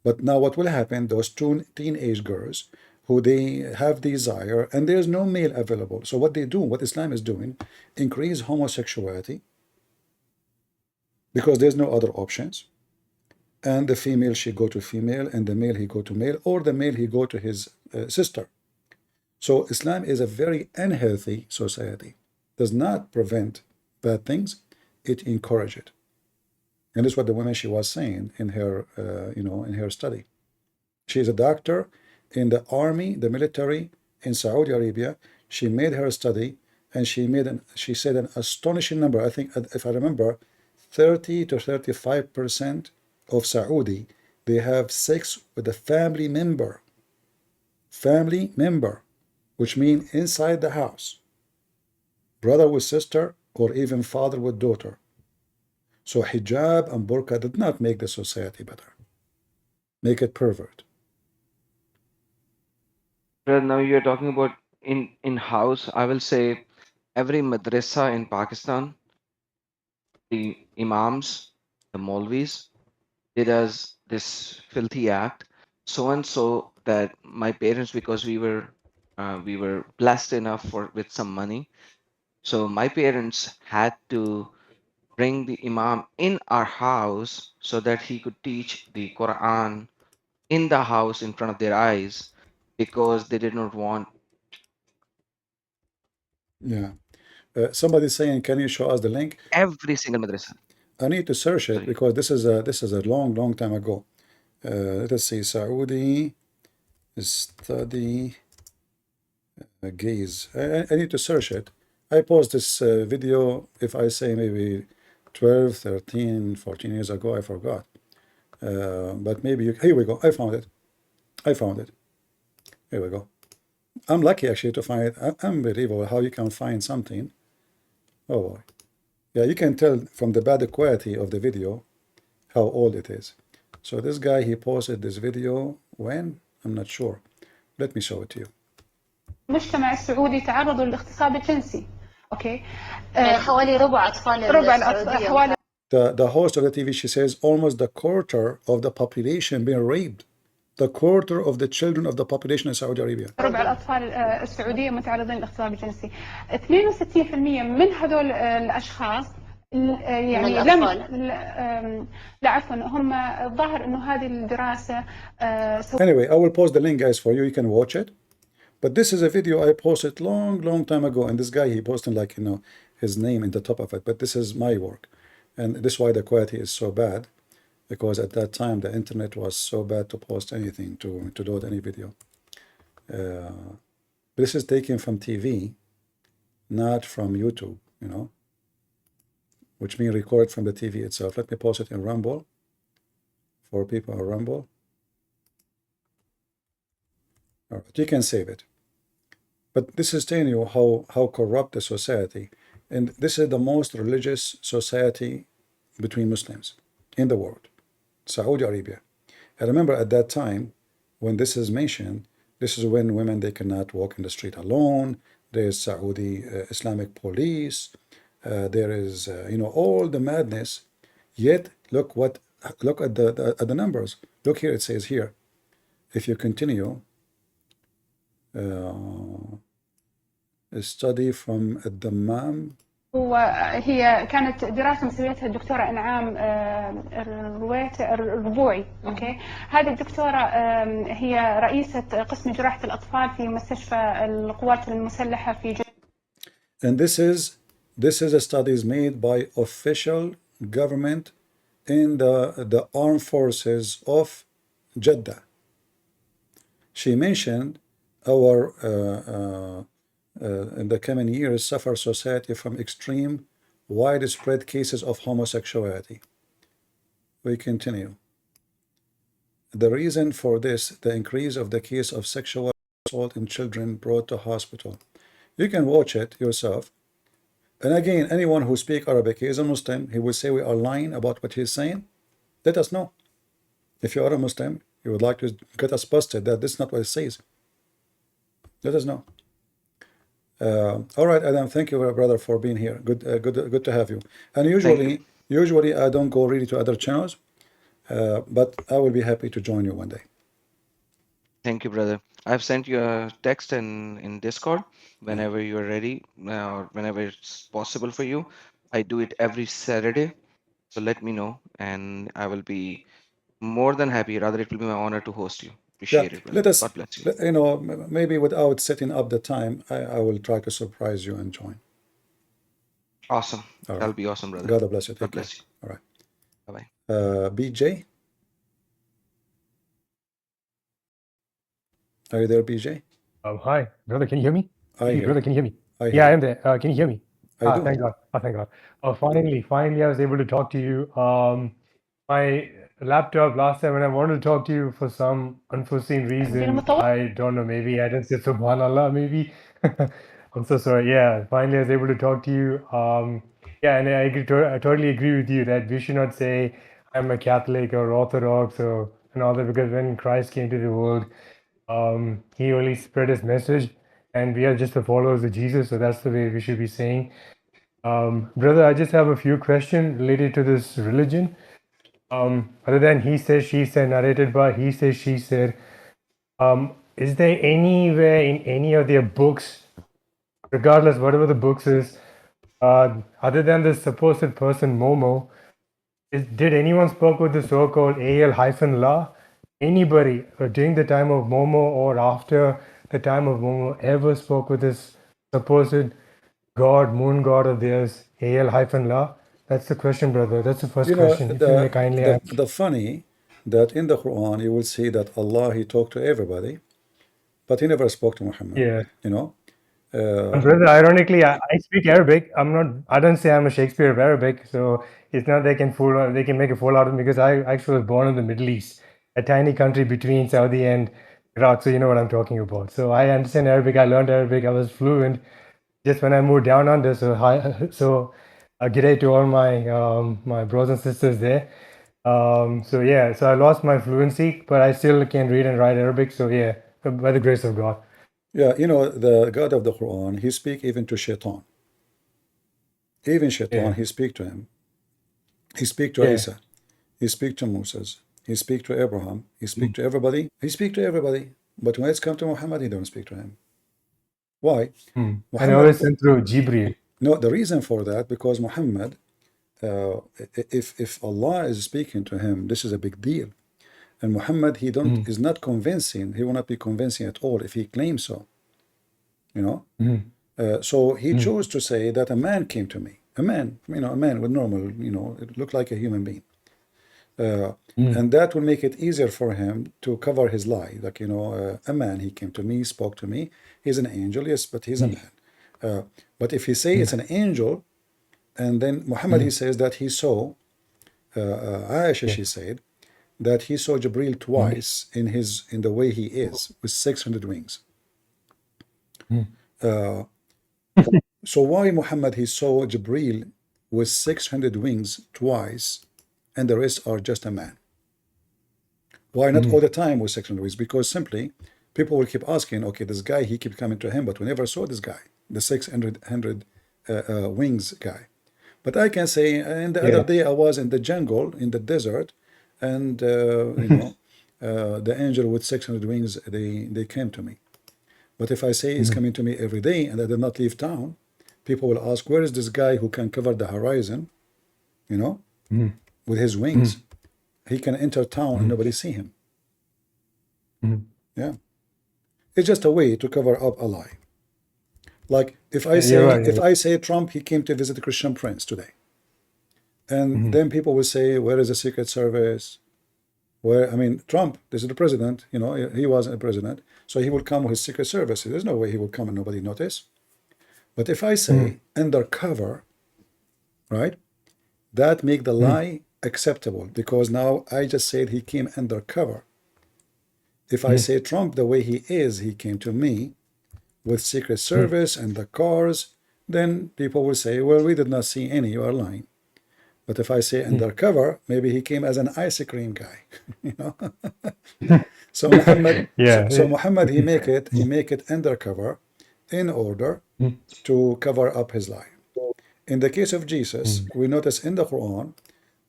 But now what will happen, those two teenage girls who they have desire and there's no male available. So what they do, what Islam is doing, increase homosexuality because there's no other options. And the female, she go to female, and the male, he go to male, or the male, he go to his sister. So Islam is a very unhealthy society. Does not prevent bad things, it encourages it. And this is what the woman she was saying in her, in her study. She is a doctor in the army, the military in Saudi Arabia. She made her study, and she said an astonishing number. I think, if I remember, 30 to 35% of Saudi, they have sex with a family member. Family member, which means inside the house. Brother with sister, or even father with daughter. So hijab and burqa did not make the society better. Make it pervert. Brother, now you're talking about in house. I will say every madrasa in Pakistan, the imams, the Maulvis, did us this filthy act, so and so that my parents, because we were blessed enough with some money, so my parents had to bring the imam in our house so that he could teach the Quran in the house in front of their eyes, because they did not want. Yeah. Somebody's saying, can you show us the link? Every single madrasa. I need to search it because this is a long time ago. Let us see, Saudi study gaze. I need to search it. I posted this video, if I say maybe 12, 13, 14 years ago, I forgot. But maybe here we go. I found it. Here we go. I'm lucky actually to find it. Unbelievable how you can find something. Oh boy. Yeah, you can tell from the bad quality of the video how old it is. So this guy, he posted this video when? I'm not sure. Let me show it to you. المجتمع السعودي تعرضوا للاغتصاب الجنسي. اوكي. حوالي ربع أطفال السعودية حوالي The host of the TV, she says almost the quarter of the population being raped. The quarter of the children of the population in Saudi Arabia. ربع الأطفال السعودية متعرضين للاغتصاب الجنسي. 62% من هذول الأشخاص يعني لا عفوا هم الظاهر إنه هذه الدراسة. Anyway, I will post the link, guys, for you. You can watch it. But this is a video I posted long time ago, and this guy, he posted like, his name in the top of it. But this is my work, and this is why the quality is so bad, because at that time the internet was so bad to post anything, to load any video. This is taken from TV, not from YouTube, which means record from the TV itself. Let me post it in Rumble for people on Rumble. All right, you can save it. But this is telling you how corrupt the society, and this is the most religious society between Muslims in the world, Saudi Arabia. I remember at that time when this is mentioned, this is when women, they cannot walk in the street alone. There is Saudi Islamic police. There is all the madness. Yet look at the numbers. Look here, it says here, if you continue, a study from الدمام. وهي كانت دراسة مسويتها الدكتورة إنعام الربوعي. أوكي، هذه الدكتورة هي رئيسة قسم جراحة الأطفال في مستشفى القوات المسلحة في And this is a studies made by official government in the armed forces of Jeddah. She mentioned our in the coming years suffer society from extreme widespread cases of homosexuality. We continue. The reason for this, the increase of the case of sexual assault in children brought to hospital. You can watch it yourself. And again, anyone who speaks Arabic, he is a Muslim, he will say we are lying about what he's saying. Let us know. If you are a Muslim, you would like to get us busted that this is not what it says. Let us know. All right, Adam, thank you, brother, for being here. Good to have you. And usually I don't go really to other channels, but I will be happy to join you one day. Thank you, brother. I've sent you a text in Discord whenever you're ready, or whenever it's possible for you. I do it every Saturday, so let me know, and I will be more than happy. Rather, it will be my honor to host you. Appreciate it, brother. Let us, God bless you. you know, maybe without setting up the time, I will try to surprise you and join. Awesome. All right. That'll be awesome, brother. God bless you. God bless you. All right. Bye-bye. BJ? Are you there, BJ? Hi, brother. Can you hear me? I hear. Brother, can you hear me? I hear. Yeah, I am there. Can you hear me? I do. Thank God. Thank God. Finally, I was able to talk to you. My laptop last time when I wanted to talk to you for some unforeseen reason, I don't know, maybe I didn't say Subhanallah, maybe. I'm so sorry. Yeah, finally I was able to talk to you. Yeah, and I totally agree with you that we should not say I'm a Catholic or Orthodox or and all that, because when Christ came to the world, he only spread his message, and we are just the followers of Jesus, so that's the way we should be saying. Brother, I just have a few questions related to this religion. Other than he said, she said, narrated by he said, she said, is there anywhere in any of their books, regardless whatever the books is, other than the supposed person Momo, did anyone spoke with the so-called AL-law? Anybody during the time of Momo or after the time of Momo ever spoke with this supposed god, moon god of theirs, AL-law? That's the question, brother. That's the first question. If you may kindly answer. The funny that in the Quran you will see that Allah, he talked to everybody, but he never spoke to Muhammad. Yeah. You know. And brother, ironically, I speak Arabic. I don't say I'm a Shakespeare of Arabic, so it's not they can make a fool out of me, because I actually was born in the Middle East, a tiny country between Saudi and Iraq. So you know what I'm talking about. So I understand Arabic. I learned Arabic. I was fluent just when I moved down under. So g'day to all my brothers and sisters there. So yeah, so I lost my fluency, but I still can read and write Arabic. So yeah, by the grace of God. Yeah, you know, the God of the Quran, he speak even to Shaitan. Even Shaitan, he speak to him. He speak to Isa. He speak to Moses. He speak to Abraham. He speak to everybody. He speak to everybody. But when it's come to Muhammad, he don't speak to him. Why? And always sent through Jibreel. No, the reason for that, because Muhammad, if Allah is speaking to him, this is a big deal. And Muhammad, he is not convincing. He will not be convincing at all if he claims so. You know. So he chose to say that a man came to me. A man, you know, a man with normal, you know, it looked like a human being. And that will make it easier for him to cover his lie. Like, you know, a man, he came to me, spoke to me. He's an angel, yes, but he's a man. But if he say it's an angel, and then Muhammad, he says that he saw, Aisha, she said, that he saw Jibreel twice in the way he is, with 600 wings. So why Muhammad, he saw Jibreel with 600 wings twice, and the rest are just a man? Why not all the time with 600 wings? Because simply, people will keep asking, okay, this guy, he keep coming to him, but we never saw this guy, the 600 wings guy. But I can say, and the other day I was in the jungle, in the desert, and you know, the angel with 600 wings, they came to me. But if I say he's coming to me every day and I did not leave town, people will ask, where is this guy who can cover the horizon, you know, with his wings? He can enter town and nobody see him. Yeah. It's just a way to cover up a lie. Like if I say I say Trump, he came to visit the Christian Prince today. And then people will say, where is the Secret Service? Where, I mean, Trump, this is the president, you know, he wasn't a president. So he will come with his Secret Service. There's no way he will come and nobody notice. But if I say undercover, right, that make the lie acceptable, because now I just said he came undercover. If I say Trump the way he is, he came to me with Secret Service and the cars, then people will say, well, we did not see any, you are lying. But if I say undercover, maybe he came as an ice cream guy, you know. So Muhammad, so Muhammad, he make it undercover in order to cover up his lie. In the case of Jesus, we notice in the Quran,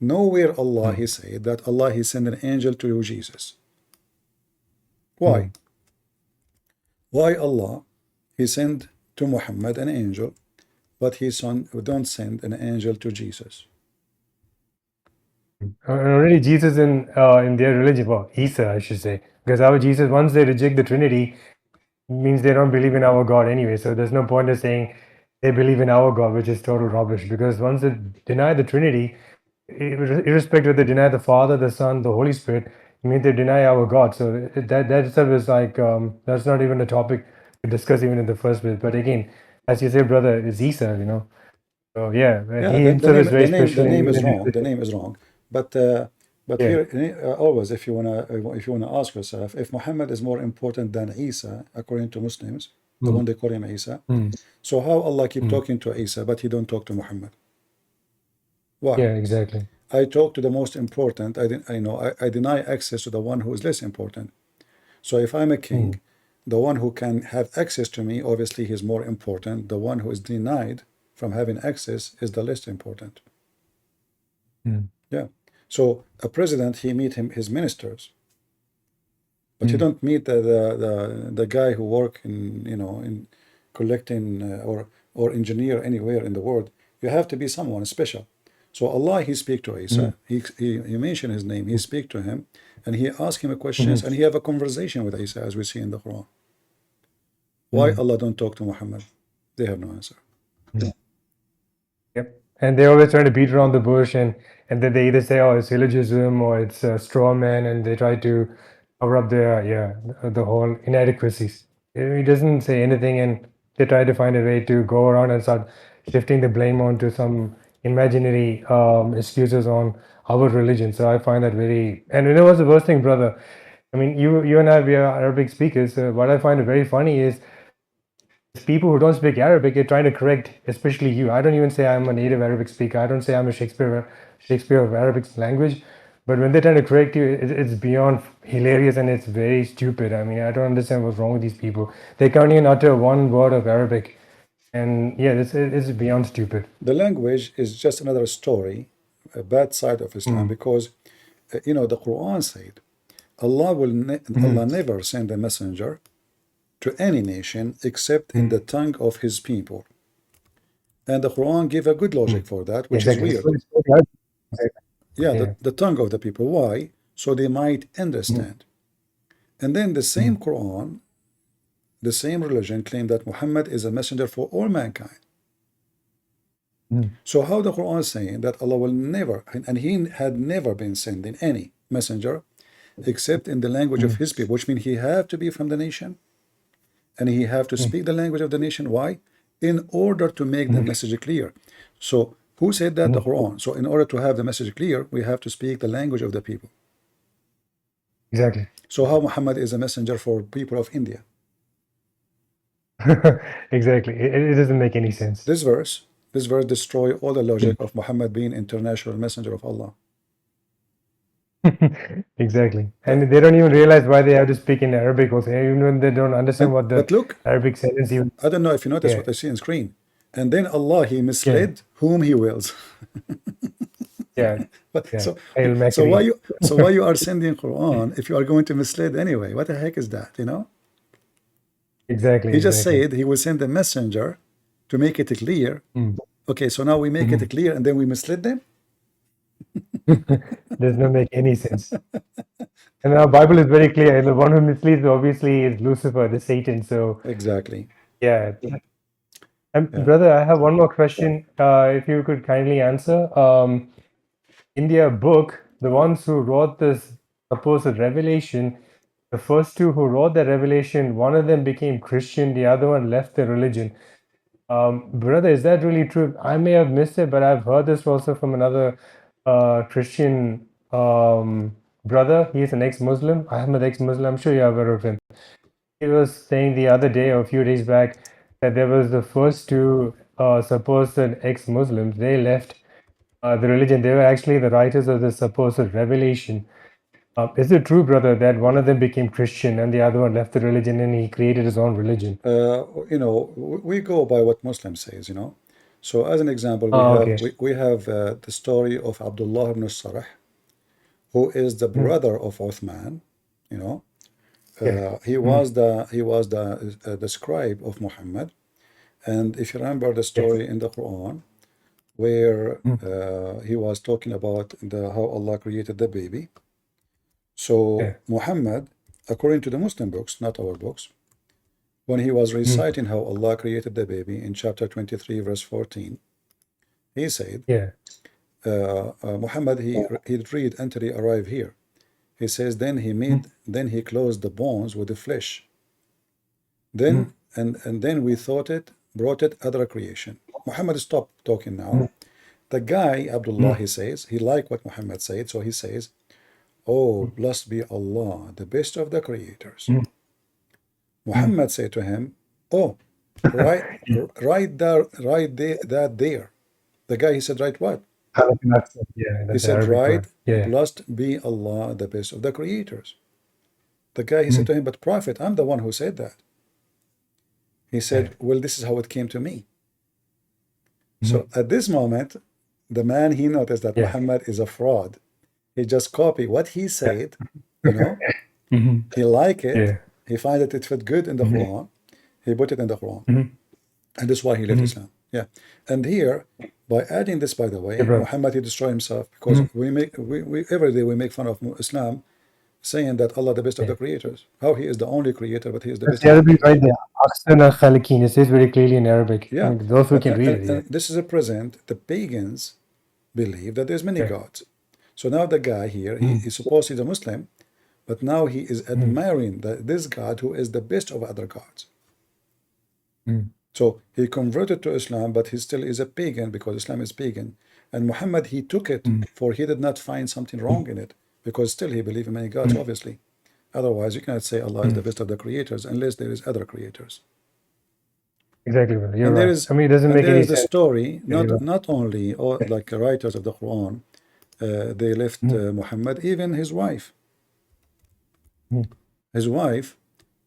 nowhere Allah he said that Allah he sent an angel to Jesus. Why? Why Allah he sent to Muhammad an angel, but he don't send an angel to Jesus? Already Jesus in their religion, well, Isa, I should say, because our Jesus, once they reject the Trinity, means they don't believe in our God anyway. So there's no point of saying they believe in our God, which is total rubbish. Because once they deny the Trinity, irrespective of they deny the Father, the Son, the Holy Spirit, it means they deny our God. So that itself is like that's not even a topic to discuss even in the first place. But again, as you say, brother, it's Isa, you know. So yeah, he himself is very special. The name is wrong. The name is wrong. But here always, if you wanna ask yourself, if Muhammad is more important than Isa, according to Muslims, the one they call him Isa, so how Allah keep talking to Isa, but he don't talk to Muhammad? Why? Yeah, exactly. I talk to the most important. I deny access to the one who is less important. So if I'm a king, the one who can have access to me, obviously he's more important. The one who is denied from having access is the less important. Yeah. So a president, he meet his ministers, but you don't meet the guy who work in collecting or engineer anywhere in the world. You have to be someone special. So Allah he speak to Isa. He mentioned his name. He speak to him, and he ask him questions, and he have a conversation with Isa, as we see in the Quran. Why Allah don't talk to Muhammad? They have no answer. Yep. And they always try to beat around the bush, and then they either say, oh, it's syllogism or it's a straw man, and they try to cover up the whole inadequacies. He doesn't say anything, and they try to find a way to go around and start shifting the blame onto some imaginary excuses on our religion. So I find that very, and you know what's the worst thing, brother? I mean, you and I, we are Arabic speakers. What I find very funny is people who don't speak Arabic are trying to correct, especially you. I don't even say I'm a native Arabic speaker. I don't say I'm a Shakespeare of Arabic language. But when they're trying to correct you, it's beyond hilarious, and it's very stupid. I mean, I don't understand what's wrong with these people. They can't even utter one word of Arabic. And yeah, it's beyond stupid. The language is just another story, a bad side of Islam, because the Quran said Allah Allah never send a messenger to any nation except in the tongue of his people. And the Quran gave a good logic for that, which is weird. Yeah, the tongue of the people. Why? So they might understand. And then the same Quran, the same religion claimed that Muhammad is a messenger for all mankind. So how the Quran is saying that Allah will never, and he had never been sending any messenger except in the language of his people, which means he have to be from the nation, and he have to speak the language of the nation. Why? In order to make the message clear. So who said that? The Quran. So in order to have the message clear, we have to speak the language of the people. Exactly. So how Muhammad is a messenger for people of India? Exactly. It doesn't make any sense. This verse destroy all the logic of Muhammad being international messenger of Allah. Exactly. And they don't even realize why they have to speak in Arabic also, even when they don't understand what the Arabic sentence even. I don't know if you notice what I see on screen. And then Allah, he misled whom he wills. So why you are sending Quran if you are going to mislead anyway? What the heck is that, Exactly. He just exactly. said he will send a messenger to make it clear. Okay, so now we make it clear and then we mislead them? Does not make any sense. And our Bible is very clear. The one who misleads obviously is Lucifer, the Satan. So exactly. Yeah. Yeah. Brother, I have one more question. If you could kindly answer. In their book, the ones who wrote this supposed revelation, the first two who wrote the revelation, one of them became Christian, the other one left the religion. Brother, is that really true? I may have missed it, but I've heard this also from another Christian brother. He's an ex-Muslim. I'm an ex-Muslim. I'm sure you're aware of him. He was saying the other day or a few days back that there was the first two supposed ex-Muslims. They left the religion. They were actually the writers of the supposed revelation. Is it true, brother, that one of them became Christian and the other one left the religion and he created his own religion? You know, we go by what Muslim says, you know. So as an example, we have the story of Abdullah ibn Sarah, who is the brother of Uthman, you know. He was the scribe of Muhammad, and if you remember the story in the Quran, where he was talking about how Allah created the baby. So Muhammad, according to the Muslim books, not our books, when he was reciting how Allah created the baby in chapter 23, verse 14, he said, Muhammad, he'd read until he arrived here. He says, then he closed the bones with the flesh. Then and then we brought it other creation. Muhammad stopped talking now. The guy, Abdullah, he says, he liked what Muhammad said, so he says, oh, blessed be Allah, the best of the creators. Muhammad said to him, oh, write that there. The guy, he said, write what? He said, right, blessed be Allah, the best of the creators. The guy, he said to him, but Prophet, I'm the one who said that. He said, well, this is how it came to me. So at this moment, the man, he noticed that Muhammad is a fraud. He just copied what he said, you know. He liked it. He found that it fit good in the Quran. He put it in the Quran. And that's why he left Islam. Yeah. And here, by adding this, by the way, Muhammad, he destroyed himself, because we every day we make fun of Islam, saying that Allah the best of the creators. How he is the only creator, but he is the best. The Arabic right there. Ahsana Khaliqin. It says very clearly in Arabic. Yeah. I mean, those who can read it. And this is a present. The pagans believe that there's many gods. So now the guy here, he's supposed he's a Muslim, but now he is admiring this God who is the best of other gods. So he converted to Islam, but he still is a pagan because Islam is pagan. And Muhammad, he took it, for he did not find something wrong in it, because still he believed in many gods, obviously. Otherwise, you cannot say Allah is the best of the creators unless there is other creators. Exactly, brother. You're And right. I mean, it doesn't make any sense. There is the story, not only like writers of the Quran, they left Muhammad, even his wife. His wife,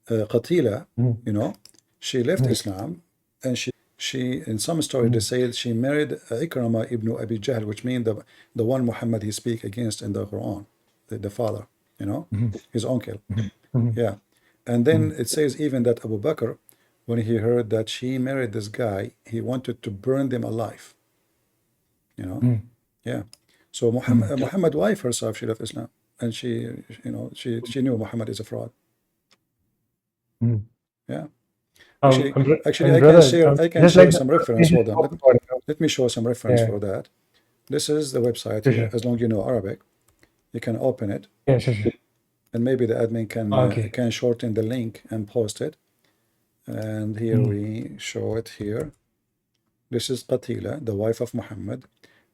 Qatila, you know, she left Islam, and she in some story they say she married Ikrama ibn Abi Jahl, which means the one Muhammad he speak against in the Quran, the father, you know, his uncle. Yeah. And then it says even that Abu Bakr, when he heard that she married this guy, he wanted to burn them alive. You know? Yeah. So Muhammad wife herself, she left Islam, and she knew Muhammad is a fraud. Yeah. Actually, I can share some reference for them. Let me show some reference for that. This is the website here. As long as you know Arabic, you can open it. Yeah, sure. And maybe the admin can shorten the link and post it. And here we show it here. This is Qatila, the wife of Muhammad.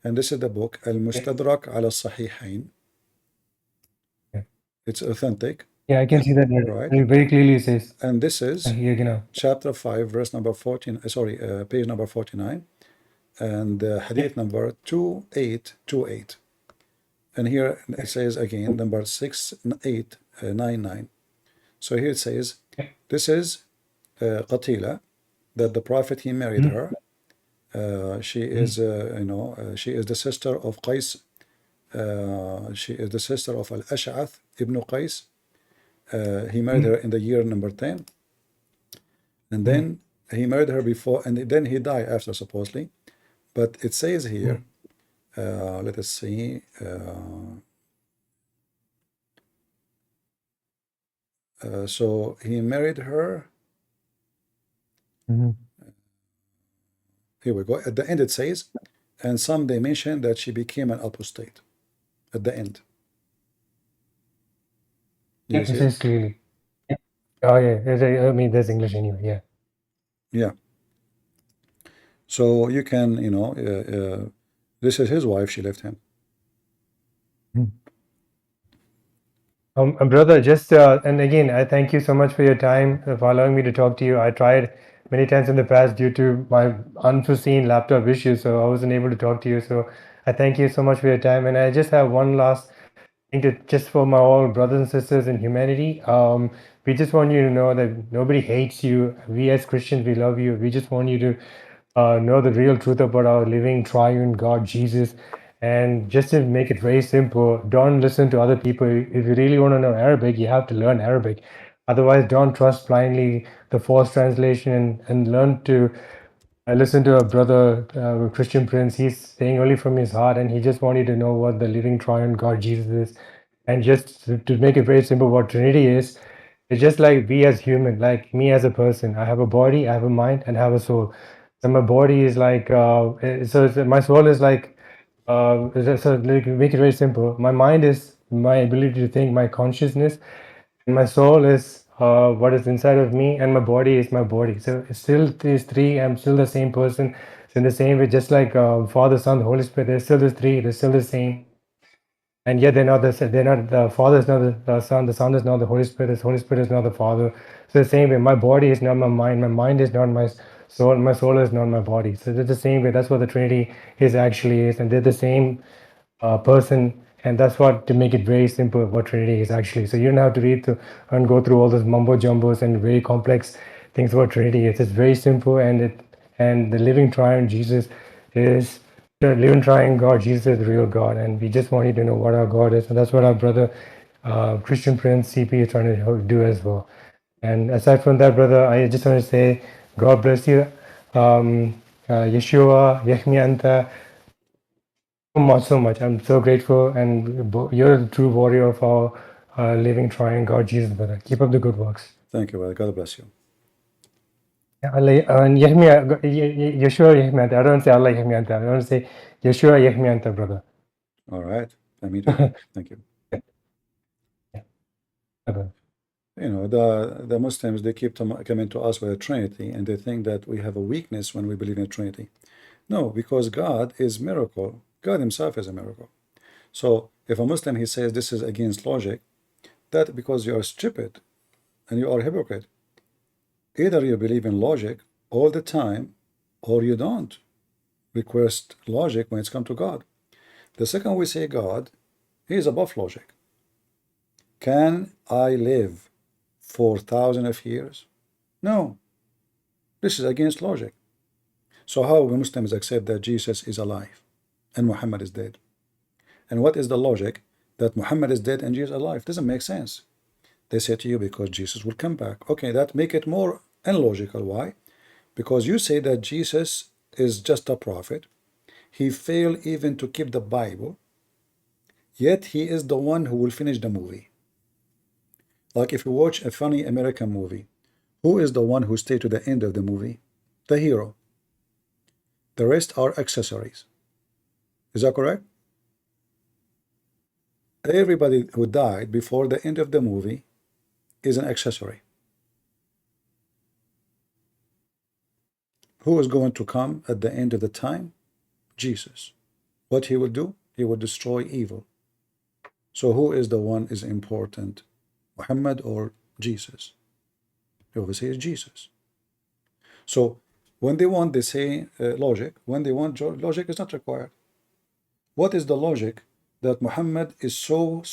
And this is the book, Al-Mustadrak ala Sahihain. It's authentic. Yeah, I can see that there. Right. Very clearly it says. And this is chapter 5, verse number 14, page number 49. And hadith number 2828. And here it says again, number 6899. So here it says, this is Qatila, that the Prophet, he married her. She is, she is the sister of Qais. She is the sister of Al-Ash'ath ibn Qais. He married her in the year number 10. And then he married her before, and then he died after, supposedly. But it says here, let us see. So he married her. Here we go. At the end it says, and some they mention that she became an apostate. At the end. Yeah, it says clearly. Yeah. Oh yeah, I mean there's English anyway. Yeah. Yeah. So you can, this is his wife. She left him. Brother, just and again, I thank you so much for your time, for allowing me to talk to you. I tried many times in the past due to my unforeseen laptop issue, so I wasn't able to talk to you. So I thank you so much for your time, and I just have one last thing to just for my all brothers and sisters in humanity. We just want you to know that nobody hates you. We as Christians, we love you. We just want you to know the real truth about our living triune God, Jesus. And just to make it very simple, don't listen to other people. If you really want to know Arabic, you have to learn Arabic. Otherwise, don't trust blindly the false translation and learn to listen to a brother, Christian Prince. He's saying only from his heart, and he just wanted to know what the living triune God Jesus is. And just to make it very simple, what Trinity is, it's just like we as human, like me as a person. I have a body, I have a mind, and I have a soul. So my body is like, my soul is like, so make it very simple. My mind is my ability to think, my consciousness, and my soul is what is inside of me, and my body is my body. So it's still these three. I'm still the same person. So in the same way, just like Father, Son, the Holy Spirit, there's still the three. They're still the same. And yet they're not the Father is not the Son is not the Holy Spirit, the Holy Spirit is not the Father. So the same way, my body is not my mind is not my soul, my soul is not my body. So they're the same way. That's what the Trinity is, and they're the same person, and that's what, to make it very simple, what Trinity is actually. So you don't have to read and go through all those mumbo jumbos and very complex things about Trinity. It's just very simple, and the living triune Jesus is the living triune God. Jesus is the real God, and we just want you to know what our God is, and that's what our brother Christian Prince CP is trying to do as well. And aside from that, brother, I just want to say, God bless you, Yeshua, Yehmi Anta. So much. I'm so grateful, and you're the true warrior of our living triune God, Jesus, brother. Keep up the good works. Thank you, brother. God bless you. And Yeshua Yehmianta. I don't say Allah Yehmianta. I don't say Yeshua Yehmianta, brother. All right. I mean, thank you. The Muslims, they keep coming to us with a Trinity, and they think that we have a weakness when we believe in a Trinity. No, because God is miracle. God himself is a miracle. So if a Muslim, he says this is against logic, that because you are stupid and you are a hypocrite. Either you believe in logic all the time, or you don't request logic when it's come to God. The second we say God, he is above logic. Can I live for thousands of years? No. This is against logic. So how we Muslims accept that Jesus is alive and Muhammad is dead? And what is the logic that Muhammad is dead and Jesus is alive? Doesn't make sense. They say to you, because Jesus will come back. Okay, that make it more illogical. Why? Because you say that Jesus is just a prophet. He failed even to keep the Bible, yet he is the one who will finish the movie. Like if you watch a funny American movie, who is the one who stayed to the end of the movie? The hero. The rest are accessories. Is that correct? Everybody who died before the end of the movie is an accessory. Who is going to come at the end of the time? Jesus. What he will do? He will destroy evil. So who is the one is important? Muhammad or Jesus? Obviously it's Jesus. So when they want, they say logic. When they want logic, is not required. What is the logic that Muhammad is so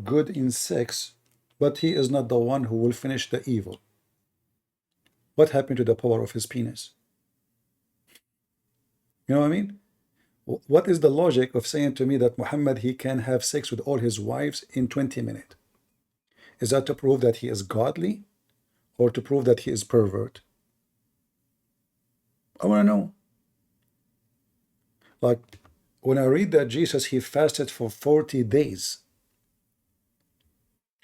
good in sex, but he is not the one who will finish the evil? What happened to the power of his penis? You know what I mean? What is the logic of saying to me that Muhammad, he can have sex with all his wives in 20 minutes? Is that to prove that he is godly, or to prove that he is pervert? I want to know. Like, when I read that Jesus, he fasted for 40 days.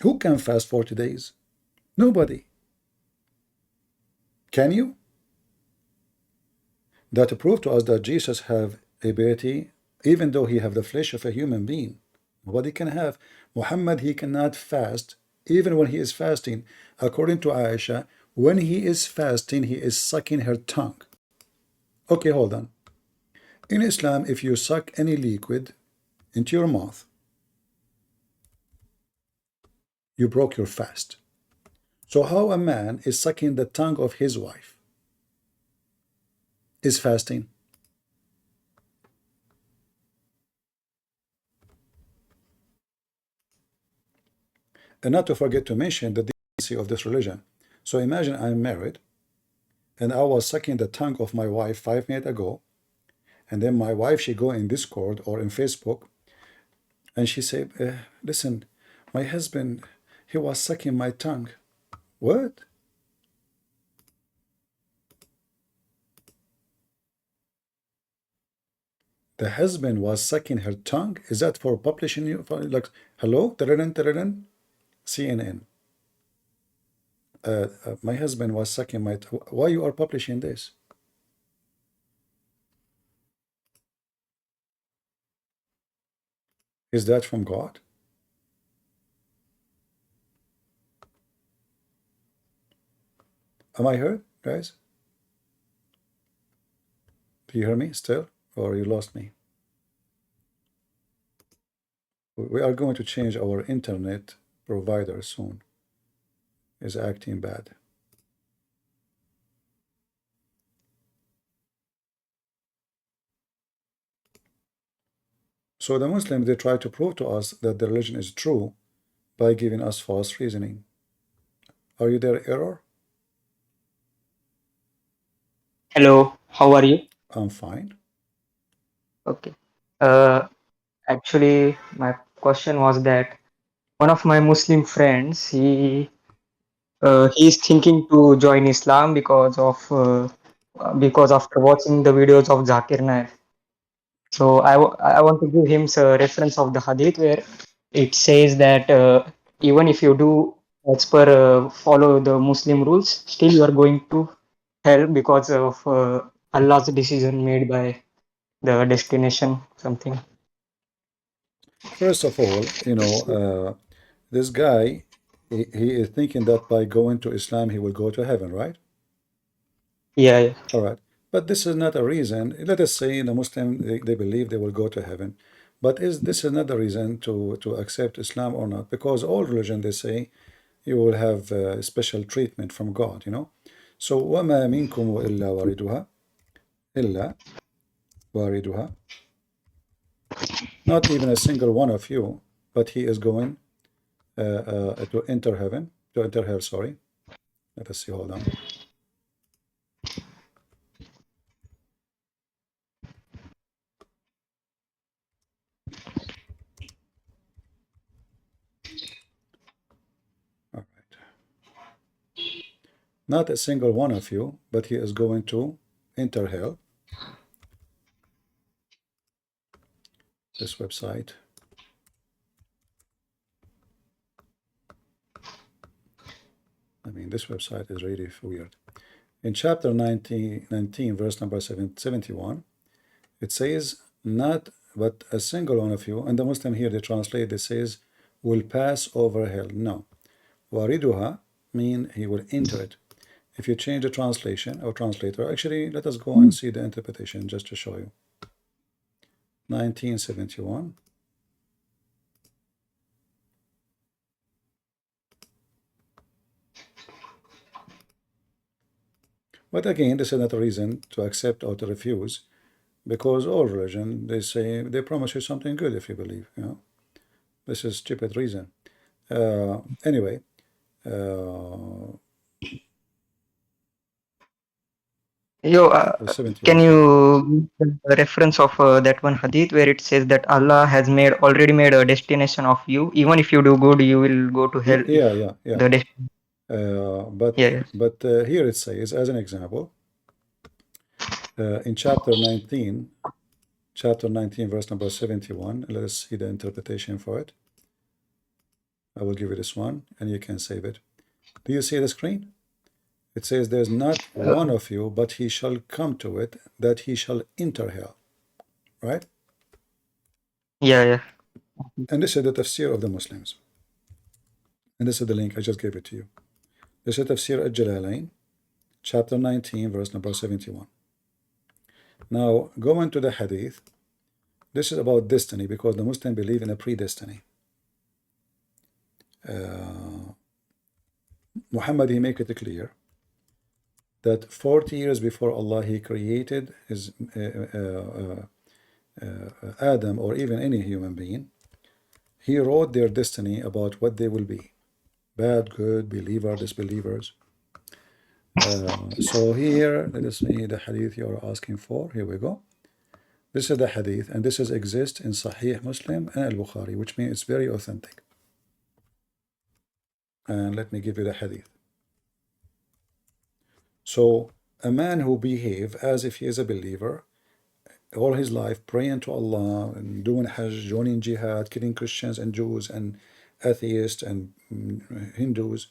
Who can fast 40 days? Nobody. Can you? That prove to us that Jesus have ability, even though he have the flesh of a human being. Nobody can have. Muhammad, he cannot fast, even when he is fasting. According to Aisha, when he is fasting, he is sucking her tongue. Okay, hold on. In Islam, if you suck any liquid into your mouth, you broke your fast. So how a man is sucking the tongue of his wife is fasting? And not to forget to mention the decency of this religion. So imagine I'm married, and I was sucking the tongue of my wife 5 minutes ago, and then my wife, she go in Discord or in Facebook, and she say, listen, my husband, he was sucking my tongue. What? The husband was sucking her tongue? Is that for publishing you? For like, hello? CNN. My husband was sucking my tongue. Why you are publishing this? Is that from God? Am I heard, guys? Do you hear me still? Or you lost me? We are going to change our internet provider soon. Is acting bad. So the Muslims, they try to prove to us that the religion is true by giving us false reasoning. Are you there, Error? Hello, how are you? I'm fine. Okay. Actually, my question was that one of my Muslim friends, he's thinking to join Islam because after watching the videos of Zakir Naik. So I want to give him a reference of the hadith where it says that even if you do as per follow the Muslim rules, still you are going to hell because of Allah's decision made by the destination something. First of all, you know, this guy, he is thinking that by going to Islam, he will go to heaven, right? Yeah. All right. But this is not a reason. Let us say the Muslim, they believe they will go to heaven. But this is not the reason to accept Islam or not. Because all religion, they say, you will have special treatment from God, you know. So, وَمَا مِنْكُمْ إِلَّا وَارِدُهَا إِلَّا وَارِدُهَا. Not even a single one of you, but he is going to enter heaven, to enter hell, sorry. Let us see, hold on. All right. Not a single one of you, but he is going to enter hell. This website. I mean, this website is really weird. In chapter 19, verse number 71, it says, not but a single one of you, and the Muslim here, they translate, it says, will pass over hell. No. Wariduha mean he will enter it. If you change the translation or translator, actually, let us go and see the interpretation just to show you. 1971. But again, this is not a reason to accept or to refuse, because all religion, they say, they promise you something good if you believe, you know. This is stupid reason. Anyway, Can you give the reference of that one hadith where it says that Allah has already made a destination of you, even if you do good, you will go to hell. Yeah. But here it says, as an example, in chapter 19, verse number 71. Let us see the interpretation for it. I will give you this one, and you can save it. Do you see the screen? It says, there's not one of you, but he shall come to it, that he shall enter hell. Right? Yeah. And this is the tafsir of the Muslims. And this is the link, I just gave it to you. This is Tafsir al-Jalalain, chapter 19, verse number 71. Now, going to the hadith, this is about destiny, because the Muslims believe in a predestiny. Muhammad, he make it clear that 40 years before Allah, he created his Adam, or even any human being, he wrote their destiny about what they will be. Bad, good, believer, disbelievers. So here, let us see the hadith you are asking for. Here we go. This is the hadith, and this is exists in Sahih Muslim and Al-Bukhari, which means it's very authentic. And let me give you the hadith. So, a man who behave as if he is a believer, all his life praying to Allah and doing Hajj, joining jihad, killing Christians and Jews and atheists and Hindus,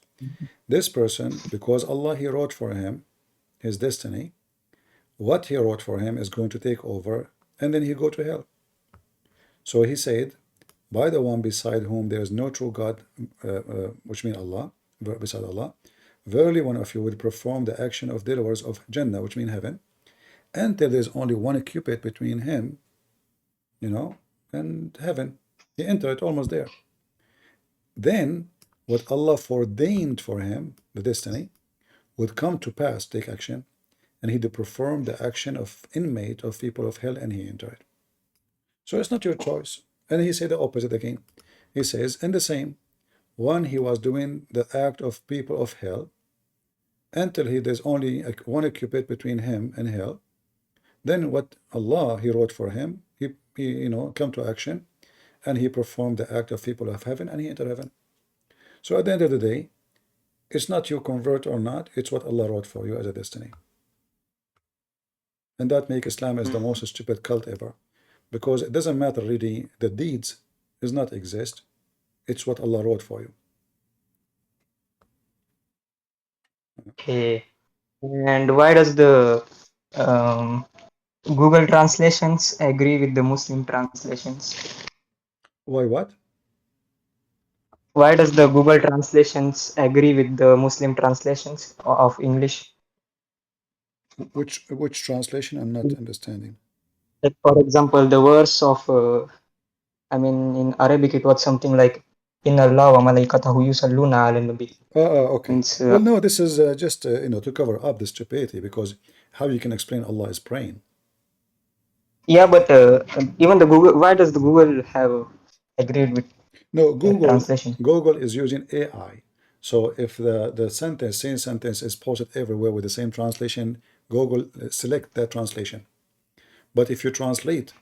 this person, because Allah, he wrote for him his destiny, what he wrote for him is going to take over, and then he go to hell. So he said, by the one beside whom there is no true God, which means Allah, beside Allah, verily one of you will perform the action of dwellers of Jannah, which means heaven, until there's only one cubit between him, and heaven. He entered almost there. Then what Allah foreordained for him, the destiny, would come to pass, take action, and he to perform the action of inmate of people of hell, and he entered. So it's not your choice. And he said the opposite again. He says, in the same, one he was doing the act of people of hell, until there's only one cubit between him and hell. Then what Allah, he wrote for him, he come to action, and he performed the act of people of heaven, and he entered heaven. So at the end of the day, it's not you convert or not, it's what Allah wrote for you as a destiny. And that makes Islam as the most stupid cult ever. Because it doesn't matter really, the deeds does not exist. It's what Allah wrote for you. Okay. And why does the Google translations agree with the Muslim translations? Why what? Why does the Google translations agree with the Muslim translations of English? Which translation? I'm not understanding. Like, for example, the verse of, in Arabic it was something like, Inna Allah wa malaikatahu yusalluna ala nabi. Okay. Means, well, no, this is just to cover up the stupidity, because how you can explain Allah is praying? Yeah, but even the Google, why does the Google have agreed with translation? Google is using AI. So if the same sentence is posted everywhere with the same translation, Google select that translation. But if you translate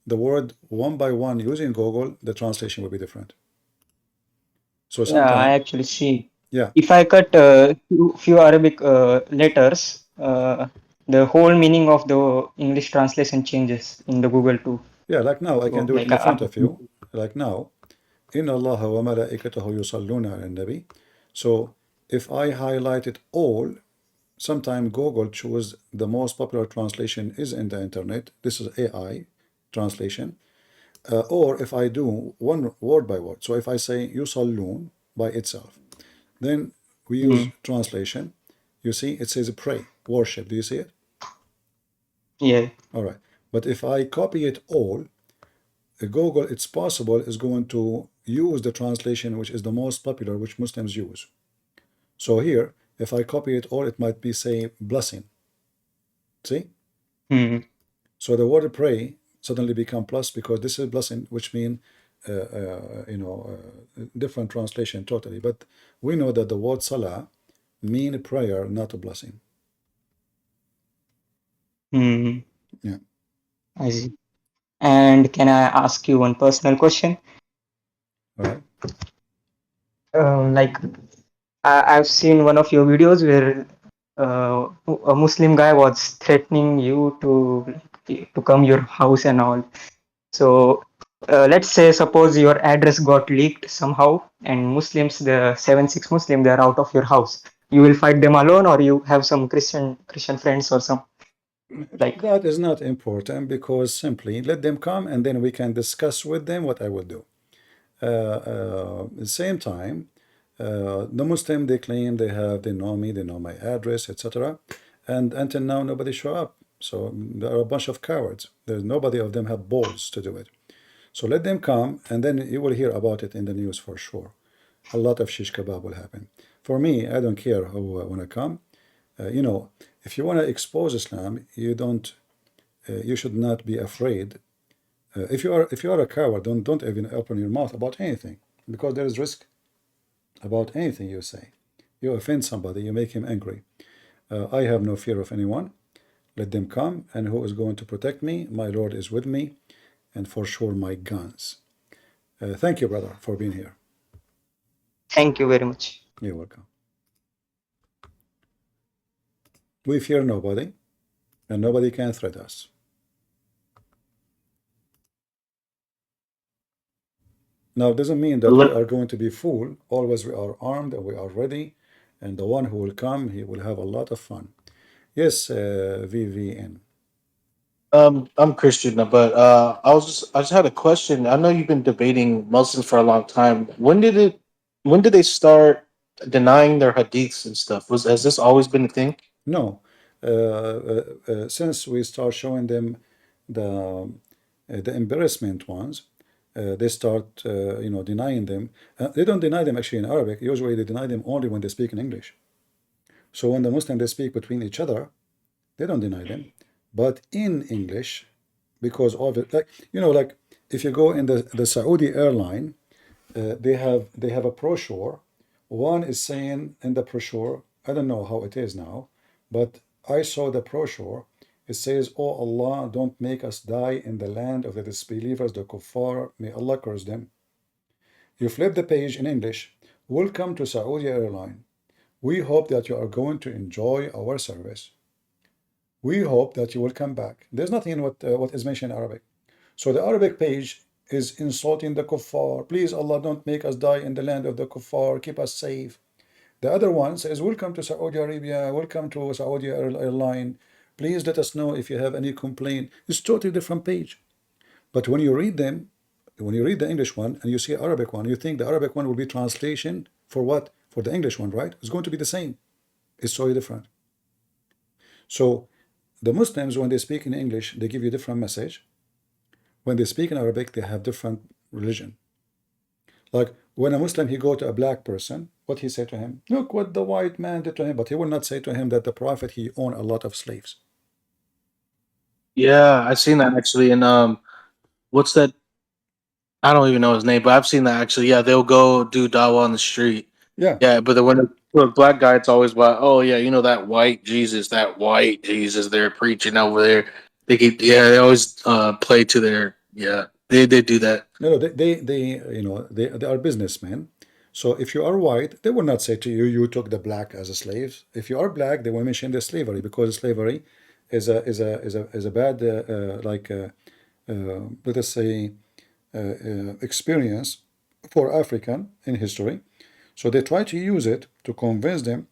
the word one by one using Google, the translation will be different. So yeah, I actually see. Yeah. If I cut few Arabic letters, the whole meaning of the English translation changes in the Google too. Yeah, like now I can do it in front of you. Like now, Inna Allaha wa malaikatahu yusalluna ala nabi. So if I highlight it all, sometime Google choose the most popular translation is in the internet. This is AI translation. Or if I do one word by word. So if I say yusallun by itself, then we use translation. You see, it says pray, worship. Do you see it? Yeah. All right. But if I copy it all, Google, it's possible, is going to use the translation which is the most popular, which Muslims use. So here, if I copy it all, it might be say blessing. See? So the word pray suddenly become plus, because this is blessing, which mean different translation totally. But we know that the word salah mean prayer, not a blessing. Yeah. I see. And can I ask you one personal question? All right. Like, I've seen one of your videos where a Muslim guy was threatening you to come your house and all. So let's say suppose your address got leaked somehow, and Muslims, the 7-6 Muslim, they're out of your house. You will fight them alone, or you have some Christian friends or some like. That is not important, because simply let them come and then we can discuss with them what I will do. At the same time, the Muslim, they claim they know me, they know my address, etc. And until now, nobody show up. So there are a bunch of cowards. There's nobody of them have balls to do it. So let them come, and then you will hear about it in the news for sure. A lot of shish kebab will happen. For me, I don't care who want to come. You know, if you want to expose Islam, you should not be afraid. If you are a coward, don't even open your mouth about anything, because there is risk about anything you say. You offend somebody, you make him angry. I have no fear of anyone. Let them come, and who is going to protect me? My Lord is with me, and for sure my guns. Thank you, brother, for being here. Thank you very much. You're welcome. We fear nobody, and nobody can threat us. Now, it doesn't mean that we are going to be fooled. Always we are armed and we are ready, and the one who will come, he will have a lot of fun. Yes, VVN. I'm Christian, but I just had a question. I know you've been debating Muslims for a long time. When did they start denying their hadiths and stuff? Has this always been a thing? No, since we start showing them the embarrassment ones, they start denying them. They don't deny them actually in Arabic. Usually they deny them only when they speak in English. So when the Muslims they speak between each other, they don't deny them. But in English, because of it, like if you go in the Saudi airline, they have a brochure. One is saying in the brochure, I don't know how it is now, but I saw the brochure. It says, "Oh Allah, don't make us die in the land of the disbelievers, the kuffar. May Allah curse them." You flip the page in English. Welcome to Saudi Airline. We hope that you are going to enjoy our service. We hope that you will come back. There's nothing in what is mentioned in Arabic. So the Arabic page is insulting the kuffar. Please, Allah, don't make us die in the land of the kuffar. Keep us safe. The other one says, welcome to Saudi Arabia. Welcome to Saudi Airline. Please let us know if you have any complaint. It's totally different page. But when you read them, when you read the English one and you see Arabic one, you think the Arabic one will be translation for what? For the English one, right? It's going to be the same. It's so different. So the Muslims, when they speak in English, they give you a different message. When they speak in Arabic, they have different religion. Like when a Muslim, he go to a black person, what he say to him? Look what the white man did to him. But he will not say to him that the Prophet, he owned a lot of slaves. Yeah, I've seen that actually. And what's that? I don't even know his name, but I've seen that actually. Yeah, they'll go do dawah on the street. Yeah. Yeah, but then when it's a black guy, it's always about, oh yeah, that white Jesus they're preaching over there. They always play to their they do that. No, they are businessmen. So if you are white, they will not say to you, you took the black as a slave. If you are black, they will mention the slavery, because slavery is a bad let us say experience for African in history. So they try to use it to convince them.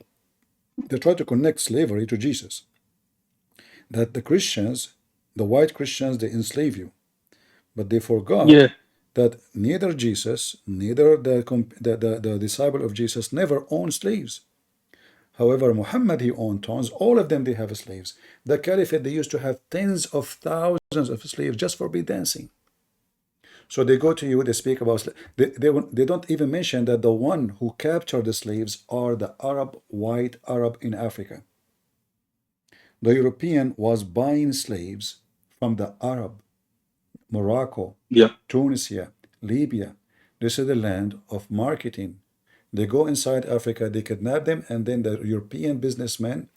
They try to connect slavery to Jesus. That the Christians, the white Christians, they enslave you, but they forgot that neither Jesus, neither the disciple of Jesus never owned slaves. However, Muhammad, he owned tons. All of them, they have slaves. The Caliphate, they used to have tens of thousands of slaves just for be dancing. So they go to you, they speak about, they don't even mention that the one who captured the slaves are the white Arab in Africa. The European was buying slaves from the Arab, Morocco, Tunisia, Libya. This is the land of marketing. They go inside Africa, they kidnap them, and then the European businessmen,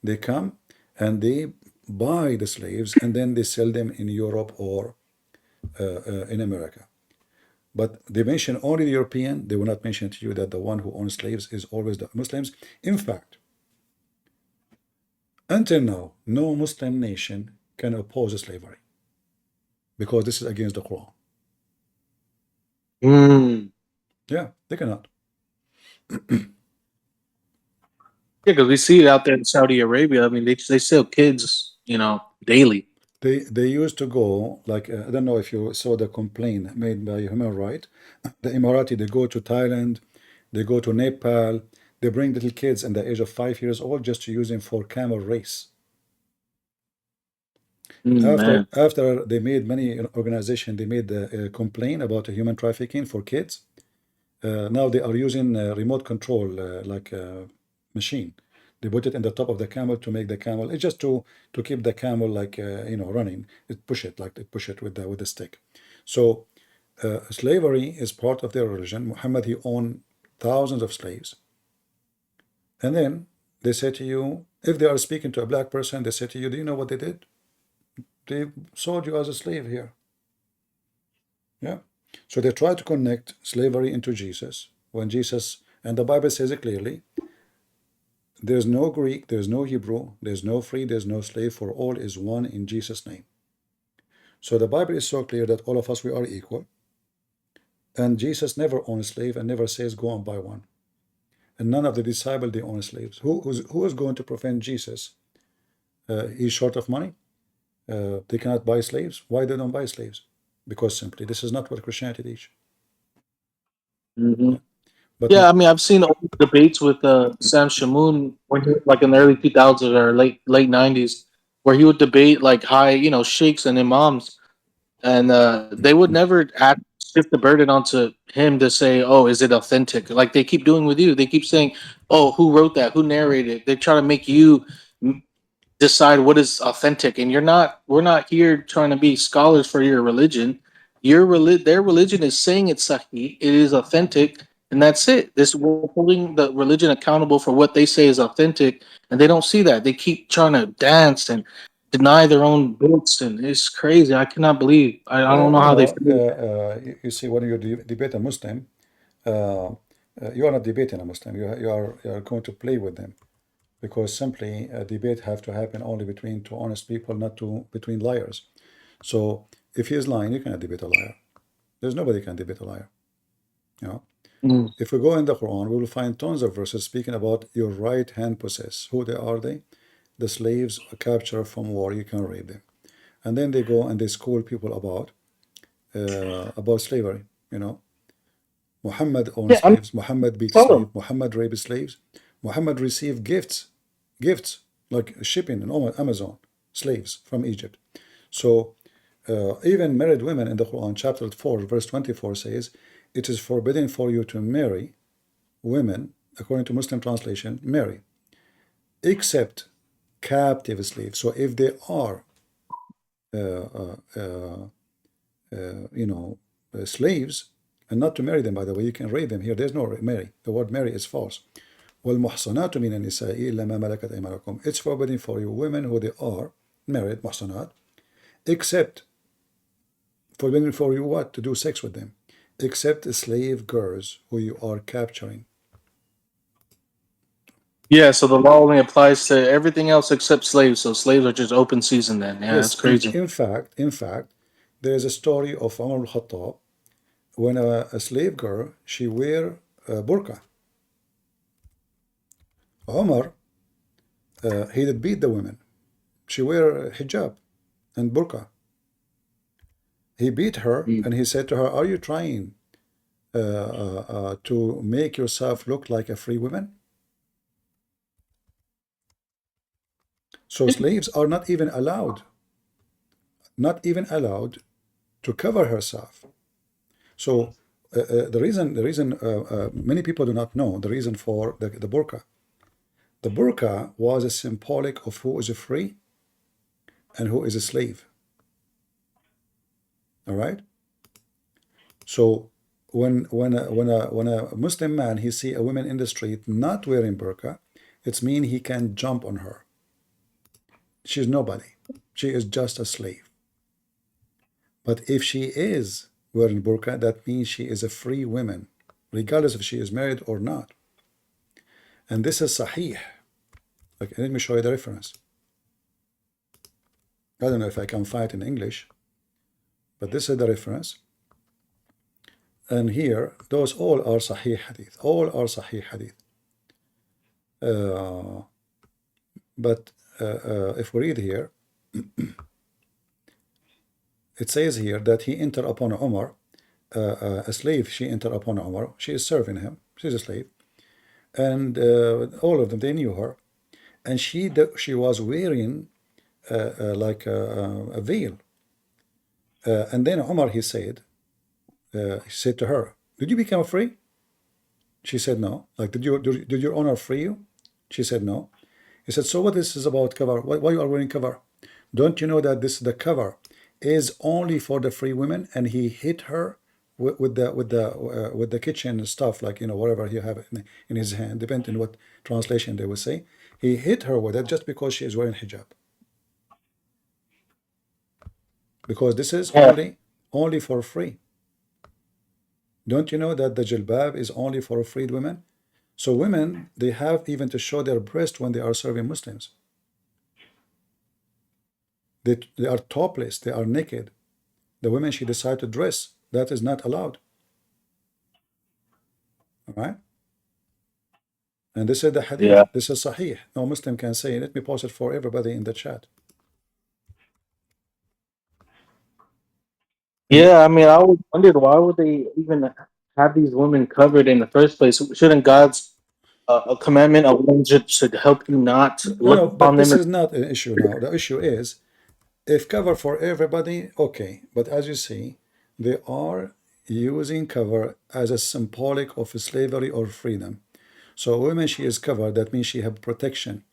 they come and they buy the slaves, and then they sell them in Europe or in America. But they mention only the European. They will not mention to you that the one who owns slaves is always the Muslims. In fact, Until now, no Muslim nation can oppose slavery because this is against the Quran. Yeah, they cannot. Yeah, because we see it out there in Saudi Arabia. I mean, they sell kids, daily. They used to go, like, I don't know if you saw the complaint made by Human Rights. The Emirati, they go to Thailand, they go to Nepal, they bring little kids in the age of 5 years old just to use them for camel race. After they made many organizations, they made a complaint about human trafficking for kids. Now they are using remote control, like a machine. They put it in the top of the camel to make the camel. It's just to keep the camel like running. It push it with the stick. So slavery is part of their religion. Muhammad, he owned thousands of slaves. And then they say to you, if they are speaking to a black person, they say to you, do you know what they did? They sold you as a slave here. Yeah. So they try to connect slavery into Jesus. When Jesus, and the Bible says it clearly, there's no Greek, there's no Hebrew, there's no free, there's no slave, for all is one in Jesus' name. So the Bible is so clear that all of us, we are equal. And Jesus never owned a slave and never says go and buy one. And none of the disciples, they own slaves. Who is going to prevent Jesus? He's short of money. They cannot buy slaves. Why they don't buy slaves? Because simply this is not what Christianity teaches. But I mean, I've seen old debates with Sam Shamoun when he, like in the early 2000s or late 90s, where he would debate like high, sheikhs and imams, and they would never shift the burden onto him to say, "Oh, is it authentic?" Like they keep doing with you. They keep saying, "Oh, who wrote that? Who narrated it?" They try to make you decide what is authentic, and we're not here trying to be scholars for your religion. Their religion is saying it's sahih, it is authentic, and that's it. We're holding the religion accountable for what they say is authentic, and they don't see that. They keep trying to dance and deny their own books, and it's crazy. I cannot believe. I don't know how they feel. You see, when you debate a Muslim, you are not debating a Muslim. You are going to play with them. Because simply a debate have to happen only between two honest people, not between liars. So if he is lying, you cannot debate a liar. There's nobody can debate a liar. If we go in the Quran, we will find tons of verses speaking about your right hand possess. Who are they? The slaves captured from war. You can rape them, and then they go and they school people about slavery. Muhammad owned slaves. Muhammad beat slaves. Muhammad raped slaves. Muhammad received gifts like shipping in Amazon, slaves from Egypt. So even married women in the Quran, chapter 4, verse 24 says, it is forbidden for you to marry women, according to Muslim translation, marry, except captive slaves. So if they are, slaves, and not to marry them, by the way, you can rape them here. There's no marry. The word marry is false. وَالْمُحْصَنَاتُ مِنَ النِّسَاءِ إِلَّا مَا مَلَكَتْ أَيْمَانُكُمْ. It's forbidden for you women who they are married, muhsanat, except forbidden for you what? To do sex with them, except slave girls who you are capturing. Yeah, so the law only applies to everything else except slaves. So slaves are just open season then. Yeah, yes, that's crazy. In fact, there is a story of Umar al-Khattab when a slave girl, she wear a burqa. Umar, he did beat the women. She wear hijab and burqa. He beat her and he said to her, are you trying to make yourself look like a free woman? So slaves are not even allowed to cover herself. So the reason many people do not know the reason for the burqa. The burqa was a symbolic of who is a free and who is a slave. All right. So when a Muslim man, he see a woman in the street not wearing burqa, it means he can jump on her. She's nobody. She is just a slave. But if she is wearing burqa, that means she is a free woman, regardless if she is married or not. And this is sahih. Like, let me show you the reference. I don't know if I can find it in English, but this is the reference. And here, those all are Sahih Hadith. All are Sahih Hadith. But if we read here, it says here that he entered upon Umar, a slave, she entered upon Umar. She is serving him. She's a slave. And all of them, they knew her. And she was wearing like a veil. And then Umar, he said to her, did you become free? She said no. Like, did your owner free you? She said no. He said, so what this is about cover? Why you are wearing cover? Don't you know that the cover is only for the free women? And he hit her with the kitchen stuff, like, you know, whatever you have in his hand, depending on what translation they will say. He hit her with it just because she is wearing hijab. Because this is only for free. Don't you know that the jilbab is only for freed women? So women, they have even to show their breast when they are serving Muslims. They are topless, they are naked. The women she decide to dress, that is not allowed. All right? And this is the hadith. Yeah. This is sahih. No Muslim can say. Let me post it for everybody in the chat. Yeah, I mean, I always wondered why would they even have these women covered in the first place? Shouldn't God's a commandment of women should help you not look No, but upon this them? is not an issue now. The issue is, if cover for everybody, okay. But as you see, they are using cover as a symbolic of slavery or freedom. So a woman, she is covered, that means she have protection.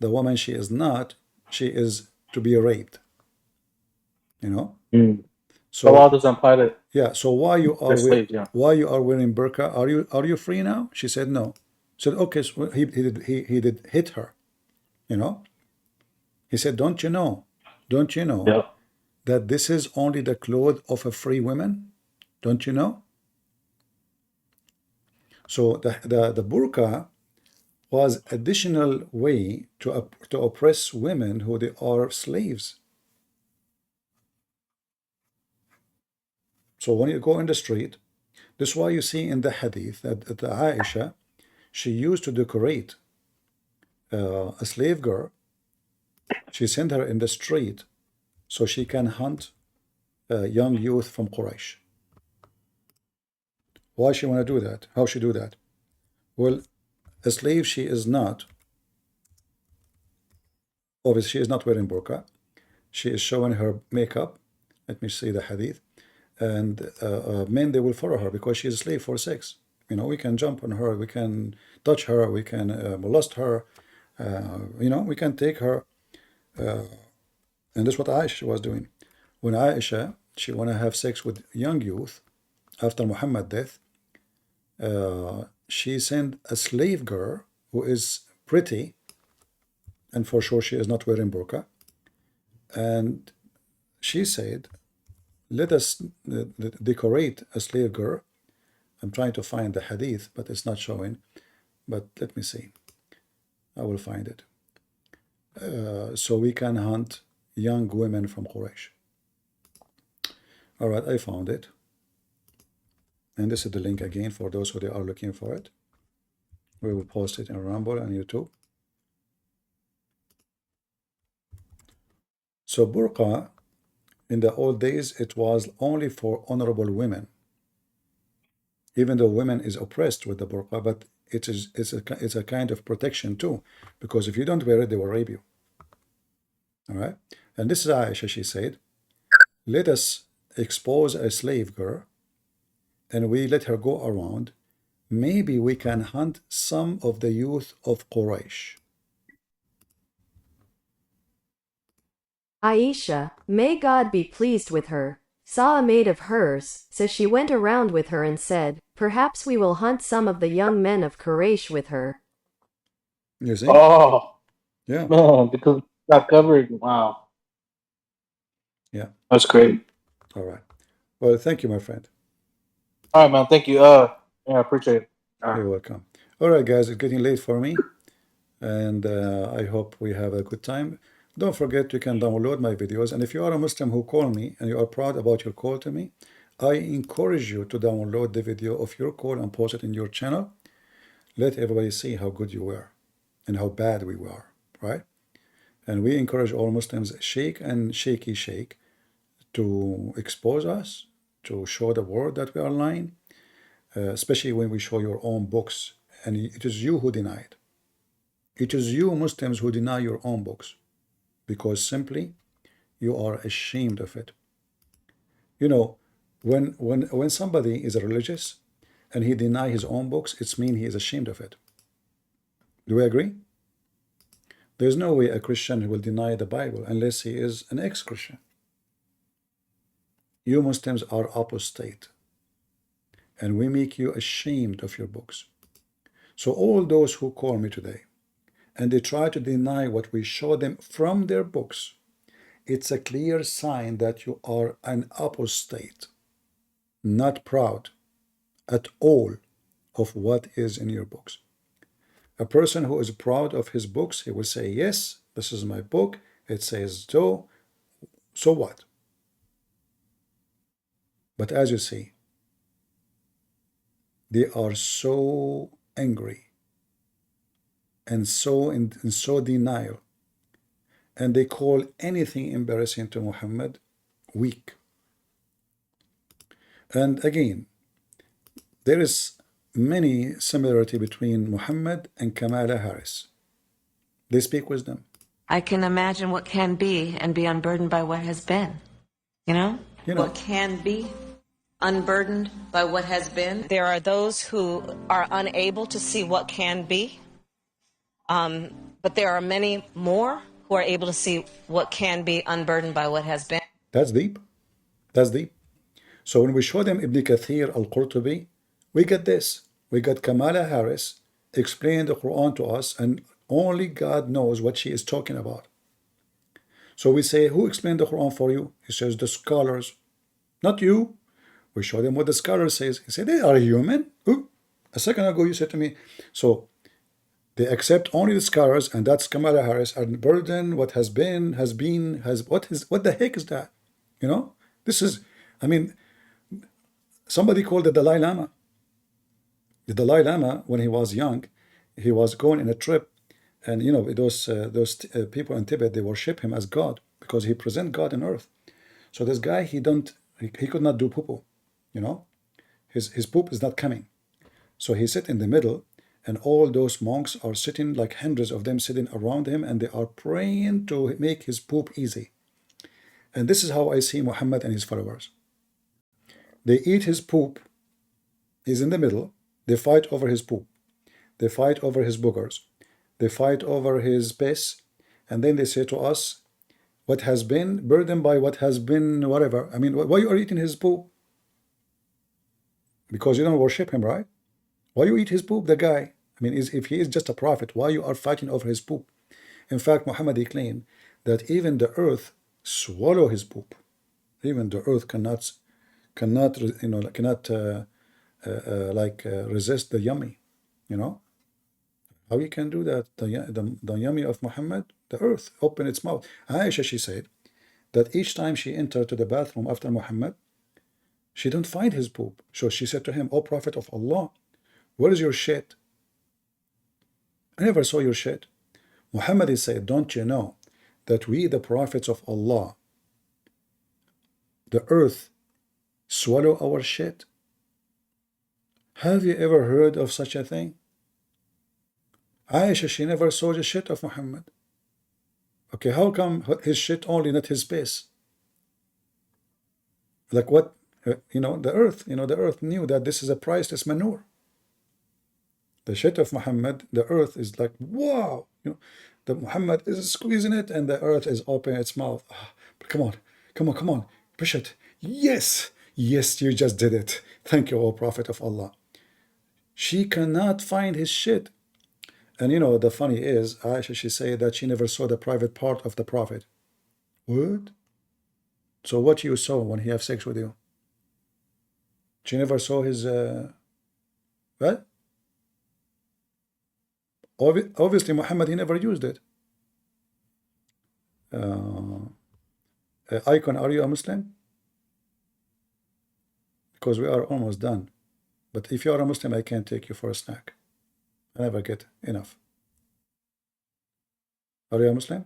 The woman, she is not, she is to be raped. You know? So the law doesn't apply to so why you are slaves, yeah. why you are wearing burqa? Are you free now? She said no. Said okay, so he did hit her. You know? He said, don't you know that this is only the clothes of a free woman? Don't you know? So the burqa was additional way to oppress women who they are slaves. So when you go in the street, this is why you see in the hadith that Aisha, she used to decorate a slave girl. She sent her in the street so she can hunt young youth from Quraysh. Why she want to do that? How she do that? Well, a slave, she is not. Obviously, she is not wearing burqa. She is showing her makeup. Let me see the hadith. And men, they will follow her because she is a slave for sex. You know, we can jump on her, we can touch her, we can molest her. You know, we can take her. And this is what Aisha was doing. When Aisha, she want to have sex with young youth after Muhammad's death, she sent a slave girl who is pretty, and for sure she is not wearing burqa. And she said, let us decorate a slave girl. I'm trying to find the hadith, but it's not showing. But let me see. I will find it. So we can hunt young women from Quraysh. All right, I found it. And this is the link again for those who they are looking for it. We will post it in Rumble and YouTube. So burqa, in the old days, it was only for honorable women. Even though women is oppressed with the burqa, but it's a kind of protection too, because if you don't wear it, they will rape you. All right, and this is Aisha. She said, "Let us expose a slave girl, and we let her go around. Maybe we can hunt some of the youth of Quraysh." Aisha, may God be pleased with her, saw a maid of hers, so she went around with her and said, perhaps we will hunt some of the young men of Quraysh with her. You see? Oh, yeah. Man, because it's not covered. Wow. Yeah. That's great. All right. Well, thank you, my friend. All right, man. Thank you. Yeah, I appreciate it. You're welcome. All right, guys, it's getting late for me, and I hope we have a good time. don't forget you can download my videos. And if you are a Muslim who call me and you are proud about your call to me, I encourage you to download the video of your call and post it in your channel. Let everybody see how good you were and how bad we were, right? And we encourage all Muslims, sheikh and shaky sheikh, to expose us, to show the world that we are lying, especially when we show your own books. And it is you who deny it. It is you Muslims who deny your own books, because simply you are ashamed of it. You know, when somebody is religious and he deny his own books, it's mean he is ashamed of it. Do we agree? There's no way a Christian will deny the Bible unless he is an ex-Christian. You Muslims are apostate, and we make you ashamed of your books. So all those who call me today and they try to deny what we show them from their books, it's a clear sign that you are an apostate, not proud at all of what is in your books. A person who is proud of his books, he will say, yes, this is my book, it says so what? But as you see, they are so angry and so in so denial, and they call anything embarrassing to Muhammad weak. And again, there is many similarity between Muhammad and Kamala Harris. They speak wisdom. I can imagine what can be and be unburdened by what has been. You know? What can be unburdened by what has been. There are those who are unable to see what can be. But there are many more who are able to see what can be unburdened by what has been. That's deep. That's deep. So when we show them Ibn Kathir al-Qurtubi, we get this. We got Kamala Harris explain the Quran to us, and only God knows what she is talking about. So we say, who explained the Quran for you? He says, the scholars. Not you. We show them what the scholar says. He said, they are human. Ooh. A second ago you said to me, so they accept only the scholars, and that's Kamala Harris, and burden what has been, what the heck is that? You know, this is, I mean, somebody called the Dalai Lama. The Dalai Lama, when he was young, he was going in a trip, and you know, those people in Tibet, they worship him as God because he present God on earth. So this guy, he could not do poo-poo, you know, his poop is not coming. So he sit in the middle, and all those monks are sitting, like hundreds of them sitting around him, and they are praying to make his poop easy. And this is how I see Muhammad and his followers. They eat his poop. He's in the middle. They fight over his poop. They fight over his boogers. They fight over his piss. And then they say to us, what has been burdened by what has been whatever. I mean, why you are eating his poop? Because you don't worship him, right? Why you eat his poop, the guy? I mean, if he is just a prophet, why you are fighting over his poop? In fact, Muhammad, he claimed that even the earth swallow his poop. Even the earth cannot resist the yummy, you know. How you can do that? The yummy of Muhammad, the earth open its mouth. Aisha, she said that each time she entered to the bathroom after Muhammad, she didn't find his poop. So she said to him, "O Prophet of Allah, where is your shit? I never saw your shit." Muhammad said, "Don't you know that we, the prophets of Allah, the earth swallow our shit? Have you ever heard of such a thing?" Aisha, she never saw the shit of Muhammad. Okay, how come his shit only, not his piss? Like what? The earth knew that this is a priceless manure. The shit of Muhammad, the earth is like, wow, the Muhammad is squeezing it, and the earth is opening its mouth. Come on, push it. Yes, you just did it. Thank you, O Prophet of Allah. She cannot find his shit. And the funny is, Aisha, she said that she never saw the private part of the Prophet. What? So what you saw when he have sex with you? She never saw his, what? Obviously, Muhammad, he never used it. Icon, are you a Muslim? Because we are almost done. But if you are a Muslim, I can take you for a snack. I never get enough. Are you a Muslim?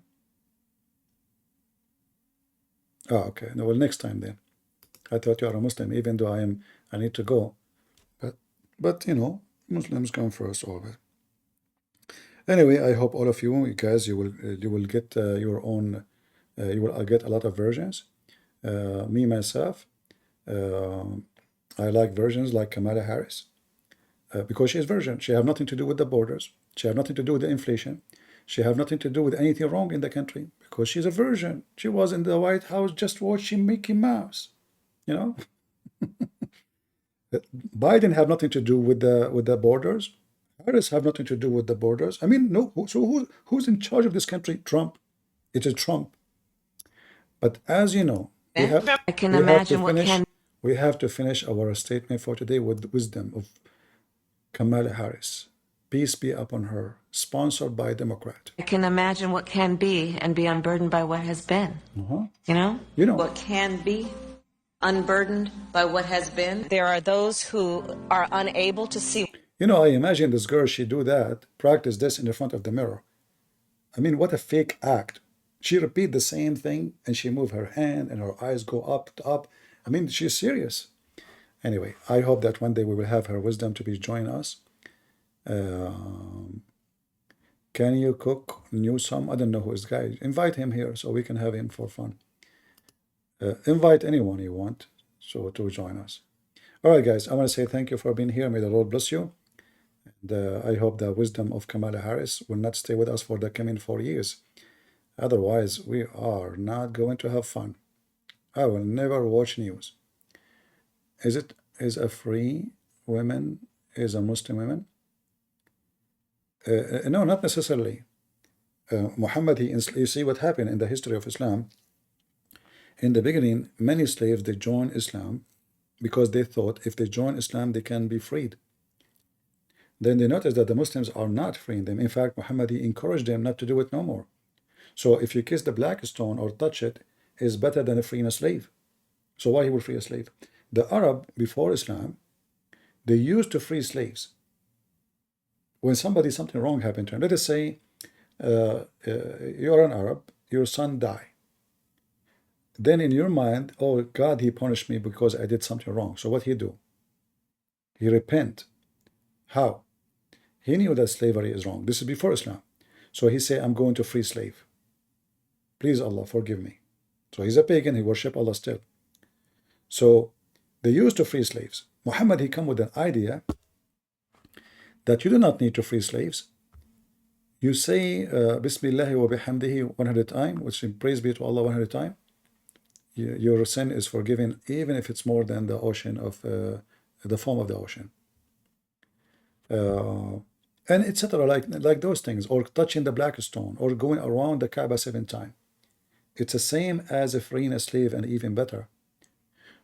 Oh, okay. No, well, next time then. I thought you are a Muslim, even though I need to go. But you know, Muslims come first always. Anyway, I hope all of you guys, you will get your own. You will get a lot of versions. Me myself, I like versions like Kamala Harris because she is virgin. She have nothing to do with the borders. She have nothing to do with the inflation. She have nothing to do with anything wrong in the country because she's a virgin. She was in the White House just watching Mickey Mouse. You know, Biden have nothing to do with the borders. Harris have nothing to do with the borders. I mean, no. So who's in charge of this country? Trump. It is Trump. But as you know, we have to finish our statement for today with the wisdom of Kamala Harris. Peace be upon her, sponsored by a Democrat. I can imagine what can be and be unburdened by what has been. You know? What can be unburdened by what has been. There are those who are unable to see. You know, I imagine this girl, she do that, practice this in the front of the mirror. I mean, what a fake act. She repeat the same thing and she move her hand and her eyes go up. I mean, she's serious. Anyway, I hope that one day we will have her wisdom to be join us. Can you cook Newsom? I don't know who is guy. Invite him here so we can have him for fun. Invite anyone you want so to join us. All right, guys, I want to say thank you for being here. May the Lord bless you. And I hope the wisdom of Kamala Harris will not stay with us for the coming 4 years. Otherwise, we are not going to have fun. I will never watch news. Is a free woman is a Muslim woman? No, not necessarily. Muhammad, you see what happened in the history of Islam. In the beginning, many slaves, they joined Islam because they thought if they join Islam, they can be freed. Then they noticed that the Muslims are not freeing them. In fact, Muhammad, he encouraged them not to do it no more. So if you kiss the black stone or touch it, is better than freeing a slave. So why he will free a slave? The Arab, before Islam, they used to free slaves. When something wrong happened to him, let us say you're an Arab, your son died. Then in your mind, oh God, he punished me because I did something wrong. So what he do? He repent. How? He knew that slavery is wrong. This is before Islam. So he say, I'm going to free slave. Please Allah, forgive me. So he's a pagan, he worship Allah still. So they used to free slaves. Muhammad, he come with an idea that you do not need to free slaves. You say Bismillah wa bihamdihi 100 times, which is praise be to Allah 100 times. Your sin is forgiven, even if it's more than the ocean of the foam of the ocean. And etc. like those things, or touching the black stone, or going around the Kaaba 7 times. It's the same as freeing a slave, and even better.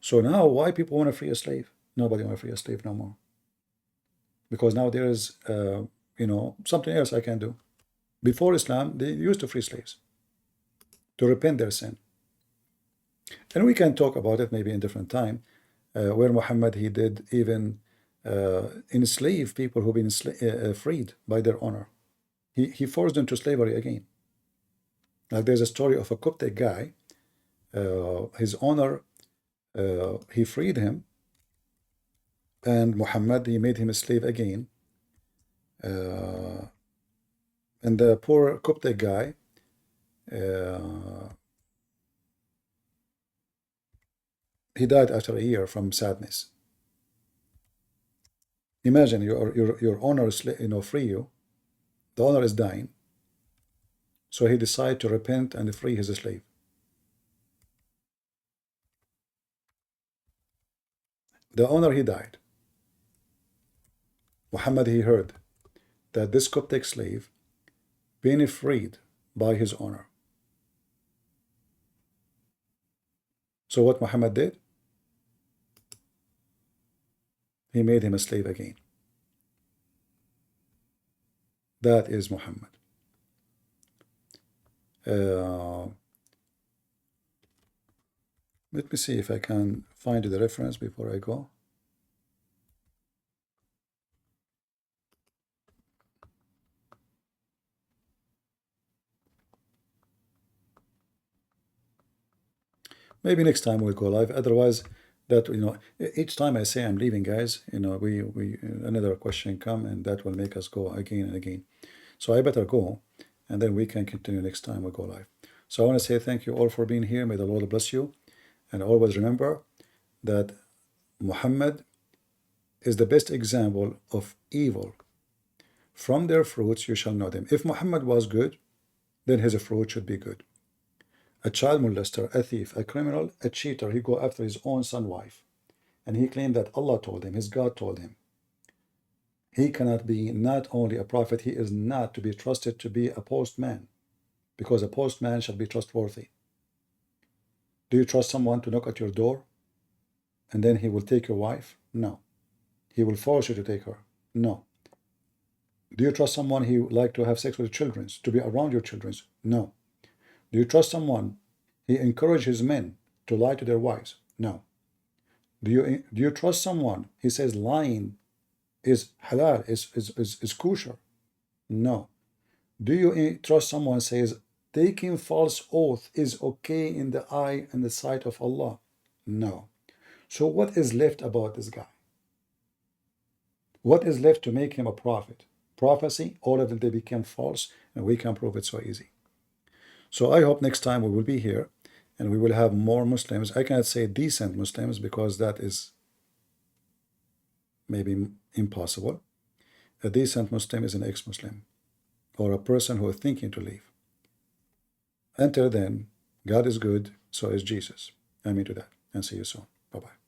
So now, why people want to free a slave? Nobody want to free a slave no more. Because now there is, something else I can do. Before Islam, they used to free slaves to repent their sin. And we can talk about it maybe in different time, where Muhammad, he did even enslave people who've been freed by their owner. He forced them to slavery again. Like there's a story of a Coptic guy, his owner, he freed him, and Muhammad, he made him a slave again. And the poor Coptic guy, he died after a year from sadness. Imagine your owner is, free you. The owner is dying. So he decided to repent and free his slave. The owner, he died. Muhammad, he heard that this Coptic slave being freed by his owner. So what Muhammad did? He made him a slave again. That is Muhammad. Let me see if I can find the reference before I go. Maybe next time we'll go live. Otherwise, that, you know, each time I say I'm leaving, guys, you know, we another question come, and that will make us go again and again. So I better go, and then we can continue next time we go live. So I want to say thank you all for being here. May the Lord bless you, and always remember that Muhammad is the best example of evil. From their fruits you shall know them. If Muhammad was good, then his fruit should be good. A child molester, a thief, a criminal, a cheater, he go after his own son wife, and he claimed that Allah told him, his God told him. He cannot be not only a prophet, he is not to be trusted to be a postman, because a postman shall be trustworthy. Do you trust someone to knock at your door and then he will take your wife? No. He will force you to take her? No. Do you trust someone he would like to have sex with children, to be around your children? No. Do you trust someone he encourages men to lie to their wives? No. Do you trust someone he says lying is halal, is kosher? No. Do you trust someone says taking false oath is okay in the eye and the sight of Allah? No. So what is left about this guy? What is left to make him a prophet? Prophecy, all of them, they became false, and we can prove it so easy. So I hope next time we will be here and we will have more Muslims. I cannot say decent Muslims because that is maybe impossible. A decent Muslim is an ex-Muslim or a person who is thinking to leave. Until then, God is good, so is Jesus. Amen to that, and see you soon. Bye-bye.